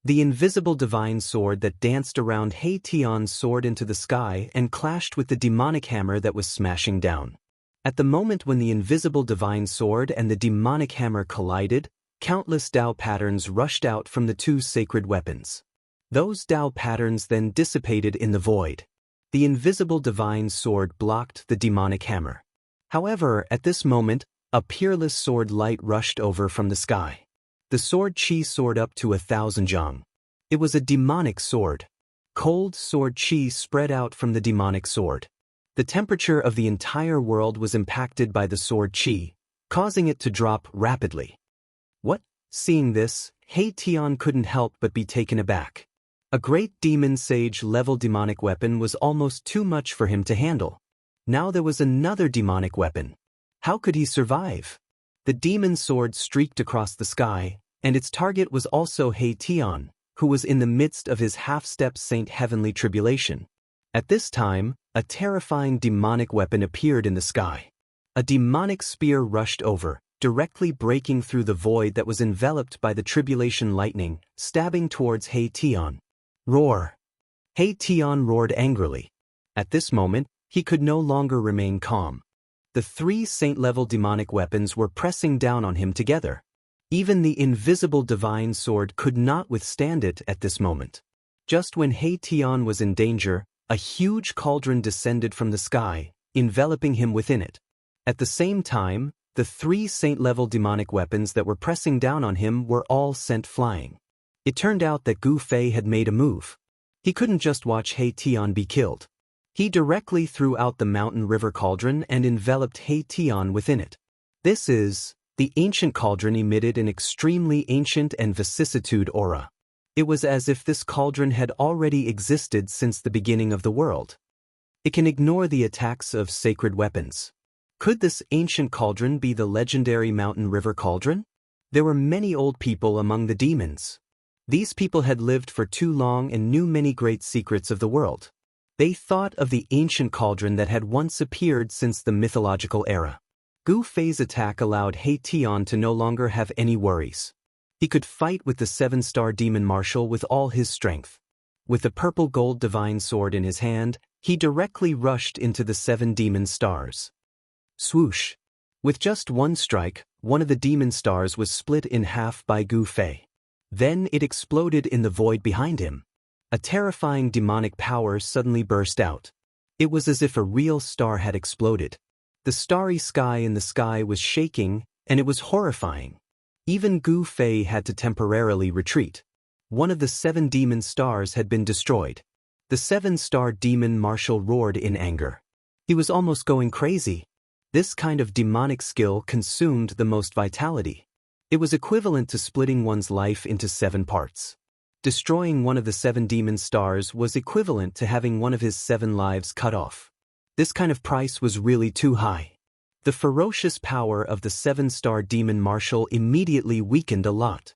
The invisible divine sword that danced around He Tian soared into the sky and clashed with the demonic hammer that was smashing down. At the moment when the invisible divine sword and the demonic hammer collided, countless Dao patterns rushed out from the two sacred weapons. Those Dao patterns then dissipated in the void. The invisible divine sword blocked the demonic hammer. However, at this moment, a peerless sword light rushed over from the sky. The sword chi soared up to 1,000 zhang. It was a demonic sword. Cold sword chi spread out from the demonic sword. The temperature of the entire world was impacted by the sword chi, causing it to drop rapidly. What? Seeing this, He Tian couldn't help but be taken aback. A great demon sage-level demonic weapon was almost too much for him to handle. Now there was another demonic weapon. How could he survive? The demon sword streaked across the sky, and its target was also He Tian, who was in the midst of his half-step saint heavenly tribulation. At this time, a terrifying demonic weapon appeared in the sky. A demonic spear rushed over, directly breaking through the void that was enveloped by the tribulation lightning, stabbing towards He Tian. Roar! He Tian roared angrily. At this moment, he could no longer remain calm. The three saint-level demonic weapons were pressing down on him together. Even the invisible divine sword could not withstand it at this moment. Just when He Tian was in danger, a huge cauldron descended from the sky, enveloping him within it. At the same time, the three saint-level demonic weapons that were pressing down on him were all sent flying. It turned out that Gu Fei had made a move. He couldn't just watch He Tian be killed. He directly threw out the mountain river cauldron and enveloped He Tian within it. The ancient cauldron emitted an extremely ancient and vicissitude aura. It was as if this cauldron had already existed since the beginning of the world. It can ignore the attacks of sacred weapons. Could this ancient cauldron be the legendary mountain river cauldron? There were many old people among the demons. These people had lived for too long and knew many great secrets of the world. They thought of the ancient cauldron that had once appeared since the mythological era. Gu Fei's attack allowed He Tian to no longer have any worries. He could fight with the 7-star demon marshal with all his strength. With the purple gold divine sword in his hand, he directly rushed into the 7 demon stars. Swoosh! With just one strike, one of the demon stars was split in half by Gu Fei. Then it exploded in the void behind him. A terrifying demonic power suddenly burst out. It was as if a real star had exploded. The starry sky in the sky was shaking, and it was horrifying. Even Gu Fei had to temporarily retreat. One of the 7 demon stars had been destroyed. The 7-star demon marshal roared in anger. He was almost going crazy. This kind of demonic skill consumed the most vitality. It was equivalent to splitting one's life into 7 parts. Destroying one of the 7 demon stars was equivalent to having one of his 7 lives cut off. This kind of price was really too high. The ferocious power of the 7-star demon marshal immediately weakened a lot.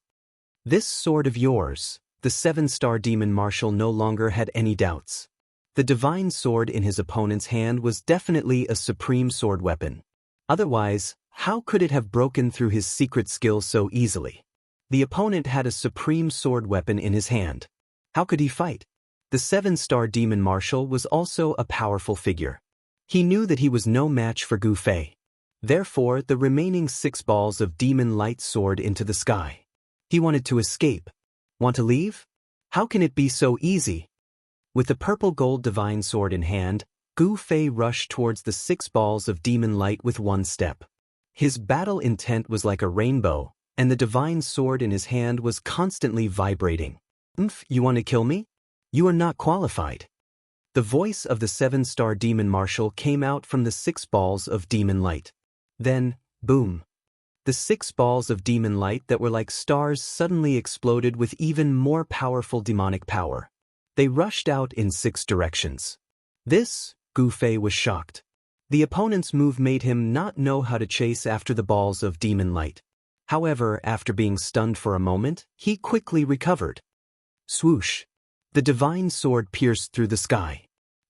This sword of yours, the 7-star demon marshal no longer had any doubts. The divine sword in his opponent's hand was definitely a supreme sword weapon. Otherwise, how could it have broken through his secret skill so easily? The opponent had a supreme sword weapon in his hand. How could he fight? The 7-star demon marshal was also a powerful figure. He knew that he was no match for Gu Fei. Therefore, the remaining 6 balls of demon light soared into the sky. He wanted to escape. Want to leave? How can it be so easy? With the purple gold divine sword in hand, Gu Fei rushed towards the 6 balls of demon light with one step. His battle intent was like a rainbow, and the divine sword in his hand was constantly vibrating. You want to kill me? You are not qualified. The voice of the 7-star demon marshal came out from the 6 balls of demon light. Then, boom. The 6 balls of demon light that were like stars suddenly exploded with even more powerful demonic power. They rushed out in 6 directions. Gu Fei was shocked. The opponent's move made him not know how to chase after the balls of demon light. However, after being stunned for a moment, he quickly recovered. Swoosh! The divine sword pierced through the sky.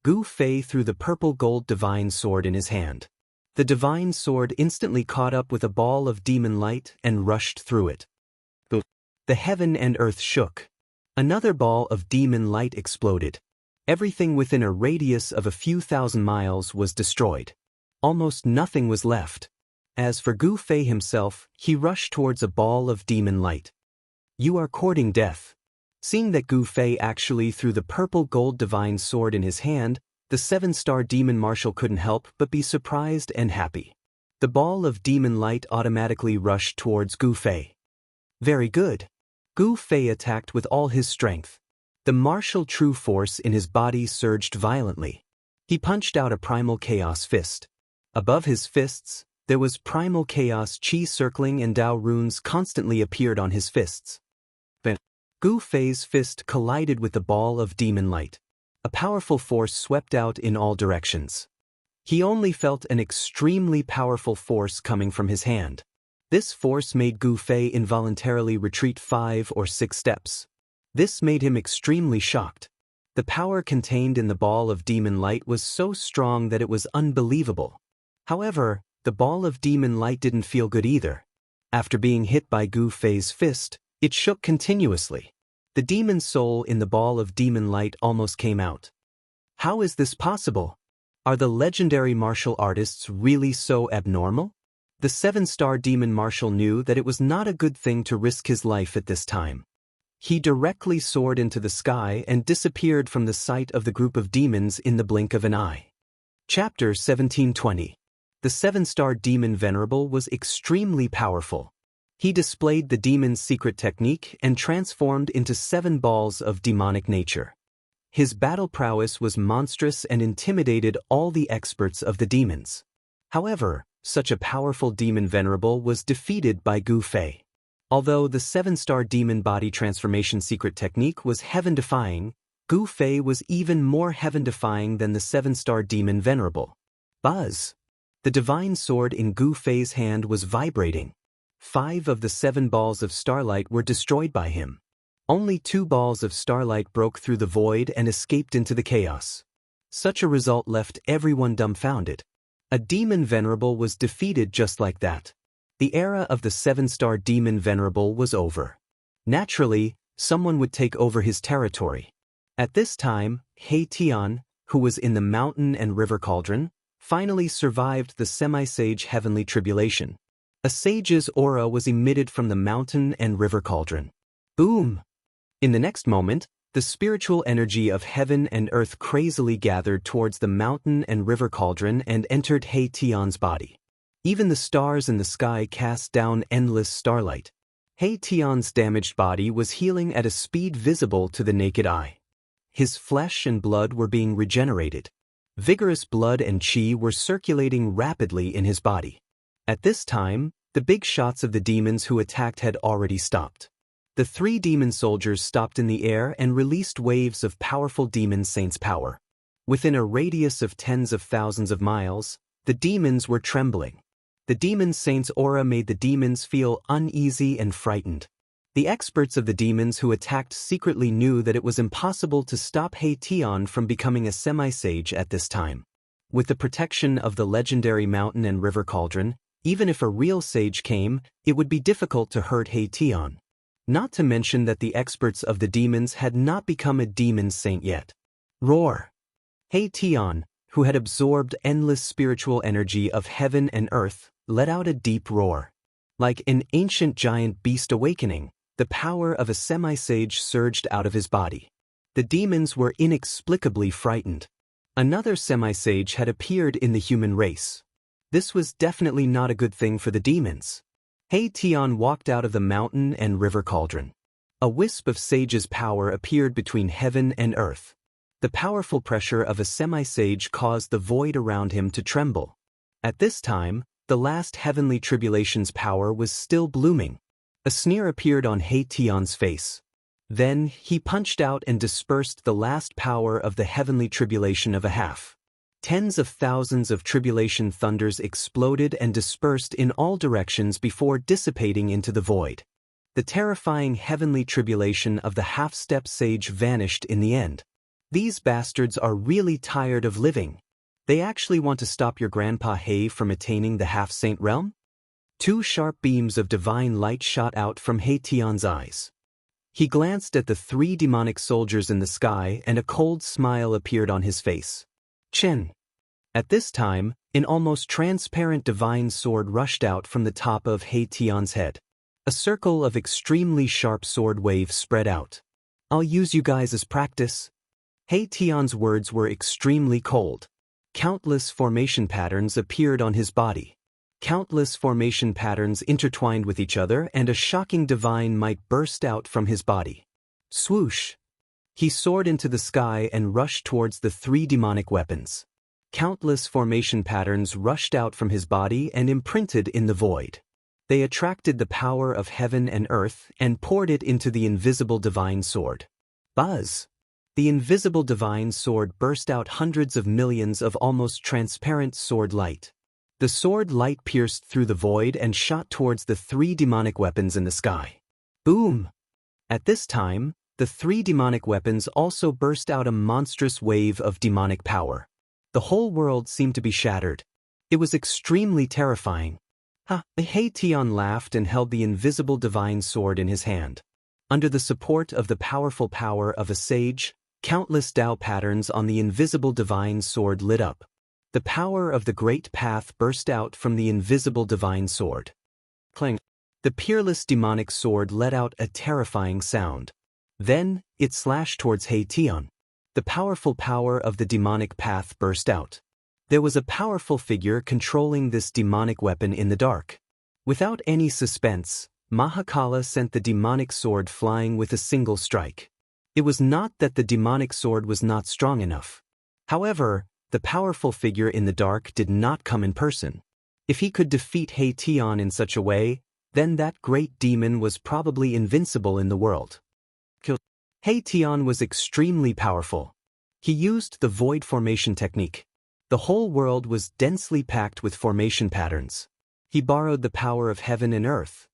Gu Fei threw the purple gold divine sword in his hand. The divine sword instantly caught up with a ball of demon light and rushed through it. The heaven and earth shook. Another ball of demon light exploded. Everything within a radius of a few thousand miles was destroyed. Almost nothing was left. As for Gu Fei himself, he rushed towards a ball of demon light. You are courting death. Seeing that Gu Fei actually threw the purple gold divine sword in his hand, the 7-star demon marshal couldn't help but be surprised and happy. The ball of demon light automatically rushed towards Gu Fei. Very good. Gu Fei attacked with all his strength. The martial true force in his body surged violently. He punched out a primal chaos fist. Above his fists, there was primal chaos chi circling, and Dao runes constantly appeared on his fists. Gu Fei's fist collided with the ball of demon light. A powerful force swept out in all directions. He only felt an extremely powerful force coming from his hand. This force made Gu Fei involuntarily retreat 5 or 6 steps. This made him extremely shocked. The power contained in the ball of demon light was so strong that it was unbelievable. However, the ball of demon light didn't feel good either. After being hit by Gu Fei's fist, it shook continuously. The demon soul in the ball of demon light almost came out. How is this possible? Are the legendary martial artists really so abnormal? The 7-star demon marshal knew that it was not a good thing to risk his life at this time. He directly soared into the sky and disappeared from the sight of the group of demons in the blink of an eye. Chapter 1720. The 7-star demon venerable was extremely powerful. He displayed the demon's secret technique and transformed into 7 balls of demonic nature. His battle prowess was monstrous and intimidated all the experts of the demons. However, such a powerful demon venerable was defeated by Gu Fei. Although the 7-star demon body transformation secret technique was heaven-defying, Gu Fei was even more heaven-defying than the 7-star demon venerable. Buzz! The divine sword in Gu Fei's hand was vibrating. 5 of the 7 balls of starlight were destroyed by him. Only 2 balls of starlight broke through the void and escaped into the chaos. Such a result left everyone dumbfounded. A demon venerable was defeated just like that. The era of the 7-star demon venerable was over. Naturally, someone would take over his territory. At this time, He Tian, who was in the mountain and river cauldron, finally survived the semi-sage heavenly tribulation. A sage's aura was emitted from the mountain and river cauldron. Boom! In the next moment, the spiritual energy of heaven and earth crazily gathered towards the mountain and river cauldron and entered He Tian's body. Even the stars in the sky cast down endless starlight. He Tian's damaged body was healing at a speed visible to the naked eye. His flesh and blood were being regenerated. Vigorous blood and qi were circulating rapidly in his body. At this time, the big shots of the demons who attacked had already stopped. The 3 demon soldiers stopped in the air and released waves of powerful demon saints' power. Within a radius of tens of thousands of miles, the demons were trembling. The demon saint's aura made the demons feel uneasy and frightened. The experts of the demons who attacked secretly knew that it was impossible to stop He Tian from becoming a semi-sage at this time. With the protection of the legendary mountain and river cauldron, even if a real sage came, it would be difficult to hurt He Tian. Not to mention that the experts of the demons had not become a demon saint yet. Roar! He Tian, who had absorbed endless spiritual energy of heaven and earth, let out a deep roar. Like an ancient giant beast awakening, the power of a semi-sage surged out of his body. The demons were inexplicably frightened. Another semi-sage had appeared in the human race. This was definitely not a good thing for the demons. He Tian walked out of the mountain and river cauldron. A wisp of sage's power appeared between heaven and earth. The powerful pressure of a semi-sage caused the void around him to tremble. At this time, the last heavenly tribulation's power was still blooming. A sneer appeared on He Tian's face. Then, he punched out and dispersed the last power of the heavenly tribulation of a half. Tens of thousands of tribulation thunders exploded and dispersed in all directions before dissipating into the void. The terrifying heavenly tribulation of the half-step sage vanished in the end. These bastards are really tired of living. They actually want to stop your grandpa He from attaining the half-saint realm? 2 sharp beams of divine light shot out from He Tian's eyes. He glanced at the 3 demonic soldiers in the sky and a cold smile appeared on his face. Chen. At this time, an almost transparent divine sword rushed out from the top of He Tian's head. A circle of extremely sharp sword waves spread out. I'll use you guys as practice. He Tian's words were extremely cold. Countless formation patterns appeared on his body. Countless formation patterns intertwined with each other and a shocking divine might burst out from his body. Swoosh! He soared into the sky and rushed towards the 3 demonic weapons. Countless formation patterns rushed out from his body and imprinted in the void. They attracted the power of heaven and earth and poured it into the invisible divine sword. Buzz! The invisible divine sword burst out hundreds of millions of almost transparent sword light. The sword light pierced through the void and shot towards the 3 demonic weapons in the sky. Boom! At this time, the 3 demonic weapons also burst out a monstrous wave of demonic power. The whole world seemed to be shattered. It was extremely terrifying. He Tian laughed and held the invisible divine sword in his hand. Under the support of the powerful power of a sage, countless Tao patterns on the invisible divine sword lit up. The power of the great path burst out from the invisible divine sword. Clang! The peerless demonic sword let out a terrifying sound. Then, it slashed towards He Tian. The powerful power of the demonic path burst out. There was a powerful figure controlling this demonic weapon in the dark. Without any suspense, Mahakala sent the demonic sword flying with a single strike. It was not that the demonic sword was not strong enough. However, the powerful figure in the dark did not come in person. If he could defeat He Tian in such a way, then that great demon was probably invincible in the world. He Tian was extremely powerful. He used the void formation technique. The whole world was densely packed with formation patterns. He borrowed the power of heaven and earth.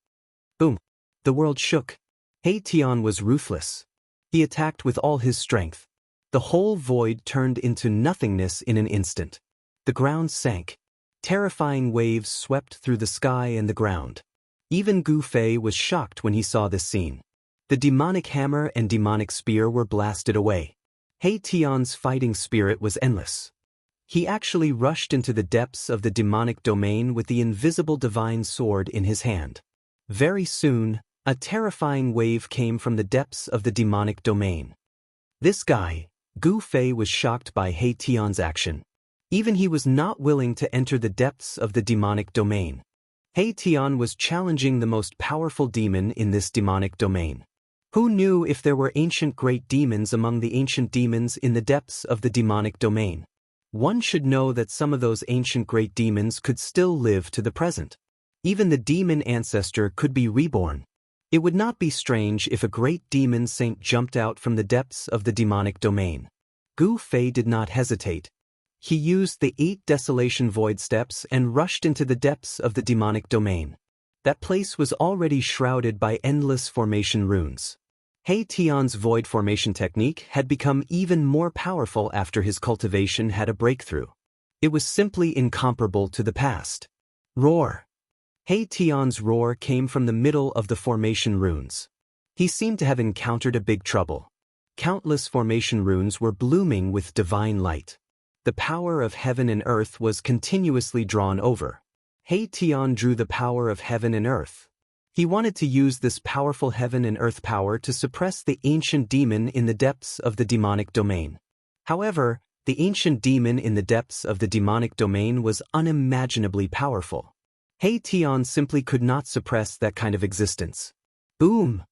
Boom! The world shook. He Tian was ruthless. He attacked with all his strength. The whole void turned into nothingness in an instant. The ground sank. Terrifying waves swept through the sky and the ground. Even Gu Fei was shocked when he saw this scene. The demonic hammer and demonic spear were blasted away. He Tian's fighting spirit was endless. He actually rushed into the depths of the demonic domain with the invisible divine sword in his hand. Very soon, a terrifying wave came from the depths of the demonic domain. This guy, Gu Fei, was shocked by He Tian's action. Even he was not willing to enter the depths of the demonic domain. He Tian was challenging the most powerful demon in this demonic domain. Who knew if there were ancient great demons among the ancient demons in the depths of the demonic domain? One should know that some of those ancient great demons could still live to the present. Even the demon ancestor could be reborn. It would not be strange if a great demon saint jumped out from the depths of the demonic domain. Gu Fei did not hesitate. He used the 8 desolation void steps and rushed into the depths of the demonic domain. That place was already shrouded by endless formation runes. He Tian's void formation technique had become even more powerful after his cultivation had a breakthrough. It was simply incomparable to the past. Roar! He Tian's roar came from the middle of the formation runes. He seemed to have encountered a big trouble. Countless formation runes were blooming with divine light. The power of heaven and earth was continuously drawn over. He Tian drew the power of heaven and earth. He wanted to use this powerful heaven and earth power to suppress the ancient demon in the depths of the demonic domain. However, the ancient demon in the depths of the demonic domain was unimaginably powerful. He Tian simply could not suppress that kind of existence. Boom!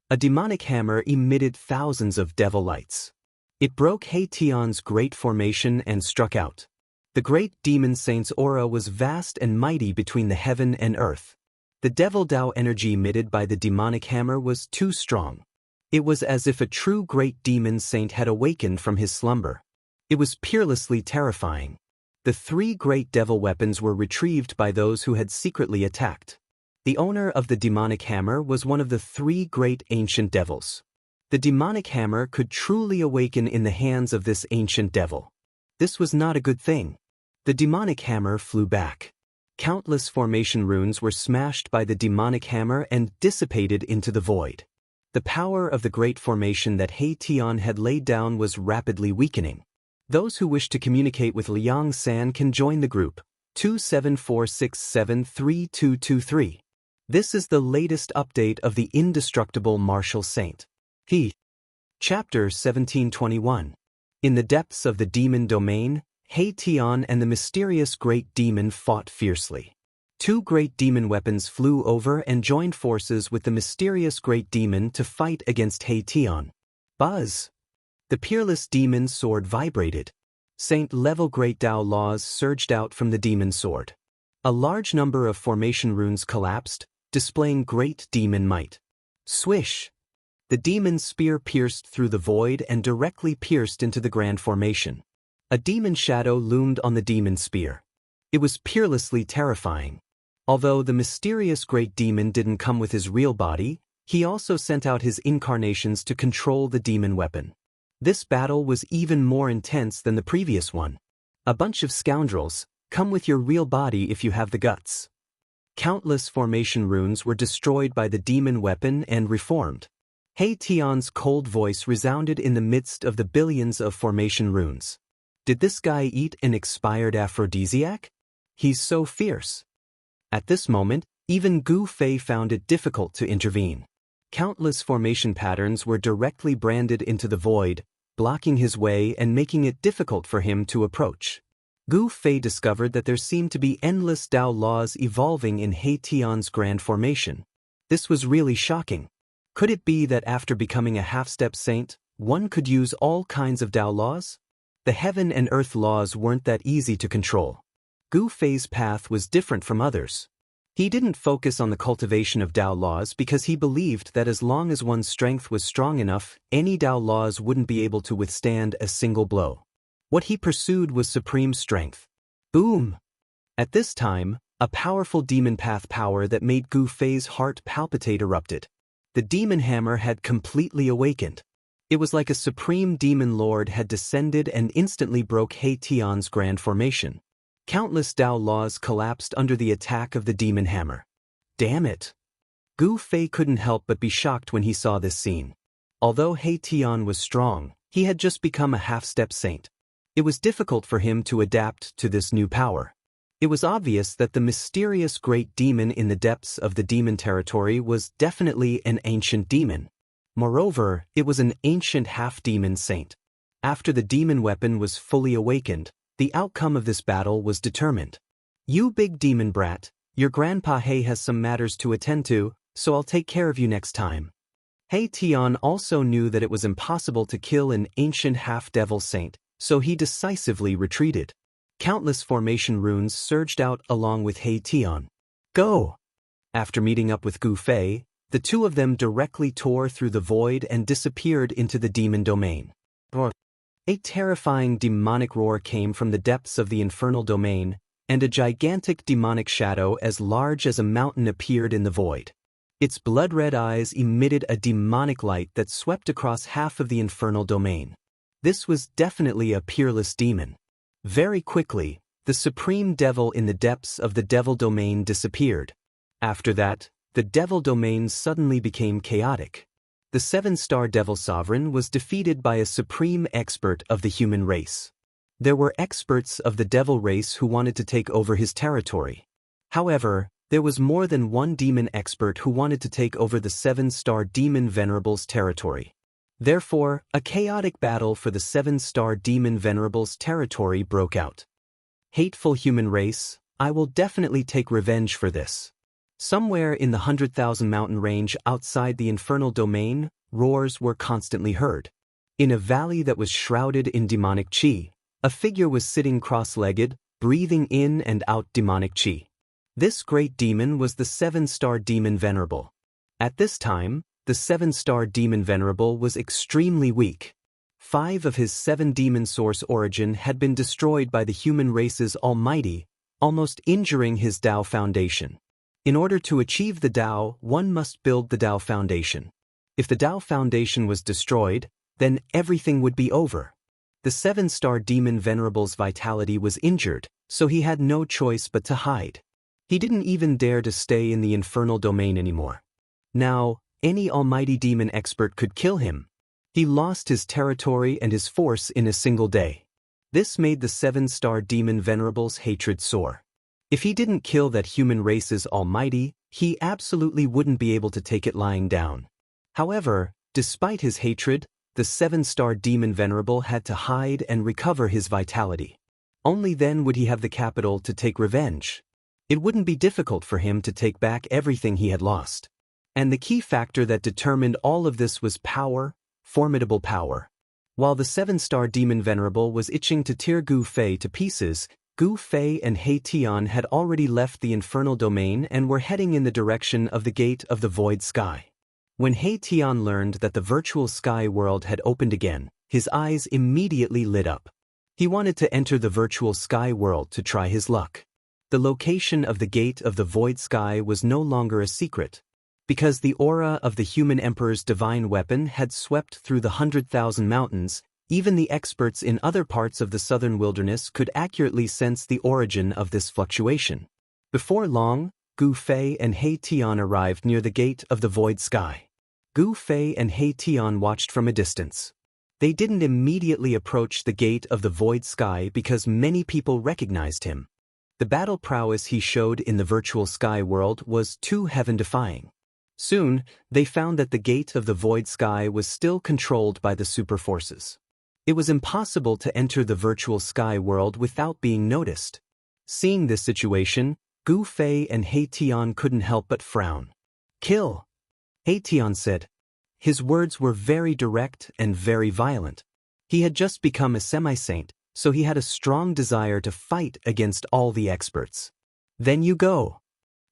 A demonic hammer emitted thousands of devil lights. It broke He Tian's great formation and struck out. The great demon saint's aura was vast and mighty between the heaven and earth. The devil Dao energy emitted by the demonic hammer was too strong. It was as if a true great demon saint had awakened from his slumber. It was peerlessly terrifying. The 3 great devil weapons were retrieved by those who had secretly attacked. The owner of the demonic hammer was one of the 3 great ancient devils. The demonic hammer could truly awaken in the hands of this ancient devil. This was not a good thing. The demonic hammer flew back. Countless formation runes were smashed by the demonic hammer and dissipated into the void. The power of the great formation that He Tian had laid down was rapidly weakening. Those who wish to communicate with Liang San can join the group 274673223. This is the latest update of the indestructible martial saint. Chapter 1721. In the depths of the demon domain, He Tian and the mysterious great demon fought fiercely. 2 great demon weapons flew over and joined forces with the mysterious great demon to fight against He Tian. Buzz! The peerless demon sword vibrated. Saint-level great Dao laws surged out from the demon sword. A large number of formation runes collapsed, displaying great demon might. Swish! The demon spear pierced through the void and directly pierced into the grand formation. A demon shadow loomed on the demon spear. It was peerlessly terrifying. Although the mysterious great demon didn't come with his real body, he also sent out his incarnations to control the demon weapon. This battle was even more intense than the previous one. A bunch of scoundrels, come with your real body if you have the guts. Countless formation runes were destroyed by the demon weapon and reformed. He Tian's cold voice resounded in the midst of the billions of formation runes. Did this guy eat an expired aphrodisiac? He's so fierce. At this moment, even Gu Fei found it difficult to intervene. Countless formation patterns were directly branded into the void, blocking his way and making it difficult for him to approach. Gu Fei discovered that there seemed to be endless Dao laws evolving in He Tian's grand formation. This was really shocking. Could it be that after becoming a half-step saint, one could use all kinds of Dao laws? The heaven and earth laws weren't that easy to control. Gu Fei's path was different from others. He didn't focus on the cultivation of Dao laws because he believed that as long as one's strength was strong enough, any Dao laws wouldn't be able to withstand a single blow. What he pursued was supreme strength. Boom! At this time, a powerful demon path power that made Gu Fei's heart palpitate erupted. The demon hammer had completely awakened. It was like a supreme demon lord had descended and instantly broke He Tian's grand formation. Countless Dao laws collapsed under the attack of the demon hammer. Damn it! Gu Fei couldn't help but be shocked when he saw this scene. Although He Tian was strong, he had just become a half-step saint. It was difficult for him to adapt to this new power. It was obvious that the mysterious great demon in the depths of the demon territory was definitely an ancient demon. Moreover, it was an ancient half-demon saint. After the demon weapon was fully awakened, the outcome of this battle was determined. You big demon brat, your grandpa He has some matters to attend to, so I'll take care of you next time. He Tian also knew that it was impossible to kill an ancient half-devil saint, so he decisively retreated. Countless formation runes surged out along with He Tian. Go! After meeting up with Gu Fei, the two of them directly tore through the void and disappeared into the demon domain. A terrifying demonic roar came from the depths of the infernal domain, and a gigantic demonic shadow as large as a mountain appeared in the void. Its blood-red eyes emitted a demonic light that swept across half of the infernal domain. This was definitely a peerless demon. Very quickly, the supreme devil in the depths of the devil domain disappeared. After that, the devil domain suddenly became chaotic. The 7-star devil sovereign was defeated by a supreme expert of the human race. There were experts of the devil race who wanted to take over his territory. However, there was more than one demon expert who wanted to take over the 7-star demon venerable's territory. Therefore, a chaotic battle for the 7-star demon venerable's territory broke out. Hateful human race, I will definitely take revenge for this. Somewhere in the 100,000 mountain range outside the infernal domain, roars were constantly heard. In a valley that was shrouded in demonic qi, a figure was sitting cross-legged, breathing in and out demonic qi. This great demon was the 7-star demon venerable. At this time, the 7-star demon venerable was extremely weak. 5 of his 7 demon source origin had been destroyed by the human race's almighty, almost injuring his Dao foundation. In order to achieve the Dao, one must build the Dao foundation. If the Dao foundation was destroyed, then everything would be over. The 7-star demon venerable's vitality was injured, so he had no choice but to hide. He didn't even dare to stay in the infernal domain anymore. Now, any almighty demon expert could kill him. He lost his territory and his force in a single day. This made the 7-star demon venerable's hatred soar. If he didn't kill that human race's almighty, he absolutely wouldn't be able to take it lying down. However, despite his hatred, the 7-star demon venerable had to hide and recover his vitality. Only then would he have the capital to take revenge. It wouldn't be difficult for him to take back everything he had lost. And the key factor that determined all of this was power, formidable power. While the 7-star demon venerable was itching to tear Gu Fei to pieces, Gu Fei and He Tian had already left the infernal domain and were heading in the direction of the gate of the void sky. When He Tian learned that the virtual sky world had opened again, his eyes immediately lit up. He wanted to enter the virtual sky world to try his luck. The location of the gate of the void sky was no longer a secret. Because the aura of the human emperor's divine weapon had swept through the 100,000 mountains, even the experts in other parts of the southern wilderness could accurately sense the origin of this fluctuation. Before long, Gu Fei and He Tian arrived near the gate of the void sky. Gu Fei and He Tian watched from a distance. They didn't immediately approach the gate of the void sky because many people recognized him. The battle prowess he showed in the virtual sky world was too heaven-defying. Soon, they found that the gate of the void sky was still controlled by the super forces. It was impossible to enter the virtual sky world without being noticed. Seeing this situation, Gu Fei and He Tian couldn't help but frown. "Kill!" He Tian said. His words were very direct and very violent. He had just become a semi-saint, so he had a strong desire to fight against all the experts. "Then you go,"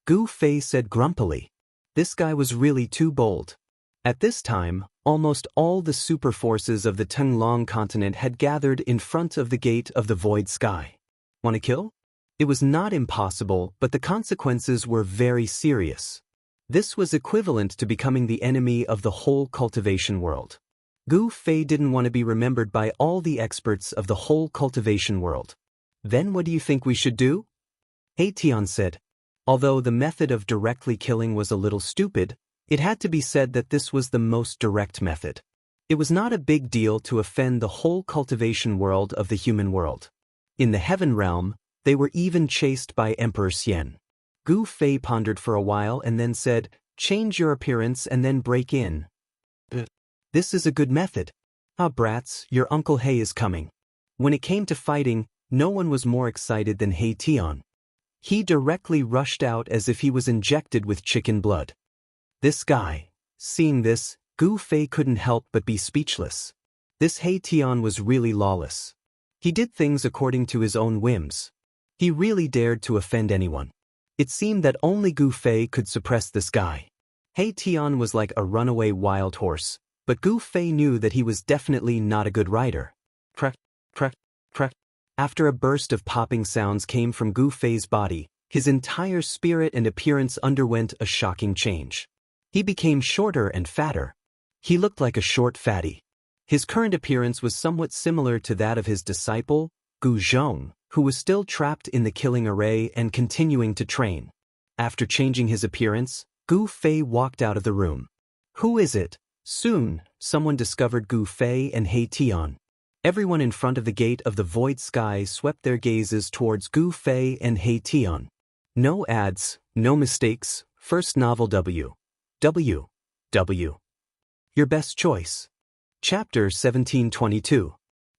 Gu Fei said grumpily. This guy was really too bold. At this time, almost all the super forces of the Tenglong continent had gathered in front of the gate of the void sky. Want to kill? It was not impossible, but the consequences were very serious. This was equivalent to becoming the enemy of the whole cultivation world. Gu Fei didn't want to be remembered by all the experts of the whole cultivation world. Then what do you think we should do? He Tian said. Although the method of directly killing was a little stupid, it had to be said that this was the most direct method. It was not a big deal to offend the whole cultivation world of the human world. In the heaven realm, they were even chased by Emperor Xian. Gu Fei pondered for a while and then said, "Change your appearance and then break in." This is a good method. Ah, brats, your Uncle He is coming. When it came to fighting, no one was more excited than He Tian. He directly rushed out as if he was injected with chicken blood. This guy. Seeing this, Gu Fei couldn't help but be speechless. This He Tian was really lawless. He did things according to his own whims. He really dared to offend anyone. It seemed that only Gu Fei could suppress this guy. He Tian was like a runaway wild horse, but Gu Fei knew that he was definitely not a good rider. Crack, crack, crack. After a burst of popping sounds came from Gu Fei's body, his entire spirit and appearance underwent a shocking change. He became shorter and fatter. He looked like a short fatty. His current appearance was somewhat similar to that of his disciple, Gu Zhong, who was still trapped in the killing array and continuing to train. After changing his appearance, Gu Fei walked out of the room. Who is it? Soon, someone discovered Gu Fei and He Tian. Everyone in front of the gate of the void sky swept their gazes towards Gu Fei and He Tian. No ads, no mistakes, first novel W. Your best choice. Chapter 1722.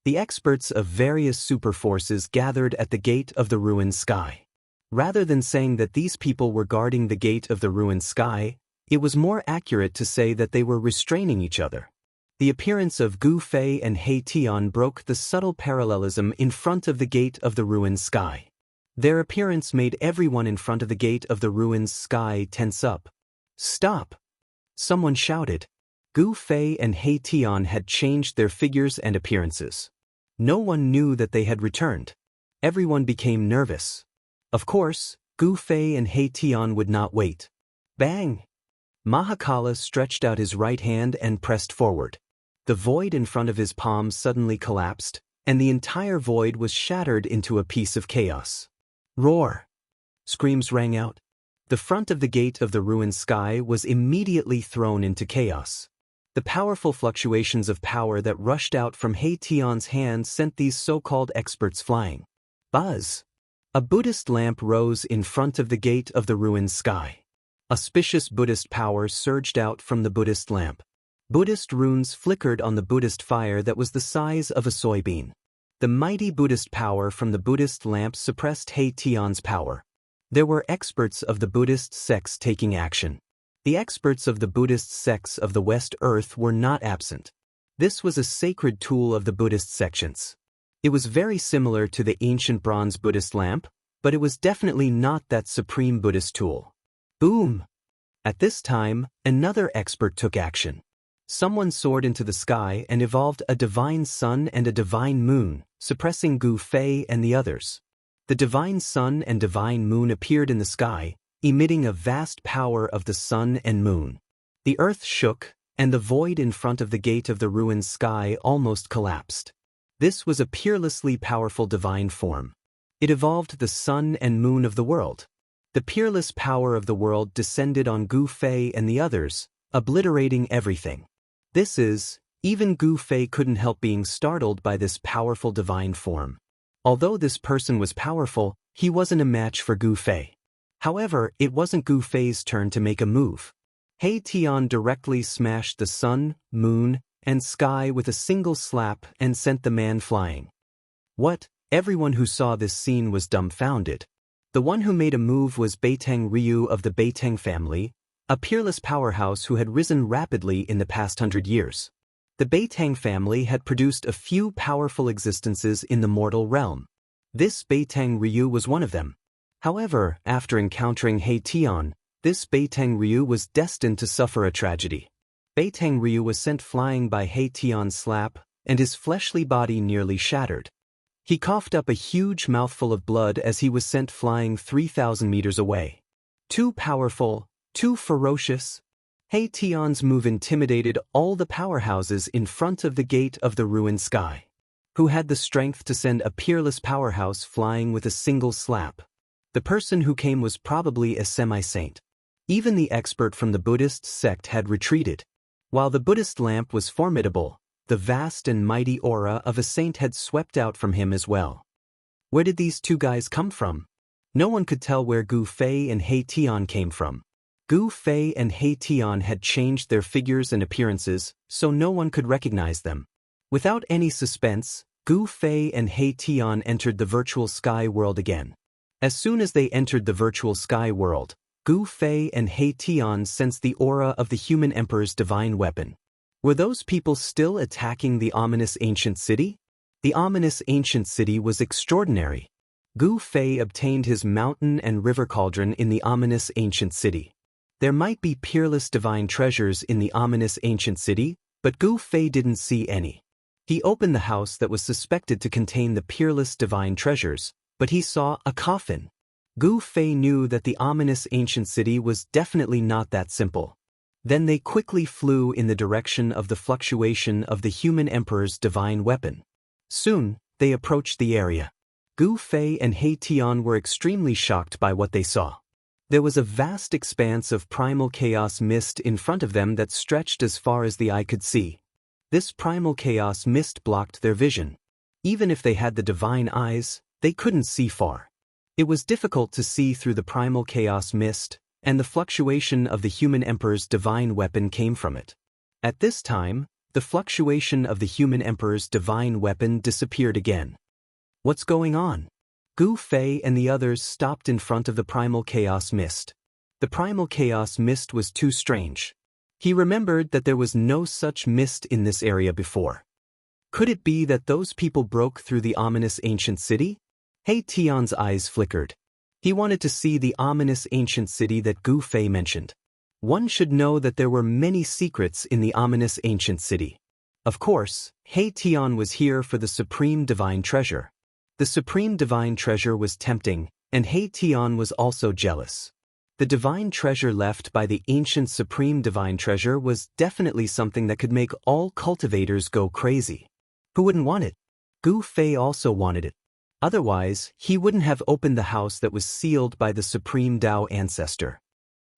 The experts of various superforces gathered at the gate of the ruined sky. Rather than saying that these people were guarding the gate of the ruined sky, it was more accurate to say that they were restraining each other. The appearance of Gu Fei and He Tian broke the subtle parallelism in front of the gate of the ruined sky. Their appearance made everyone in front of the gate of the ruined sky tense up. Stop! Someone shouted. Gu Fei and He Tian had changed their figures and appearances. No one knew that they had returned. Everyone became nervous. Of course, Gu Fei and He Tian would not wait. Bang! Mahakala stretched out his right hand and pressed forward. The void in front of his palm suddenly collapsed, and the entire void was shattered into a piece of chaos. Roar! Screams rang out. The front of the gate of the ruined sky was immediately thrown into chaos. The powerful fluctuations of power that rushed out from He Tian's hand sent these so-called experts flying. Buzz! A Buddhist lamp rose in front of the gate of the ruined sky. Auspicious Buddhist power surged out from the Buddhist lamp. Buddhist runes flickered on the Buddhist fire that was the size of a soybean. The mighty Buddhist power from the Buddhist lamp suppressed He Tian's power. There were experts of the Buddhist sects taking action. The experts of the Buddhist sects of the West Earth were not absent. This was a sacred tool of the Buddhist sections. It was very similar to the ancient bronze Buddhist lamp, but it was definitely not that supreme Buddhist tool. Boom! At this time, another expert took action. Someone soared into the sky and evolved a divine sun and a divine moon, suppressing Gu Fei and the others. The divine sun and divine moon appeared in the sky, emitting a vast power of the sun and moon. The earth shook, and the void in front of the gate of the ruined sky almost collapsed. This was a peerlessly powerful divine form. It evolved the sun and moon of the world. The peerless power of the world descended on Gu Fei and the others, obliterating everything. Even Gu Fei couldn't help being startled by this powerful divine form. Although this person was powerful, he wasn't a match for Gu Fei. However, it wasn't Gu Fei's turn to make a move. He Tian directly smashed the sun, moon, and sky with a single slap and sent the man flying. What? Everyone who saw this scene was dumbfounded. The one who made a move was Beiteng Ryu of the Beiteng family, a peerless powerhouse who had risen rapidly in the past 100 years. The Beiteng family had produced a few powerful existences in the mortal realm. This Beiteng Ryu was one of them. However, after encountering He Tian, this Beiteng Ryu was destined to suffer a tragedy. Beiteng Ryu was sent flying by He Tian's slap, and his fleshly body nearly shattered. He coughed up a huge mouthful of blood as he was sent flying 3,000 meters away. Too powerful, too ferocious. He Tian's move intimidated all the powerhouses in front of the gate of the ruined sky. who had the strength to send a peerless powerhouse flying with a single slap. The person who came was probably a semi-saint. Even the expert from the Buddhist sect had retreated. While the Buddhist lamp was formidable, the vast and mighty aura of a saint had swept out from him as well. Where did these two guys come from? No one could tell where Gu Fei and He Tian came from. Gu Fei and He Tian had changed their figures and appearances, so no one could recognize them. Without any suspense, Gu Fei and He Tian entered the virtual sky world again. As soon as they entered the virtual sky world, Gu Fei and He Tian sensed the aura of the human emperor's divine weapon. Were those people still attacking the ominous ancient city? The ominous ancient city was extraordinary. Gu Fei obtained his mountain and river cauldron in the ominous ancient city. There might be peerless divine treasures in the ominous ancient city, but Gu Fei didn't see any. He opened the house that was suspected to contain the peerless divine treasures, but he saw a coffin. Gu Fei knew that the ominous ancient city was definitely not that simple. Then they quickly flew in the direction of the fluctuation of the human emperor's divine weapon. Soon, they approached the area. Gu Fei and He Tian were extremely shocked by what they saw. There was a vast expanse of primal chaos mist in front of them that stretched as far as the eye could see. This primal chaos mist blocked their vision. Even if they had the divine eyes, they couldn't see far. It was difficult to see through the primal chaos mist, and the fluctuation of the human emperor's divine weapon came from it. At this time, the fluctuation of the human emperor's divine weapon disappeared again. What's going on? Gu Fei and the others stopped in front of the primal chaos mist. The primal chaos mist was too strange. He remembered that there was no such mist in this area before. Could it be that those people broke through the ominous ancient city? He Tian's eyes flickered. He wanted to see the ominous ancient city that Gu Fei mentioned. One should know that there were many secrets in the ominous ancient city. Of course, He Tian was here for the supreme divine treasure. The supreme divine treasure was tempting, and He Tian was also jealous. The divine treasure left by the ancient supreme divine treasure was definitely something that could make all cultivators go crazy. Who wouldn't want it? Gu Fei also wanted it. Otherwise, he wouldn't have opened the house that was sealed by the supreme Dao ancestor.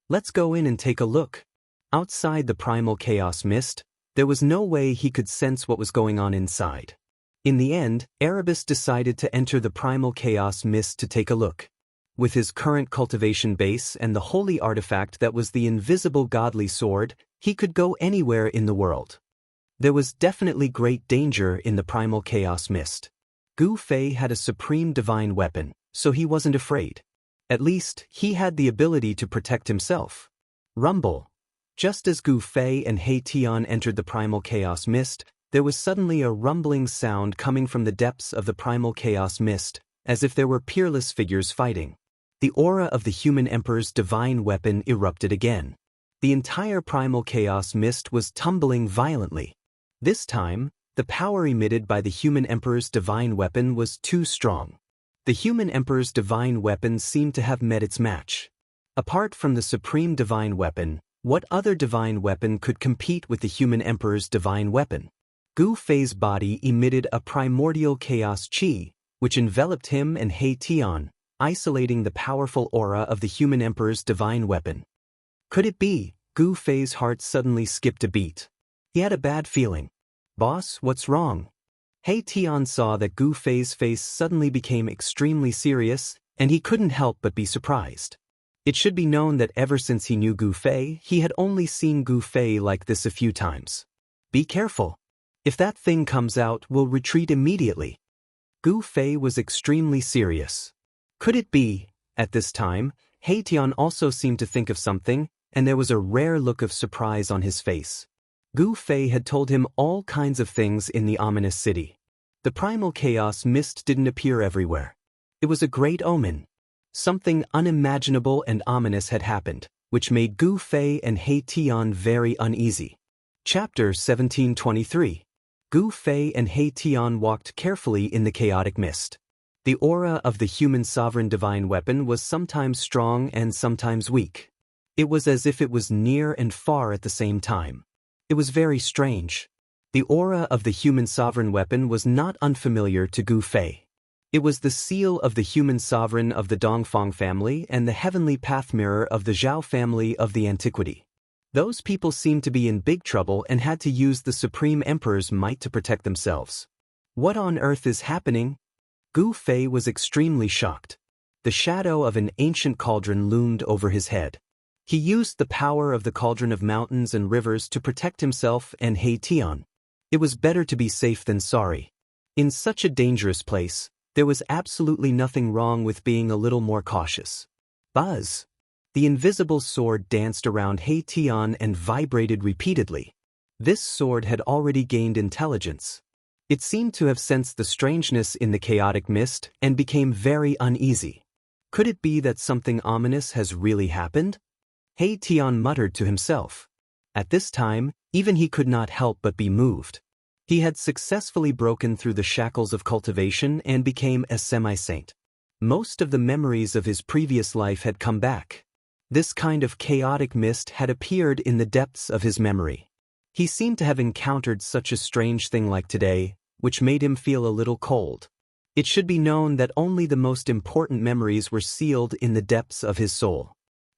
Let's go in and take a look. Outside the primal chaos mist, there was no way he could sense what was going on inside. In the end, Erebus decided to enter the primal chaos mist to take a look. With his current cultivation base and the holy artifact that was the invisible godly sword, he could go anywhere in the world. There was definitely great danger in the primal chaos mist. Gu Fei had a supreme divine weapon, so he wasn't afraid. At least, he had the ability to protect himself. Rumble. Just as Gu Fei and He Tian entered the primal chaos mist, there was suddenly a rumbling sound coming from the depths of the primal chaos mist, as if there were peerless figures fighting. The aura of the human emperor's divine weapon erupted again. The entire primal chaos mist was tumbling violently. This time, the power emitted by the human emperor's divine weapon was too strong. The human emperor's divine weapon seemed to have met its match. Apart from the supreme divine weapon, what other divine weapon could compete with the human emperor's divine weapon? Gu Fei's body emitted a primordial chaos qi, which enveloped him and He Tian, isolating the powerful aura of the human emperor's divine weapon. Could it be? Gu Fei's heart suddenly skipped a beat. He had a bad feeling. Boss, what's wrong? He Tian saw that Gu Fei's face suddenly became extremely serious, and he couldn't help but be surprised. It should be known that ever since he knew Gu Fei, he had only seen Gu Fei like this a few times. Be careful. If that thing comes out, we'll retreat immediately. Gu Fei was extremely serious. Could it be? At this time, He Tian also seemed to think of something, and there was a rare look of surprise on his face. Gu Fei had told him all kinds of things in the ominous city. The primal chaos mist didn't appear everywhere. It was a great omen. Something unimaginable and ominous had happened, which made Gu Fei and He Tian very uneasy. Chapter 1723. Gu Fei and He Tian walked carefully in the chaotic mist. The aura of the human sovereign divine weapon was sometimes strong and sometimes weak. It was as if it was near and far at the same time. It was very strange. The aura of the human sovereign weapon was not unfamiliar to Gu Fei. It was the seal of the human sovereign of the Dongfang family and the heavenly path mirror of the Zhao family of the antiquity. Those people seemed to be in big trouble and had to use the Supreme Emperor's might to protect themselves. What on earth is happening? Gu Fei was extremely shocked. The shadow of an ancient cauldron loomed over his head. He used the power of the cauldron of mountains and rivers to protect himself and He Tian. It was better to be safe than sorry. In such a dangerous place, there was absolutely nothing wrong with being a little more cautious. Buzz! The invisible sword danced around He Tian and vibrated repeatedly. This sword had already gained intelligence. It seemed to have sensed the strangeness in the chaotic mist and became very uneasy. Could it be that something ominous has really happened? He Tian muttered to himself. At this time, even he could not help but be moved. He had successfully broken through the shackles of cultivation and became a semi-saint. Most of the memories of his previous life had come back. This kind of chaotic mist had appeared in the depths of his memory. He seemed to have encountered such a strange thing like today, which made him feel a little cold. It should be known that only the most important memories were sealed in the depths of his soul.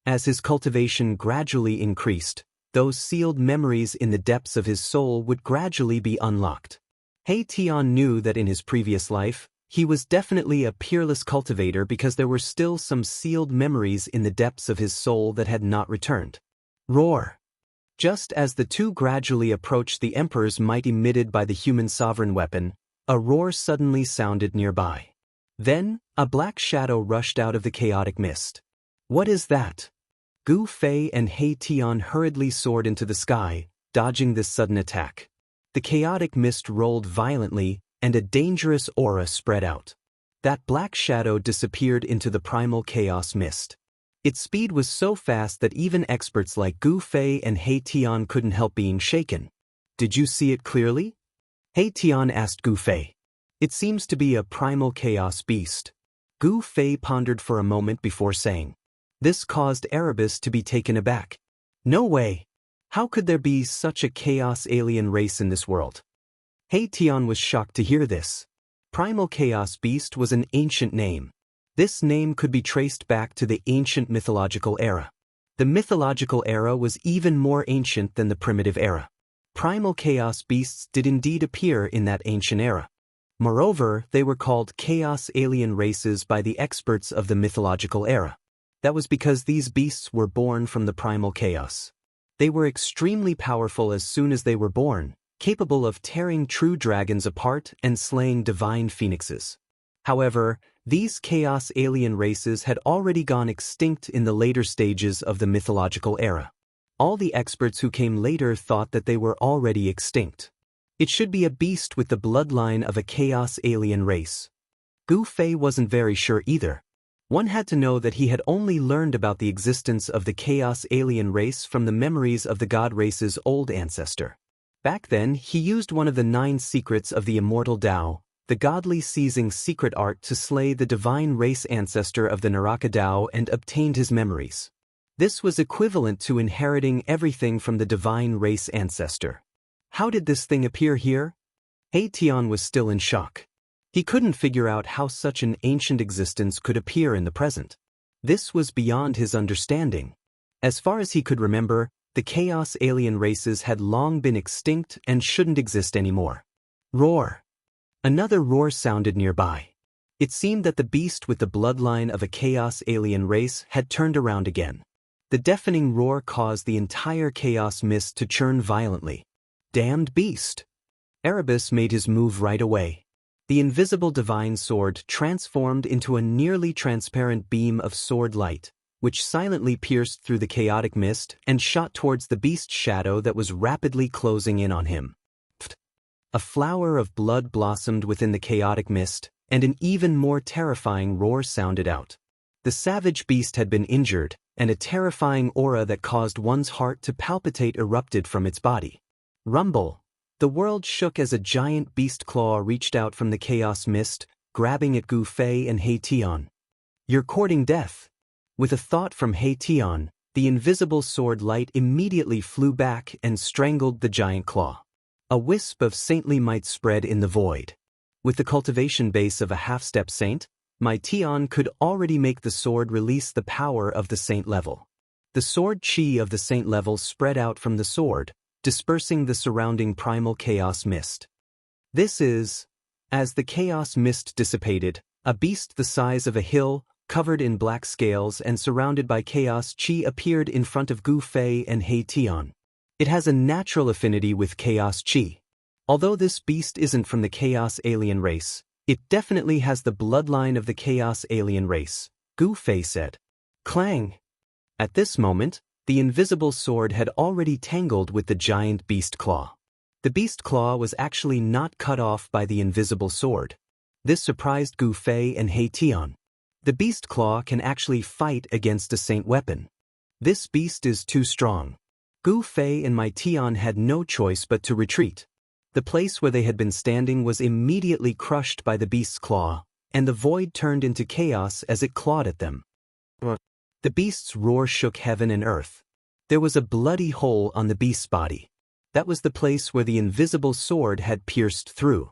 As his cultivation gradually increased, those sealed memories in the depths of his soul would gradually be unlocked. He Tian knew that in his previous life, he was definitely a peerless cultivator because there were still some sealed memories in the depths of his soul that had not returned. Roar! Just as the two gradually approached the Emperor's might emitted by the human sovereign weapon, a roar suddenly sounded nearby. Then, a black shadow rushed out of the chaotic mist. What is that? Gu Fei and He Tian hurriedly soared into the sky, dodging this sudden attack. The chaotic mist rolled violently, and a dangerous aura spread out. That black shadow disappeared into the primal chaos mist. Its speed was so fast that even experts like Gu Fei and He Tian couldn't help being shaken. Did you see it clearly? He Tian asked Gu Fei. It seems to be a primal chaos beast. Gu Fei pondered for a moment before saying. This caused Erebus to be taken aback. No way! How could there be such a chaos alien race in this world? He Tian was shocked to hear this. Primal Chaos Beast was an ancient name. This name could be traced back to the ancient mythological era. The mythological era was even more ancient than the primitive era. Primal Chaos Beasts did indeed appear in that ancient era. Moreover, they were called chaos alien races by the experts of the mythological era. That was because these beasts were born from the primal chaos. They were extremely powerful as soon as they were born, capable of tearing true dragons apart and slaying divine phoenixes. However, these chaos alien races had already gone extinct in the later stages of the mythological era. All the experts who came later thought that they were already extinct. It should be a beast with the bloodline of a chaos alien race. Gu Fei wasn't very sure either. One had to know that he had only learned about the existence of the chaos alien race from the memories of the god race's old ancestor. Back then, he used one of the 9 secrets of the immortal Dao, the godly seizing secret art to slay the divine race ancestor of the Naraka Dao and obtained his memories. This was equivalent to inheriting everything from the divine race ancestor. How did this thing appear here? He Tian was still in shock. He couldn't figure out how such an ancient existence could appear in the present. This was beyond his understanding. As far as he could remember, the chaos alien races had long been extinct and shouldn't exist anymore. Roar! Another roar sounded nearby. It seemed that the beast with the bloodline of a chaos alien race had turned around again. The deafening roar caused the entire chaos mist to churn violently. Damned beast! Erebus made his move right away. The invisible divine sword transformed into a nearly transparent beam of sword light, which silently pierced through the chaotic mist and shot towards the beast's shadow that was rapidly closing in on him. A flower of blood blossomed within the chaotic mist, and an even more terrifying roar sounded out. The savage beast had been injured, and a terrifying aura that caused one's heart to palpitate erupted from its body. Rumble! The world shook as a giant beast claw reached out from the chaos mist, grabbing at Gu Fei and He Tian. You're courting death. With a thought from He Tian, the invisible sword light immediately flew back and strangled the giant claw. A wisp of saintly might spread in the void. With the cultivation base of a half-step saint, my Tian could already make the sword release the power of the saint level. The sword chi of the saint level spread out from the sword, dispersing the surrounding primal chaos mist. This is, as the chaos mist dissipated, a beast the size of a hill, covered in black scales and surrounded by chaos chi appeared in front of Gu Fei and He Tian. It has a natural affinity with chaos chi. Although this beast isn't from the chaos alien race, it definitely has the bloodline of the chaos alien race, Gu Fei said. Clang! At this moment, the invisible sword had already tangled with the giant beast claw. The beast claw was actually not cut off by the invisible sword. This surprised Gu Fei and He Tian. The beast claw can actually fight against a saint weapon. This beast is too strong. Gu Fei and my Tian had no choice but to retreat. The place where they had been standing was immediately crushed by the beast's claw, and the void turned into chaos as it clawed at them. The beast's roar shook heaven and earth. There was a bloody hole on the beast's body. That was the place where the invisible sword had pierced through.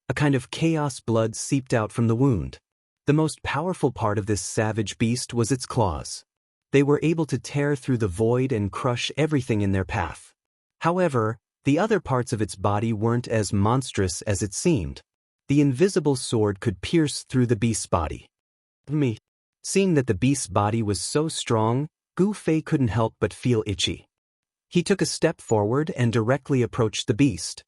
A kind of chaos blood seeped out from the wound. The most powerful part of this savage beast was its claws. They were able to tear through the void and crush everything in their path. However, the other parts of its body weren't as monstrous as it seemed. The invisible sword could pierce through the beast's body. Seeing that the beast's body was so strong, Gu Fei couldn't help but feel itchy. He took a step forward and directly approached the beast.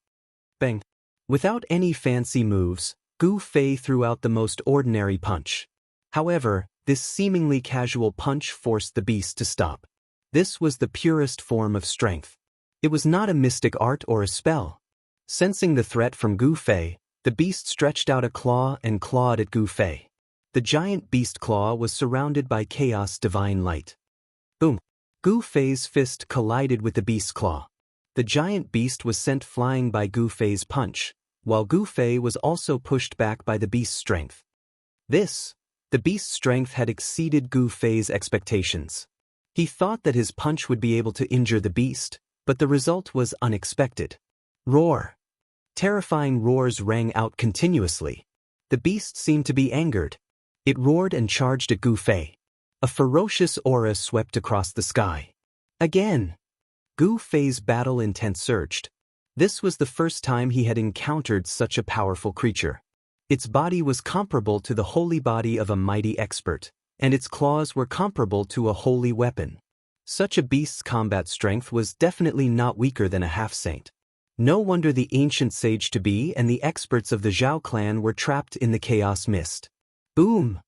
Bang! Without any fancy moves, Gu Fei threw out the most ordinary punch. However, this seemingly casual punch forced the beast to stop. This was the purest form of strength. It was not a mystic art or a spell. Sensing the threat from Gu Fei, the beast stretched out a claw and clawed at Gu Fei. The giant beast claw was surrounded by chaos divine light. Boom! Gu Fei's fist collided with the beast's claw. The giant beast was sent flying by Gu Fei's punch, while Gu Fei was also pushed back by the beast's strength. The beast's strength had exceeded Gu Fei's expectations. He thought that his punch would be able to injure the beast, but the result was unexpected. Roar! Terrifying roars rang out continuously. The beast seemed to be angered. It roared and charged at Gu Fei. A ferocious aura swept across the sky. Again! Gu Fei's battle intent surged. This was the first time he had encountered such a powerful creature. Its body was comparable to the holy body of a mighty expert, and its claws were comparable to a holy weapon. Such a beast's combat strength was definitely not weaker than a half-saint. No wonder the ancient sage-to-be and the experts of the Zhao clan were trapped in the chaos mist. Boom!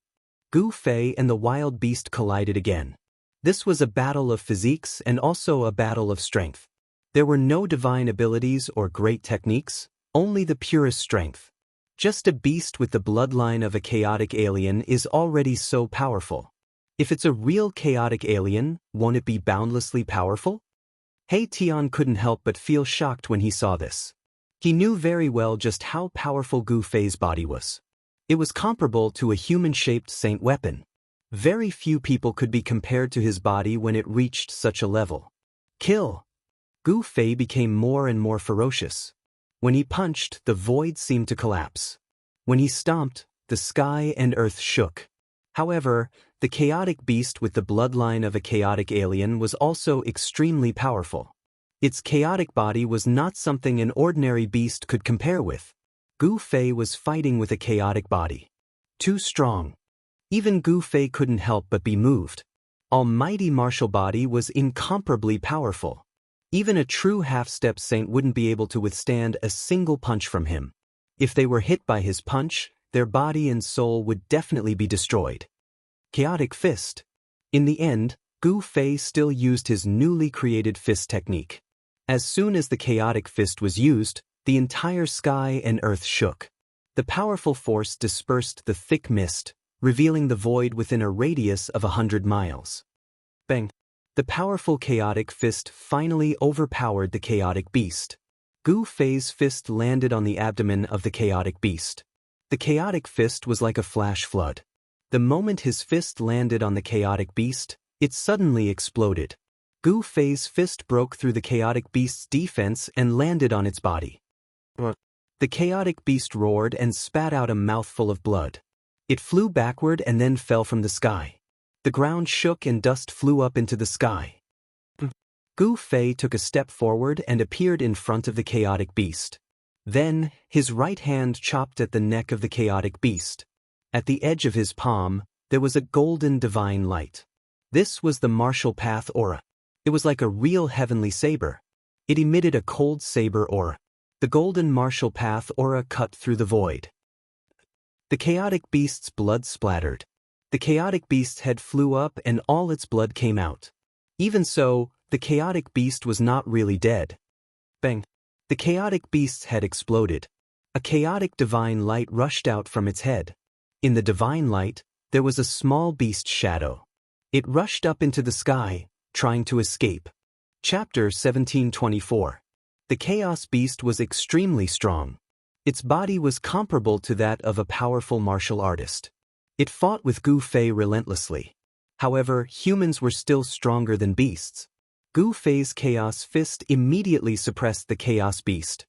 Gu Fei and the wild beast collided again. This was a battle of physiques and also a battle of strength. There were no divine abilities or great techniques, only the purest strength. Just a beast with the bloodline of a chaotic alien is already so powerful. If it's a real chaotic alien, won't it be boundlessly powerful? He Tian couldn't help but feel shocked when he saw this. He knew very well just how powerful Gu Fei's body was. It was comparable to a human-shaped saint weapon. Very few people could be compared to his body when it reached such a level. Kill! Gu Fei became more and more ferocious. When he punched, the void seemed to collapse. When he stomped, the sky and earth shook. However, the chaotic beast with the bloodline of a chaotic alien was also extremely powerful. Its chaotic body was not something an ordinary beast could compare with. Gu Fei was fighting with a chaotic body. Too strong. Even Gu Fei couldn't help but be moved. Almighty martial body was incomparably powerful. Even a true half-step saint wouldn't be able to withstand a single punch from him. If they were hit by his punch, their body and soul would definitely be destroyed. Chaotic fist. In the end, Gu Fei still used his newly created fist technique. As soon as the chaotic fist was used, the entire sky and earth shook. The powerful force dispersed the thick mist, revealing the void within a radius of 100 miles. Bang! The powerful chaotic fist finally overpowered the chaotic beast. Gu Fei's fist landed on the abdomen of the chaotic beast. The chaotic fist was like a flash flood. The moment his fist landed on the chaotic beast, it suddenly exploded. Gu Fei's fist broke through the chaotic beast's defense and landed on its body. The chaotic beast roared and spat out a mouthful of blood. It flew backward and then fell from the sky. The ground shook and dust flew up into the sky. Gu Fei took a step forward and appeared in front of the chaotic beast. Then, his right hand chopped at the neck of the chaotic beast. At the edge of his palm, there was a golden divine light. This was the martial path aura. It was like a real heavenly saber. It emitted a cold saber aura. The golden martial path aura cut through the void. The chaotic beast's blood splattered. The chaotic beast's head flew up and all its blood came out. Even so, the chaotic beast was not really dead. Bang! The chaotic beast's head exploded. A chaotic divine light rushed out from its head. In the divine light, there was a small beast shadow. It rushed up into the sky, trying to escape. Chapter 1724. The chaos beast was extremely strong. Its body was comparable to that of a powerful martial artist. It fought with Gu Fei relentlessly. However, humans were still stronger than beasts. Gu Fei's chaos fist immediately suppressed the chaos beast.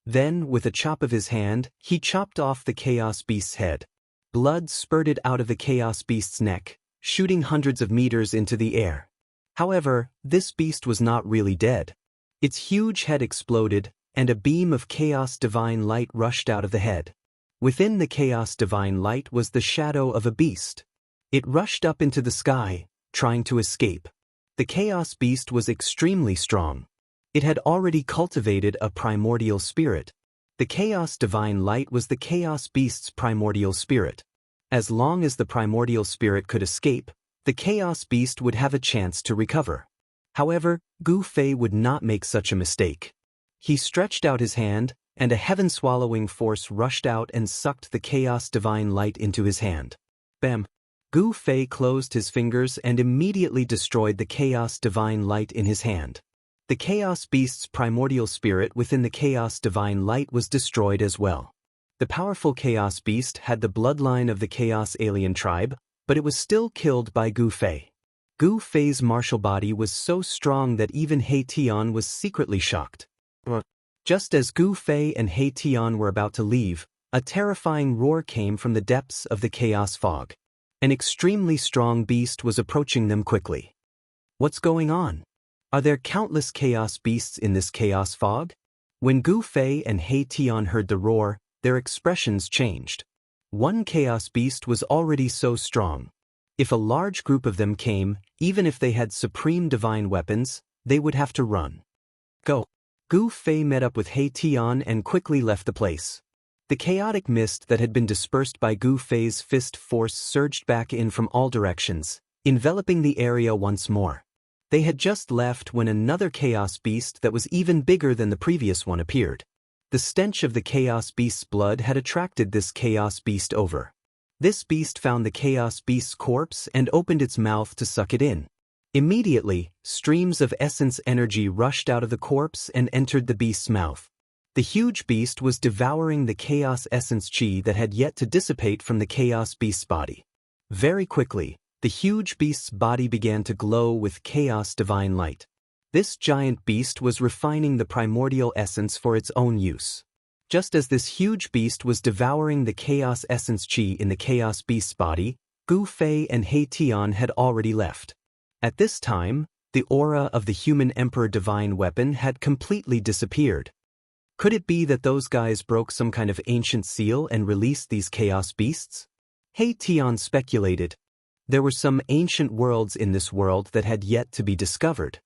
Then, with a chop of his hand, he chopped off the chaos beast's head. Blood spurted out of the chaos beast's neck, shooting hundreds of meters into the air. However, this beast was not really dead. Its huge head exploded, and a beam of chaos divine light rushed out of the head. Within the chaos divine light was the shadow of a beast. It rushed up into the sky, trying to escape. The chaos beast was extremely strong. It had already cultivated a primordial spirit. The chaos divine light was the chaos beast's primordial spirit. As long as the primordial spirit could escape, the chaos beast would have a chance to recover. However, Gu Fei would not make such a mistake. He stretched out his hand, and a heaven-swallowing force rushed out and sucked the chaos divine light into his hand. Bam! Gu Fei closed his fingers and immediately destroyed the chaos divine light in his hand. The chaos beast's primordial spirit within the chaos divine light was destroyed as well. The powerful chaos beast had the bloodline of the chaos alien tribe, but it was still killed by Gu Fei. Gu Fei's martial body was so strong that even He Tian was secretly shocked. Just as Gu Fei and He Tian were about to leave, a terrifying roar came from the depths of the chaos fog. An extremely strong beast was approaching them quickly. What's going on? Are there countless chaos beasts in this chaos fog? When Gu Fei and He Tian heard the roar, their expressions changed. One chaos beast was already so strong. If a large group of them came, even if they had supreme divine weapons, they would have to run. Go! Gu Fei met up with He Tian and quickly left the place. The chaotic mist that had been dispersed by Gu Fei's fist force surged back in from all directions, enveloping the area once more. They had just left when another chaos beast that was even bigger than the previous one appeared. The stench of the chaos beast's blood had attracted this chaos beast over. This beast found the chaos beast's corpse and opened its mouth to suck it in. Immediately, streams of essence energy rushed out of the corpse and entered the beast's mouth. The huge beast was devouring the chaos essence chi that had yet to dissipate from the chaos beast's body. Very quickly, the huge beast's body began to glow with chaos divine light. This giant beast was refining the primordial essence for its own use. Just as this huge beast was devouring the chaos essence chi in the chaos beast's body, Gu Fei and He Tian had already left. At this time, the aura of the human emperor divine weapon had completely disappeared. Could it be that those guys broke some kind of ancient seal and released these chaos beasts? He Tian speculated. There were some ancient worlds in this world that had yet to be discovered.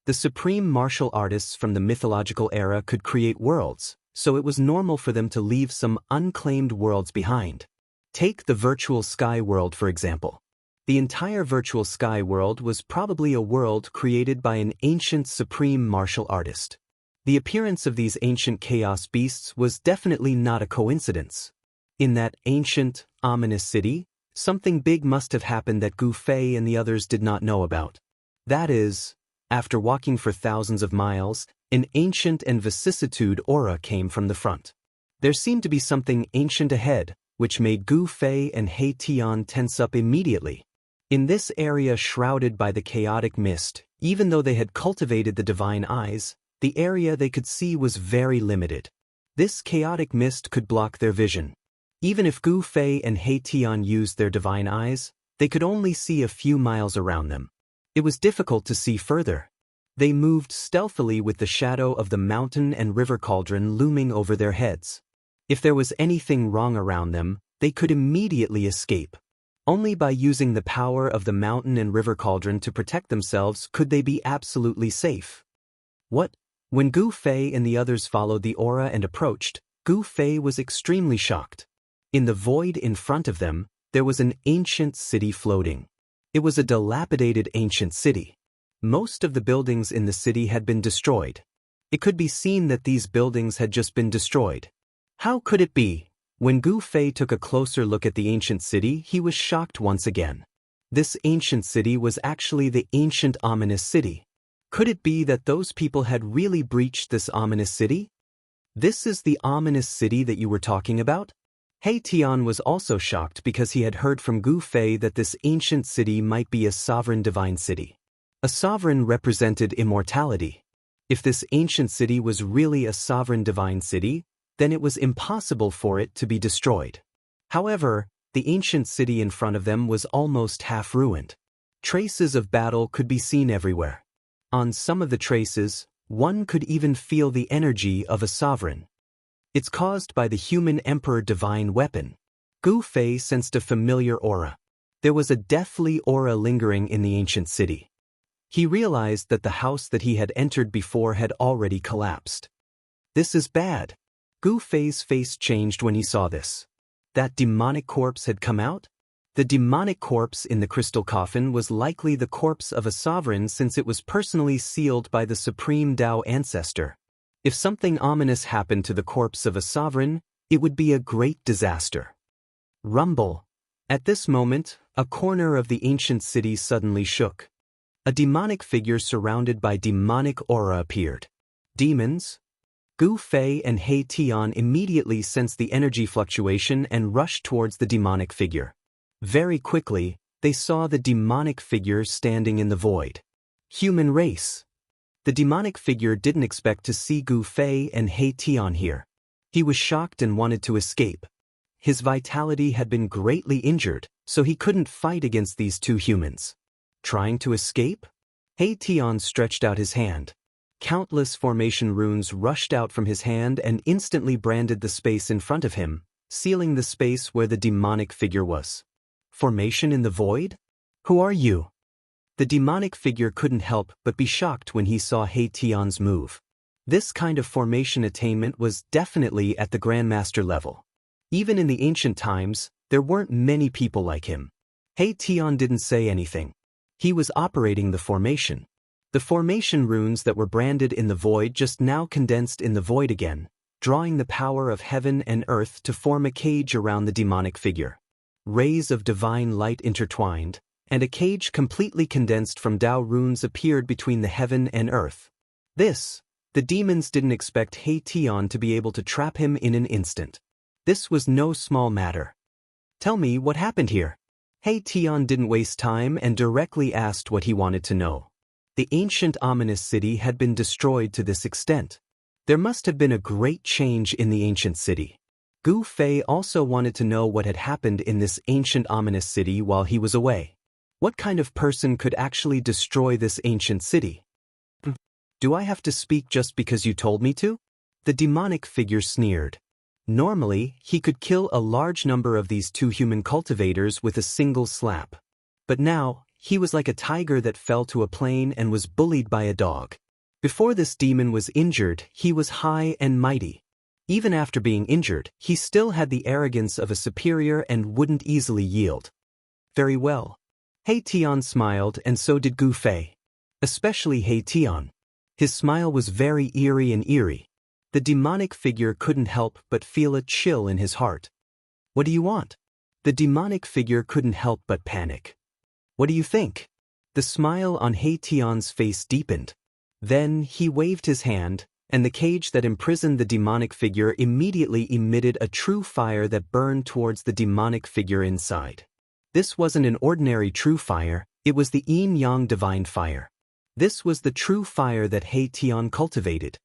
The supreme martial artists from the mythological era could create worlds, so it was normal for them to leave some unclaimed worlds behind. Take the virtual sky world for example. The entire virtual sky world was probably a world created by an ancient supreme martial artist. The appearance of these ancient chaos beasts was definitely not a coincidence. In that ancient, ominous city, something big must have happened that Gu Fei and the others did not know about. That is, after walking for thousands of miles, an ancient and vicissitude aura came from the front. There seemed to be something ancient ahead, which made Gu Fei and He Tian tense up immediately. In this area shrouded by the chaotic mist, even though they had cultivated the divine eyes, the area they could see was very limited. This chaotic mist could block their vision. Even if Gu Fei and He Tian used their divine eyes, they could only see a few miles around them. It was difficult to see further. They moved stealthily with the shadow of the mountain and river cauldron looming over their heads. If there was anything wrong around them, they could immediately escape. Only by using the power of the mountain and river cauldron to protect themselves could they be absolutely safe. What? When Gu Fei and the others followed the aura and approached, Gu Fei was extremely shocked. In the void in front of them, there was an ancient city floating. It was a dilapidated ancient city. Most of the buildings in the city had been destroyed. It could be seen that these buildings had just been destroyed. How could it be? When Gu Fei took a closer look at the ancient city, he was shocked once again. This ancient city was actually the ancient ominous city. Could it be that those people had really breached this ominous city? This is the ominous city that you were talking about? He Tian was also shocked because he had heard from Gu Fei that this ancient city might be a sovereign divine city. A sovereign represented immortality. If this ancient city was really a sovereign divine city, then it was impossible for it to be destroyed. However, the ancient city in front of them was almost half ruined. Traces of battle could be seen everywhere. On some of the traces, one could even feel the energy of a sovereign. It's caused by the human emperor divine weapon. Gu Fei sensed a familiar aura. There was a deathly aura lingering in the ancient city. He realized that the house that he had entered before had already collapsed. This is bad. Gu Fei's face changed when he saw this. That demonic corpse had come out? The demonic corpse in the crystal coffin was likely the corpse of a sovereign since it was personally sealed by the supreme Dao ancestor. If something ominous happened to the corpse of a sovereign, it would be a great disaster. Rumble. At this moment, a corner of the ancient city suddenly shook. A demonic figure surrounded by demonic aura appeared. Demons? Gu Fei and He Tian immediately sensed the energy fluctuation and rushed towards the demonic figure. Very quickly, they saw the demonic figure standing in the void. Human race. The demonic figure didn't expect to see Gu Fei and He Tian here. He was shocked and wanted to escape. His vitality had been greatly injured, so he couldn't fight against these two humans. Trying to escape? He Tian stretched out his hand. Countless formation runes rushed out from his hand and instantly branded the space in front of him, sealing the space where the demonic figure was. Formation in the void? Who are you? The demonic figure couldn't help but be shocked when he saw He Tian's move. This kind of formation attainment was definitely at the Grandmaster level. Even in the ancient times, there weren't many people like him. He Tian didn't say anything. He was operating the formation. The formation runes that were branded in the void just now condensed in the void again, drawing the power of heaven and earth to form a cage around the demonic figure. Rays of divine light intertwined, and a cage completely condensed from Dao runes appeared between the heaven and earth. The demons didn't expect He Tian to be able to trap him in an instant. This was no small matter. Tell me what happened here. He Tian didn't waste time and directly asked what he wanted to know. The ancient ominous city had been destroyed to this extent. There must have been a great change in the ancient city. Gu Fei also wanted to know what had happened in this ancient ominous city while he was away. What kind of person could actually destroy this ancient city? Do I have to speak just because you told me to? The demonic figure sneered. Normally, he could kill a large number of these two human cultivators with a single slap. But now, he was like a tiger that fell to a plain and was bullied by a dog. Before this demon was injured, he was high and mighty. Even after being injured, he still had the arrogance of a superior and wouldn't easily yield. Very well. He Tian smiled, and so did Gu Fei. Especially He Tian. His smile was very eerie. The demonic figure couldn't help but feel a chill in his heart. What do you want? The demonic figure couldn't help but panic. What do you think? The smile on He Tian's face deepened. Then he waved his hand, and the cage that imprisoned the demonic figure immediately emitted a true fire that burned towards the demonic figure inside. This wasn't an ordinary true fire, it was the yin-yang divine fire. This was the true fire that He Tian cultivated.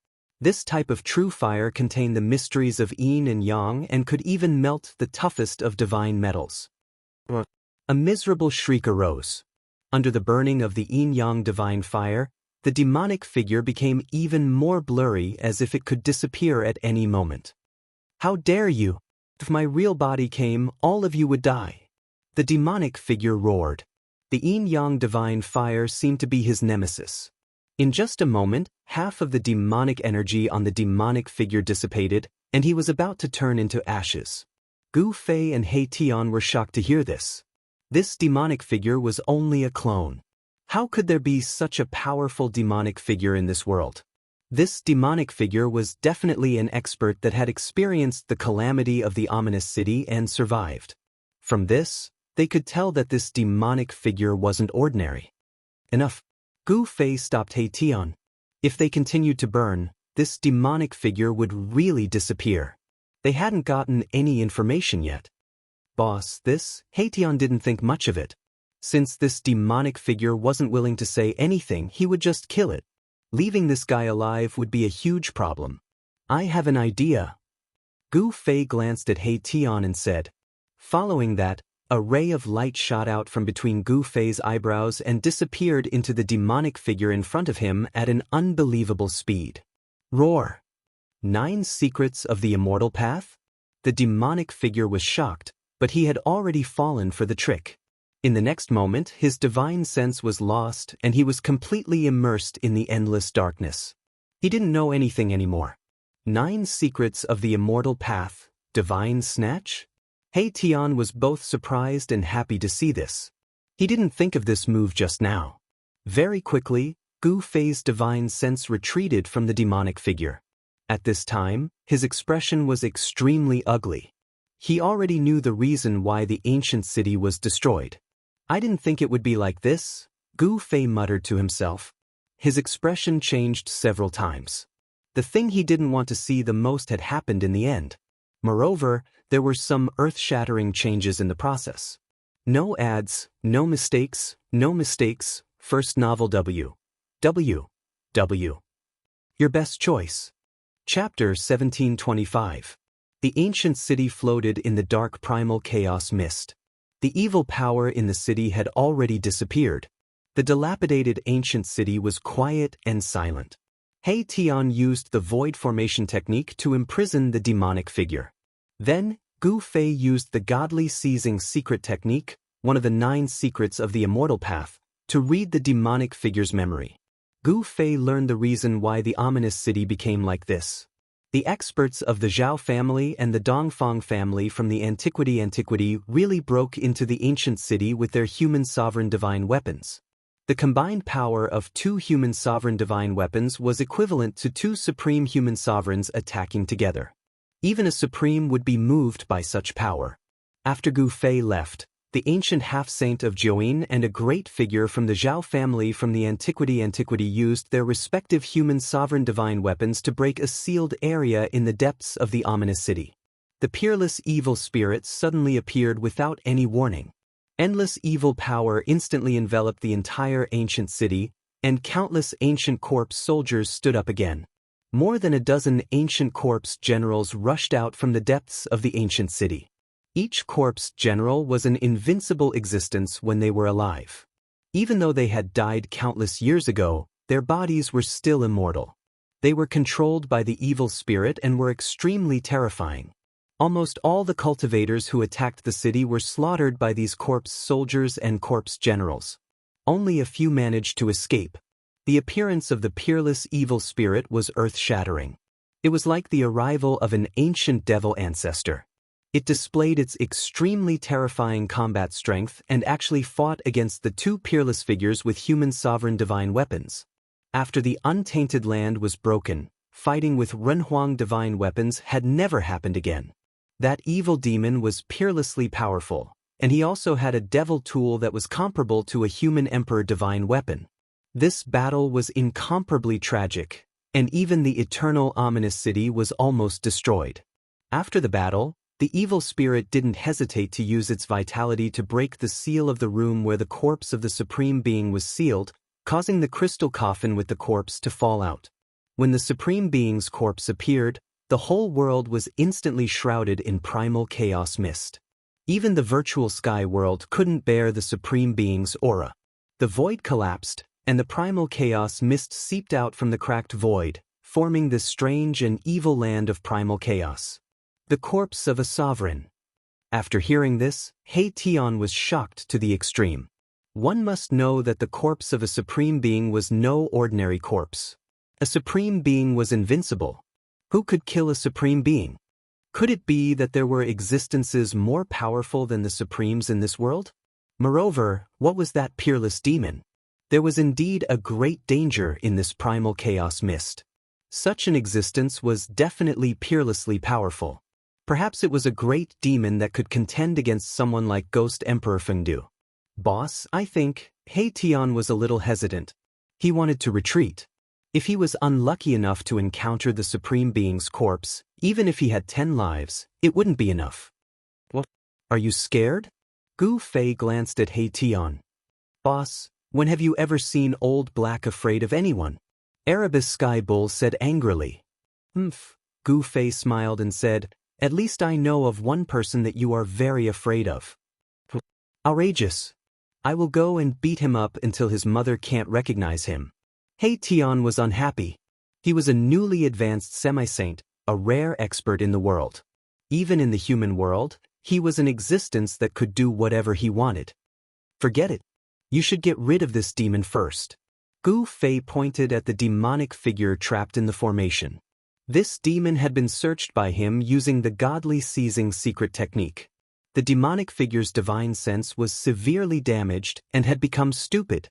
This type of true fire contained the mysteries of yin and yang and could even melt the toughest of divine metals. A miserable shriek arose. Under the burning of the yin-yang divine fire, the demonic figure became even more blurry, as if it could disappear at any moment. "How dare you! If my real body came, all of you would die." The demonic figure roared. The yin-yang divine fire seemed to be his nemesis. In just a moment, half of the demonic energy on the demonic figure dissipated, and he was about to turn into ashes. Gu Fei and He Tian were shocked to hear this. This demonic figure was only a clone. How could there be such a powerful demonic figure in this world? This demonic figure was definitely an expert that had experienced the calamity of the ominous city and survived. From this, they could tell that this demonic figure wasn't ordinary. Enough. Gu Fei stopped He Tian. If they continued to burn, this demonic figure would really disappear. They hadn't gotten any information yet. "Boss, He Tian didn't think much of it. Since this demonic figure wasn't willing to say anything, he would just kill it. Leaving this guy alive would be a huge problem. I have an idea." Gu Fei glanced at He Tian and said. Following that, a ray of light shot out from between Gu Fei's eyebrows and disappeared into the demonic figure in front of him at an unbelievable speed. Roar! 9 secrets of the immortal path? The demonic figure was shocked, but he had already fallen for the trick. In the next moment, his divine sense was lost and he was completely immersed in the endless darkness. He didn't know anything anymore. 9 secrets of the immortal path, divine snatch? He Tian was both surprised and happy to see this. He didn't think of this move just now. Very quickly, Gu Fei's divine sense retreated from the demonic figure. At this time, his expression was extremely ugly. He already knew the reason why the ancient city was destroyed. "I didn't think it would be like this," Gu Fei muttered to himself. His expression changed several times. The thing he didn't want to see the most had happened in the end. Moreover, there were some earth-shattering changes in the process. No ads, no mistakes, first novel W. Your best choice. Chapter 1725. The ancient city floated in the dark primal chaos mist. The evil power in the city had already disappeared. The dilapidated ancient city was quiet and silent. He Tian used the void formation technique to imprison the demonic figure. Then, Gu Fei used the godly seizing secret technique, one of the 9 secrets of the immortal path, to read the demonic figure's memory. Gu Fei learned the reason why the ominous city became like this. The experts of the Zhao family and the Dongfang family from the antiquity really broke into the ancient city with their human sovereign divine weapons. The combined power of 2 human sovereign divine weapons was equivalent to 2 supreme human sovereigns attacking together. Even a supreme would be moved by such power. After Gu Fei left, the ancient half-saint of Jiuyin and a great figure from the Zhao family from the antiquity used their respective human sovereign divine weapons to break a sealed area in the depths of the ominous city. The peerless evil spirit suddenly appeared without any warning. Endless evil power instantly enveloped the entire ancient city, and countless ancient corpse soldiers stood up again. More than a dozen ancient corpse generals rushed out from the depths of the ancient city. Each corpse general was an invincible existence when they were alive. Even though they had died countless years ago, their bodies were still immortal. They were controlled by the evil spirit and were extremely terrifying. Almost all the cultivators who attacked the city were slaughtered by these corpse soldiers and corpse generals. Only a few managed to escape. The appearance of the peerless evil spirit was earth-shattering. It was like the arrival of an ancient devil ancestor. It displayed its extremely terrifying combat strength and actually fought against the 2 peerless figures with human sovereign divine weapons. After the untainted land was broken, fighting with Renhuang divine weapons had never happened again. That evil demon was peerlessly powerful, and he also had a devil tool that was comparable to a human emperor divine weapon. This battle was incomparably tragic, and even the eternal ominous city was almost destroyed. After the battle, the evil spirit didn't hesitate to use its vitality to break the seal of the room where the corpse of the supreme being was sealed, causing the crystal coffin with the corpse to fall out. When the Supreme Being's corpse appeared, the whole world was instantly shrouded in primal chaos mist. Even the virtual sky world couldn't bear the Supreme Being's aura. The void collapsed, and the primal chaos mist seeped out from the cracked void, forming this strange and evil land of primal chaos. The corpse of a sovereign. After hearing this, He Tian was shocked to the extreme. One must know that the corpse of a Supreme Being was no ordinary corpse. A Supreme Being was invincible. Who could kill a Supreme Being? Could it be that there were existences more powerful than the Supremes in this world? Moreover, what was that peerless demon? There was indeed a great danger in this primal chaos mist. Such an existence was definitely peerlessly powerful. Perhaps it was a great demon that could contend against someone like Ghost Emperor Fengdu. Boss, I think, He Tian was a little hesitant. He wanted to retreat. If he was unlucky enough to encounter the Supreme Being's corpse, even if he had 10 lives, it wouldn't be enough. What? Are you scared? Gu Fei glanced at He Tian. Boss, when have you ever seen Old Black afraid of anyone? Erebus Sky Bull said angrily. Gu Fei smiled and said, at least I know of one person that you are very afraid of. Outrageous. I will go and beat him up until his mother can't recognize him. He Tian was unhappy. He was a newly advanced semi-saint, a rare expert in the world. Even in the human world, he was an existence that could do whatever he wanted. Forget it. You should get rid of this demon first. Gu Fei pointed at the demonic figure trapped in the formation. This demon had been searched by him using the godly seizing secret technique. The demonic figure's divine sense was severely damaged and had become stupid.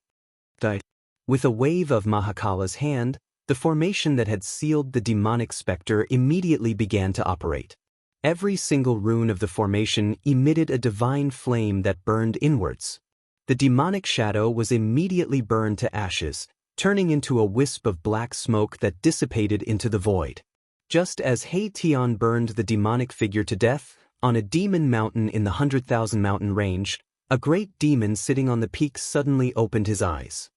With a wave of Mahakala's hand, the formation that had sealed the demonic specter immediately began to operate. Every single rune of the formation emitted a divine flame that burned inwards. The demonic shadow was immediately burned to ashes, turning into a wisp of black smoke that dissipated into the void. Just as He Tian burned the demonic figure to death, on a demon mountain in the 100,000 mountain range, a great demon sitting on the peak suddenly opened his eyes.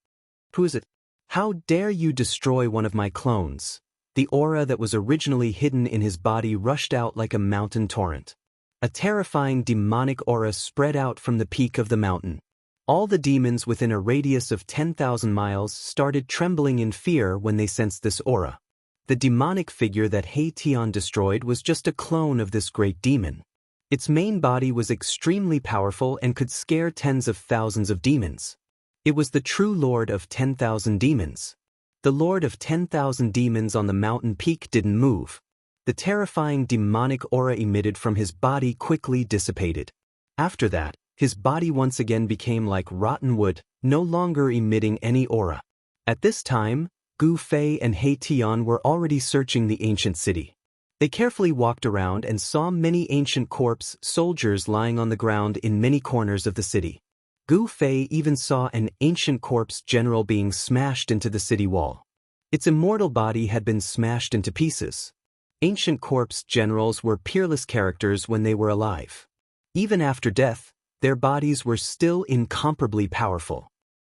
Who is it? How dare you destroy one of my clones? The aura that was originally hidden in his body rushed out like a mountain torrent. A terrifying demonic aura spread out from the peak of the mountain. All the demons within a radius of 10,000 miles started trembling in fear when they sensed this aura. The demonic figure that He Tian destroyed was just a clone of this great demon. Its main body was extremely powerful and could scare tens of thousands of demons. It was the true Lord of 10,000 demons. The Lord of 10,000 demons on the mountain peak didn't move. The terrifying demonic aura emitted from his body quickly dissipated. After that, his body once again became like rotten wood, no longer emitting any aura. At this time, Gu Fei and He Tian were already searching the ancient city. They carefully walked around and saw many ancient corpse soldiers lying on the ground in many corners of the city. Gu Fei even saw an ancient corpse general being smashed into the city wall. Its immortal body had been smashed into pieces. Ancient corpse generals were peerless characters when they were alive. Even after death, their bodies were still incomparably powerful.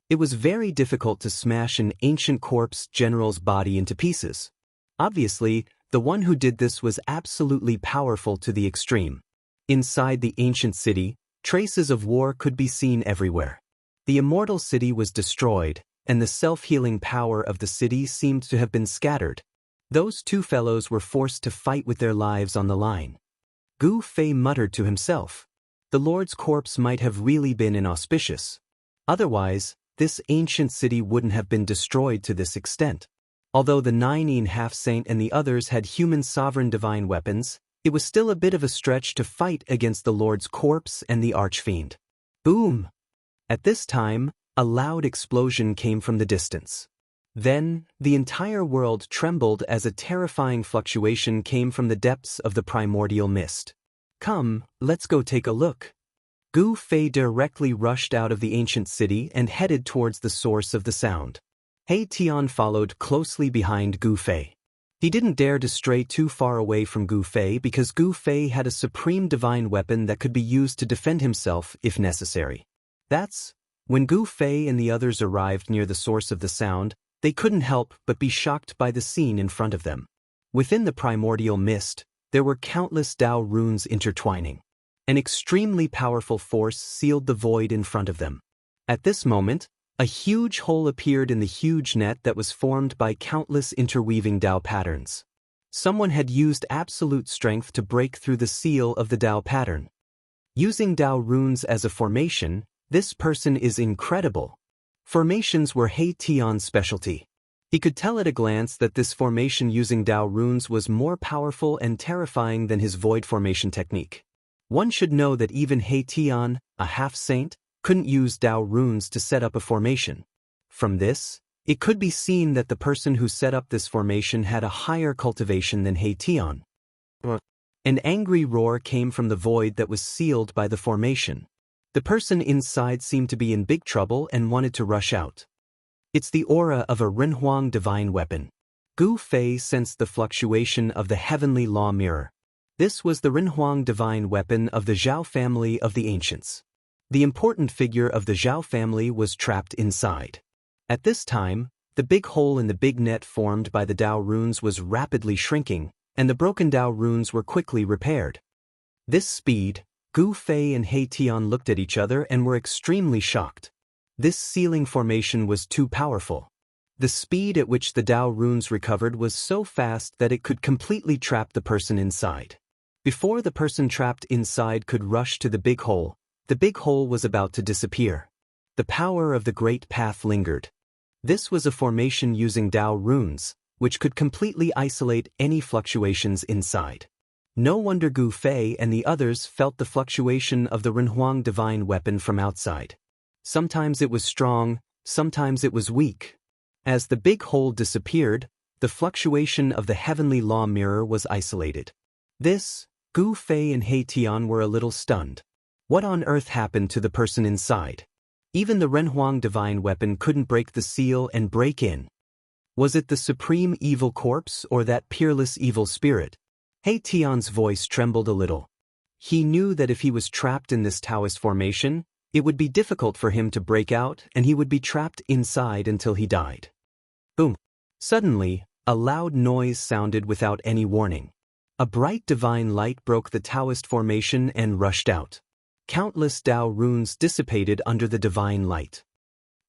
It was very difficult to smash an ancient corpse general's body into pieces. Obviously, the one who did this was absolutely powerful to the extreme. Inside the ancient city, traces of war could be seen everywhere. The immortal city was destroyed, and the self-healing power of the city seemed to have been scattered. Those two fellows were forced to fight with their lives on the line. Gu Fei muttered to himself. The Lord's corpse might have really been inauspicious. Otherwise, this ancient city wouldn't have been destroyed to this extent. Although the 9 half-saint and the others had human sovereign divine weapons, it was still a bit of a stretch to fight against the Lord's corpse and the archfiend. Boom! At this time, a loud explosion came from the distance. Then, the entire world trembled as a terrifying fluctuation came from the depths of the primordial mist. Come, let's go take a look. Gu Fei directly rushed out of the ancient city and headed towards the source of the sound. He Tian followed closely behind Gu Fei. He didn't dare to stray too far away from Gu Fei because Gu Fei had a supreme divine weapon that could be used to defend himself if necessary. When Gu Fei and the others arrived near the source of the sound, They couldn't help but be shocked by the scene in front of them. Within the primordial mist, there were countless Dao runes intertwining. An extremely powerful force sealed the void in front of them. At this moment, a huge hole appeared in the huge net that was formed by countless interweaving Dao patterns. Someone had used absolute strength to break through the seal of the Dao pattern. Using Dao runes as a formation, this person is incredible. Formations were He Tian's specialty. He could tell at a glance that this formation using Dao runes was more powerful and terrifying than his void formation technique. One should know that even He Tian, a half-saint, couldn't use Dao runes to set up a formation. From this, it could be seen that the person who set up this formation had a higher cultivation than He Tian. An angry roar came from the void that was sealed by the formation. The person inside seemed to be in big trouble and wanted to rush out. It's the aura of a Renhuang divine weapon. Gu Fei sensed the fluctuation of the heavenly law mirror. This was the Renhuang divine weapon of the Zhao family of the ancients. The important figure of the Zhao family was trapped inside. At this time, the big hole in the big net formed by the Dao runes was rapidly shrinking, and the broken Dao runes were quickly repaired. This speed, Gu Fei and He Tian looked at each other and were extremely shocked. This sealing formation was too powerful. The speed at which the Dao runes recovered was so fast that it could completely trap the person inside. Before the person trapped inside could rush to the big hole was about to disappear. The power of the Great Path lingered. This was a formation using Dao runes, which could completely isolate any fluctuations inside. No wonder Gu Fei and the others felt the fluctuation of the Renhuang divine weapon from outside. Sometimes it was strong, sometimes it was weak. As the big hole disappeared, the fluctuation of the heavenly law mirror was isolated. This, Gu Fei and He Tian were a little stunned. What on earth happened to the person inside? Even the Renhuang divine weapon couldn't break the seal and break in. Was it the supreme evil corpse or that peerless evil spirit? He Tian's voice trembled a little. He knew that if he was trapped in this Daoist formation, it would be difficult for him to break out and he would be trapped inside until he died. Boom! Suddenly, a loud noise sounded without any warning. A bright divine light broke the Daoist formation and rushed out. Countless Dao runes dissipated under the divine light.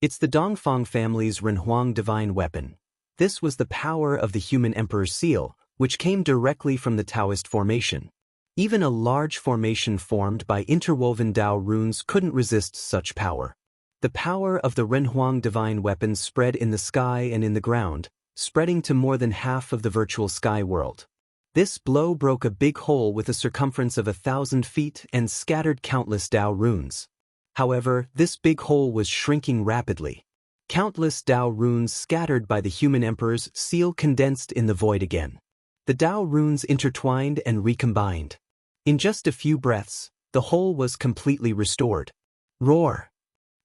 It's the Dongfang family's Renhuang divine weapon. This was the power of the human emperor's seal, which came directly from the Daoist formation. Even a large formation formed by interwoven Dao runes couldn't resist such power. The power of the Renhuang divine weapon spread in the sky and in the ground, spreading to more than half of the virtual sky world. This blow broke a big hole with a circumference of 1,000 feet and scattered countless Dao runes. However, this big hole was shrinking rapidly. Countless Dao runes scattered by the human emperor's seal condensed in the void again. The Dao runes intertwined and recombined. In just a few breaths, the hole was completely restored. Roar!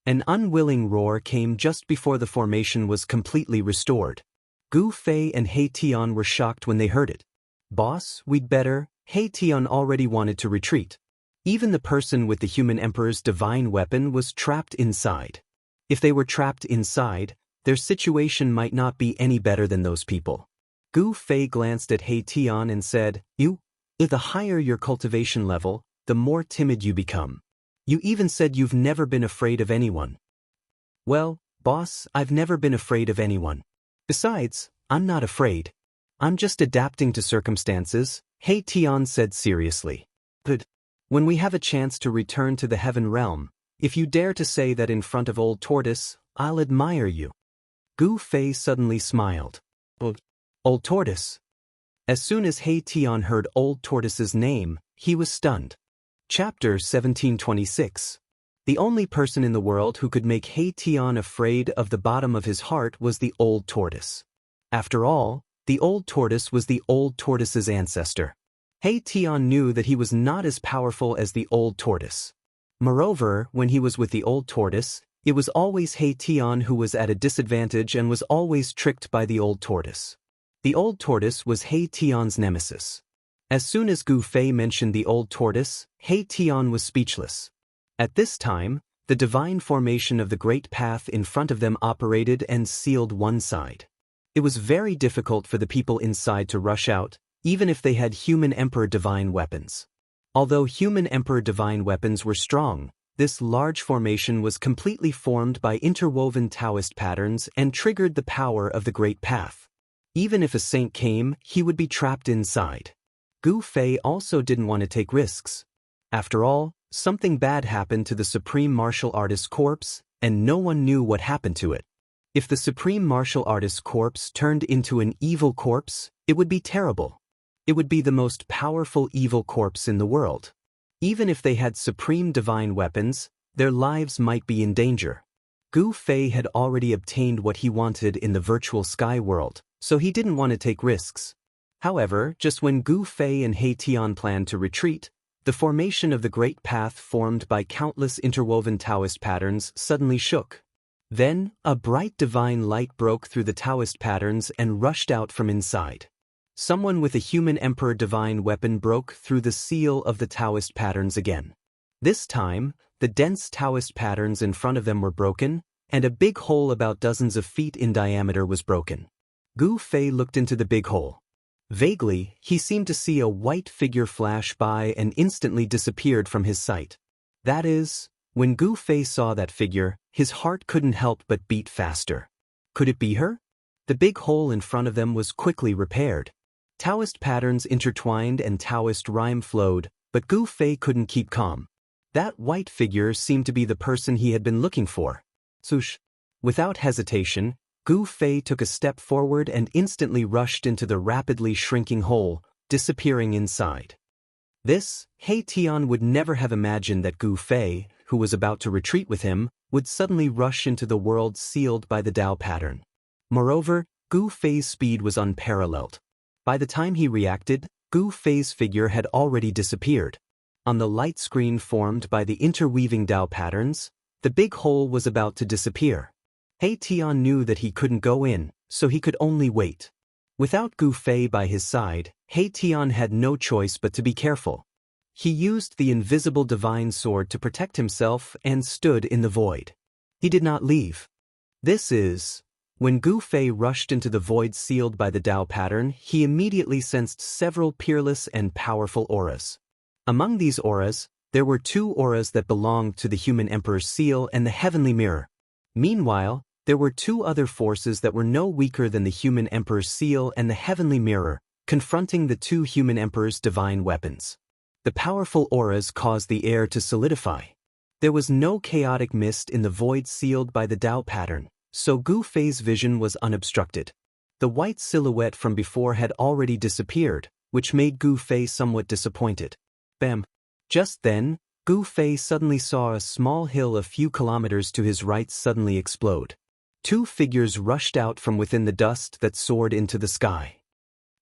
An unwilling roar came just before the formation was completely restored. Gu Fei and He Tian were shocked when they heard it. Boss, we'd better. He Tian already wanted to retreat. Even the person with the human emperor's divine weapon was trapped inside. If they were trapped inside, their situation might not be any better than those people. Gu Fei glanced at He Tian and said, The higher your cultivation level, the more timid you become. You even said you've never been afraid of anyone. Well, boss, I've never been afraid of anyone. Besides, I'm not afraid. I'm just adapting to circumstances, He Tian said seriously. But when we have a chance to return to the heaven realm, if you dare to say that in front of Old Tortoise, I'll admire you. Gu Fei suddenly smiled. Old Tortoise. As soon as He Tian heard Old Tortoise's name, he was stunned. Chapter 1726. The only person in the world who could make He Tian afraid of the bottom of his heart was the Old Tortoise. After all, the Old Tortoise was the Old Tortoise's ancestor. He Tian knew that he was not as powerful as the Old Tortoise. Moreover, when he was with the Old Tortoise, it was always He Tian who was at a disadvantage and was always tricked by the Old Tortoise. The Old Tortoise was He Tian's nemesis. As soon as Gu Fei mentioned the Old Tortoise, He Tian was speechless. At this time, The divine formation of the great path in front of them operated and sealed one side. It was very difficult for the people inside to rush out, even if they had human emperor divine weapons. Although human emperor divine weapons were strong, this large formation was completely formed by interwoven Daoist patterns and triggered the power of the great path. Even if a saint came, he would be trapped inside. Gu Fei also didn't want to take risks. After all, something bad happened to the supreme martial artist's corpse, and no one knew what happened to it. If the supreme martial artist's corpse turned into an evil corpse, it would be terrible. It would be the most powerful evil corpse in the world. Even if they had supreme divine weapons, their lives might be in danger. Gu Fei had already obtained what he wanted in the virtual sky world, so he didn't want to take risks. However, just when Gu Fei and He Tian planned to retreat, the formation of the great path formed by countless interwoven Daoist patterns suddenly shook. Then, a bright divine light broke through the Daoist patterns and rushed out from inside. Someone with a human emperor divine weapon broke through the seal of the Daoist patterns again. This time, the dense Daoist patterns in front of them were broken, and a big hole about dozens of feet in diameter was broken. Gu Fei looked into the big hole. Vaguely, he seemed to see a white figure flash by and instantly disappeared from his sight. That is, when Gu Fei saw that figure, his heart couldn't help but beat faster. Could it be her? The big hole in front of them was quickly repaired. Daoist patterns intertwined and Daoist rhyme flowed, but Gu Fei couldn't keep calm. That white figure seemed to be the person he had been looking for. Swoosh! Without hesitation, Gu Fei took a step forward and instantly rushed into the rapidly shrinking hole, disappearing inside. This, He Tian would never have imagined that Gu Fei, who was about to retreat with him, would suddenly rush into the world sealed by the Dao pattern. Moreover, Gu Fei's speed was unparalleled. By the time he reacted, Gu Fei's figure had already disappeared. On the light screen formed by the interweaving Dao patterns, the big hole was about to disappear. He Tian knew that he couldn't go in, so he could only wait. Without Gu Fei by his side, He Tian had no choice but to be careful. He used the invisible divine sword to protect himself and stood in the void. He did not leave. This is, when Gu Fei rushed into the void sealed by the Dao pattern, he immediately sensed several peerless and powerful auras. Among these auras, there were two auras that belonged to the human emperor's seal and the heavenly mirror. Meanwhile, there were two other forces that were no weaker than the human emperor's seal and the heavenly mirror, confronting the two human emperor's divine weapons. The powerful auras caused the air to solidify. There was no chaotic mist in the void sealed by the Dao pattern, so Gu Fei's vision was unobstructed. The white silhouette from before had already disappeared, which made Gu Fei somewhat disappointed. Bam! Just then, Gu Fei suddenly saw a small hill a few kilometers to his right suddenly explode. Two figures rushed out from within the dust that soared into the sky.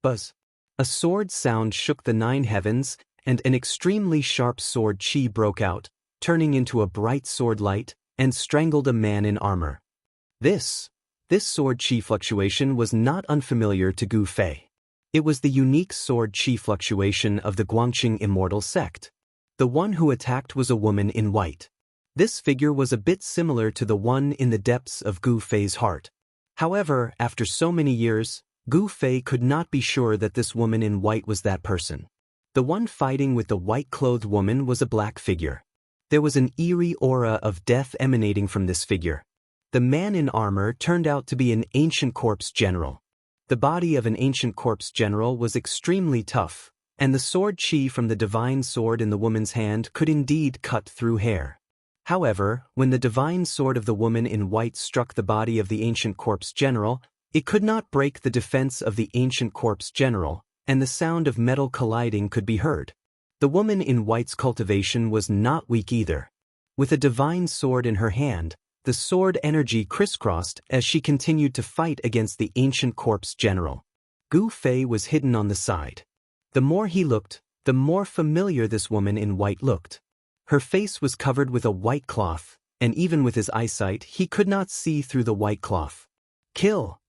Buzz! A sword sound shook the nine heavens, and an extremely sharp sword chi broke out, turning into a bright sword light, and strangled a man in armor. This sword chi fluctuation was not unfamiliar to Gu Fei. It was the unique sword chi fluctuation of the Guangqing Immortal sect. The one who attacked was a woman in white. This figure was a bit similar to the one in the depths of Gu Fei's heart. However, after so many years, Gu Fei could not be sure that this woman in white was that person. The one fighting with the white-clothed woman was a black figure. There was an eerie aura of death emanating from this figure. The man in armor turned out to be an ancient corpse general. The body of an ancient corpse general was extremely tough, and the sword chi from the divine sword in the woman's hand could indeed cut through hair. However, when the divine sword of the woman in white struck the body of the ancient corpse general, it could not break the defense of the ancient corpse general, and the sound of metal colliding could be heard. The woman in white's cultivation was not weak either. With a divine sword in her hand, the sword energy crisscrossed as she continued to fight against the ancient corpse general. Gu Fei was hidden on the side. The more he looked, the more familiar this woman in white looked. Her face was covered with a white cloth, and even with his eyesight he could not see through the white cloth. Kill!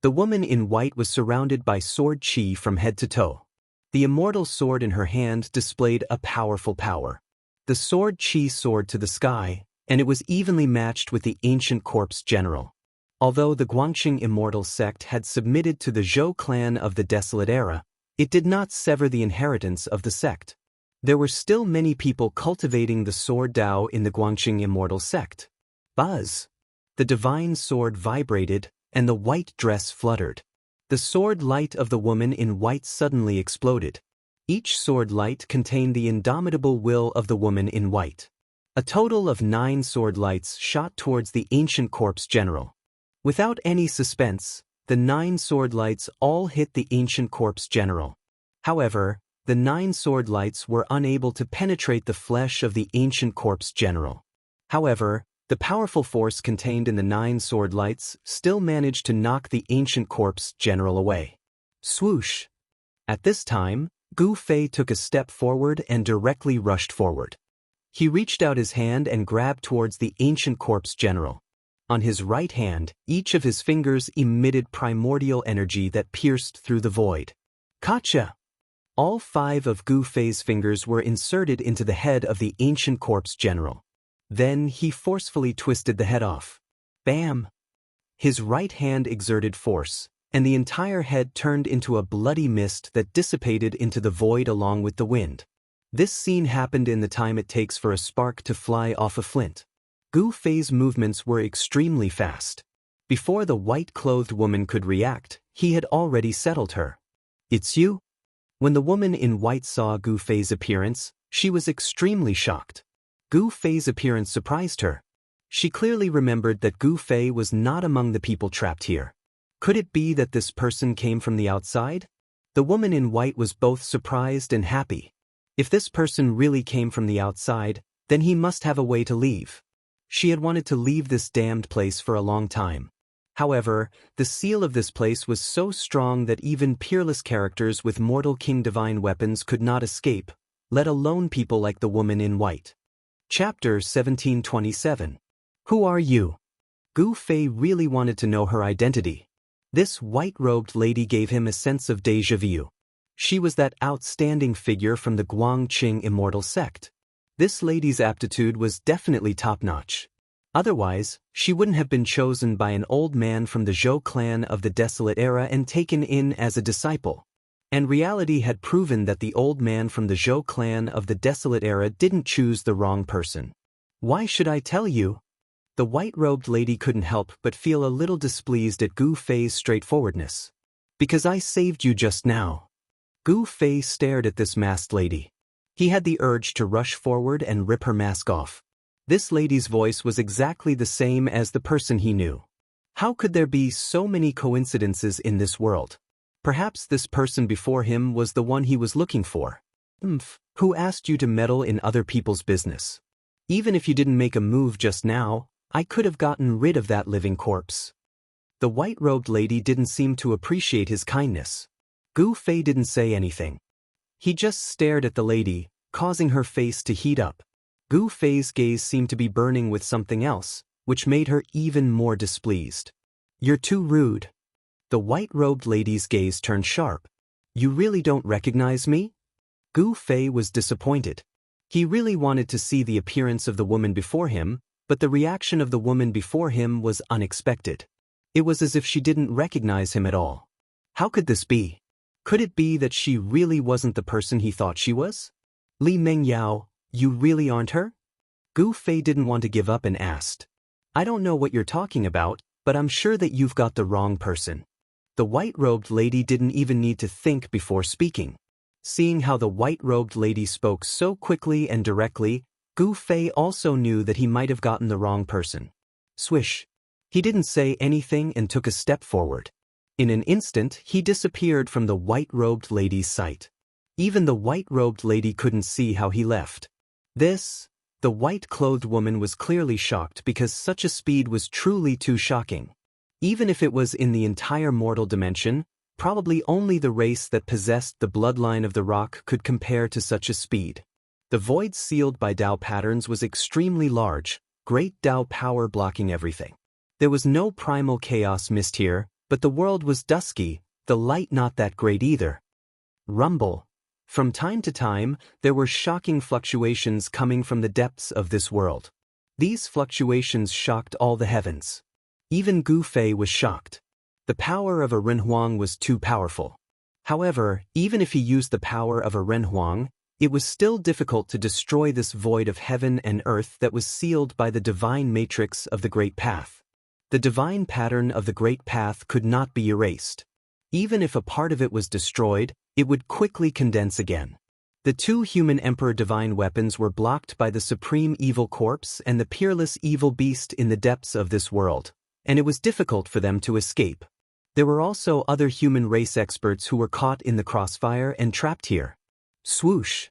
The woman in white was surrounded by sword chi from head to toe. The immortal sword in her hand displayed a powerful power. The sword chi soared to the sky, and it was evenly matched with the ancient corpse general. Although the Guangxing Immortal sect had submitted to the Zhou clan of the Desolate Era, it did not sever the inheritance of the sect. There were still many people cultivating the sword Dao in the Guangxing Immortal sect. Buzz! The divine sword vibrated, and the white dress fluttered. The sword light of the woman in white suddenly exploded. Each sword light contained the indomitable will of the woman in white. A total of 9 sword lights shot towards the ancient corpse general. Without any suspense, the 9 sword lights all hit the ancient corpse general. However, the 9 sword lights were unable to penetrate the flesh of the ancient corpse general. However, the powerful force contained in the 9 sword lights still managed to knock the ancient corpse general away. Swoosh! At this time, Gu Fei took a step forward and directly rushed forward. He reached out his hand and grabbed towards the ancient corpse general. On his right hand, each of his fingers emitted primordial energy that pierced through the void. Gotcha! All 5 of Gu Fei's fingers were inserted into the head of the ancient corpse general. Then he forcefully twisted the head off. Bam! His right hand exerted force, and the entire head turned into a bloody mist that dissipated into the void along with the wind. This scene happened in the time it takes for a spark to fly off a flint. Gu Fei's movements were extremely fast. Before the white-clothed woman could react, he had already settled her. It's you? When the woman in white saw Gu Fei's appearance, she was extremely shocked. Gu Fei's appearance surprised her. She clearly remembered that Gu Fei was not among the people trapped here. Could it be that this person came from the outside? The woman in white was both surprised and happy. If this person really came from the outside, then he must have a way to leave. She had wanted to leave this damned place for a long time. However, the seal of this place was so strong that even peerless characters with mortal king divine weapons could not escape, let alone people like the woman in white. Chapter 1727. Who are you? Gu Fei really wanted to know her identity. This white-robed lady gave him a sense of déjà vu. She was that outstanding figure from the Guangxing Immortal sect. This lady's aptitude was definitely top-notch. Otherwise, she wouldn't have been chosen by an old man from the Zhou clan of the Desolate Era and taken in as a disciple. And reality had proven that the old man from the Zhou clan of the Desolate Era didn't choose the wrong person. Why should I tell you? The white-robed lady couldn't help but feel a little displeased at Gu Fei's straightforwardness. Because I saved you just now. Gu Fei stared at this masked lady. He had the urge to rush forward and rip her mask off. This lady's voice was exactly the same as the person he knew. How could there be so many coincidences in this world? Perhaps this person before him was the one he was looking for. Who asked you to meddle in other people's business? Even if you didn't make a move just now, I could have gotten rid of that living corpse. The white-robed lady didn't seem to appreciate his kindness. Gu Fei didn't say anything. He just stared at the lady, causing her face to heat up. Gu Fei's gaze seemed to be burning with something else, which made her even more displeased. You're too rude. The white-robed lady's gaze turned sharp. You really don't recognize me? Gu Fei was disappointed. He really wanted to see the appearance of the woman before him, but the reaction of the woman before him was unexpected. It was as if she didn't recognize him at all. How could this be? Could it be that she really wasn't the person he thought she was? Li Mengyao, you really aren't her? Gu Fei didn't want to give up and asked. I don't know what you're talking about, but I'm sure that you've got the wrong person. The white-robed lady didn't even need to think before speaking. Seeing how the white-robed lady spoke so quickly and directly, Gu Fei also knew that he might have gotten the wrong person. Swish. He didn't say anything and took a step forward. In an instant, he disappeared from the white-robed lady's sight. Even the white-robed lady couldn't see how he left. The white-clothed woman was clearly shocked because such a speed was truly too shocking. Even if it was in the entire mortal dimension, probably only the race that possessed the bloodline of the rock could compare to such a speed. The void sealed by Dao patterns was extremely large, great Dao power blocking everything. There was no primal chaos mist here, but the world was dusky, the light not that great either. Rumble. From time to time, there were shocking fluctuations coming from the depths of this world. These fluctuations shocked all the heavens. Even Gu Fei was shocked. The power of a Renhuang was too powerful. However, even if he used the power of a Renhuang, it was still difficult to destroy this void of heaven and earth that was sealed by the divine matrix of the Great Path. The divine pattern of the Great Path could not be erased. Even if a part of it was destroyed, it would quickly condense again. The two human emperor divine weapons were blocked by the supreme evil corpse and the peerless evil beast in the depths of this world, and it was difficult for them to escape. There were also other human race experts who were caught in the crossfire and trapped here. Swoosh!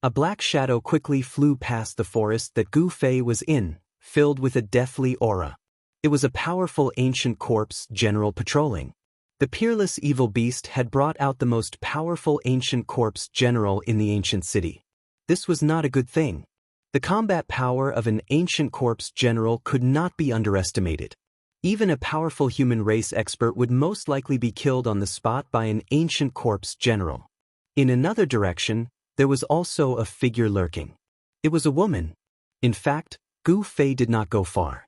A black shadow quickly flew past the forest that Gu Fei was in, filled with a deathly aura. It was a powerful ancient corpse general patrolling. The peerless evil beast had brought out the most powerful ancient corpse general in the ancient city. This was not a good thing. The combat power of an ancient corpse general could not be underestimated. Even a powerful human race expert would most likely be killed on the spot by an ancient corpse general. In another direction, there was also a figure lurking. It was a woman. In fact, Gu Fei did not go far.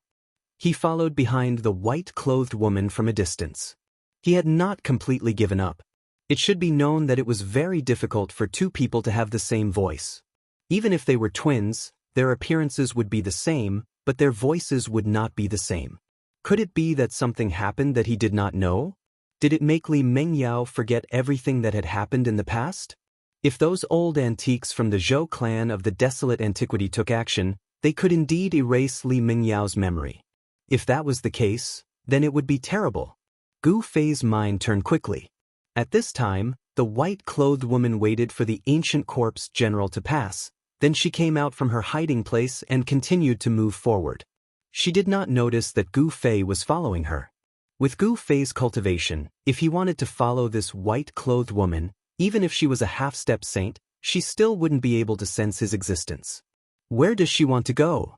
He followed behind the white-clothed woman from a distance. He had not completely given up. It should be known that it was very difficult for two people to have the same voice. Even if they were twins, their appearances would be the same, but their voices would not be the same. Could it be that something happened that he did not know? Did it make Li Mengyao forget everything that had happened in the past? If those old antiques from the Zhou clan of the desolate antiquity took action, they could indeed erase Li Mengyao's memory. If that was the case, then it would be terrible. Gu Fei's mind turned quickly. At this time, the white-clothed woman waited for the ancient corpse general to pass, then she came out from her hiding place and continued to move forward. She did not notice that Gu Fei was following her. With Gu Fei's cultivation, if he wanted to follow this white-clothed woman, even if she was a half-step saint, she still wouldn't be able to sense his existence. Where does she want to go?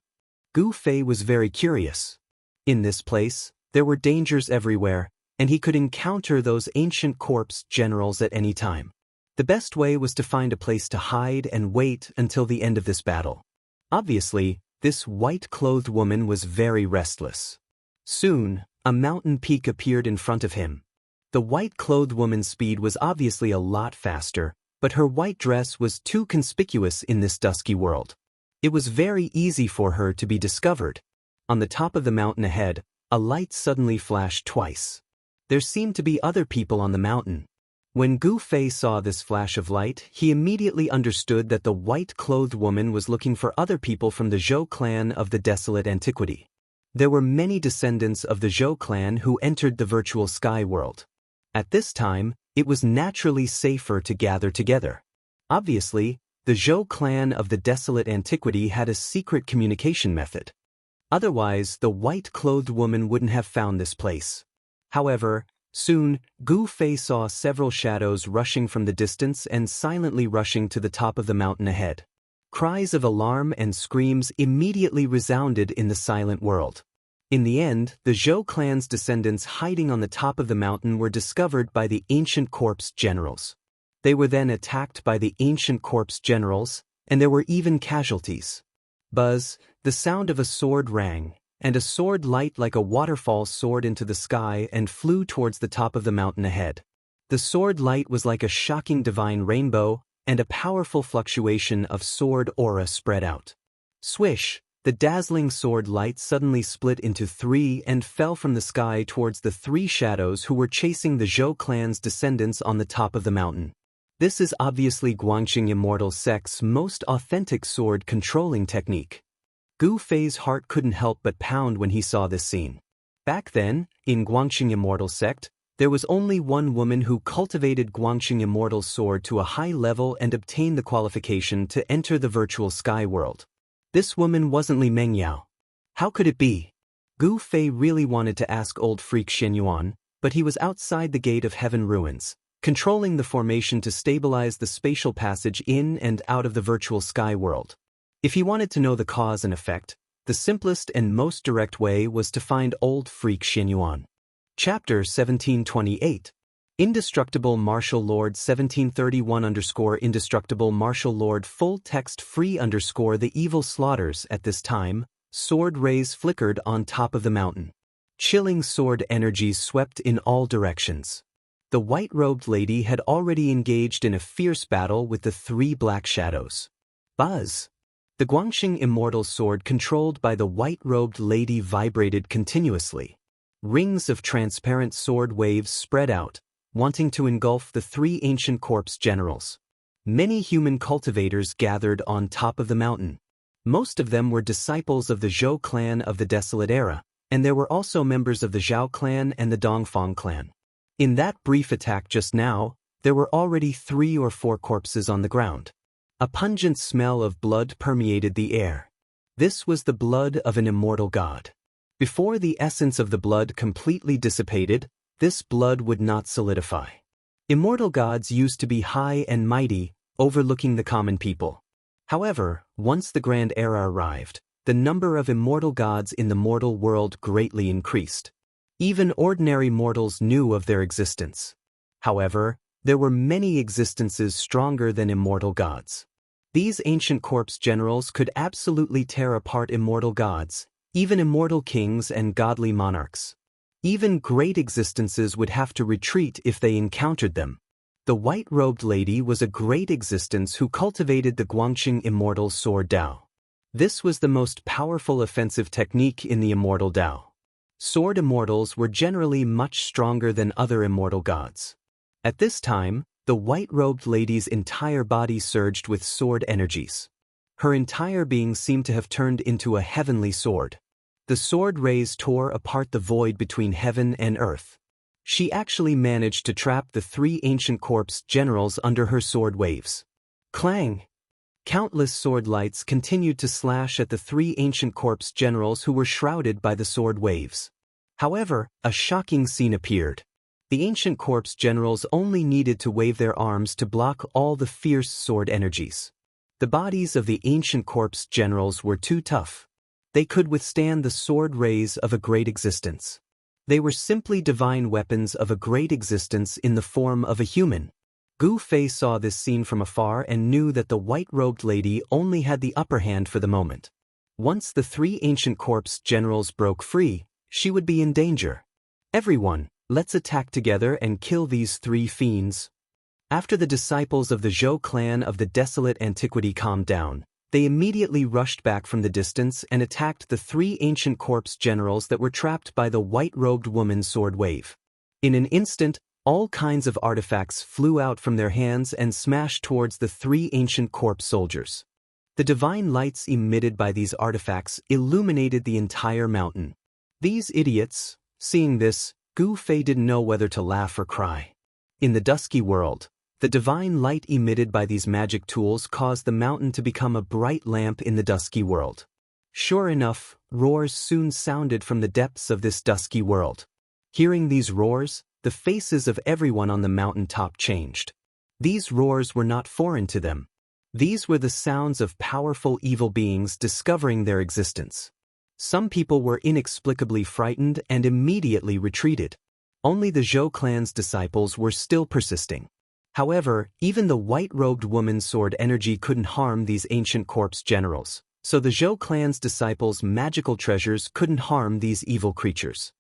Gu Fei was very curious. In this place, there were dangers everywhere, and he could encounter those ancient corpse generals at any time. The best way was to find a place to hide and wait until the end of this battle. Obviously, this white-clothed woman was very restless. Soon, a mountain peak appeared in front of him. The white-clothed woman's speed was obviously a lot faster, but her white dress was too conspicuous in this dusky world. It was very easy for her to be discovered. On the top of the mountain ahead, a light suddenly flashed twice. There seemed to be other people on the mountain. When Gu Fei saw this flash of light, he immediately understood that the white-clothed woman was looking for other people from the Zhou clan of the desolate antiquity. There were many descendants of the Zhou clan who entered the virtual sky world. At this time, it was naturally safer to gather together. Obviously, the Zhou clan of the desolate antiquity had a secret communication method. Otherwise, the white-clothed woman wouldn't have found this place. However, soon, Gu Fei saw several shadows rushing from the distance and silently rushing to the top of the mountain ahead. Cries of alarm and screams immediately resounded in the silent world. In the end, the Zhou clan's descendants hiding on the top of the mountain were discovered by the ancient corpse generals. They were then attacked by the ancient corpse generals, and there were even casualties. Buzz, the sound of a sword rang, and a sword light like a waterfall soared into the sky and flew towards the top of the mountain ahead. The sword light was like a shocking divine rainbow, and a powerful fluctuation of sword aura spread out. Swish! The dazzling sword light suddenly split into three and fell from the sky towards the three shadows who were chasing the Zhou clan's descendants on the top of the mountain. This is obviously Guangxing Immortal sect's most authentic sword controlling technique. Gu Fei's heart couldn't help but pound when he saw this scene. Back then, in Guangxing Immortal sect, there was only one woman who cultivated Guangxing Immortal's sword to a high level and obtained the qualification to enter the virtual sky world. This woman wasn't Li Mengyao. How could it be? Gu Fei really wanted to ask old freak Xianyuan, but he was outside the Gate of Heaven ruins, controlling the formation to stabilize the spatial passage in and out of the virtual sky world. If he wanted to know the cause and effect, the simplest and most direct way was to find old freak Xianyuan. Chapter 1728. Indestructible Martial Lord 1731_Indestructible Martial Lord full text free_ The evil slaughters at this time, sword rays flickered on top of the mountain. Chilling sword energies swept in all directions. The white-robed lady had already engaged in a fierce battle with the three black shadows. Buzz! The Guangxing Immortal sword controlled by the white-robed lady vibrated continuously. Rings of transparent sword waves spread out, wanting to engulf the three ancient corpse generals. Many human cultivators gathered on top of the mountain. Most of them were disciples of the Zhou clan of the Desolate Era, and there were also members of the Zhao clan and the Dongfang clan. In that brief attack just now, there were already 3 or 4 corpses on the ground. A pungent smell of blood permeated the air. This was the blood of an immortal god. Before the essence of the blood completely dissipated, this blood would not solidify. Immortal gods used to be high and mighty, overlooking the common people. However, once the Grand Era arrived, the number of immortal gods in the mortal world greatly increased. Even ordinary mortals knew of their existence. However, there were many existences stronger than immortal gods. These ancient corpse generals could absolutely tear apart immortal gods, even immortal kings and godly monarchs. Even great existences would have to retreat if they encountered them. The white-robed lady was a great existence who cultivated the Guangxing Immortal Sword Dao. This was the most powerful offensive technique in the Immortal Dao. Sword immortals were generally much stronger than other immortal gods. At this time, the white-robed lady's entire body surged with sword energies. Her entire being seemed to have turned into a heavenly sword. The sword rays tore apart the void between heaven and earth. She actually managed to trap the 3 ancient corpse generals under her sword waves. Clang! Countless sword lights continued to slash at the 3 ancient corpse generals who were shrouded by the sword waves. However, a shocking scene appeared. The ancient corpse generals only needed to wave their arms to block all the fierce sword energies. The bodies of the ancient corpse generals were too tough. They could withstand the sword rays of a great existence. They were simply divine weapons of a great existence in the form of a human. Gu Fei saw this scene from afar and knew that the white-robed lady only had the upper hand for the moment. Once the 3 ancient corpse generals broke free, she would be in danger. Everyone, let's attack together and kill these 3 fiends. After the disciples of the Zhou clan of the Desolate Antiquity calmed down, they immediately rushed back from the distance and attacked the 3 ancient corpse generals that were trapped by the white-robed woman's sword wave. In an instant, all kinds of artifacts flew out from their hands and smashed towards the 3 ancient corpse soldiers. The divine lights emitted by these artifacts illuminated the entire mountain. These idiots, seeing this, Gu Fei didn't know whether to laugh or cry. In the dusky world, the divine light emitted by these magic tools caused the mountain to become a bright lamp in the dusky world. Sure enough, roars soon sounded from the depths of this dusky world. Hearing these roars, the faces of everyone on the mountain top changed. These roars were not foreign to them. These were the sounds of powerful evil beings discovering their existence. Some people were inexplicably frightened and immediately retreated. Only the Zhou clan's disciples were still persisting. However, even the white-robed woman's sword energy couldn't harm these ancient corpse generals, so the Zhou clan's disciples' magical treasures couldn't harm these evil creatures.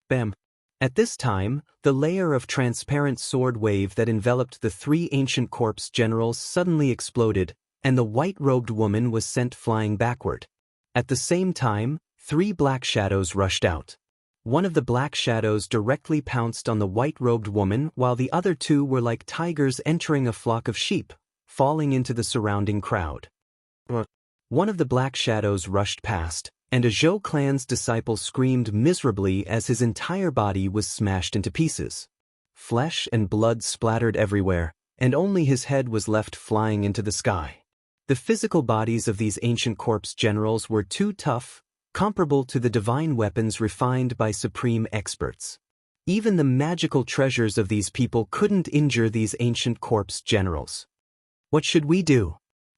Bam! At this time, the layer of transparent sword wave that enveloped the 3 ancient corpse generals suddenly exploded, and the white-robed woman was sent flying backward. At the same time, 3 black shadows rushed out. One of the black shadows directly pounced on the white-robed woman, while the other 2 were like tigers entering a flock of sheep, falling into the surrounding crowd. One of the black shadows rushed past, and a Zhou clan's disciple screamed miserably as his entire body was smashed into pieces. Flesh and blood splattered everywhere, and only his head was left flying into the sky. The physical bodies of these ancient corpse generals were too tough, comparable to the divine weapons refined by supreme experts. Even the magical treasures of these people couldn't injure these ancient corpse generals. What should we do?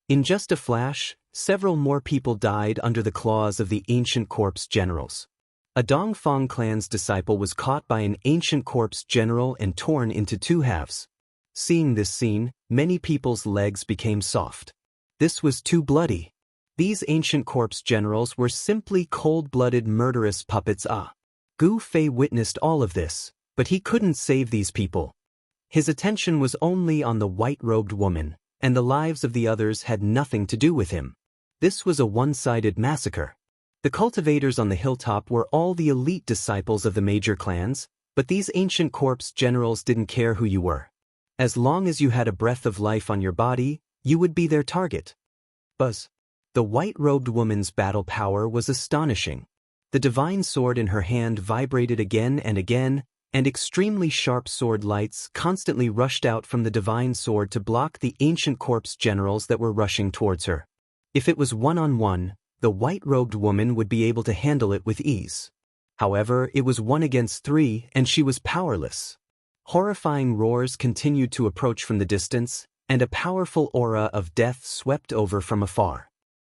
In just a flash, several more people died under the claws of the ancient corpse generals. A Dongfang clan's disciple was caught by an ancient corpse general and torn into 2 halves. Seeing this scene, many people's legs became soft. This was too bloody. These ancient corpse generals were simply cold-blooded murderous puppets. Gu Fei witnessed all of this, but he couldn't save these people. His attention was only on the white-robed woman, and the lives of the others had nothing to do with him. This was a one-sided massacre. The cultivators on the hilltop were all the elite disciples of the major clans, but these ancient corpse generals didn't care who you were. As long as you had a breath of life on your body, you would be their target. Buzz. The white-robed woman's battle power was astonishing. The divine sword in her hand vibrated again and again, and extremely sharp sword lights constantly rushed out from the divine sword to block the ancient corpse generals that were rushing towards her. If it was one-on-one, the white-robed woman would be able to handle it with ease. However, it was 1 against 3, and she was powerless. Horrifying roars continued to approach from the distance, and a powerful aura of death swept over from afar.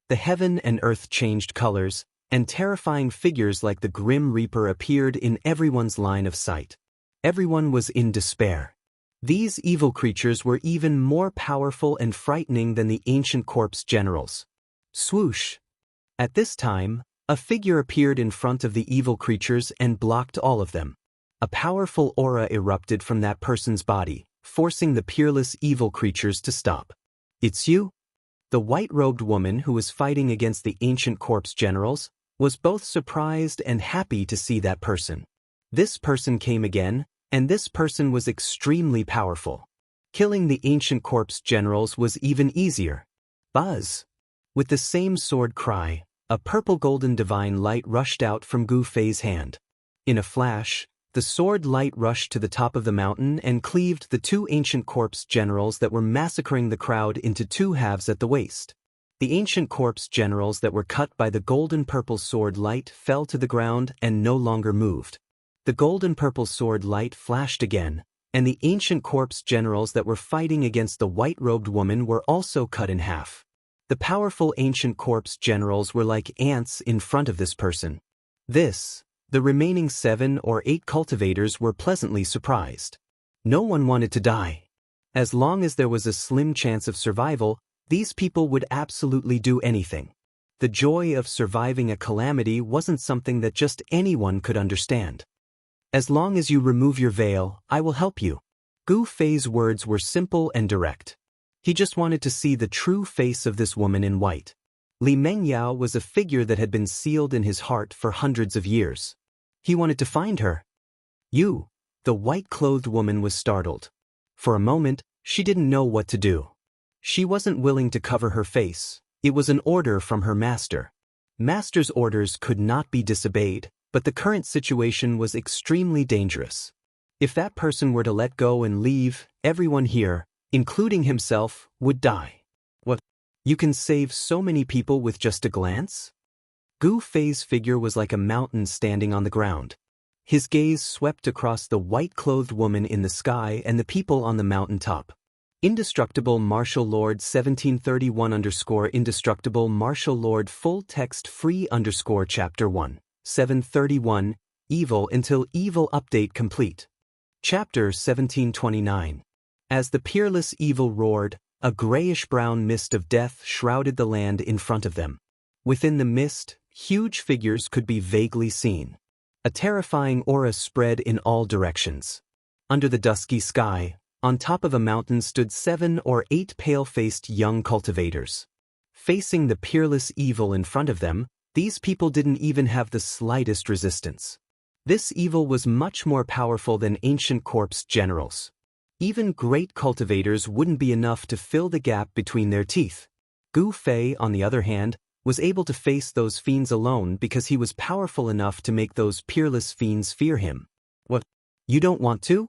The heaven and earth changed colors, and terrifying figures like the Grim Reaper appeared in everyone's line of sight. Everyone was in despair. These evil creatures were even more powerful and frightening than the ancient corpse generals. Swoosh! At this time, a figure appeared in front of the evil creatures and blocked all of them. A powerful aura erupted from that person's body, forcing the peerless evil creatures to stop. "It's you?" The white-robed woman who was fighting against the ancient corpse generals was both surprised and happy to see that person. This person came again, and this person was extremely powerful. Killing the ancient corpse generals was even easier. Buzz! With the same sword cry, a purple-golden divine light rushed out from Gu Fei's hand. In a flash, the sword light rushed to the top of the mountain and cleaved the 2 ancient corpse generals that were massacring the crowd into 2 halves at the waist. The ancient corpse generals that were cut by the golden-purple sword light fell to the ground and no longer moved. The golden-purple sword light flashed again, and the ancient corpse generals that were fighting against the white-robed woman were also cut in half. The powerful ancient corpse generals were like ants in front of this person. The remaining 7 or 8 cultivators were pleasantly surprised. No one wanted to die. As long as there was a slim chance of survival, these people would absolutely do anything. The joy of surviving a calamity wasn't something that just anyone could understand. "As long as you remove your veil, I will help you." Gu Fei's words were simple and direct. He just wanted to see the true face of this woman in white. Li Mengyao was a figure that had been sealed in his heart for hundreds of years. He wanted to find her. "You?" The white-clothed woman was startled. For a moment, she didn't know what to do. She wasn't willing to cover her face. It was an order from her master. Master's orders could not be disobeyed, but the current situation was extremely dangerous. If that person were to let go and leave, everyone here, including himself, would die. What? You can save so many people with just a glance? Gu Fei's figure was like a mountain standing on the ground. His gaze swept across the white-clothed woman in the sky and the people on the mountaintop. Indestructible Martial Lord 1731_Indestructible Martial Lord Full Text Free Chapter 1. 731, Evil Until Evil Update Complete. Chapter 1729. As the peerless evil roared, a grayish-brown mist of death shrouded the land in front of them. Within the mist, huge figures could be vaguely seen. A terrifying aura spread in all directions. Under the dusky sky, on top of a mountain stood 7 or 8 pale-faced young cultivators. Facing the peerless evil in front of them, these people didn't even have the slightest resistance. This evil was much more powerful than ancient corpse generals. Even great cultivators wouldn't be enough to fill the gap between their teeth. Gu Fei, on the other hand, was able to face those fiends alone because he was powerful enough to make those peerless fiends fear him. "What? You don't want to?"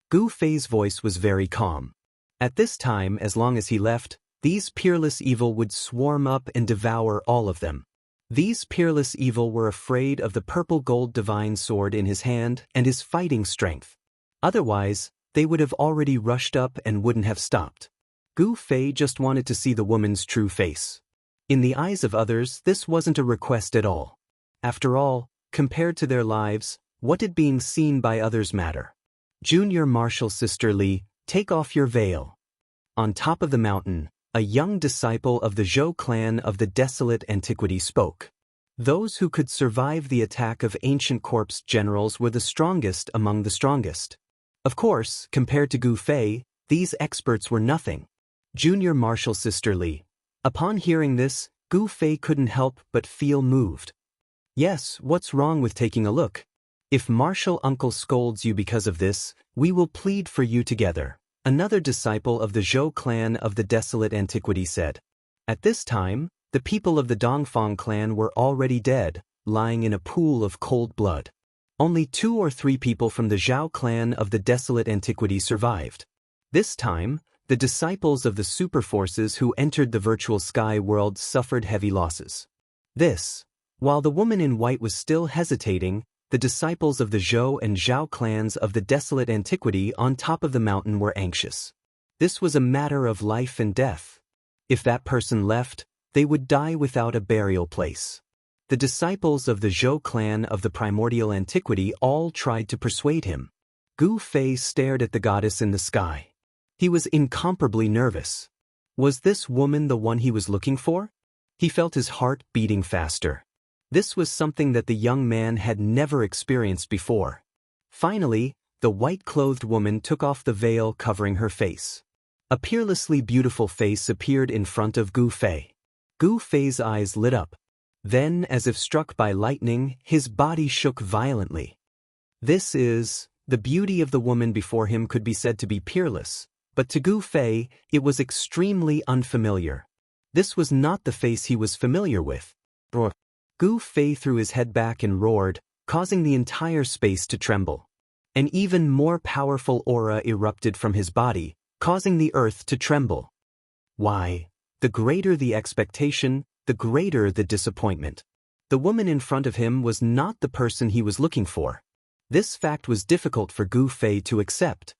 Gu Fei's voice was very calm. At this time, as long as he left, these peerless evil would swarm up and devour all of them. These peerless evil were afraid of the purple gold divine sword in his hand and his fighting strength. Otherwise, they would have already rushed up and wouldn't have stopped. Gu Fei just wanted to see the woman's true face. In the eyes of others, this wasn't a request at all. After all, compared to their lives, what did being seen by others matter? "Junior Martial Sister Li, take off your veil." On top of the mountain, a young disciple of the Zhou clan of the desolate antiquity, spoke. Those who could survive the attack of ancient corpse generals were the strongest among the strongest. Of course, compared to Gu Fei, these experts were nothing. Junior Martial Sister Li. Upon hearing this, Gu Fei couldn't help but feel moved. Yes, what's wrong with taking a look? If martial uncle scolds you because of this, we will plead for you together, another disciple of the Zhou clan of the desolate antiquity said. At this time, the people of the Dongfang clan were already dead, lying in a pool of cold blood. Only 2 or 3 people from the Zhao clan of the desolate antiquity survived. This time, the disciples of the superforces who entered the virtual sky world suffered heavy losses. While the woman in white was still hesitating, the disciples of the Zhou and Zhao clans of the desolate antiquity on top of the mountain were anxious. This was a matter of life and death. If that person left, they would die without a burial place. The disciples of the Zhou clan of the primordial antiquity all tried to persuade him. Gu Fei stared at the goddess in the sky. He was incomparably nervous. Was this woman the one he was looking for? He felt his heart beating faster. This was something that the young man had never experienced before. Finally, the white-clothed woman took off the veil covering her face. A peerlessly beautiful face appeared in front of Gu Fei. Gu Fei's eyes lit up. Then, as if struck by lightning, his body shook violently. The beauty of the woman before him could be said to be peerless, but to Gu Fei, it was extremely unfamiliar. This was not the face he was familiar with. Gu Fei threw his head back and roared, causing the entire space to tremble. An even more powerful aura erupted from his body, causing the earth to tremble. Why? The greater the expectation, the greater the disappointment. The woman in front of him was not the person he was looking for. This fact was difficult for Gu Fei to accept.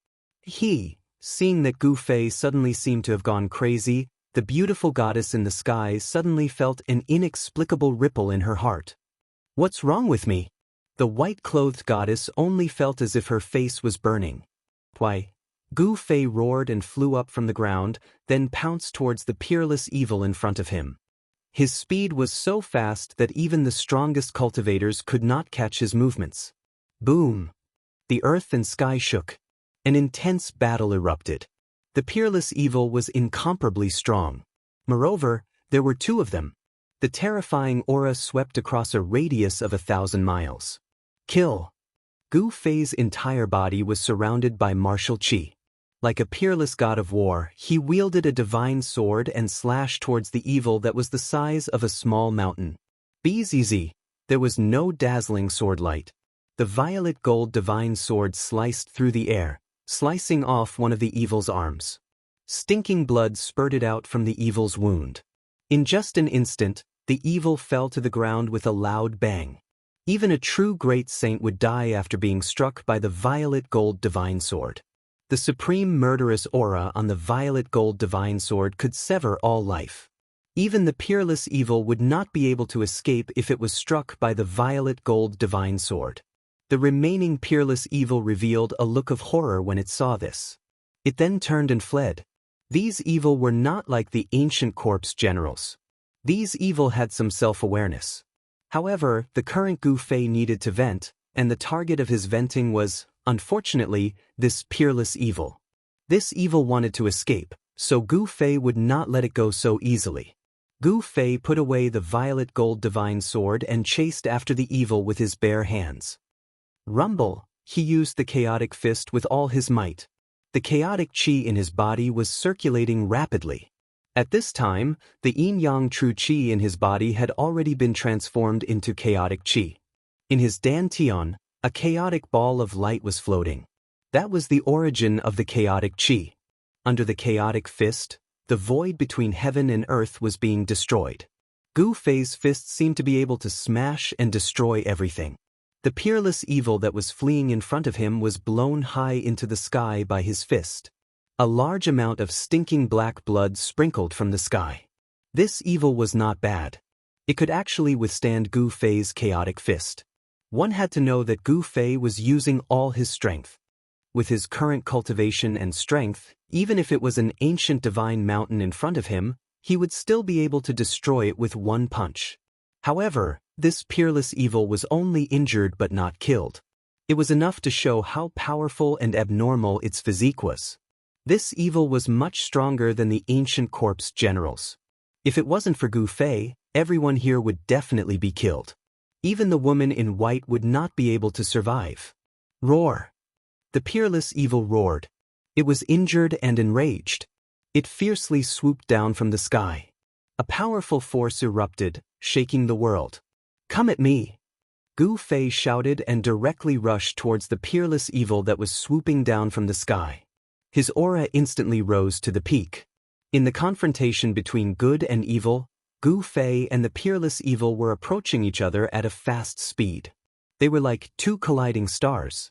Seeing that Gu Fei suddenly seemed to have gone crazy, the beautiful goddess in the sky suddenly felt an inexplicable ripple in her heart. What's wrong with me? The white-clothed goddess only felt as if her face was burning. Why? Gu Fei roared and flew up from the ground, then pounced towards the peerless evil in front of him. His speed was so fast that even the strongest cultivators could not catch his movements. Boom! The earth and sky shook. An intense battle erupted. The peerless evil was incomparably strong. Moreover, there were 2 of them. The terrifying aura swept across a radius of 1,000 miles. Kill! Gu Fei's entire body was surrounded by martial qi. Like a peerless god of war, he wielded a divine sword and slashed towards the evil that was the size of a small mountain. Bzz. There was no dazzling sword light. The violet gold divine sword sliced through the air, slicing off one of the evil's arms. Stinking blood spurted out from the evil's wound. In just an instant, the evil fell to the ground with a loud bang. Even a true great saint would die after being struck by the violet gold divine sword. The supreme murderous aura on the violet gold divine sword could sever all life. Even the peerless evil would not be able to escape if it was struck by the violet gold divine sword. The remaining peerless evil revealed a look of horror when it saw this. It then turned and fled. These evil were not like the ancient corpse generals. These evil had some self-awareness. However, the current Gu Fei needed to vent, and the target of his venting was, unfortunately, this peerless evil. This evil wanted to escape, so Gu Fei would not let it go so easily. Gu Fei put away the violet gold divine sword and chased after the evil with his bare hands. Rumble! He used the chaotic fist with all his might. The chaotic qi in his body was circulating rapidly. At this time, the yin-yang true qi in his body had already been transformed into chaotic qi. In his dantian, a chaotic ball of light was floating. That was the origin of the chaotic qi. Under the chaotic fist, the void between heaven and earth was being destroyed. Gu Fei's fist seemed to be able to smash and destroy everything. The peerless evil that was fleeing in front of him was blown high into the sky by his fist. A large amount of stinking black blood sprinkled from the sky. This evil was not bad. It could actually withstand Gu Fei's chaotic fist. One had to know that Gu Fei was using all his strength. with his current cultivation and strength, even if it was an ancient divine mountain in front of him, he would still be able to destroy it with one punch. However, this peerless evil was only injured but not killed. It was enough to show how powerful and abnormal its physique was. This evil was much stronger than the ancient corpse generals. If it wasn't for Gu Fei, everyone here would definitely be killed. Even the woman in white would not be able to survive. Roar! The peerless evil roared. It was injured and enraged. It fiercely swooped down from the sky. A powerful force erupted, shaking the world. Come at me! Gu Fei shouted and directly rushed towards the peerless evil that was swooping down from the sky. His aura instantly rose to the peak. In the confrontation between good and evil, Gu Fei and the peerless evil were approaching each other at a fast speed. They were like two colliding stars.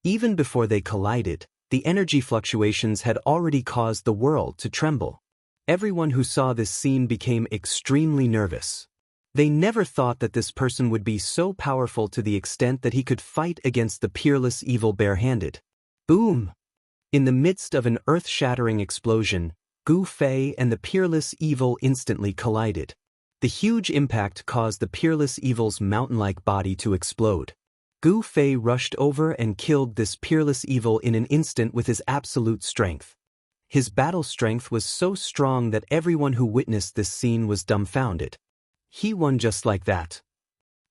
Even before they collided, the energy fluctuations had already caused the world to tremble. Everyone who saw this scene became extremely nervous. They never thought that this person would be so powerful to the extent that he could fight against the peerless evil barehanded. Boom! In the midst of an earth-shattering explosion, Gu Fei and the peerless evil instantly collided. The huge impact caused the peerless evil's mountain-like body to explode. Gu Fei rushed over and killed this peerless evil in an instant with his absolute strength. His battle strength was so strong that everyone who witnessed this scene was dumbfounded. He won just like that.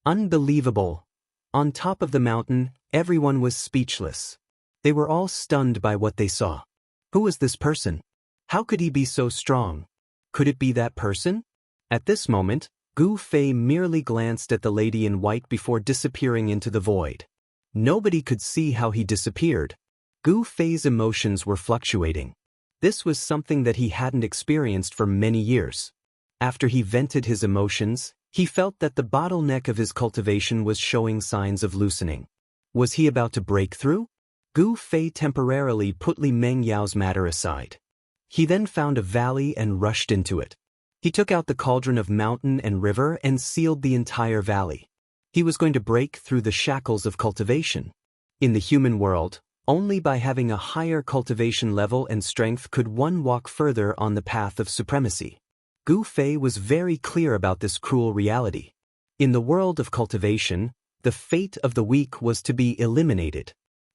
Unbelievable! On top of the mountain, everyone was speechless. They were all stunned by what they saw. Who was this person? How could he be so strong? Could it be that person? At this moment, Gu Fei merely glanced at the lady in white before disappearing into the void. Nobody could see how he disappeared. Gu Fei's emotions were fluctuating. This was something that he hadn't experienced for many years. After he vented his emotions, he felt that the bottleneck of his cultivation was showing signs of loosening. Was he about to break through? Gu Fei temporarily put Li Mengyao's matter aside. He then found a valley and rushed into it. He took out the cauldron of mountain and river and sealed the entire valley. He was going to break through the shackles of cultivation. In the human world, only by having a higher cultivation level and strength could one walk further on the path of supremacy. Gu Fei was very clear about this cruel reality. In the world of cultivation, the fate of the weak was to be eliminated.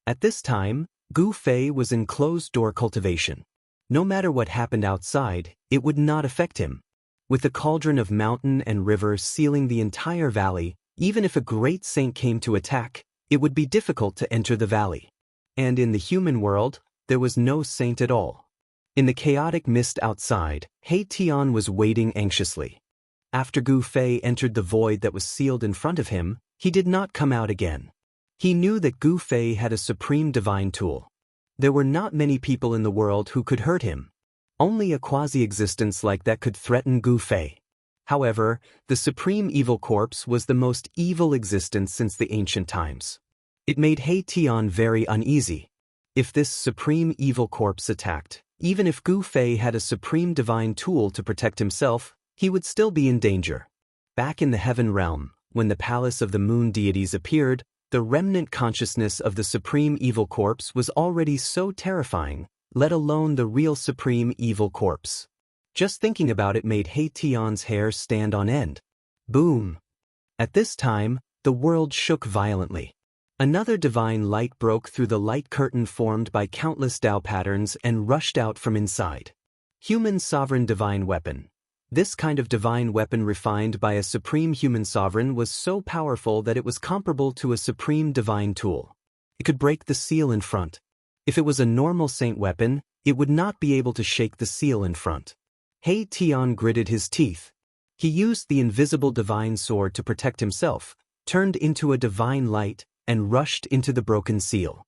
At this time, Gu Fei was in closed-door cultivation. No matter what happened outside, it would not affect him. With the cauldron of mountain and river sealing the entire valley, even if a great saint came to attack, it would be difficult to enter the valley. And in the human world, there was no saint at all. In the chaotic mist outside, He Tian was waiting anxiously. After Gu Fei entered the void that was sealed in front of him, he did not come out again. He knew that Gu Fei had a supreme divine tool. There were not many people in the world who could hurt him. Only a quasi-existence like that could threaten Gu Fei. However, the supreme evil corpse was the most evil existence since the ancient times. It made He Tian very uneasy. If this supreme evil corpse attacked, even if Gu Fei had a supreme divine tool to protect himself, he would still be in danger. Back in the heaven realm, when the palace of the moon deities appeared, the remnant consciousness of the supreme evil corpse was already so terrifying, let alone the real supreme evil corpse. Just thinking about it made He Tian's hair stand on end. Boom! At this time, the world shook violently. Another divine light broke through the light curtain formed by countless Dao patterns and rushed out from inside. Human sovereign divine weapon. This kind of divine weapon refined by a supreme human sovereign was so powerful that it was comparable to a supreme divine tool. It could break the seal in front. If it was a normal saint weapon, it would not be able to shake the seal in front. He Tian gritted his teeth. He used the invisible divine sword to protect himself, turned into a divine light, and rushed into the broken seal.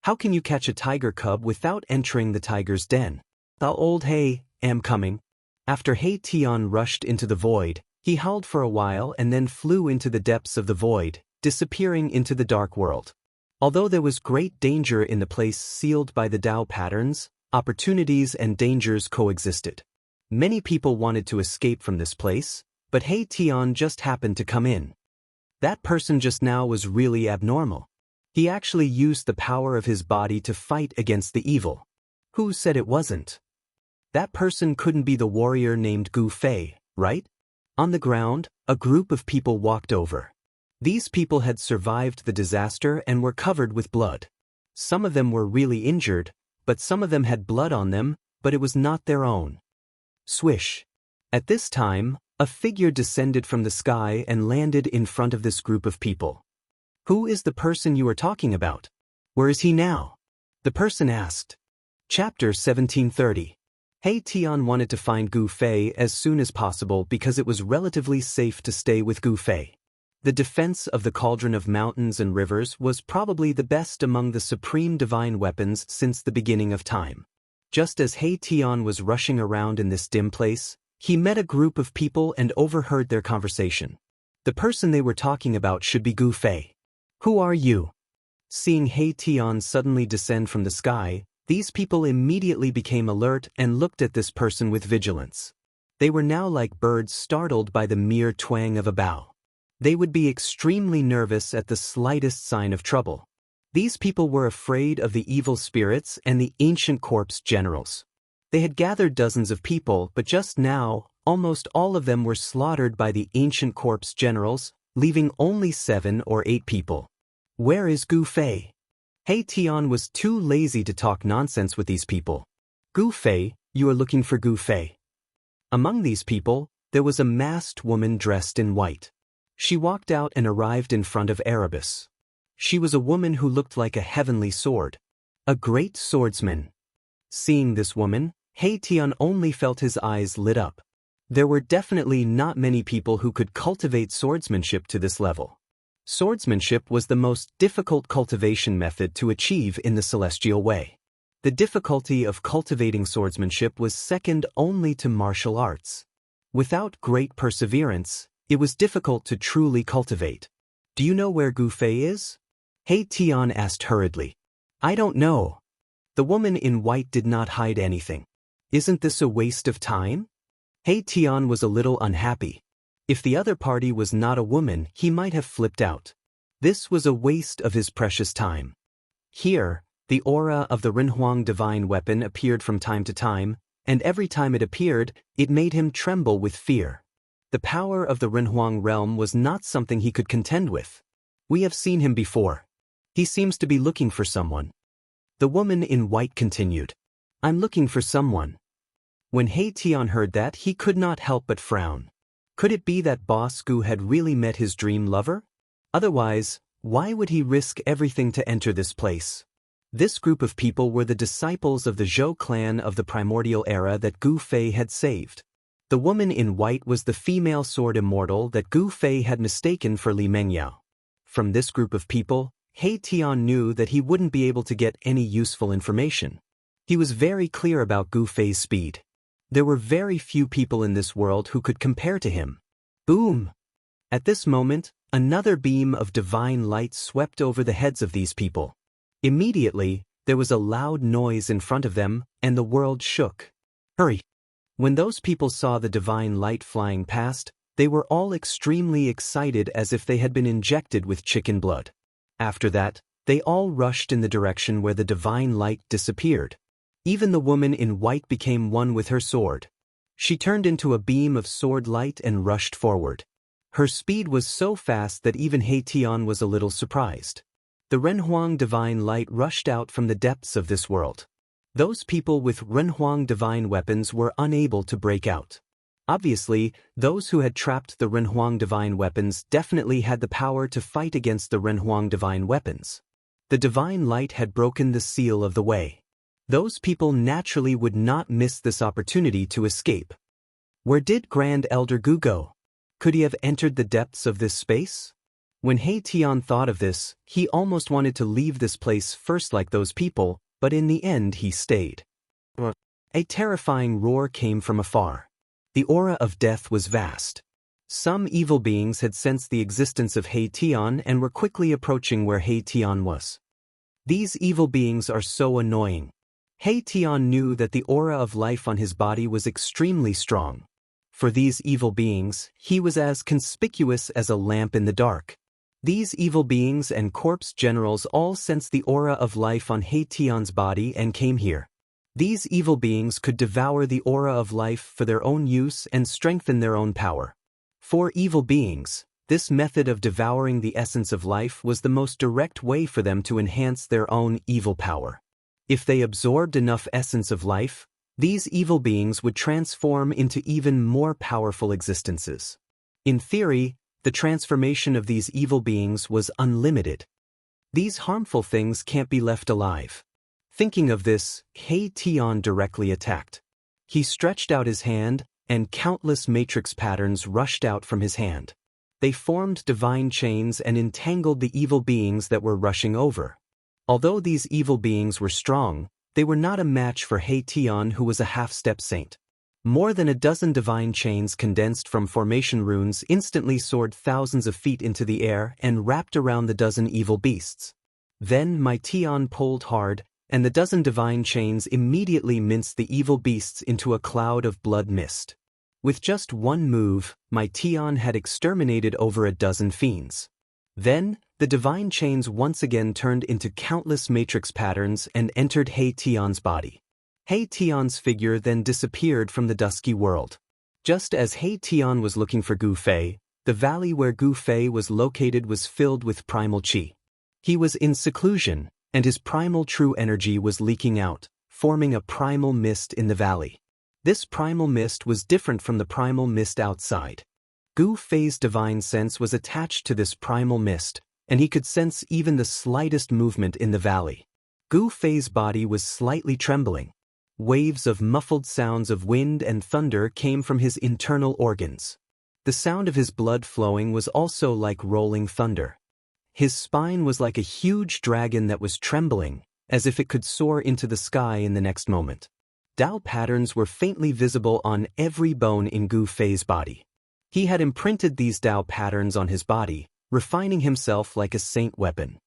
How can you catch a tiger cub without entering the tiger's den? The old He, am coming. After He Tian rushed into the void, he howled for a while and then flew into the depths of the void, disappearing into the dark world. Although there was great danger in the place sealed by the Dao patterns, opportunities and dangers coexisted. Many people wanted to escape from this place, but He Tian just happened to come in. That person just now was really abnormal. He actually used the power of his body to fight against the evil. Who said it wasn't? That person couldn't be the warrior named Gu Fei, right? On the ground, a group of people walked over. These people had survived the disaster and were covered with blood. Some of them were really injured, but some of them had blood on them, but it was not their own. Swish. At this time, a figure descended from the sky and landed in front of this group of people. Who is the person you are talking about? Where is he now? The person asked. Chapter 1730. He Tian wanted to find Gu Fei as soon as possible because it was relatively safe to stay with Gu Fei. The defense of the cauldron of mountains and rivers was probably the best among the supreme divine weapons since the beginning of time. Just as He Tian was rushing around in this dim place, he met a group of people and overheard their conversation. The person they were talking about should be Gu Fei. Who are you? Seeing He Tian suddenly descend from the sky, these people immediately became alert and looked at this person with vigilance. They were now like birds startled by the mere twang of a bough. They would be extremely nervous at the slightest sign of trouble. These people were afraid of the evil spirits and the ancient corpse generals. They had gathered dozens of people, but just now, almost all of them were slaughtered by the ancient corpse generals, leaving only 7 or 8 people. Where is Gu Fei? He Tian was too lazy to talk nonsense with these people. Gu Fei, you are looking for Gu Fei. Among these people, there was a masked woman dressed in white. She walked out and arrived in front of Erebus. She was a woman who looked like a heavenly sword. A great swordsman. Seeing this woman, He Tian only felt his eyes lit up. There were definitely not many people who could cultivate swordsmanship to this level. Swordsmanship was the most difficult cultivation method to achieve in the celestial way. The difficulty of cultivating swordsmanship was second only to martial arts. Without great perseverance, it was difficult to truly cultivate. Do you know where Gu Fei is? He Tian asked hurriedly. I don't know. The woman in white did not hide anything. Isn't this a waste of time? He Tian was a little unhappy. If the other party was not a woman, he might have flipped out. This was a waste of his precious time. Here, the aura of the Renhuang divine weapon appeared from time to time, and every time it appeared, it made him tremble with fear. The power of the Renhuang realm was not something he could contend with. We have seen him before. He seems to be looking for someone. The woman in white continued. I'm looking for someone. When He Tian heard that, he could not help but frown. Could it be that Boss Gu had really met his dream lover? Otherwise, why would he risk everything to enter this place? This group of people were the disciples of the Zhou clan of the primordial era that Gu Fei had saved. The woman in white was the female sword Immortal that Gu Fei had mistaken for Li Mengyao. From this group of people, He Tian knew that he wouldn't be able to get any useful information. He was very clear about Gu Fei's speed. There were very few people in this world who could compare to him. Boom! At this moment, another beam of divine light swept over the heads of these people. Immediately, there was a loud noise in front of them, and the world shook. Hurry! When those people saw the divine light flying past, they were all extremely excited as if they had been injected with chicken blood. After that, they all rushed in the direction where the divine light disappeared. Even the woman in white became one with her sword. She turned into a beam of sword light and rushed forward. Her speed was so fast that even He Tian was a little surprised. The Renhuang divine light rushed out from the depths of this world. Those people with Renhuang divine weapons were unable to break out. Obviously, those who had trapped the Renhuang divine weapons definitely had the power to fight against the Renhuang divine weapons. The divine light had broken the seal of the way. Those people naturally would not miss this opportunity to escape. Where did Grand Elder Gu go? Could he have entered the depths of this space? When He Tian thought of this, he almost wanted to leave this place first like those people, but in the end he stayed. A terrifying roar came from afar. The aura of death was vast. Some evil beings had sensed the existence of He Tian and were quickly approaching where He Tian was. These evil beings are so annoying. He Tian knew that the aura of life on his body was extremely strong. For these evil beings, he was as conspicuous as a lamp in the dark. These evil beings and corpse generals all sensed the aura of life on He Tian's body and came here. These evil beings could devour the aura of life for their own use and strengthen their own power. For evil beings, this method of devouring the essence of life was the most direct way for them to enhance their own evil power. If they absorbed enough essence of life, these evil beings would transform into even more powerful existences. In theory, the transformation of these evil beings was unlimited. These harmful things can't be left alive. Thinking of this, He Tian directly attacked. He stretched out his hand, and countless matrix patterns rushed out from his hand. They formed divine chains and entangled the evil beings that were rushing over. Although these evil beings were strong, they were not a match for He Tian, who was a half-step saint. More than a dozen divine chains condensed from formation runes instantly soared thousands of feet into the air and wrapped around the dozen evil beasts. Then my Tian pulled hard, and the dozen divine chains immediately minced the evil beasts into a cloud of blood mist. With just one move, my Tian had exterminated over a dozen fiends. Then, the divine chains once again turned into countless matrix patterns and entered He Tian's body. He Tian's figure then disappeared from the dusky world. Just as He Tian was looking for Gu Fei, the valley where Gu Fei was located was filled with primal qi. He was in seclusion, and his primal true energy was leaking out, forming a primal mist in the valley. This primal mist was different from the primal mist outside. Gu Fei's divine sense was attached to this primal mist, and he could sense even the slightest movement in the valley. Gu Fei's body was slightly trembling. Waves of muffled sounds of wind and thunder came from his internal organs. The sound of his blood flowing was also like rolling thunder. His spine was like a huge dragon that was trembling, as if it could soar into the sky in the next moment. Dao patterns were faintly visible on every bone in Gu Fei's body. He had imprinted these Dao patterns on his body, refining himself like a saint weapon.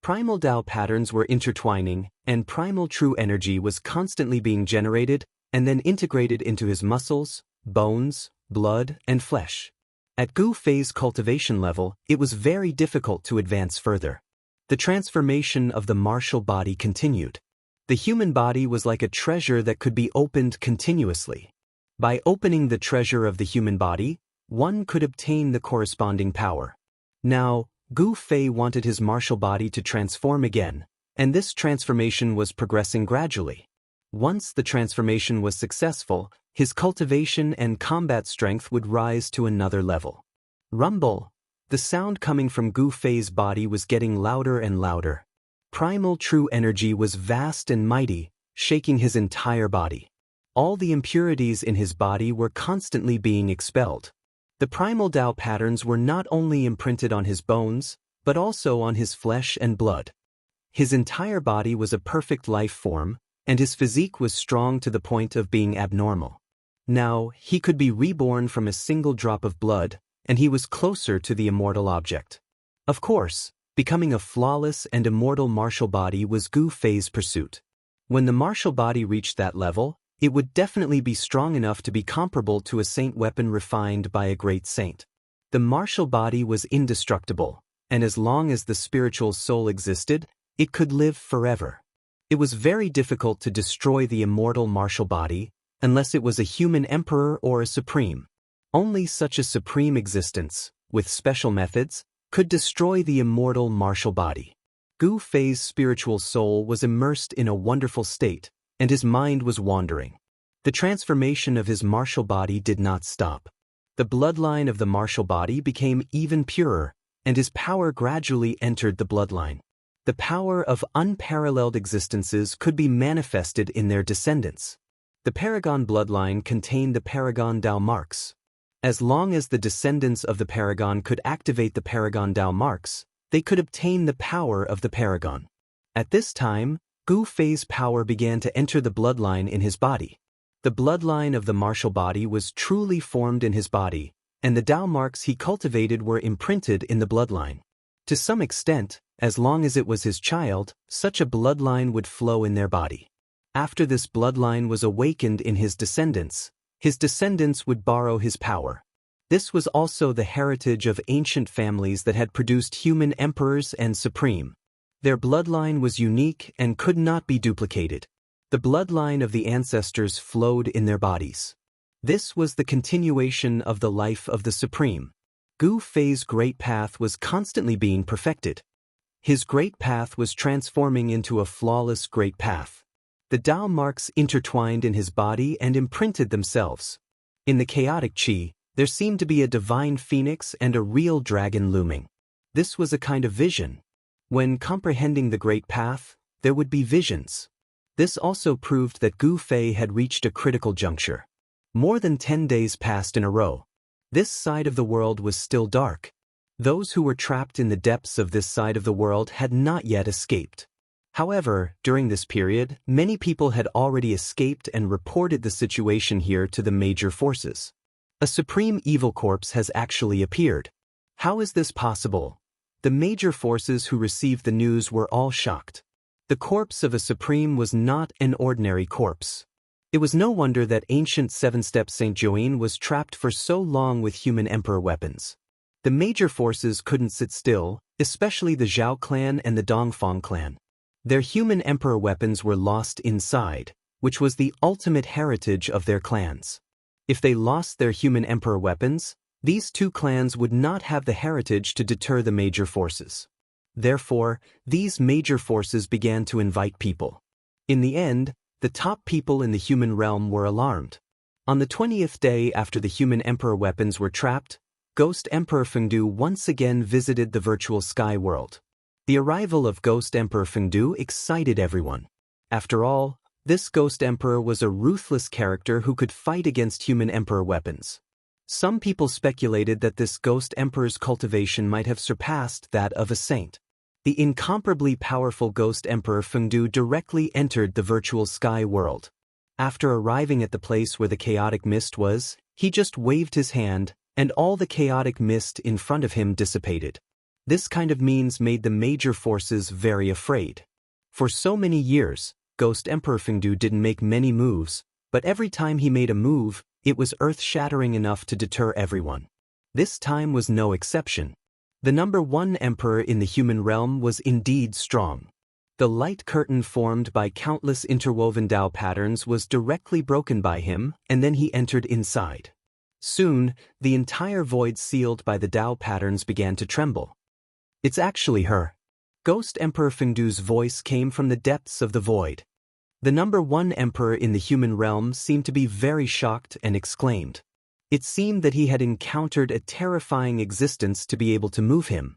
Primal Dao patterns were intertwining, and primal true energy was constantly being generated and then integrated into his muscles, bones, blood, and flesh. At Gu Fei's cultivation level, it was very difficult to advance further. The transformation of the martial body continued. The human body was like a treasure that could be opened continuously. By opening the treasure of the human body, one could obtain the corresponding power. Now, Gu Fei wanted his martial body to transform again, and this transformation was progressing gradually. Once the transformation was successful, his cultivation and combat strength would rise to another level. Rumble! The sound coming from Gu Fei's body was getting louder and louder. Primal true energy was vast and mighty, shaking his entire body. All the impurities in his body were constantly being expelled. The primal Dao patterns were not only imprinted on his bones, but also on his flesh and blood. His entire body was a perfect life form, and his physique was strong to the point of being abnormal. Now, he could be reborn from a single drop of blood, and he was closer to the immortal object. Of course, becoming a flawless and immortal martial body was Gu Fei's pursuit. When the martial body reached that level, it would definitely be strong enough to be comparable to a saint weapon refined by a great saint. The martial body was indestructible, and as long as the spiritual soul existed, it could live forever. It was very difficult to destroy the immortal martial body, unless it was a human emperor or a supreme. Only such a supreme existence, with special methods, could destroy the immortal martial body. Gu Fei's spiritual soul was immersed in a wonderful state, and his mind was wandering. The transformation of his martial body did not stop. The bloodline of the martial body became even purer, and his power gradually entered the bloodline. The power of unparalleled existences could be manifested in their descendants. The Paragon bloodline contained the Paragon Dao marks. As long as the descendants of the Paragon could activate the Paragon Dao marks, they could obtain the power of the Paragon. At this time, Gu Fei's power began to enter the bloodline in his body. The bloodline of the martial body was truly formed in his body, and the Dao marks he cultivated were imprinted in the bloodline. To some extent, as long as it was his child, such a bloodline would flow in their body. After this bloodline was awakened in his descendants would borrow his power. This was also the heritage of ancient families that had produced human emperors and supreme. Their bloodline was unique and could not be duplicated. The bloodline of the ancestors flowed in their bodies. This was the continuation of the life of the supreme. Gu Fei's great path was constantly being perfected. His great path was transforming into a flawless great path. The Tao marks intertwined in his body and imprinted themselves. In the chaotic qi, there seemed to be a divine phoenix and a real dragon looming. This was a kind of vision. When comprehending the great path, there would be visions. This also proved that Gu Fei had reached a critical juncture. More than 10 days passed in a row. This side of the world was still dark. Those who were trapped in the depths of this side of the world had not yet escaped. However, during this period, many people had already escaped and reported the situation here to the major forces. A supreme evil corpse has actually appeared. How is this possible? The major forces who received the news were all shocked. The corpse of a supreme was not an ordinary corpse. It was no wonder that ancient seven-step Saint Joan was trapped for so long with human emperor weapons. The major forces couldn't sit still, especially the Zhao clan and the Dongfang clan. Their human emperor weapons were lost inside, which was the ultimate heritage of their clans. If they lost their human emperor weapons, these two clans would not have the heritage to deter the major forces. Therefore, these major forces began to invite people. In the end, the top people in the human realm were alarmed. On the 20th day after the human emperor weapons were trapped, Ghost Emperor Fengdu once again visited the virtual sky world. The arrival of Ghost Emperor Fengdu excited everyone. After all, this Ghost Emperor was a ruthless character who could fight against human emperor weapons. Some people speculated that this Ghost Emperor's cultivation might have surpassed that of a saint. The incomparably powerful Ghost Emperor Fengdu directly entered the virtual sky world. After arriving at the place where the chaotic mist was, he just waved his hand, and all the chaotic mist in front of him dissipated. This kind of means made the major forces very afraid. For so many years, Ghost Emperor Fengdu didn't make many moves, but every time he made a move, it was earth-shattering enough to deter everyone. This time was no exception. The number one emperor in the human realm was indeed strong. The light curtain formed by countless interwoven Tao patterns was directly broken by him, and then he entered inside. Soon, the entire void sealed by the Tao patterns began to tremble. It's actually her. Ghost Emperor Fengdu's voice came from the depths of the void. The number one emperor in the human realm seemed to be very shocked and exclaimed. It seemed that he had encountered a terrifying existence to be able to move him.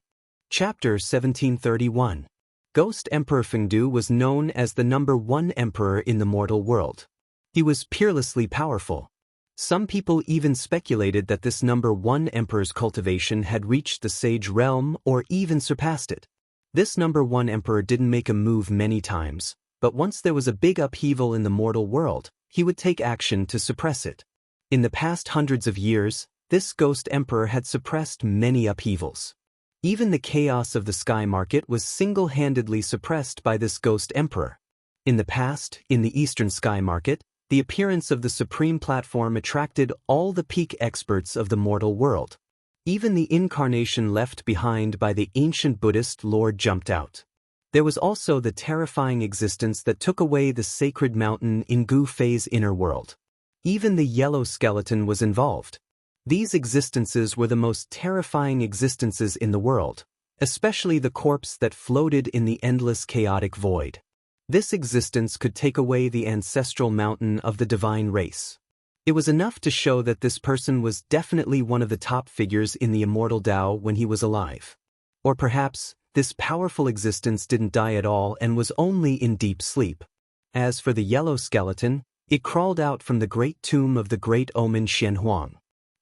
Chapter 1731. Ghost Emperor Fengdu was known as the number one emperor in the mortal world. He was peerlessly powerful. Some people even speculated that this number one emperor's cultivation had reached the sage realm or even surpassed it. This number one emperor didn't make a move many times, but once there was a big upheaval in the mortal world, he would take action to suppress it. In the past hundreds of years, this ghost emperor had suppressed many upheavals. Even the chaos of the sky market was single-handedly suppressed by this ghost emperor. In the past, in the eastern sky market, the appearance of the supreme platform attracted all the peak experts of the mortal world. Even the incarnation left behind by the ancient Buddhist Lord jumped out. There was also the terrifying existence that took away the sacred mountain in Gu Fei's inner world. Even the yellow skeleton was involved. These existences were the most terrifying existences in the world, especially the corpse that floated in the endless chaotic void. This existence could take away the ancestral mountain of the divine race. It was enough to show that this person was definitely one of the top figures in the immortal Tao when he was alive. Or perhaps, this powerful existence didn't die at all and was only in deep sleep. As for the yellow skeleton, it crawled out from the great tomb of the great omen Xianhuang.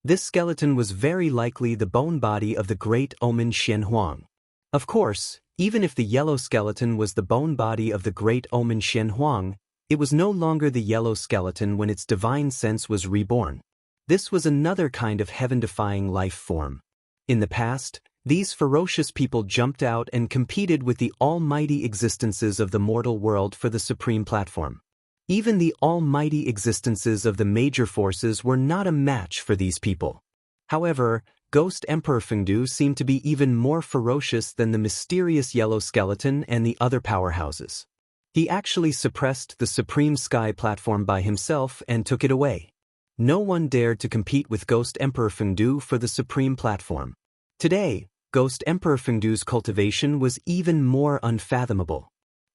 This skeleton was very likely the bone body of the great omen Xianhuang. Of course, even if the yellow skeleton was the bone body of the great omen Xianhuang, it was no longer the yellow skeleton when its divine sense was reborn. This was another kind of heaven-defying life form. In the past, these ferocious people jumped out and competed with the almighty existences of the mortal world for the supreme platform. Even the almighty existences of the major forces were not a match for these people. However, Ghost Emperor Fengdu seemed to be even more ferocious than the mysterious yellow skeleton and the other powerhouses. He actually suppressed the Supreme Sky platform by himself and took it away. No one dared to compete with Ghost Emperor Fengdu for the Supreme platform. Today, Ghost Emperor Fengdu's cultivation was even more unfathomable.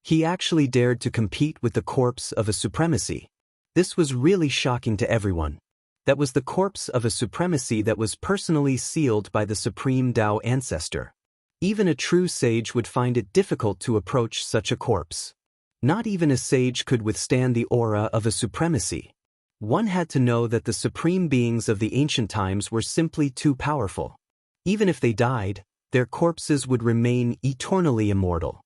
He actually dared to compete with the corpse of a supremacy. This was really shocking to everyone. That was the corpse of a supremacy that was personally sealed by the Supreme Dao ancestor. Even a true sage would find it difficult to approach such a corpse. Not even a sage could withstand the aura of a supremacy. One had to know that the supreme beings of the ancient times were simply too powerful. Even if they died, their corpses would remain eternally immortal.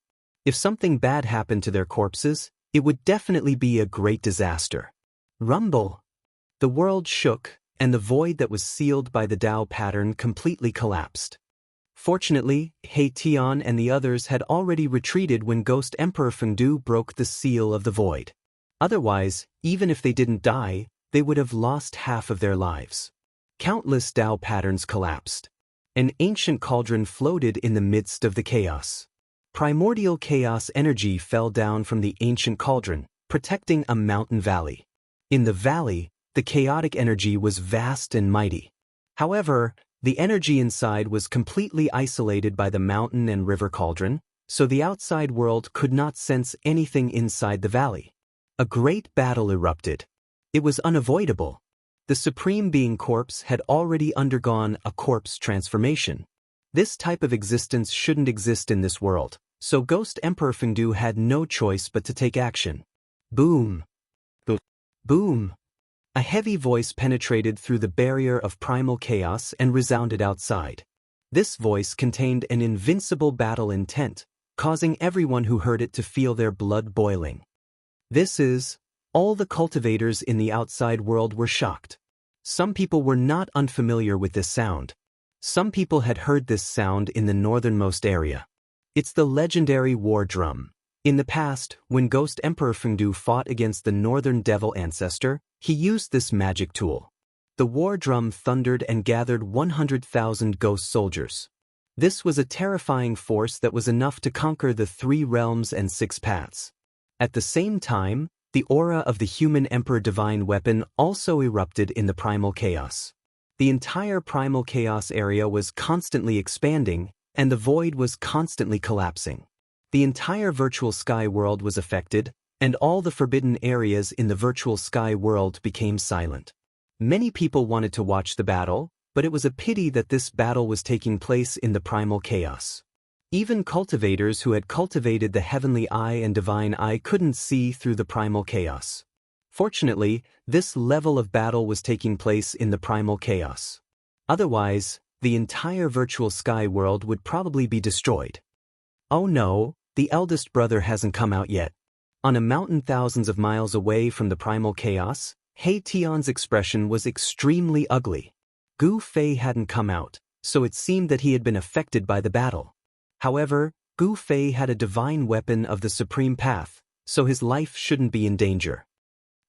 If something bad happened to their corpses, it would definitely be a great disaster. Rumble. The world shook, and the void that was sealed by the Dao pattern completely collapsed. Fortunately, He Tian and the others had already retreated when Ghost Emperor Fengdu broke the seal of the void. Otherwise, even if they didn't die, they would have lost half of their lives. Countless Dao patterns collapsed. An ancient cauldron floated in the midst of the chaos. Primordial chaos energy fell down from the ancient cauldron, protecting a mountain valley. In the valley, the chaotic energy was vast and mighty. However, the energy inside was completely isolated by the mountain and river cauldron, so the outside world could not sense anything inside the valley. A great battle erupted. It was unavoidable. The Supreme Being corpse had already undergone a corpse transformation. This type of existence shouldn't exist in this world, so Ghost Emperor Fengdu had no choice but to take action. Boom! Boom! A heavy voice penetrated through the barrier of primal chaos and resounded outside. This voice contained an invincible battle intent, causing everyone who heard it to feel their blood boiling. All the cultivators in the outside world were shocked. Some people were not unfamiliar with this sound. Some people had heard this sound in the northernmost area. It's the legendary war drum. In the past, when Ghost Emperor Fengdu fought against the northern devil ancestor, he used this magic tool. The war drum thundered and gathered 100,000 ghost soldiers. This was a terrifying force that was enough to conquer the 3 realms and 6 paths. At the same time, the aura of the human emperor divine weapon also erupted in the primal chaos. The entire primal chaos area was constantly expanding, and the void was constantly collapsing. The entire virtual sky world was affected, and all the forbidden areas in the virtual sky world became silent. Many people wanted to watch the battle, but it was a pity that this battle was taking place in the primal chaos. Even cultivators who had cultivated the heavenly eye and divine eye couldn't see through the primal chaos. Fortunately, this level of battle was taking place in the primal chaos. Otherwise, the entire virtual sky world would probably be destroyed. Oh no, the eldest brother hasn't come out yet. On a mountain thousands of miles away from the primal chaos, He Tian's expression was extremely ugly. Gu Fei hadn't come out, so it seemed that he had been affected by the battle. However, Gu Fei had a divine weapon of the supreme path, so his life shouldn't be in danger.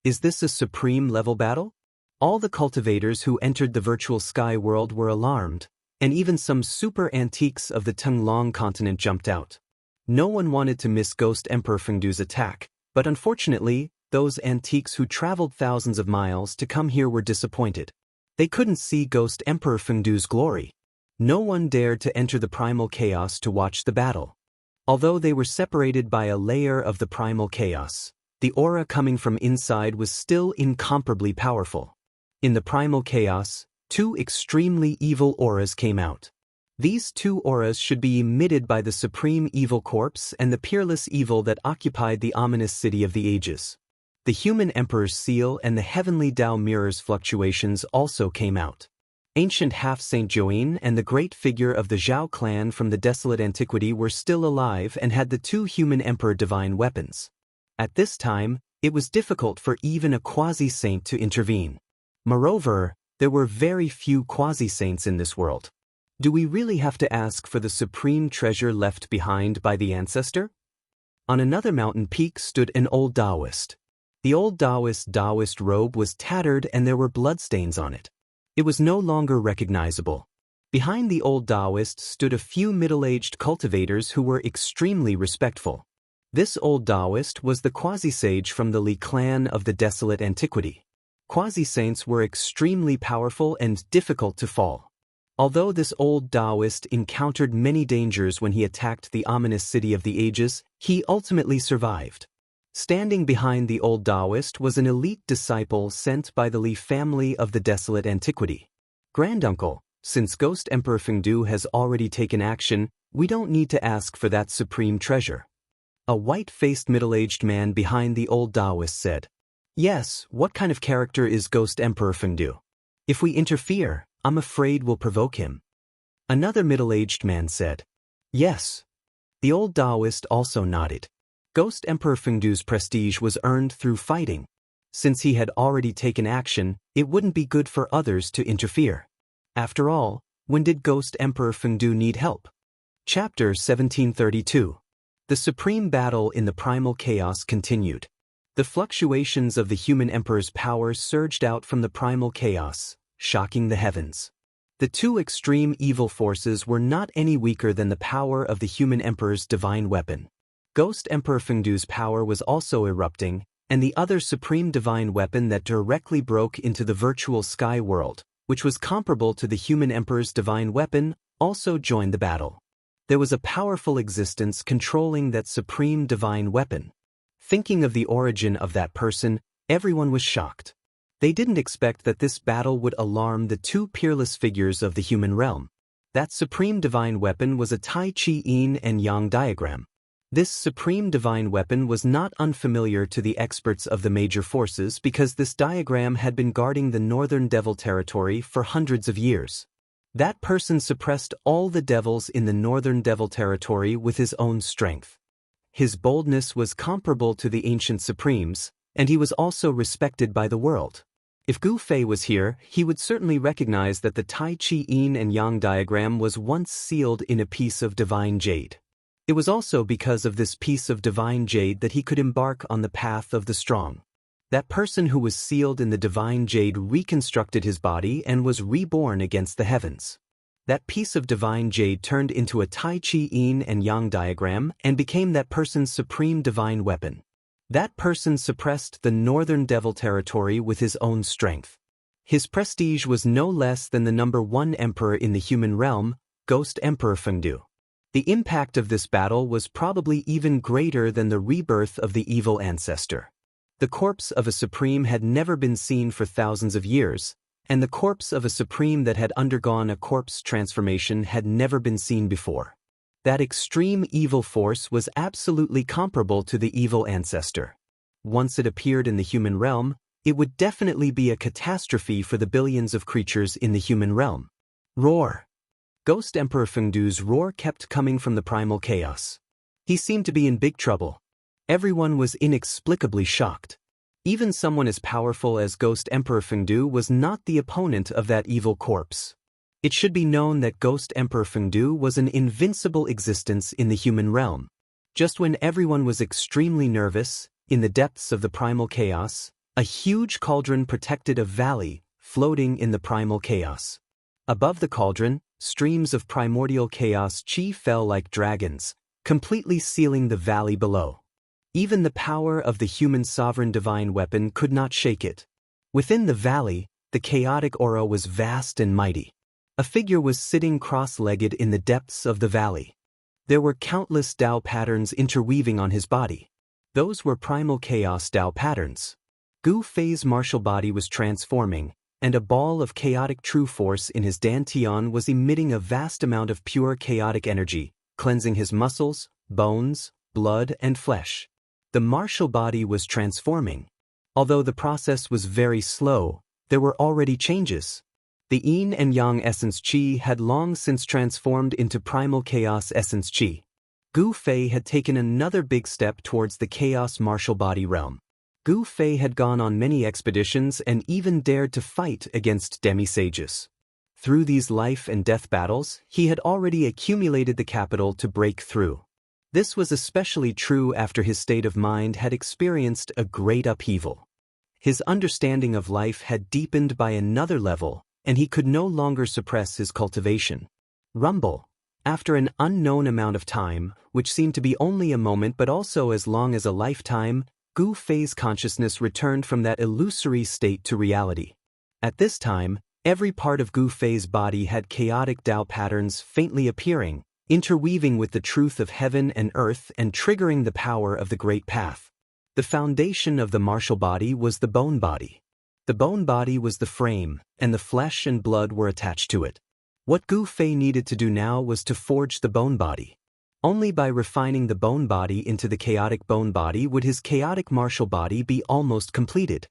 Is this a supreme level battle? All the cultivators who entered the virtual sky world were alarmed, and even some super antiques of the Tenglong continent jumped out. No one wanted to miss Ghost Emperor Fengdu's attack, but unfortunately, those antiques who traveled thousands of miles to come here were disappointed. They couldn't see Ghost Emperor Fengdu's glory. No one dared to enter the primal chaos to watch the battle. Although they were separated by a layer of the primal chaos, the aura coming from inside was still incomparably powerful. In the primal chaos, 2 extremely evil auras came out. These 2 auras should be emitted by the supreme evil corpse and the peerless evil that occupied the ominous city of the ages. The human emperor's seal and the heavenly Dao mirror's fluctuations also came out. Ancient half-Saint Join and the great figure of the Zhao clan from the desolate antiquity were still alive and had the 2 human emperor divine weapons. At this time, it was difficult for even a quasi-saint to intervene. Moreover, there were very few quasi-saints in this world. Do we really have to ask for the supreme treasure left behind by the ancestor? On another mountain peak stood an old Daoist. The old Daoist robe was tattered and there were bloodstains on it. It was no longer recognizable. Behind the old Daoist stood a few middle-aged cultivators who were extremely respectful. This old Daoist was the quasi-sage from the Li clan of the desolate antiquity. Quasi-saints were extremely powerful and difficult to fall. Although this old Daoist encountered many dangers when he attacked the ominous city of the ages, he ultimately survived. Standing behind the old Daoist was an elite disciple sent by the Li family of the desolate antiquity. Granduncle, since Ghost Emperor Fengdu has already taken action, we don't need to ask for that supreme treasure. A white-faced middle-aged man behind the old Daoist said, "Yes, what kind of character is Ghost Emperor Fengdu? If we interfere, I'm afraid we'll provoke him." Another middle-aged man said, "Yes." The old Daoist also nodded. Ghost Emperor Fengdu's prestige was earned through fighting. Since he had already taken action, it wouldn't be good for others to interfere. After all, when did Ghost Emperor Fengdu need help? Chapter 1732. The supreme battle in the primal chaos continued. The fluctuations of the human emperor's power surged out from the primal chaos, shocking the heavens. The two extreme evil forces were not any weaker than the power of the human emperor's divine weapon. Ghost Emperor Fengdu's power was also erupting, and the other supreme divine weapon that directly broke into the virtual sky world, which was comparable to the human emperor's divine weapon, also joined the battle. There was a powerful existence controlling that supreme divine weapon. Thinking of the origin of that person, everyone was shocked. They didn't expect that this battle would alarm the two peerless figures of the human realm. That supreme divine weapon was a Tai Chi Yin and Yang diagram. This supreme divine weapon was not unfamiliar to the experts of the major forces because this diagram had been guarding the northern devil territory for hundreds of years. That person suppressed all the devils in the northern devil territory with his own strength. His boldness was comparable to the ancient supremes, and he was also respected by the world. If Gu Fei was here, he would certainly recognize that the Tai Chi Yin and Yang diagram was once sealed in a piece of divine jade. It was also because of this piece of divine jade that he could embark on the path of the strong. That person who was sealed in the divine jade reconstructed his body and was reborn against the heavens. That piece of divine jade turned into a Tai Chi Yin and Yang diagram and became that person's supreme divine weapon. That person suppressed the northern devil territory with his own strength. His prestige was no less than the number one emperor in the human realm, Ghost Emperor Fengdu. The impact of this battle was probably even greater than the rebirth of the evil ancestor. The corpse of a supreme had never been seen for thousands of years, and the corpse of a supreme that had undergone a corpse transformation had never been seen before. That extreme evil force was absolutely comparable to the evil ancestor. Once it appeared in the human realm, it would definitely be a catastrophe for the billions of creatures in the human realm. Roar! Ghost Emperor Fengdu's roar kept coming from the primal chaos. He seemed to be in big trouble. Everyone was inexplicably shocked. Even someone as powerful as Ghost Emperor Fengdu was not the opponent of that evil corpse. It should be known that Ghost Emperor Fengdu was an invincible existence in the human realm. Just when everyone was extremely nervous, in the depths of the primal chaos, a huge cauldron protected a valley, floating in the primal chaos. Above the cauldron, streams of primordial chaos chi fell like dragons, completely sealing the valley below. Even the power of the human sovereign divine weapon could not shake it. Within the valley, the chaotic aura was vast and mighty. A figure was sitting cross-legged in the depths of the valley. There were countless Dao patterns interweaving on his body. Those were primal chaos Dao patterns. Gu Fei's martial body was transforming, and a ball of chaotic true force in his dantian was emitting a vast amount of pure chaotic energy, cleansing his muscles, bones, blood, and flesh. The martial body was transforming. Although the process was very slow, there were already changes. The Yin and Yang essence chi had long since transformed into primal chaos essence chi. Gu Fei had taken another big step towards the chaos martial body realm. Gu Fei had gone on many expeditions and even dared to fight against demi-sages. Through these life and death battles, he had already accumulated the capital to break through. This was especially true after his state of mind had experienced a great upheaval. His understanding of life had deepened by another level, and he could no longer suppress his cultivation. Rumble. After an unknown amount of time, which seemed to be only a moment but also as long as a lifetime, Gu Fei's consciousness returned from that illusory state to reality. At this time, every part of Gu Fei's body had chaotic Dao patterns faintly appearing, interweaving with the truth of heaven and earth and triggering the power of the Great Path. The foundation of the martial body was the bone body. The bone body was the frame, and the flesh and blood were attached to it. What Gu Fei needed to do now was to forge the bone body. Only by refining the bone body into the chaotic bone body would his chaotic martial body be almost completed.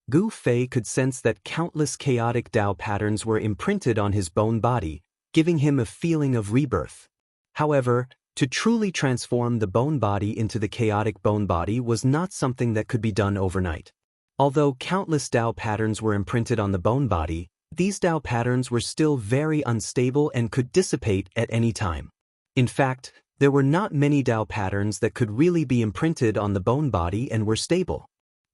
Gu Fei could sense that countless chaotic Dao patterns were imprinted on his bone body, giving him a feeling of rebirth. However, to truly transform the bone body into the chaotic bone body was not something that could be done overnight. Although countless Dao patterns were imprinted on the bone body, these Dao patterns were still very unstable and could dissipate at any time. In fact, there were not many Dao patterns that could really be imprinted on the bone body and were stable.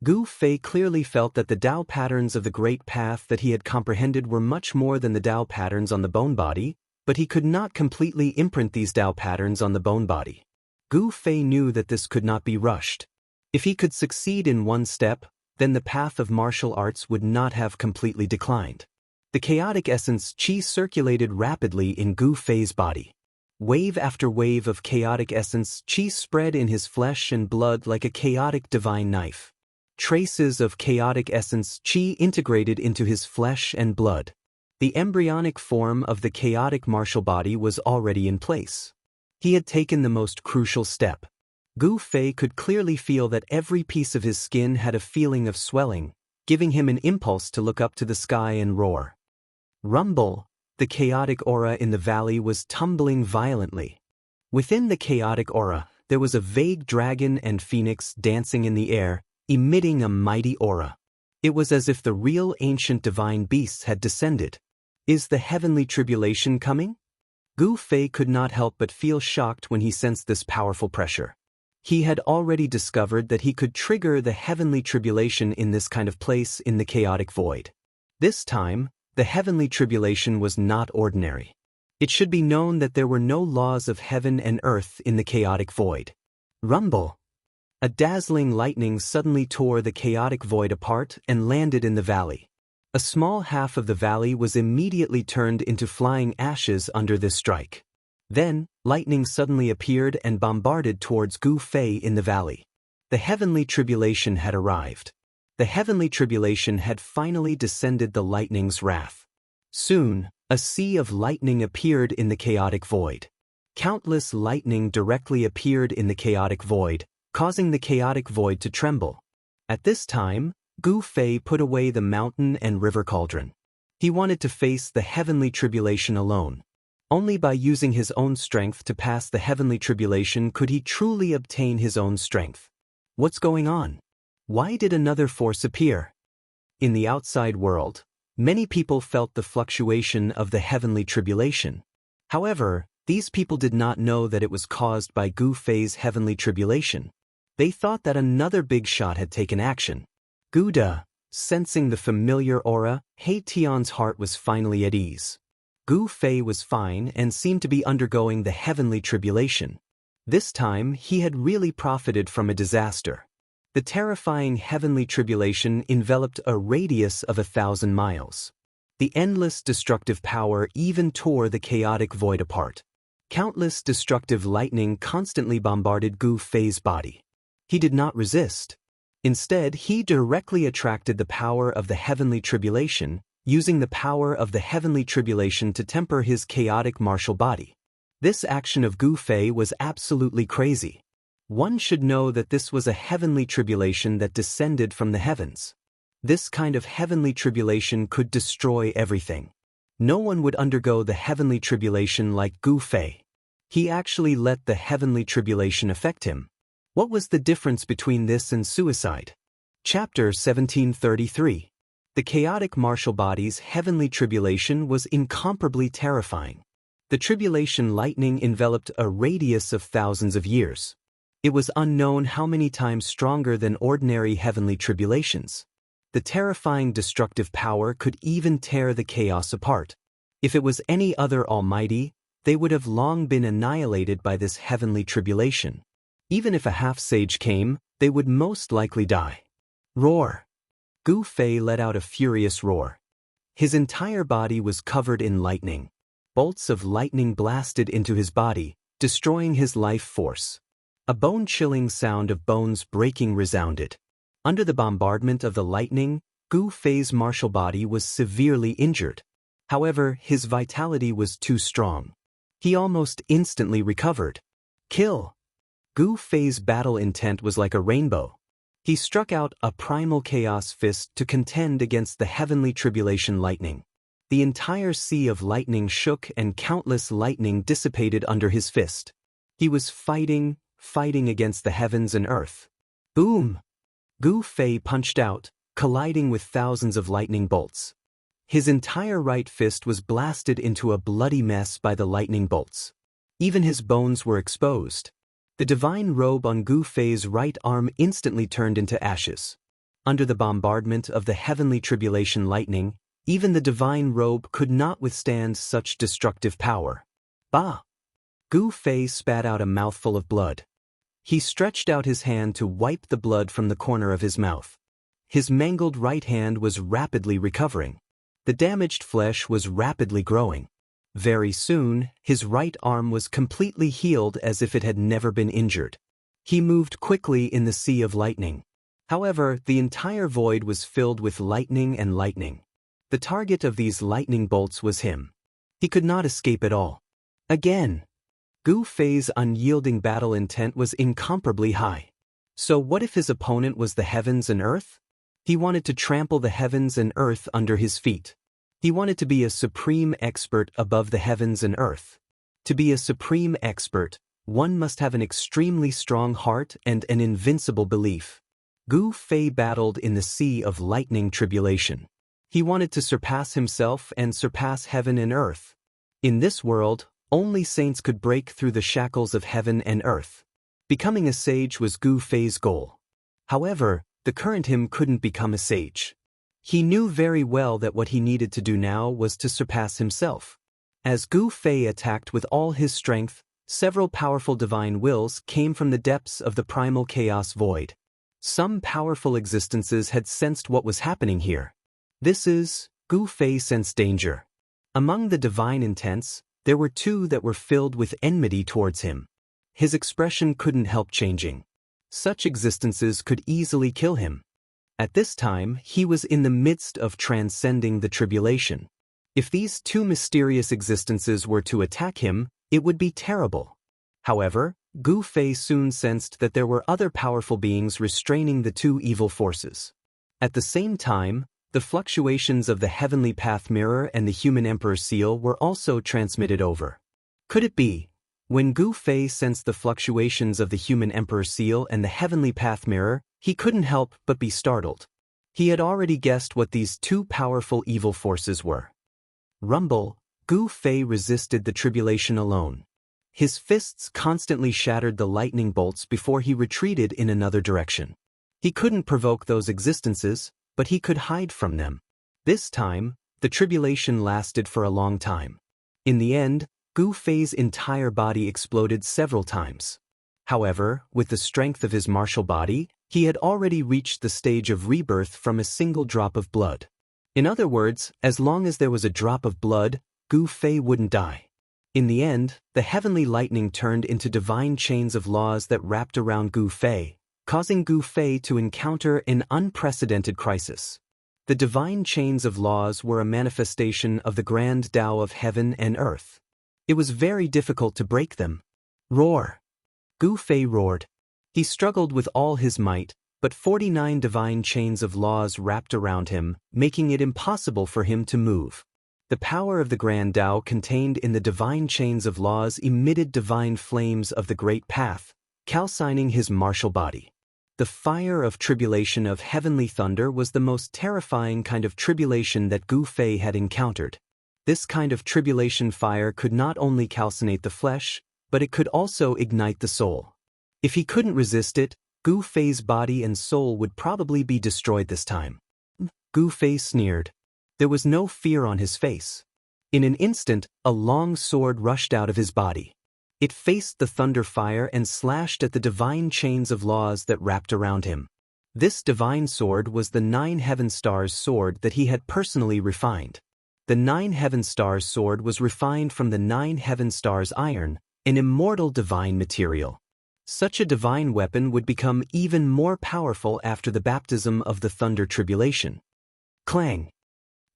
Gu Fei clearly felt that the Dao patterns of the Great Path that he had comprehended were much more than the Dao patterns on the bone body, but he could not completely imprint these Dao patterns on the bone body. Gu Fei knew that this could not be rushed. If he could succeed in one step, then the path of martial arts would not have completely declined. The chaotic essence qi circulated rapidly in Gu Fei's body. Wave after wave of chaotic essence qi spread in his flesh and blood like a chaotic divine knife. Traces of chaotic essence qi integrated into his flesh and blood. The embryonic form of the chaotic martial body was already in place. He had taken the most crucial step. Gu Fei could clearly feel that every piece of his skin had a feeling of swelling, giving him an impulse to look up to the sky and roar. Rumble. The chaotic aura in the valley was tumbling violently. Within the chaotic aura, there was a vague dragon and phoenix dancing in the air, emitting a mighty aura. It was as if the real ancient divine beasts had descended. Is the heavenly tribulation coming? Gu Fei could not help but feel shocked when he sensed this powerful pressure. He had already discovered that he could trigger the heavenly tribulation in this kind of place in the chaotic void. This time, the heavenly tribulation was not ordinary. It should be known that there were no laws of heaven and earth in the chaotic void. Rumble. A dazzling lightning suddenly tore the chaotic void apart and landed in the valley. A small half of the valley was immediately turned into flying ashes under this strike. Then, lightning suddenly appeared and bombarded towards Gu Fei in the valley. The heavenly tribulation had arrived. The heavenly tribulation had finally descended the lightning's wrath. Soon, a sea of lightning appeared in the chaotic void. Countless lightning directly appeared in the chaotic void, causing the chaotic void to tremble. At this time, Gu Fei put away the mountain and river cauldron. He wanted to face the heavenly tribulation alone. Only by using his own strength to pass the heavenly tribulation could he truly obtain his own strength. What's going on? Why did another force appear? In the outside world, many people felt the fluctuation of the heavenly tribulation. However, these people did not know that it was caused by Gu Fei's heavenly tribulation. They thought that another big shot had taken action. Guda, sensing the familiar aura, He Tian's heart was finally at ease. Gu Fei was fine and seemed to be undergoing the heavenly tribulation. This time, he had really profited from a disaster. The terrifying heavenly tribulation enveloped a radius of 1,000 miles. The endless destructive power even tore the chaotic void apart. Countless destructive lightning constantly bombarded Gu Fei's body. He did not resist. Instead, he directly attracted the power of the heavenly tribulation, using the power of the heavenly tribulation to temper his chaotic martial body. This action of Gu Fei was absolutely crazy. One should know that this was a heavenly tribulation that descended from the heavens. This kind of heavenly tribulation could destroy everything. No one would undergo the heavenly tribulation like Gu Fei. He actually let the heavenly tribulation affect him. What was the difference between this and suicide? Chapter 1733. The chaotic martial body's heavenly tribulation was incomparably terrifying. The tribulation lightning enveloped a radius of thousands of years. It was unknown how many times stronger than ordinary heavenly tribulations. the terrifying destructive power could even tear the chaos apart. If it was any other almighty, they would have long been annihilated by this heavenly tribulation. Even if a half-sage came, they would most likely die. Roar! Gu Fei let out a furious roar. His entire body was covered in lightning. Bolts of lightning blasted into his body, destroying his life force. A bone-chilling sound of bones breaking resounded. Under the bombardment of the lightning, Gu Fei's martial body was severely injured. However, his vitality was too strong. He almost instantly recovered. Kill! Gu Fei's battle intent was like a rainbow. He struck out a primal chaos fist to contend against the heavenly tribulation lightning. The entire sea of lightning shook and countless lightning dissipated under his fist. He was fighting against the heavens and earth. Boom! Gu Fei punched out, colliding with thousands of lightning bolts. His entire right fist was blasted into a bloody mess by the lightning bolts. Even his bones were exposed. The divine robe on Gu Fei's right arm instantly turned into ashes. Under the bombardment of the heavenly tribulation lightning, even the divine robe could not withstand such destructive power. Bah! Gu Fei spat out a mouthful of blood. He stretched out his hand to wipe the blood from the corner of his mouth. His mangled right hand was rapidly recovering. The damaged flesh was rapidly growing. Very soon, his right arm was completely healed as if it had never been injured. He moved quickly in the sea of lightning. However, the entire void was filled with lightning and lightning. The target of these lightning bolts was him. He could not escape at all. Again! Gu Fei's unyielding battle intent was incomparably high. So what if his opponent was the heavens and earth? He wanted to trample the heavens and earth under his feet. He wanted to be a supreme expert above the heavens and earth. To be a supreme expert, one must have an extremely strong heart and an invincible belief. Gu Fei battled in the sea of lightning tribulation. He wanted to surpass himself and surpass heaven and earth. In this world, only saints could break through the shackles of heaven and earth. Becoming a sage was Gu Fei's goal. However, the current him couldn't become a sage. He knew very well that what he needed to do now was to surpass himself. As Gu Fei attacked with all his strength, several powerful divine wills came from the depths of the primal chaos void. Some powerful existences had sensed what was happening here. Gu Fei sensed danger. Among the divine intents, there were two that were filled with enmity towards him. His expression couldn't help changing. Such existences could easily kill him. At this time, he was in the midst of transcending the tribulation. If these two mysterious existences were to attack him, it would be terrible. However, Gu Fei soon sensed that there were other powerful beings restraining the two evil forces. At the same time, the fluctuations of the heavenly path mirror and the human emperor seal were also transmitted over. Could it be? When Gu Fei sensed the fluctuations of the human emperor seal and the heavenly path mirror, he couldn't help but be startled. He had already guessed what these two powerful evil forces were. Rumble, Gu Fei resisted the tribulation alone. His fists constantly shattered the lightning bolts before he retreated in another direction. He couldn't provoke those existences, but he could hide from them. This time, the tribulation lasted for a long time. In the end, Gu Fei's entire body exploded several times. However, with the strength of his martial body, he had already reached the stage of rebirth from a single drop of blood. In other words, as long as there was a drop of blood, Gu Fei wouldn't die. In the end, the heavenly lightning turned into divine chains of laws that wrapped around Gu Fei, causing Gu Fei to encounter an unprecedented crisis. The divine chains of laws were a manifestation of the grand Tao of heaven and earth. It was very difficult to break them. Roar! Gu Fei roared. He struggled with all his might, but 49 divine chains of laws wrapped around him, making it impossible for him to move. The power of the grand Tao contained in the divine chains of laws emitted divine flames of the great path, calcining his martial body. The fire of tribulation of heavenly thunder was the most terrifying kind of tribulation that Gu Fei had encountered. This kind of tribulation fire could not only calcinate the flesh, but it could also ignite the soul. If he couldn't resist it, Gu Fei's body and soul would probably be destroyed this time. Gu Fei sneered. There was no fear on his face. In an instant, a long sword rushed out of his body. It faced the thunder fire and slashed at the divine chains of laws that wrapped around him. This divine sword was the 9 Heaven Stars sword that he had personally refined. The 9 Heaven Stars sword was refined from the 9 Heaven Stars iron, an immortal divine material. Such a divine weapon would become even more powerful after the baptism of the thunder tribulation. Clang!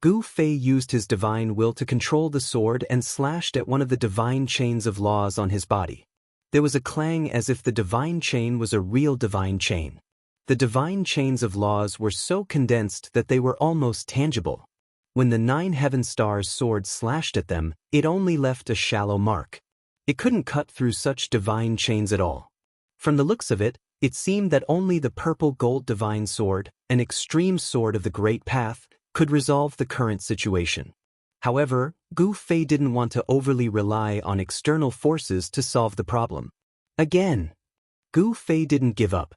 Gu Fei used his divine will to control the sword and slashed at one of the divine chains of laws on his body. There was a clang as if the divine chain was a real divine chain. The divine chains of laws were so condensed that they were almost tangible. When the 9 Heaven Stars sword slashed at them, it only left a shallow mark. It couldn't cut through such divine chains at all. From the looks of it, it seemed that only the purple gold divine sword, an extreme sword of the Great Path, could resolve the current situation. However, Gu Fei didn't want to overly rely on external forces to solve the problem. Again, Gu Fei didn't give up.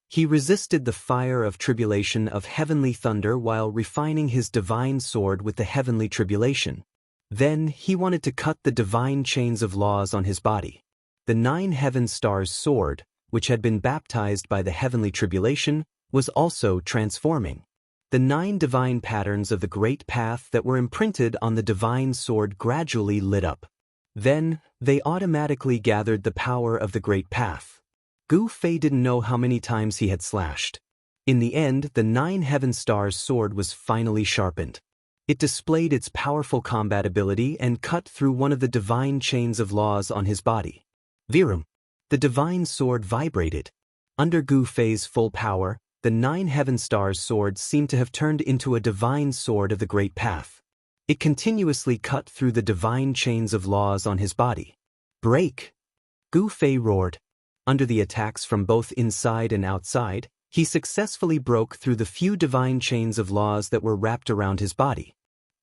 He resisted the fire of tribulation of heavenly thunder while refining his divine sword with the heavenly tribulation. Then he wanted to cut the divine chains of laws on his body. The 9 Heaven Stars sword, which had been baptized by the heavenly tribulation, was also transforming. The 9 divine patterns of the Great Path that were imprinted on the divine sword gradually lit up. Then, they automatically gathered the power of the Great Path. Gu Fei didn't know how many times he had slashed. In the end, the 9 Heaven Stars sword was finally sharpened. It displayed its powerful combat ability and cut through one of the divine chains of laws on his body. Virum! The divine sword vibrated. Under Gu Fei's full power, the 9 Heaven Stars sword seemed to have turned into a divine sword of the Great Path. It continuously cut through the divine chains of laws on his body. Break! Gu Fei roared. Under the attacks from both inside and outside, he successfully broke through the few divine chains of laws that were wrapped around his body.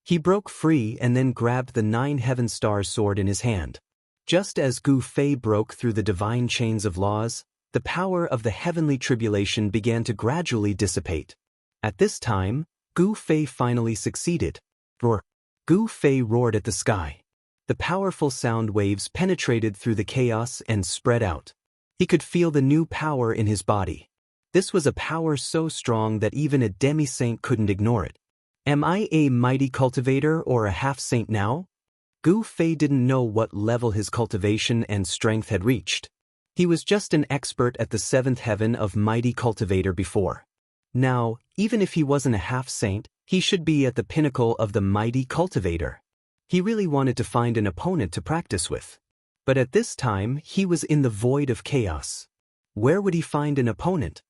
He broke free and then grabbed the 9 Heaven Stars sword in his hand. Just as Gu Fei broke through the divine chains of laws, the power of the heavenly tribulation began to gradually dissipate. At this time, Gu Fei finally succeeded. Roar! Gu Fei roared at the sky. The powerful sound waves penetrated through the chaos and spread out. He could feel the new power in his body. This was a power so strong that even a demi-saint couldn't ignore it. Am I a mighty cultivator or a half-saint now? Gu Fei didn't know what level his cultivation and strength had reached. He was just an expert at the 7th heaven of mighty cultivator before. Now, even if he wasn't a half-saint, he should be at the pinnacle of the mighty cultivator. He really wanted to find an opponent to practice with. But at this time, he was in the void of chaos. Where would he find an opponent?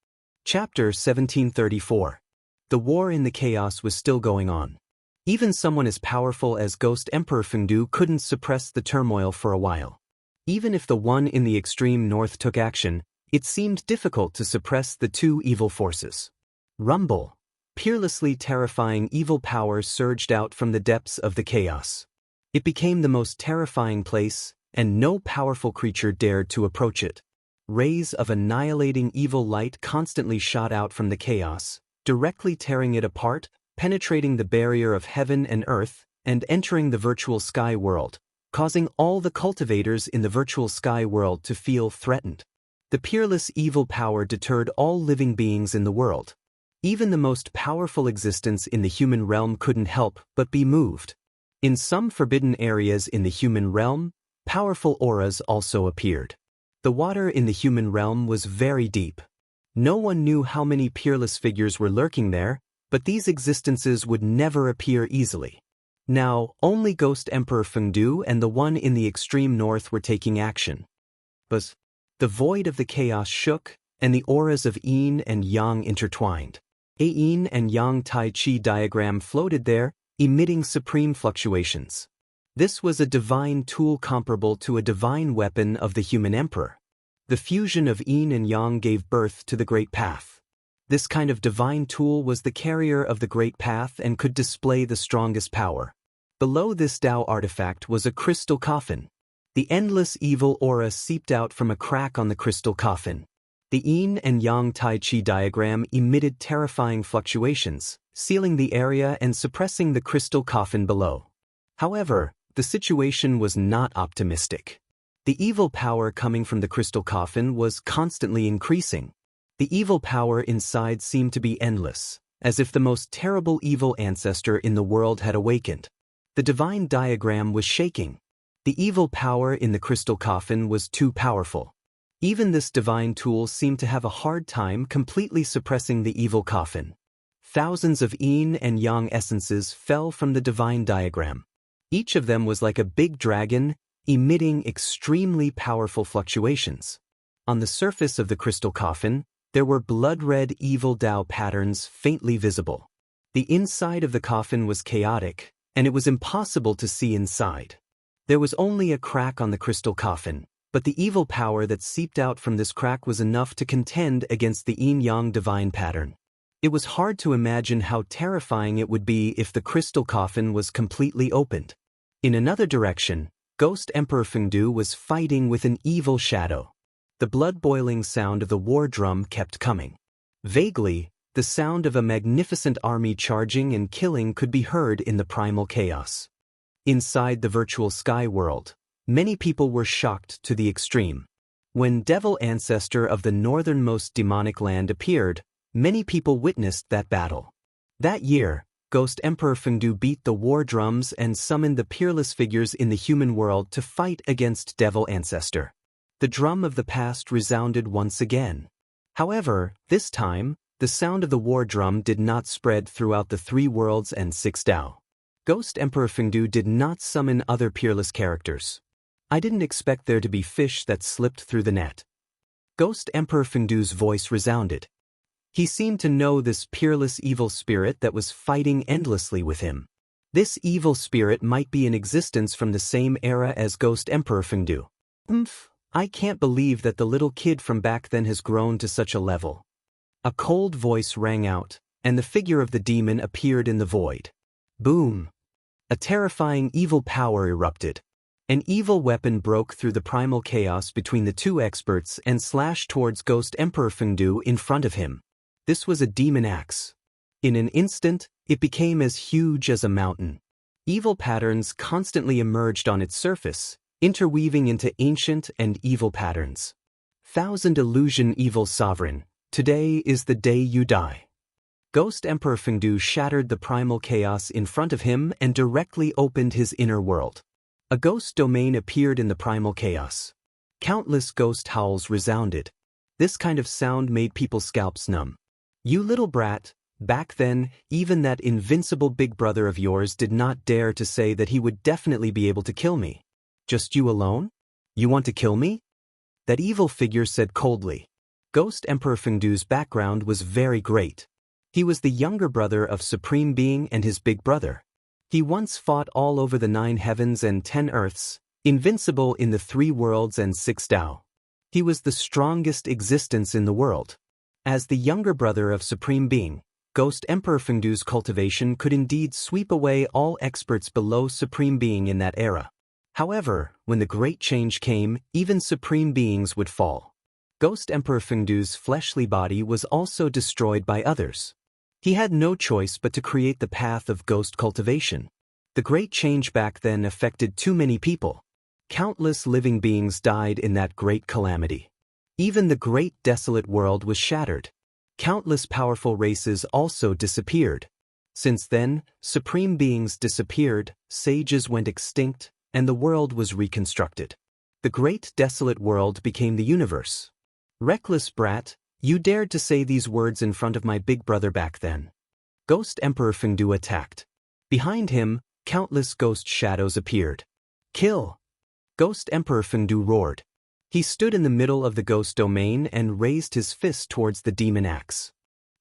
Chapter 1734. The war in the chaos was still going on. Even someone as powerful as Ghost Emperor Fengdu couldn't suppress the turmoil for a while. Even if the one in the extreme north took action, it seemed difficult to suppress the two evil forces. Rumble! Peerlessly terrifying evil power surged out from the depths of the chaos. It became the most terrifying place, and no powerful creature dared to approach it. Rays of annihilating evil light constantly shot out from the chaos, directly tearing it apart, penetrating the barrier of heaven and earth, and entering the virtual sky world, causing all the cultivators in the virtual sky world to feel threatened. The peerless evil power deterred all living beings in the world. Even the most powerful existence in the human realm couldn't help but be moved. In some forbidden areas in the human realm, powerful auras also appeared. The water in the human realm was very deep. No one knew how many peerless figures were lurking there, but these existences would never appear easily. Now, only Ghost Emperor Fengdu and the one in the extreme north were taking action. But the void of the chaos shook, and the auras of yin and yang intertwined. A yin and yang Tai Chi diagram floated there, emitting supreme fluctuations. This was a divine tool comparable to a divine weapon of the human emperor. The fusion of yin and yang gave birth to the Great Path. This kind of divine tool was the carrier of the Great Path and could display the strongest power. Below this Tao artifact was a crystal coffin. The endless evil aura seeped out from a crack on the crystal coffin. The yin and yang tai chi diagram emitted terrifying fluctuations, sealing the area and suppressing the crystal coffin below. However, the situation was not optimistic. The evil power coming from the crystal coffin was constantly increasing. The evil power inside seemed to be endless, as if the most terrible evil ancestor in the world had awakened. The divine diagram was shaking. The evil power in the crystal coffin was too powerful. Even this divine tool seemed to have a hard time completely suppressing the evil coffin. Thousands of yin and yang essences fell from the divine diagram. Each of them was like a big dragon, emitting extremely powerful fluctuations. On the surface of the crystal coffin, there were blood-red evil Dao patterns faintly visible. The inside of the coffin was chaotic, and it was impossible to see inside. There was only a crack on the crystal coffin, but the evil power that seeped out from this crack was enough to contend against the yin-yang divine pattern. It was hard to imagine how terrifying it would be if the crystal coffin was completely opened. In another direction, Ghost Emperor Fengdu was fighting with an evil shadow. The blood-boiling sound of the war drum kept coming. Vaguely, the sound of a magnificent army charging and killing could be heard in the primal chaos. Inside the virtual sky world, many people were shocked to the extreme. When Devil Ancestor of the northernmost demonic land appeared, many people witnessed that battle. That year, Ghost Emperor Fengdu beat the war drums and summoned the peerless figures in the human world to fight against Devil Ancestor. The drum of the past resounded once again. However, this time, the sound of the war drum did not spread throughout the 3 worlds and 6 Dao. Ghost Emperor Fengdu did not summon other peerless characters. I didn't expect there to be fish that slipped through the net. Ghost Emperor Fengdu's voice resounded. He seemed to know this peerless evil spirit that was fighting endlessly with him. This evil spirit might be in existence from the same era as Ghost Emperor Fengdu. I can't believe that the little kid from back then has grown to such a level. A cold voice rang out, and the figure of the demon appeared in the void. Boom! A terrifying evil power erupted. An evil weapon broke through the primal chaos between the 2 experts and slashed towards Ghost Emperor Fengdu in front of him. This was a demon axe. In an instant, it became as huge as a mountain. Evil patterns constantly emerged on its surface, interweaving into ancient and evil patterns. Thousand Illusion Evil Sovereign, today is the day you die. Ghost Emperor Fengdu shattered the primal chaos in front of him and directly opened his inner world. A ghost domain appeared in the primal chaos. Countless ghost howls resounded. This kind of sound made people's scalps numb. You little brat, back then, even that invincible big brother of yours did not dare to say that he would definitely be able to kill me. Just you alone? You want to kill me? That evil figure said coldly. Ghost Emperor Fengdu's background was very great. He was the younger brother of Supreme Being and his big brother. He once fought all over the 9 heavens and 10 earths, invincible in the 3 worlds and 6 Dao. He was the strongest existence in the world. As the younger brother of Supreme Being, Ghost Emperor Fengdu's cultivation could indeed sweep away all experts below Supreme Being in that era. However, when the Great Change came, even Supreme Beings would fall. Ghost Emperor Fengdu's fleshly body was also destroyed by others. He had no choice but to create the path of ghost cultivation. The Great Change back then affected too many people. Countless living beings died in that great calamity. Even the great desolate world was shattered. Countless powerful races also disappeared. Since then, supreme beings disappeared, sages went extinct, and the world was reconstructed. The great desolate world became the universe. Reckless brat, you dared to say these words in front of my big brother back then. Ghost Emperor Fengdu attacked. Behind him, countless ghost shadows appeared. Kill! Ghost Emperor Fengdu roared. He stood in the middle of the ghost domain and raised his fist towards the demon axe.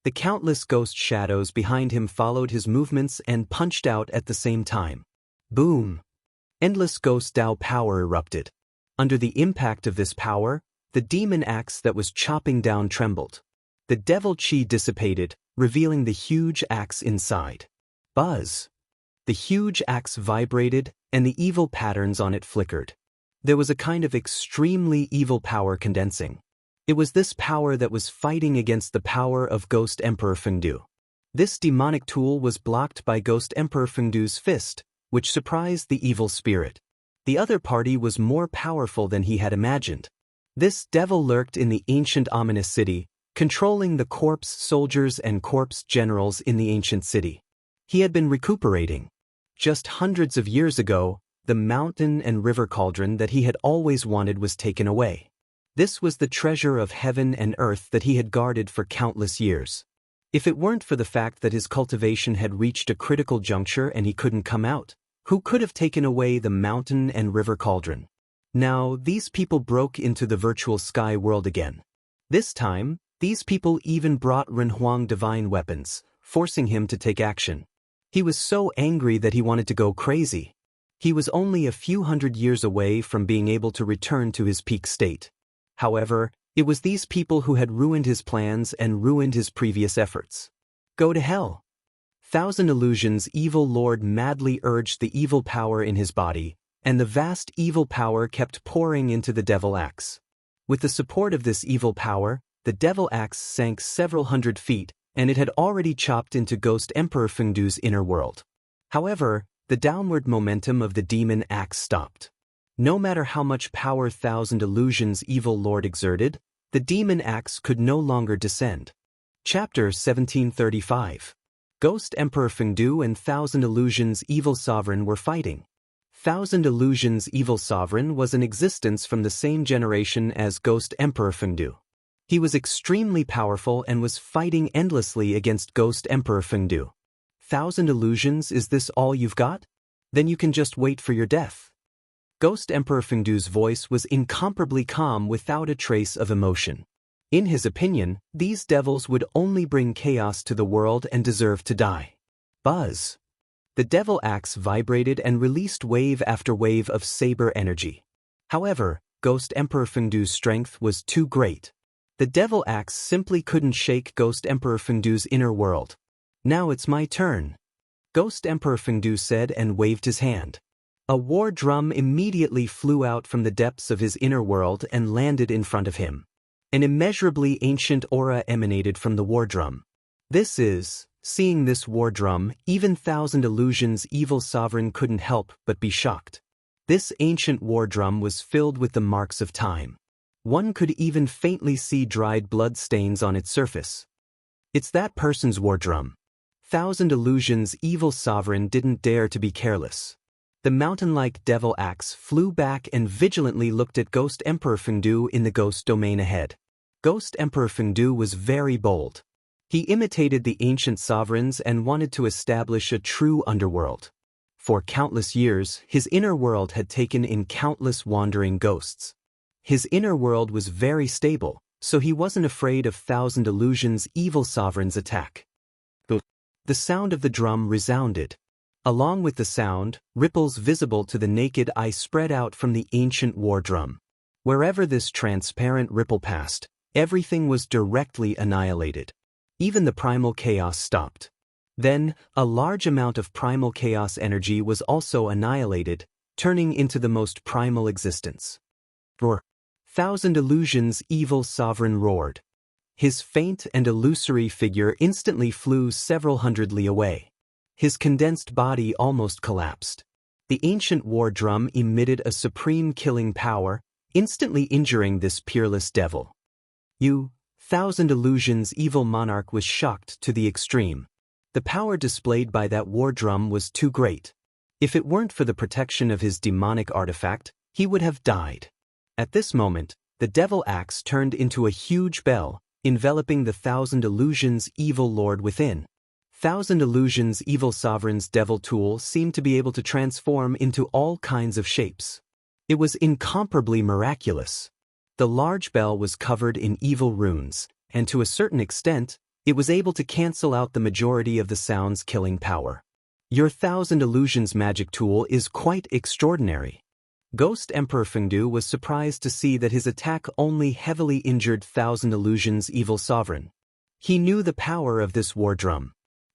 The countless ghost shadows behind him followed his movements and punched out at the same time. Boom! Endless ghost Dao power erupted. Under the impact of this power, the demon axe that was chopping down trembled. The devil chi dissipated, revealing the huge axe inside. Buzz! The huge axe vibrated, and the evil patterns on it flickered. There was a kind of extremely evil power condensing. It was this power that was fighting against the power of Ghost Emperor Fengdu. This demonic tool was blocked by Ghost Emperor Fengdu's fist, which surprised the evil spirit. The other party was more powerful than he had imagined. This devil lurked in the ancient ominous city, controlling the corpse soldiers and corpse generals in the ancient city. He had been recuperating. Just hundreds of years ago, the mountain and river cauldron that he had always wanted was taken away. This was the treasure of heaven and earth that he had guarded for countless years. If it weren't for the fact that his cultivation had reached a critical juncture and he couldn't come out, who could have taken away the mountain and river cauldron? Now, these people broke into the virtual sky world again. This time, these people even brought Renhuang divine weapons, forcing him to take action. He was so angry that he wanted to go crazy. He was only a few hundred years away from being able to return to his peak state. However, it was these people who had ruined his plans and ruined his previous efforts. Go to hell. Thousand Illusions' evil lord madly urged the evil power in his body, and the vast evil power kept pouring into the devil axe. With the support of this evil power, the devil axe sank several hundred feet, and it had already chopped into Ghost Emperor Fengdu's inner world. However, the downward momentum of the demon axe stopped. No matter how much power Thousand Illusions' evil lord exerted, the demon axe could no longer descend. Chapter 1735. Ghost Emperor Fengdu and Thousand Illusions' evil sovereign were fighting. Thousand Illusions' evil sovereign was in existence from the same generation as Ghost Emperor Fengdu. He was extremely powerful and was fighting endlessly against Ghost Emperor Fengdu. Thousand Illusions, is this all you've got? Then you can just wait for your death. Ghost Emperor Fengdu's voice was incomparably calm without a trace of emotion. In his opinion, these devils would only bring chaos to the world and deserve to die. Buzz. The devil axe vibrated and released wave after wave of saber energy. However, Ghost Emperor Fengdu's strength was too great. The devil axe simply couldn't shake Ghost Emperor Fengdu's inner world. Now it's my turn, Ghost Emperor Fengdu said and waved his hand. A war drum immediately flew out from the depths of his inner world and landed in front of him. An immeasurably ancient aura emanated from the war drum. Seeing this war drum, even Thousand Illusions' evil sovereign couldn't help but be shocked. This ancient war drum was filled with the marks of time. One could even faintly see dried blood stains on its surface. It's that person's war drum. Thousand Illusions' evil sovereign didn't dare to be careless. The mountain-like devil axe flew back and vigilantly looked at Ghost Emperor Fengdu in the ghost domain ahead. Ghost Emperor Fengdu was very bold. He imitated the ancient sovereigns and wanted to establish a true underworld. For countless years, his inner world had taken in countless wandering ghosts. His inner world was very stable, so he wasn't afraid of Thousand Illusions' evil sovereign's attack. The sound of the drum resounded. Along with the sound, ripples visible to the naked eye spread out from the ancient war drum. Wherever this transparent ripple passed, everything was directly annihilated. Even the primal chaos stopped. Then, a large amount of primal chaos energy was also annihilated, turning into the most primal existence. Roar. Thousand Illusions' evil sovereign roared. His faint and illusory figure instantly flew several hundred li away. His condensed body almost collapsed. The ancient war drum emitted a supreme killing power, instantly injuring this peerless devil. Thousand Illusions' evil monarch was shocked to the extreme. The power displayed by that war drum was too great. If it weren't for the protection of his demonic artifact, he would have died. At this moment, the devil axe turned into a huge bell, enveloping the Thousand Illusions' evil lord within. Thousand Illusions' evil sovereign's devil tool seemed to be able to transform into all kinds of shapes. It was incomparably miraculous. The large bell was covered in evil runes, and to a certain extent, it was able to cancel out the majority of the sound's killing power. Your Thousand Illusions magic tool is quite extraordinary. Ghost Emperor Fengdu was surprised to see that his attack only heavily injured Thousand Illusions' evil sovereign. He knew the power of this war drum.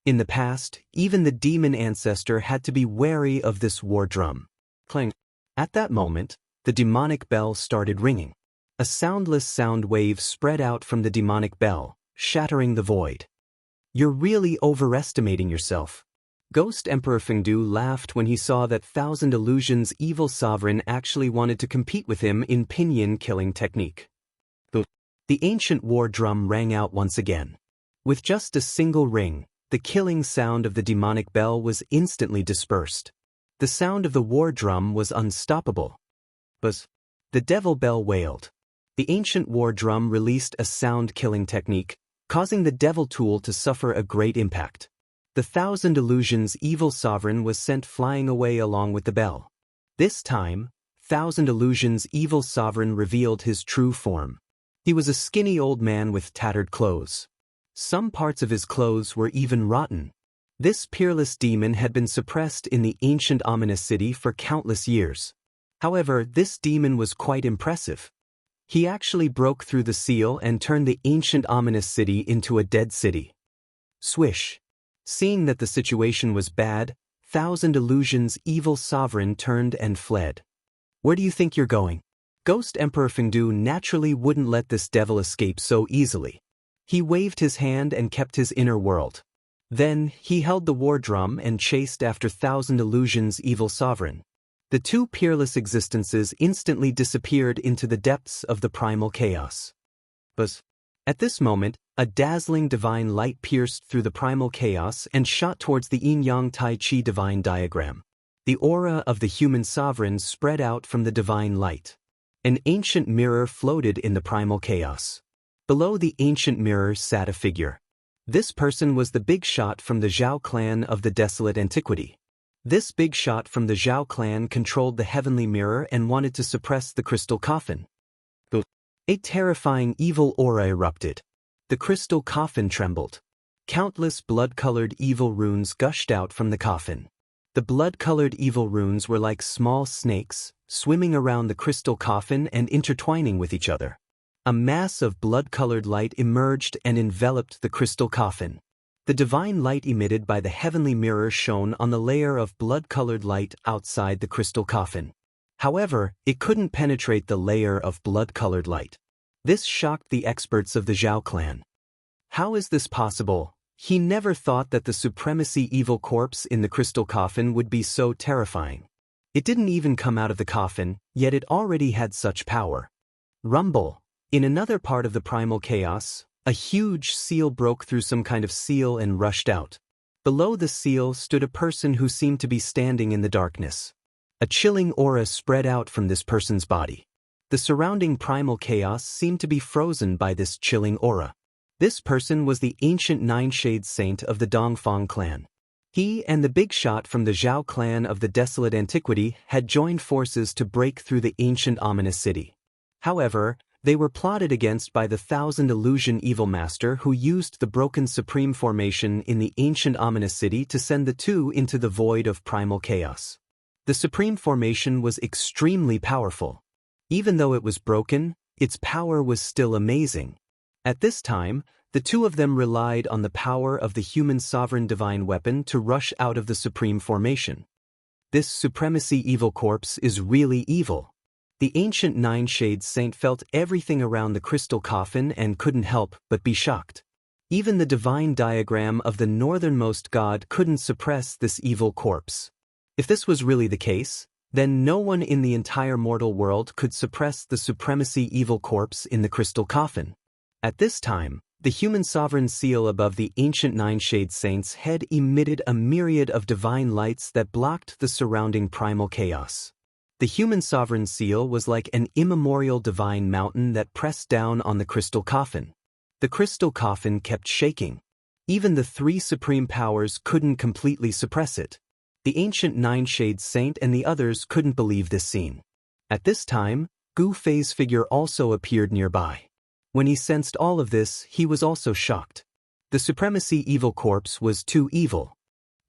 In the past, even the demon ancestor had to be wary of this war drum. Clang. At that moment, the demonic bell started ringing. A soundless sound wave spread out from the demonic bell, shattering the void. "You're really overestimating yourself." Ghost Emperor Fengdu laughed when he saw that Thousand Illusions' evil sovereign actually wanted to compete with him in pinyin killing technique. The ancient war drum rang out once again. With just a single ring, the killing sound of the demonic bell was instantly dispersed. The sound of the war drum was unstoppable. Buzz! The devil bell wailed. The ancient war drum released a sound-killing technique, causing the devil tool to suffer a great impact. The Thousand Illusions' evil sovereign was sent flying away along with the bell. This time, Thousand Illusions' evil sovereign revealed his true form. He was a skinny old man with tattered clothes. Some parts of his clothes were even rotten. This peerless demon had been suppressed in the ancient ominous city for countless years. However, this demon was quite impressive. He actually broke through the seal and turned the ancient ominous city into a dead city. Swish! Seeing that the situation was bad, Thousand Illusions' evil sovereign turned and fled. "Where do you think you're going?" Ghost Emperor Fengdu naturally wouldn't let this devil escape so easily. He waved his hand and kept his inner world. Then, he held the war drum and chased after Thousand Illusions' evil sovereign. The two peerless existences instantly disappeared into the depths of the primal chaos. Buzz! At this moment, a dazzling divine light pierced through the primal chaos and shot towards the yin-yang tai chi divine diagram. The aura of the human sovereign spread out from the divine light. An ancient mirror floated in the primal chaos. Below the ancient mirror sat a figure. This person was the big shot from the Zhao clan of the desolate antiquity. This big shot from the Zhao clan controlled the heavenly mirror and wanted to suppress the crystal coffin. A terrifying evil aura erupted. The crystal coffin trembled. Countless blood-colored evil runes gushed out from the coffin. The blood-colored evil runes were like small snakes, swimming around the crystal coffin and intertwining with each other. A mass of blood-colored light emerged and enveloped the crystal coffin. The divine light emitted by the heavenly mirror shone on the layer of blood-colored light outside the crystal coffin. However, it couldn't penetrate the layer of blood-colored light. This shocked the experts of the Zhao clan. How is this possible? He never thought that the supremacy evil corpse in the crystal coffin would be so terrifying. It didn't even come out of the coffin, yet it already had such power. Rumble! In another part of the primal chaos, a huge seal broke through some kind of seal and rushed out. Below the seal stood a person who seemed to be standing in the darkness. A chilling aura spread out from this person's body. The surrounding primal chaos seemed to be frozen by this chilling aura. This person was the ancient Nine-Shade Saint of the Dongfang clan. He and the big shot from the Zhao clan of the desolate antiquity had joined forces to break through the ancient ominous city. However, they were plotted against by the Thousand Illusion Evil Master who used the broken Supreme Formation in the ancient ominous city to send the two into the void of primal chaos. The Supreme Formation was extremely powerful. Even though it was broken, its power was still amazing. At this time, the two of them relied on the power of the human sovereign divine weapon to rush out of the Supreme Formation. This supremacy evil corpse is really evil. The ancient Nine-Shade Saint felt everything around the crystal coffin and couldn't help but be shocked. Even the divine diagram of the northernmost god couldn't suppress this evil corpse. If this was really the case, then no one in the entire mortal world could suppress the supremacy evil corpse in the crystal coffin. At this time, the human sovereign seal above the ancient Nine-Shade Saint's head emitted a myriad of divine lights that blocked the surrounding primal chaos. The human sovereign seal was like an immemorial divine mountain that pressed down on the crystal coffin. The crystal coffin kept shaking. Even the three supreme powers couldn't completely suppress it. The ancient Nine-Shade Saint and the others couldn't believe this scene. At this time, Gu Fei's figure also appeared nearby. When he sensed all of this, he was also shocked. The supremacy evil corpse was too evil.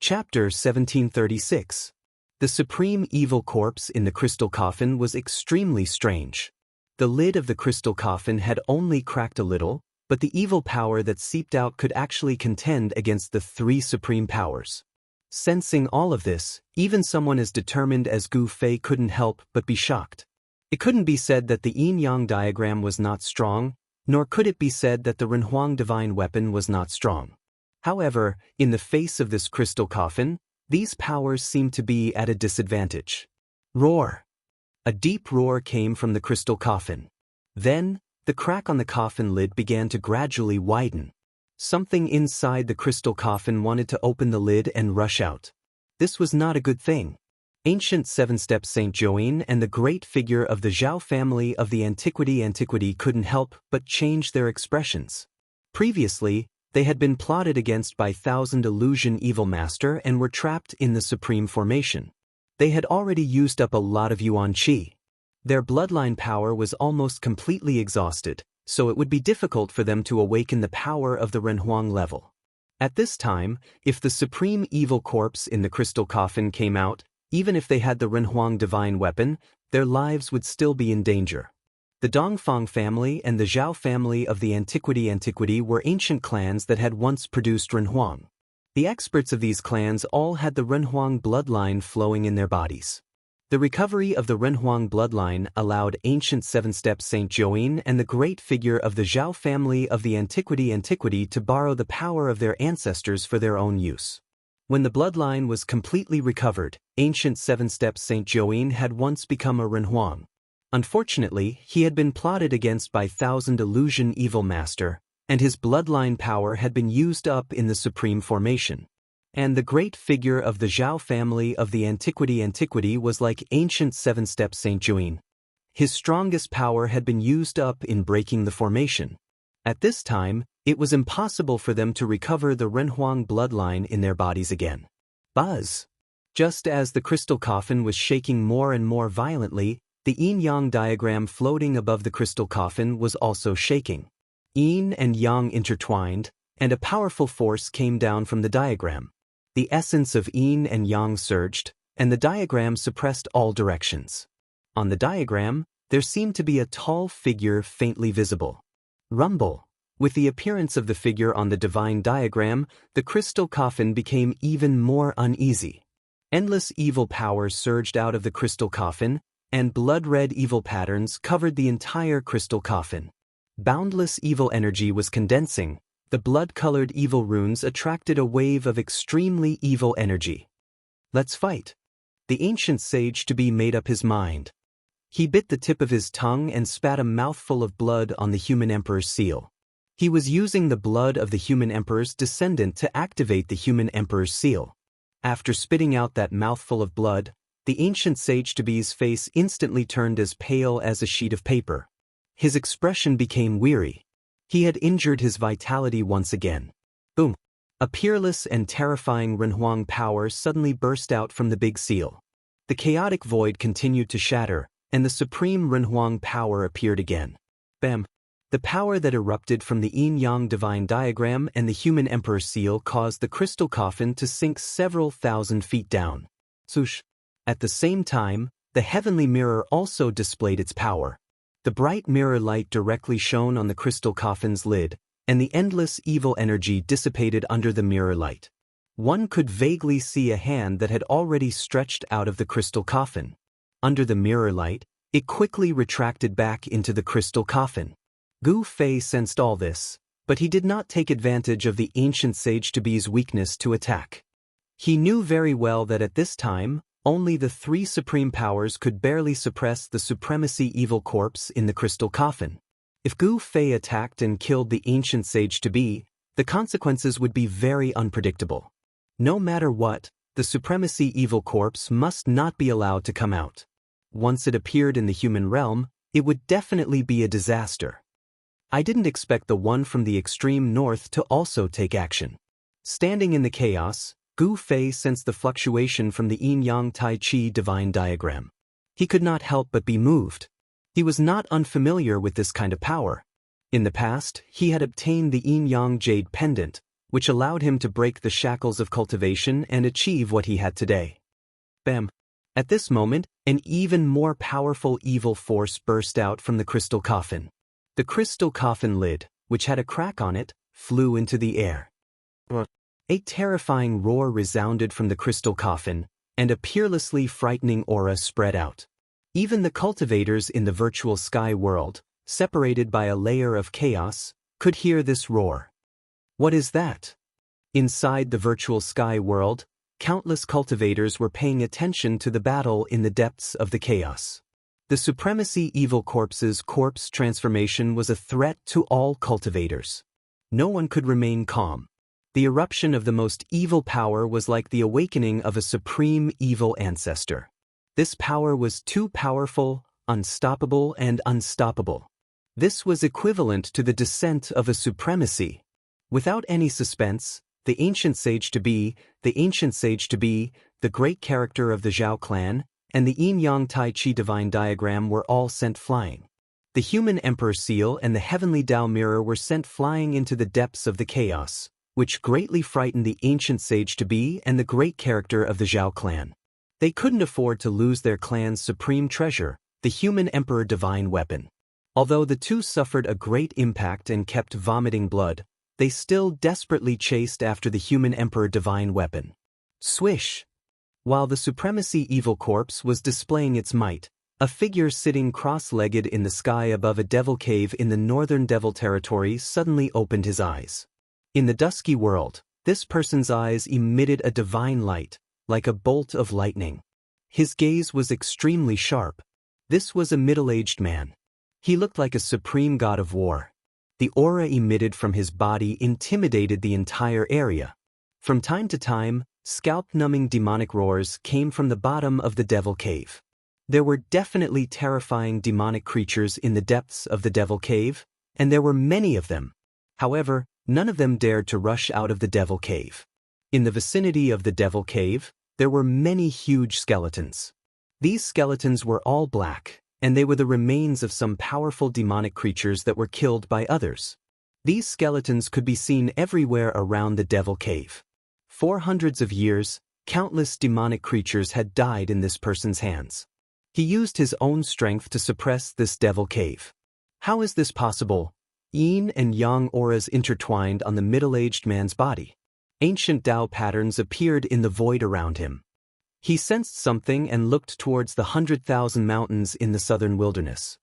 Chapter 1736. The supreme evil corpse in the crystal coffin was extremely strange. The lid of the crystal coffin had only cracked a little, but the evil power that seeped out could actually contend against the three supreme powers. Sensing all of this, even someone as determined as Gu Fei couldn't help but be shocked. It couldn't be said that the yin-yang diagram was not strong, nor could it be said that the Renhuang divine weapon was not strong. However, in the face of this crystal coffin, these powers seemed to be at a disadvantage. Roar! A deep roar came from the crystal coffin. Then, the crack on the coffin lid began to gradually widen. Something inside the crystal coffin wanted to open the lid and rush out. This was not a good thing. Ancient seven-step Saint Joanne and the great figure of the Zhao family of the antiquity couldn't help but change their expressions. Previously, they had been plotted against by Thousand Illusion Evil Master and were trapped in the Supreme Formation. They had already used up a lot of Yuan Qi. Their bloodline power was almost completely exhausted, so it would be difficult for them to awaken the power of the Renhuang level. At this time, if the Supreme Evil Corpse in the crystal coffin came out, even if they had the Renhuang divine weapon, their lives would still be in danger. The Dongfang family and the Zhao family of the antiquity were ancient clans that had once produced Renhuang. The experts of these clans all had the Renhuang bloodline flowing in their bodies. The recovery of the Renhuang bloodline allowed ancient seven-step Saint Joanne and the great figure of the Zhao family of the antiquity to borrow the power of their ancestors for their own use. When the bloodline was completely recovered, ancient seven-step Saint Joanne had once become a Renhuang. Unfortunately, he had been plotted against by Thousand Illusion Evil Master, and his bloodline power had been used up in the Supreme Formation. And the great figure of the Zhao family of the antiquity was like ancient seven-step Saint Joanne. His strongest power had been used up in breaking the formation. At this time, it was impossible for them to recover the Renhuang bloodline in their bodies again. Buzz! Just as the crystal coffin was shaking more and more violently, the yin-yang diagram floating above the crystal coffin was also shaking. Yin and yang intertwined, and a powerful force came down from the diagram. The essence of yin and yang surged, and the diagram suppressed all directions. On the diagram, there seemed to be a tall figure faintly visible. Rumble! With the appearance of the figure on the divine diagram, the crystal coffin became even more uneasy. Endless evil powers surged out of the crystal coffin, and blood-red evil patterns covered the entire crystal coffin. Boundless evil energy was condensing. The blood-colored evil runes attracted a wave of extremely evil energy. Let's fight. The ancient sage-to-be made up his mind. He bit the tip of his tongue and spat a mouthful of blood on the human emperor's seal. He was using the blood of the human emperor's descendant to activate the human emperor's seal. After spitting out that mouthful of blood, the ancient sage-to-be's face instantly turned as pale as a sheet of paper. His expression became weary. He had injured his vitality once again. Boom! A peerless and terrifying Renhuang power suddenly burst out from the big seal. The chaotic void continued to shatter, and the supreme Renhuang power appeared again. Bam! The power that erupted from the yin-yang divine diagram and the human emperor seal caused the crystal coffin to sink several thousand feet down. Swoosh! At the same time, the heavenly mirror also displayed its power. The bright mirror light directly shone on the crystal coffin's lid, and the endless evil energy dissipated under the mirror light. One could vaguely see a hand that had already stretched out of the crystal coffin. Under the mirror light, it quickly retracted back into the crystal coffin. Gu Fei sensed all this, but he did not take advantage of the ancient sage-to-be's weakness to attack. He knew very well that at this time, only the three supreme powers could barely suppress the supremacy evil corpse in the crystal coffin. If Gu Fei attacked and killed the ancient sage-to-be, the consequences would be very unpredictable. No matter what, the supremacy evil corpse must not be allowed to come out. Once it appeared in the human realm, it would definitely be a disaster. I didn't expect the one from the extreme north to also take action. Standing in the chaos, Gu Fei sensed the fluctuation from the yin-yang tai chi divine diagram. He could not help but be moved. He was not unfamiliar with this kind of power. In the past, he had obtained the yin-yang jade pendant, which allowed him to break the shackles of cultivation and achieve what he had today. Bam! At this moment, an even more powerful evil force burst out from the crystal coffin. The crystal coffin lid, which had a crack on it, flew into the air. A terrifying roar resounded from the crystal coffin, and a peerlessly frightening aura spread out. Even the cultivators in the virtual sky world, separated by a layer of chaos, could hear this roar. What is that? Inside the virtual sky world, countless cultivators were paying attention to the battle in the depths of the chaos. The Supremacy Evil Corpse's corpse transformation was a threat to all cultivators. No one could remain calm. The eruption of the most evil power was like the awakening of a supreme evil ancestor. This power was too powerful, unstoppable, and unstoppable. This was equivalent to the descent of a supremacy. Without any suspense, the ancient sage-to-be, the great character of the Zhao clan, and the yin-yang tai chi divine diagram were all sent flying. The human emperor seal and the heavenly Dao mirror were sent flying into the depths of the chaos, which greatly frightened the ancient sage-to-be and the great character of the Zhao clan. They couldn't afford to lose their clan's supreme treasure, the human emperor divine weapon. Although the two suffered a great impact and kept vomiting blood, they still desperately chased after the human emperor divine weapon. Swish! While the Supremacy Evil Corpse was displaying its might, a figure sitting cross-legged in the sky above a devil cave in the northern devil territory suddenly opened his eyes. In the dusky world, this person's eyes emitted a divine light, like a bolt of lightning. His gaze was extremely sharp. This was a middle-aged man. He looked like a supreme god of war. The aura emitted from his body intimidated the entire area. From time to time, scalp-numbing demonic roars came from the bottom of the devil cave. There were definitely terrifying demonic creatures in the depths of the devil cave, and there were many of them. However, none of them dared to rush out of the devil cave. In the vicinity of the devil cave, there were many huge skeletons. These skeletons were all black, and they were the remains of some powerful demonic creatures that were killed by others. These skeletons could be seen everywhere around the devil cave. For hundreds of years, countless demonic creatures had died in this person's hands. He used his own strength to suppress this devil cave. How is this possible? Yin and yang auras intertwined on the middle-aged man's body. Ancient Dao patterns appeared in the void around him. He sensed something and looked towards the 100,000 mountains in the southern wilderness.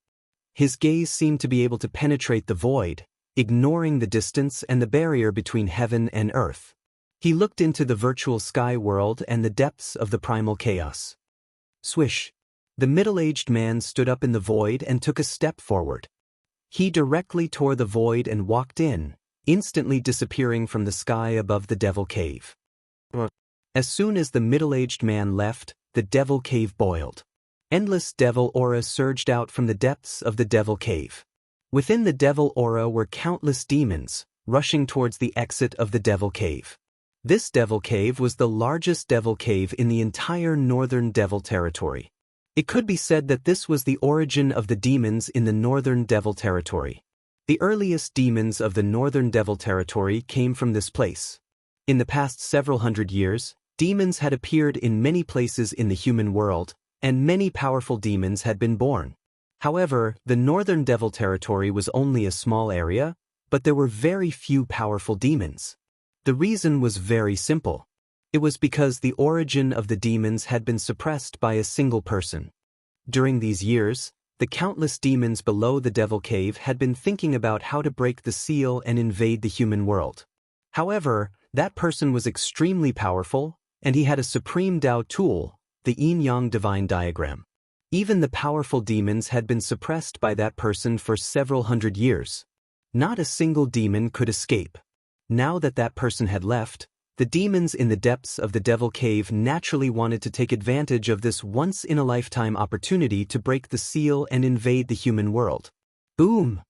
His gaze seemed to be able to penetrate the void, ignoring the distance and the barrier between heaven and earth. He looked into the virtual sky world and the depths of the primal chaos. Swish! The middle-aged man stood up in the void and took a step forward. He directly tore the void and walked in, instantly disappearing from the sky above the devil cave. As soon as the middle-aged man left, the devil cave boiled. Endless devil aura surged out from the depths of the devil cave. Within the devil aura were countless demons, rushing towards the exit of the devil cave. This devil cave was the largest devil cave in the entire northern devil territory. It could be said that this was the origin of the demons in the northern devil territory. The earliest demons of the northern devil territory came from this place. In the past several hundred years, demons had appeared in many places in the human world, and many powerful demons had been born. However, the northern devil territory was only a small area, but there were very few powerful demons. The reason was very simple. It was because the origin of the demons had been suppressed by a single person. During these years, the countless demons below the devil cave had been thinking about how to break the seal and invade the human world. However, that person was extremely powerful, and he had a supreme Dao tool, the yin-yang divine diagram. Even the powerful demons had been suppressed by that person for several hundred years. Not a single demon could escape. Now that that person had left, the demons in the depths of the devil cave naturally wanted to take advantage of this once-in-a-lifetime opportunity to break the seal and invade the human world. Boom!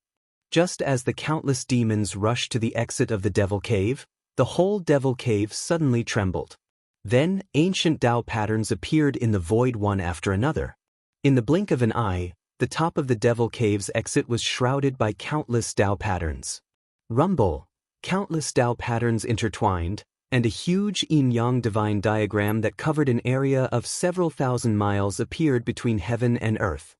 Just as the countless demons rushed to the exit of the devil cave, the whole devil cave suddenly trembled. Then, ancient Dao patterns appeared in the void one after another. In the blink of an eye, the top of the devil cave's exit was shrouded by countless Dao patterns. Rumble! Countless Dao patterns intertwined, and a huge yin-yang divine diagram that covered an area of several thousand miles appeared between heaven and earth.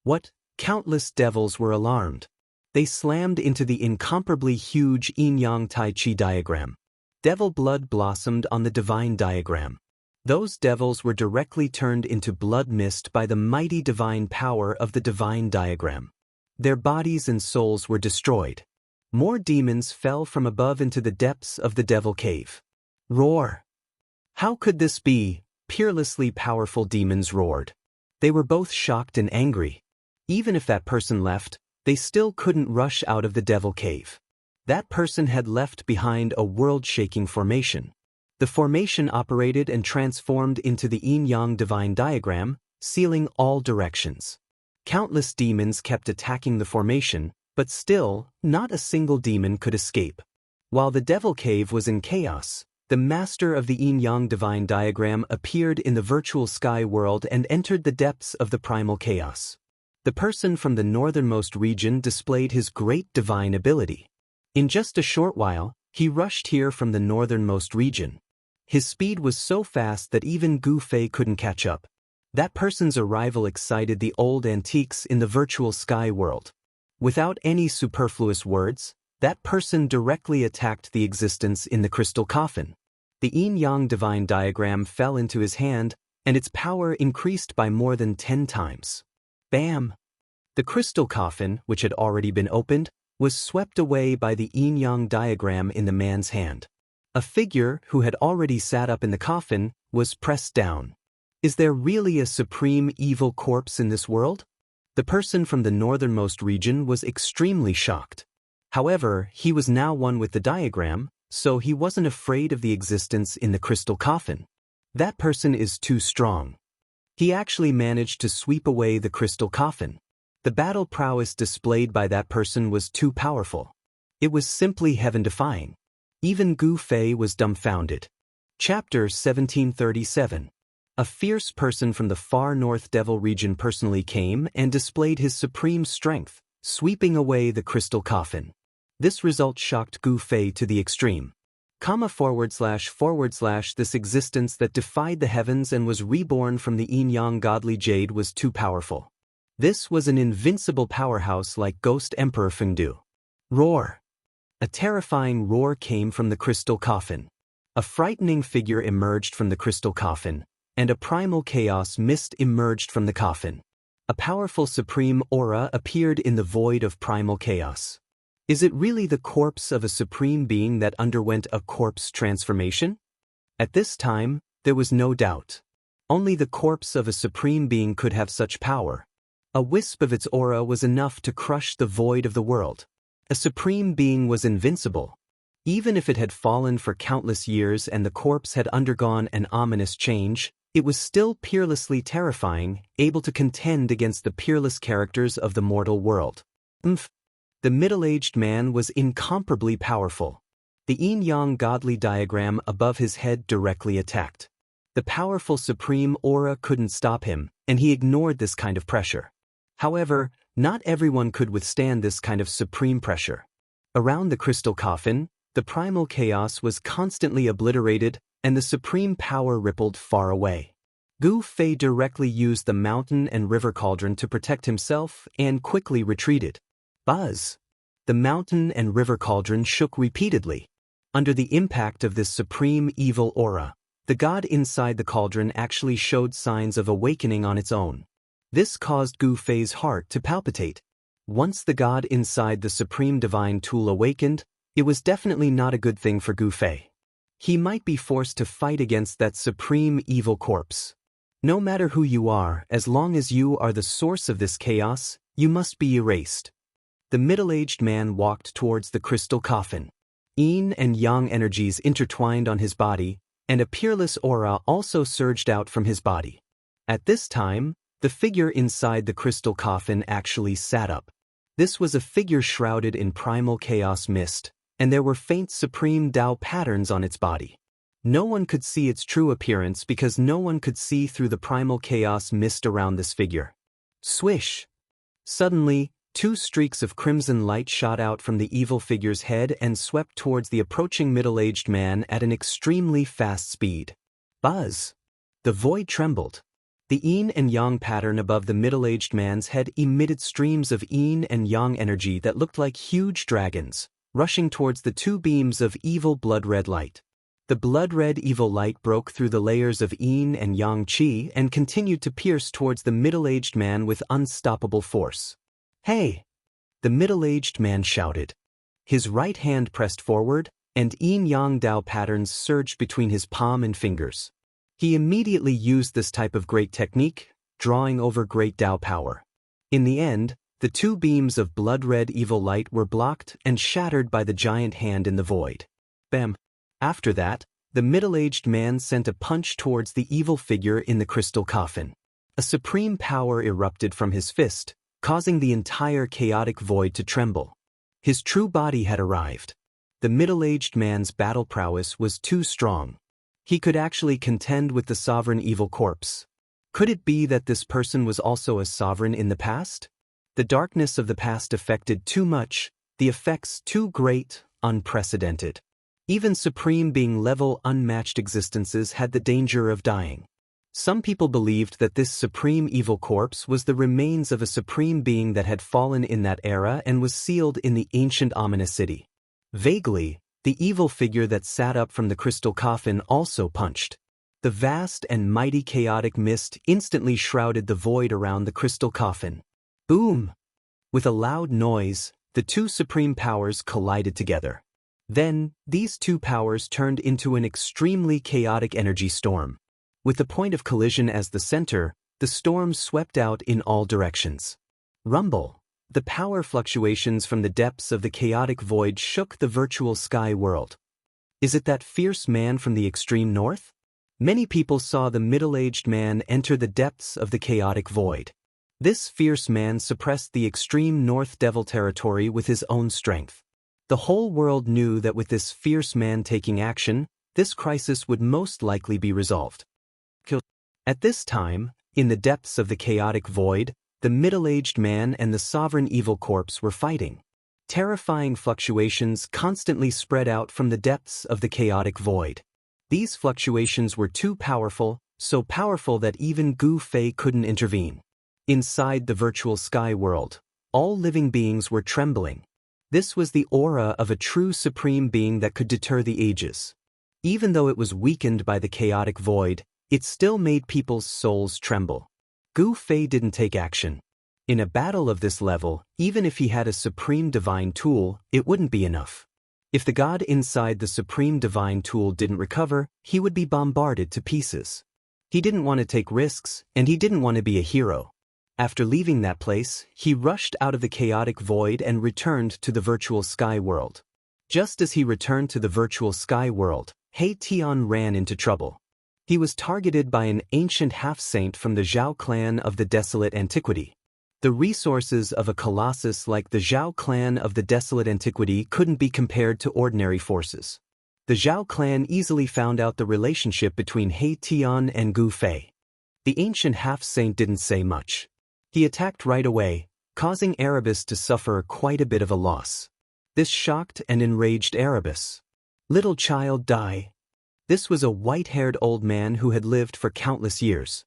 What? Countless devils were alarmed. They slammed into the incomparably huge yin-yang tai chi diagram. Devil blood blossomed on the divine diagram. Those devils were directly turned into blood mist by the mighty divine power of the divine diagram. Their bodies and souls were destroyed. More demons fell from above into the depths of the devil cave. Roar! How could this be? Peerlessly powerful demons roared. They were both shocked and angry. Even if that person left, they still couldn't rush out of the devil cave. That person had left behind a world-shaking formation. The formation operated and transformed into the yin-yang divine diagram, sealing all directions. Countless demons kept attacking the formation, but still, not a single demon could escape. While the devil cave was in chaos, the master of the yin-yang divine diagram appeared in the virtual sky world and entered the depths of the primal chaos. The person from the northernmost region displayed his great divine ability. In just a short while, he rushed here from the northernmost region. His speed was so fast that even Gu Fei couldn't catch up. That person's arrival excited the old antiques in the virtual sky world. Without any superfluous words, that person directly attacked the existence in the crystal coffin. The yin-yang divine diagram fell into his hand, and its power increased by more than 10 times. Bam! The crystal coffin, which had already been opened, was swept away by the yin-yang diagram in the man's hand. A figure, who had already sat up in the coffin, was pressed down. Is there really a supreme evil corpse in this world? The person from the northernmost region was extremely shocked. However, he was now one with the diagram, so he wasn't afraid of the existence in the crystal coffin. That person is too strong. He actually managed to sweep away the crystal coffin. The battle prowess displayed by that person was too powerful. It was simply heaven-defying. Even Gu Fei was dumbfounded. Chapter 1737. A fierce person from the far north devil region personally came and displayed his supreme strength, sweeping away the crystal coffin. This result shocked Gu Fei to the extreme. This existence that defied the heavens and was reborn from the yin-yang godly jade was too powerful. This was an invincible powerhouse like Ghost Emperor Fengdu. Roar! A terrifying roar came from the crystal coffin. A frightening figure emerged from the crystal coffin, and a primal chaos mist emerged from the coffin. A powerful supreme aura appeared in the void of primal chaos. Is it really the corpse of a supreme being that underwent a corpse transformation? At this time, there was no doubt. Only the corpse of a supreme being could have such power. A wisp of its aura was enough to crush the void of the world. A supreme being was invincible. Even if it had fallen for countless years and the corpse had undergone an ominous change, it was still peerlessly terrifying, able to contend against the peerless characters of the mortal world. The middle-aged man was incomparably powerful. The yin-yang godly diagram above his head directly attacked. The powerful supreme aura couldn't stop him, and he ignored this kind of pressure. However, not everyone could withstand this kind of supreme pressure. Around the crystal coffin, the primal chaos was constantly obliterated, and the supreme power rippled far away. Gu Fei directly used the mountain and river cauldron to protect himself and quickly retreated. Buzz! The mountain and river cauldron shook repeatedly. Under the impact of this supreme evil aura, the god inside the cauldron actually showed signs of awakening on its own. This caused Gu Fei's heart to palpitate. Once the god inside the supreme divine tool awakened, it was definitely not a good thing for Gu Fei. He might be forced to fight against that supreme evil corpse. No matter who you are, as long as you are the source of this chaos, you must be erased. The middle-aged man walked towards the crystal coffin. Yin and yang energies intertwined on his body, and a peerless aura also surged out from his body. At this time, the figure inside the crystal coffin actually sat up. This was a figure shrouded in primal chaos mist, and there were faint supreme Dao patterns on its body. No one could see its true appearance because no one could see through the primal chaos mist around this figure. Swish! Suddenly, 2 streaks of crimson light shot out from the evil figure's head and swept towards the approaching middle-aged man at an extremely fast speed. Buzz! The void trembled. The yin and yang pattern above the middle-aged man's head emitted streams of yin and yang energy that looked like huge dragons, rushing towards the 2 beams of evil blood-red light. The blood-red evil light broke through the layers of yin and yang qi and continued to pierce towards the middle-aged man with unstoppable force. "Hey!" the middle-aged man shouted. His right hand pressed forward, and yin-yang Dao patterns surged between his palm and fingers. He immediately used this type of great technique, drawing over great Dao power. In the end, the two beams of blood-red evil light were blocked and shattered by the giant hand in the void. Bam! After that, the middle-aged man sent a punch towards the evil figure in the crystal coffin. A supreme power erupted from his fist, causing the entire chaotic void to tremble. His true body had arrived. The middle-aged man's battle prowess was too strong. He could actually contend with the sovereign evil corpse. Could it be that this person was also a sovereign in the past? The darkness of the past affected too much, the effects too great, unprecedented. Even supreme being level unmatched existences had the danger of dying. Some people believed that this supreme evil corpse was the remains of a supreme being that had fallen in that era and was sealed in the ancient ominous city. Vaguely, the evil figure that sat up from the crystal coffin also punched. The vast and mighty chaotic mist instantly shrouded the void around the crystal coffin. Boom! With a loud noise, the two supreme powers collided together. Then, these two powers turned into an extremely chaotic energy storm. With the point of collision as the center, the storm swept out in all directions. Rumble! The power fluctuations from the depths of the chaotic void shook the virtual sky world. Is it that fierce man from the extreme north? Many people saw the middle-aged man enter the depths of the chaotic void. This fierce man suppressed the extreme north devil territory with his own strength. The whole world knew that with this fierce man taking action, this crisis would most likely be resolved. At this time, in the depths of the chaotic void, the middle-aged man and the sovereign evil corpse were fighting. Terrifying fluctuations constantly spread out from the depths of the chaotic void. These fluctuations were too powerful, so powerful that even Gu Fei couldn't intervene. Inside the virtual sky world, all living beings were trembling. This was the aura of a true supreme being that could deter the ages. Even though it was weakened by the chaotic void, it still made people's souls tremble. Gu Fei didn't take action. In a battle of this level, even if he had a supreme divine tool, it wouldn't be enough. If the god inside the supreme divine tool didn't recover, he would be bombarded to pieces. He didn't want to take risks, and he didn't want to be a hero. After leaving that place, he rushed out of the chaotic void and returned to the virtual sky world. Just as he returned to the virtual sky world, He Tian ran into trouble. He was targeted by an ancient half-saint from the Zhao clan of the desolate antiquity. The resources of a colossus like the Zhao clan of the desolate antiquity couldn't be compared to ordinary forces. The Zhao clan easily found out the relationship between He Tian and Gu Fei. The ancient half-saint didn't say much. He attacked right away, causing Erebus to suffer quite a bit of a loss. This shocked and enraged Erebus. "Little child, die." This was a white-haired old man who had lived for countless years.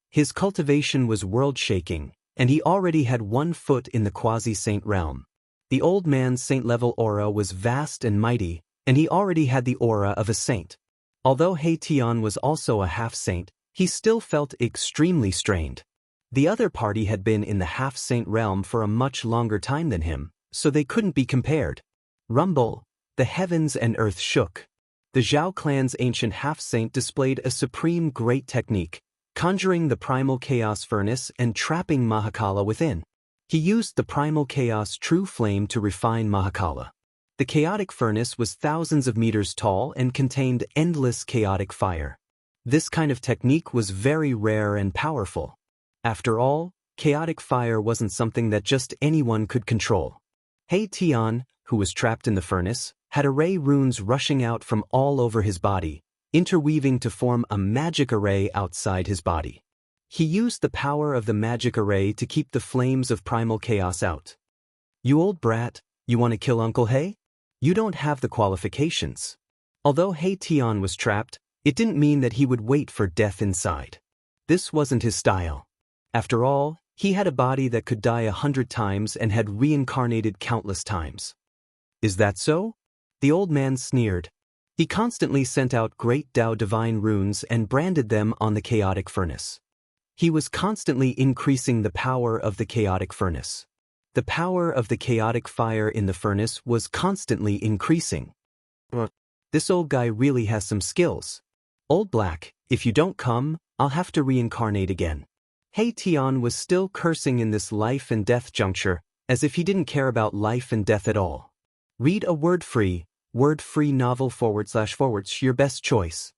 His cultivation was world-shaking, and he already had 1 foot in the quasi-saint realm. The old man's saint-level aura was vast and mighty, and he already had the aura of a saint. Although He Tian was also a half-saint, he still felt extremely strained. The other party had been in the half-saint realm for a much longer time than him, so they couldn't be compared. Rumble! The heavens and earth shook. The Zhao clan's ancient half-saint displayed a supreme great technique, conjuring the primal chaos furnace and trapping Mahakala within. He used the primal chaos true flame to refine Mahakala. The chaotic furnace was thousands of meters tall and contained endless chaotic fire. This kind of technique was very rare and powerful. After all, chaotic fire wasn't something that just anyone could control. He Tian, who was trapped in the furnace, had array runes rushing out from all over his body, interweaving to form a magic array outside his body. He used the power of the magic array to keep the flames of primal chaos out. "You old brat, you want to kill Uncle He? You don't have the qualifications." Although He Tian was trapped, it didn't mean that he would wait for death inside. This wasn't his style. After all, he had a body that could die 100 times and had reincarnated countless times. "Is that so?" The old man sneered. He constantly sent out great Dao divine runes and branded them on the chaotic furnace. He was constantly increasing the power of the chaotic furnace. The power of the chaotic fire in the furnace was constantly increasing. This old guy really has some skills. Old Black, if you don't come, I'll have to reincarnate again. He Tian was still cursing in this life and death juncture, as if he didn't care about life and death at all. Read a word-free novel / your best choice.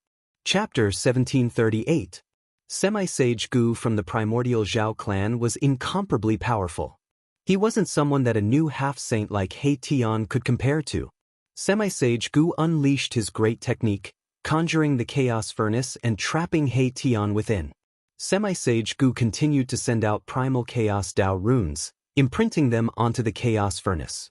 Chapter 1738. Semi-Sage Gu from the primordial Zhao clan was incomparably powerful. He wasn't someone that a new half-saint like He Tian could compare to. Semi-Sage Gu unleashed his great technique, conjuring the chaos furnace and trapping He Tian within. Semi-Sage Gu continued to send out primal chaos Dao runes, imprinting them onto the chaos furnace.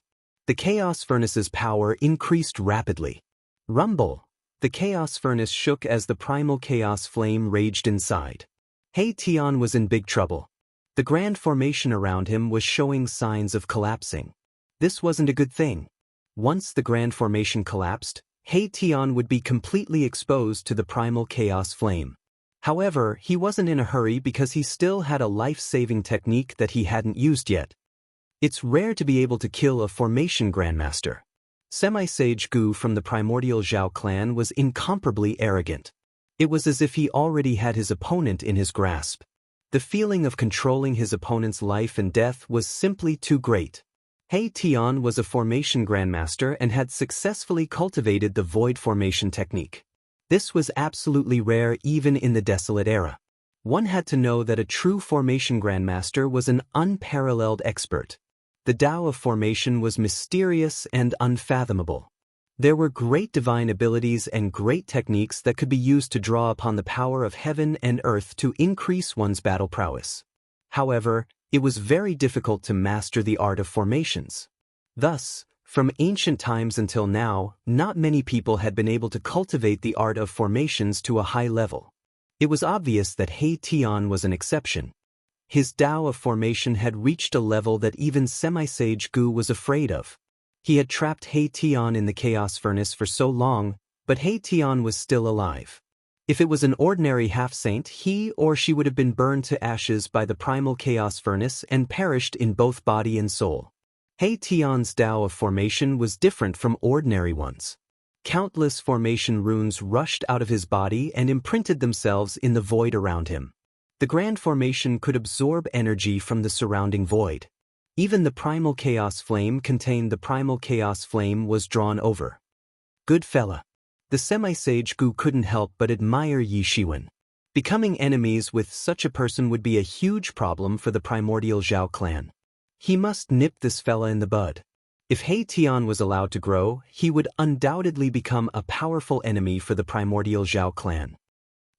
The chaos furnace's power increased rapidly. Rumble! The chaos furnace shook as the primal chaos flame raged inside. He Tian was in big trouble. The grand formation around him was showing signs of collapsing. This wasn't a good thing. Once the grand formation collapsed, He Tian would be completely exposed to the primal chaos flame. However, he wasn't in a hurry because he still had a life-saving technique that he hadn't used yet. It's rare to be able to kill a formation grandmaster. Semi-Sage Gu from the primordial Zhao clan was incomparably arrogant. It was as if he already had his opponent in his grasp. The feeling of controlling his opponent's life and death was simply too great. He Tian was a formation grandmaster and had successfully cultivated the void formation technique. This was absolutely rare even in the desolate era. One had to know that a true formation grandmaster was an unparalleled expert. The Tao of formation was mysterious and unfathomable. There were great divine abilities and great techniques that could be used to draw upon the power of heaven and earth to increase one's battle prowess. However, it was very difficult to master the art of formations. Thus, from ancient times until now, not many people had been able to cultivate the art of formations to a high level. It was obvious that He Tian was an exception. His Tao of formation had reached a level that even Semi-Sage Gu was afraid of. He had trapped He Tian in the chaos furnace for so long, but He Tian was still alive. If it was an ordinary half-saint, he or she would have been burned to ashes by the primal chaos furnace and perished in both body and soul. He Tian's Tao of formation was different from ordinary ones. Countless formation runes rushed out of his body and imprinted themselves in the void around him. The grand formation could absorb energy from the surrounding void. Even the primal chaos flame contained the primal chaos flame was drawn over. Good fella. The Semi-Sage Gu couldn't help but admire Yi Shiwen. Becoming enemies with such a person would be a huge problem for the primordial Zhao clan. He must nip this fella in the bud. If He Tian was allowed to grow, he would undoubtedly become a powerful enemy for the primordial Zhao clan.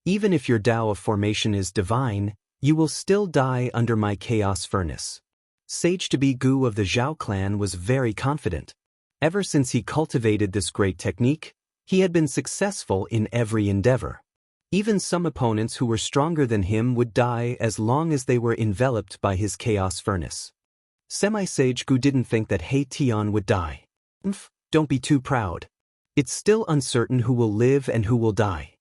Even if your Tao of formation is divine, you will still die under my chaos furnace. Sage-to-be Gu of the Zhao clan was very confident. Ever since he cultivated this great technique, he had been successful in every endeavor. Even some opponents who were stronger than him would die as long as they were enveloped by his chaos furnace. Semi-Sage Gu didn't think that He Tian would die. Don't be too proud. It's still uncertain who will live and who will die.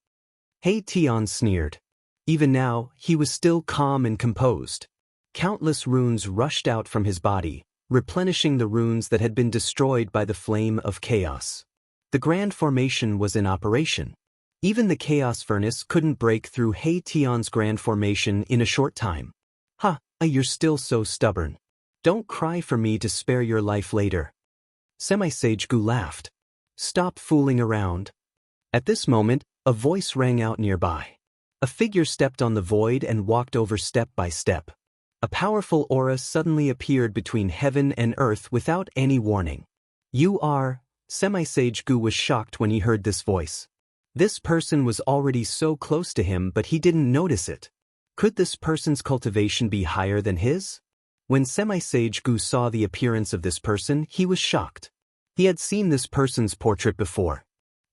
He Tian sneered. Even now, he was still calm and composed. Countless runes rushed out from his body, replenishing the runes that had been destroyed by the flame of chaos. The grand formation was in operation. Even the chaos furnace couldn't break through He Tian's grand formation in a short time. You're still so stubborn. Don't cry for me to spare your life later. Semi-Sage Gu laughed. Stop fooling around. At this moment, a voice rang out nearby. A figure stepped on the void and walked over step by step. A powerful aura suddenly appeared between heaven and earth without any warning. You are... Semi-Sage Gu was shocked when he heard this voice. This person was already so close to him, but he didn't notice it. Could this person's cultivation be higher than his? When Semi-Sage Gu saw the appearance of this person, he was shocked. He had seen this person's portrait before.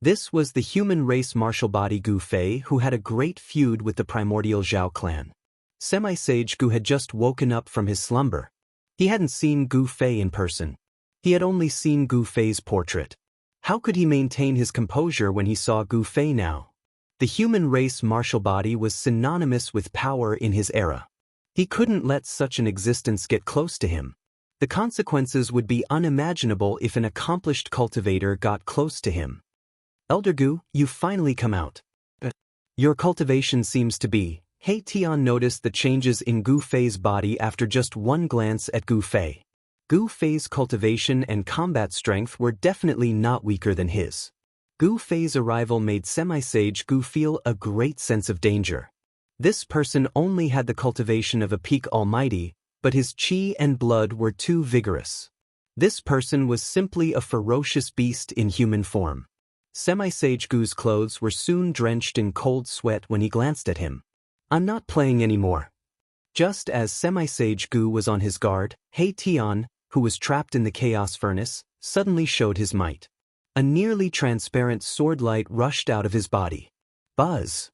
This was the human race martial body Gu Fei who had a great feud with the primordial Zhao clan. Semi-Sage Gu had just woken up from his slumber. He hadn't seen Gu Fei in person. He had only seen Gu Fei's portrait. How could he maintain his composure when he saw Gu Fei now? The human race martial body was synonymous with power in his era. He couldn't let such an existence get close to him. The consequences would be unimaginable if an accomplished cultivator got close to him. Elder Gu, you've finally come out. Your cultivation seems to be. He Tian noticed the changes in Gu Fei's body after just one glance at Gu Fei. Gu Fei's cultivation and combat strength were definitely not weaker than his. Gu Fei's arrival made semi-sage Gu feel a great sense of danger. This person only had the cultivation of a peak almighty, but his qi and blood were too vigorous. This person was simply a ferocious beast in human form. Semi-sage Gu's clothes were soon drenched in cold sweat when he glanced at him. I'm not playing anymore. Just as semi-sage Gu was on his guard, He Tian, who was trapped in the chaos furnace, suddenly showed his might. A nearly transparent sword light rushed out of his body. Buzz!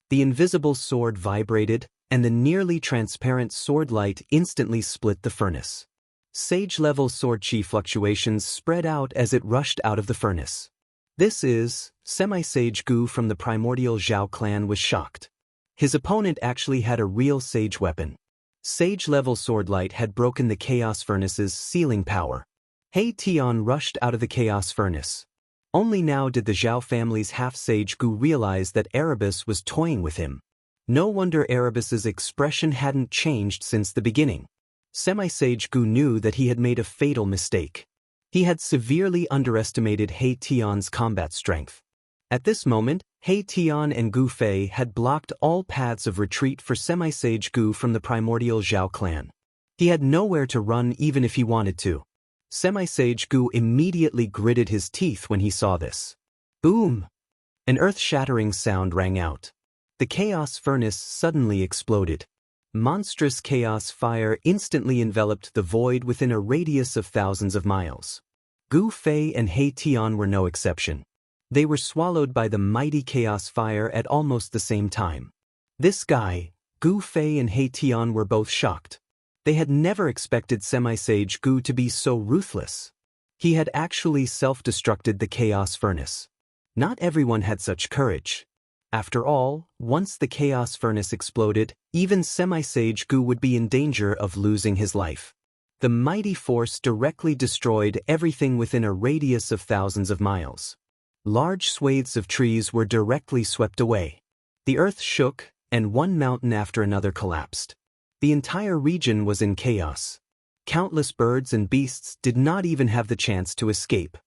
The invisible sword vibrated, and the nearly transparent sword light instantly split the furnace. Sage-level sword chi fluctuations spread out as it rushed out of the furnace. This is, semi-sage Gu from the primordial Zhao clan was shocked. His opponent actually had a real sage weapon. Sage-level sword light had broken the chaos furnace's sealing power. He Tian rushed out of the chaos furnace. Only now did the Zhao family's half-sage Gu realize that Erebus was toying with him. No wonder Erebus's expression hadn't changed since the beginning. Semi-sage Gu knew that he had made a fatal mistake. He had severely underestimated He Tian's combat strength. At this moment, He Tian and Gu Fei had blocked all paths of retreat for semi-sage Gu from the primordial Zhao clan. He had nowhere to run even if he wanted to. Semi-sage Gu immediately gritted his teeth when he saw this. Boom! An earth-shattering sound rang out. The chaos furnace suddenly exploded. Monstrous chaos fire instantly enveloped the void within a radius of thousands of miles. Gu Fei and He Tian were no exception. They were swallowed by the mighty chaos fire at almost the same time. This guy, Gu Fei and He Tian were both shocked. They had never expected semi-sage Gu to be so ruthless. He had actually self-destructed the chaos furnace. Not everyone had such courage. After all, once the chaos furnace exploded, even semi-sage Gu would be in danger of losing his life. The mighty force directly destroyed everything within a radius of thousands of miles. Large swathes of trees were directly swept away. The earth shook, and one mountain after another collapsed. The entire region was in chaos. Countless birds and beasts did not even have the chance to escape.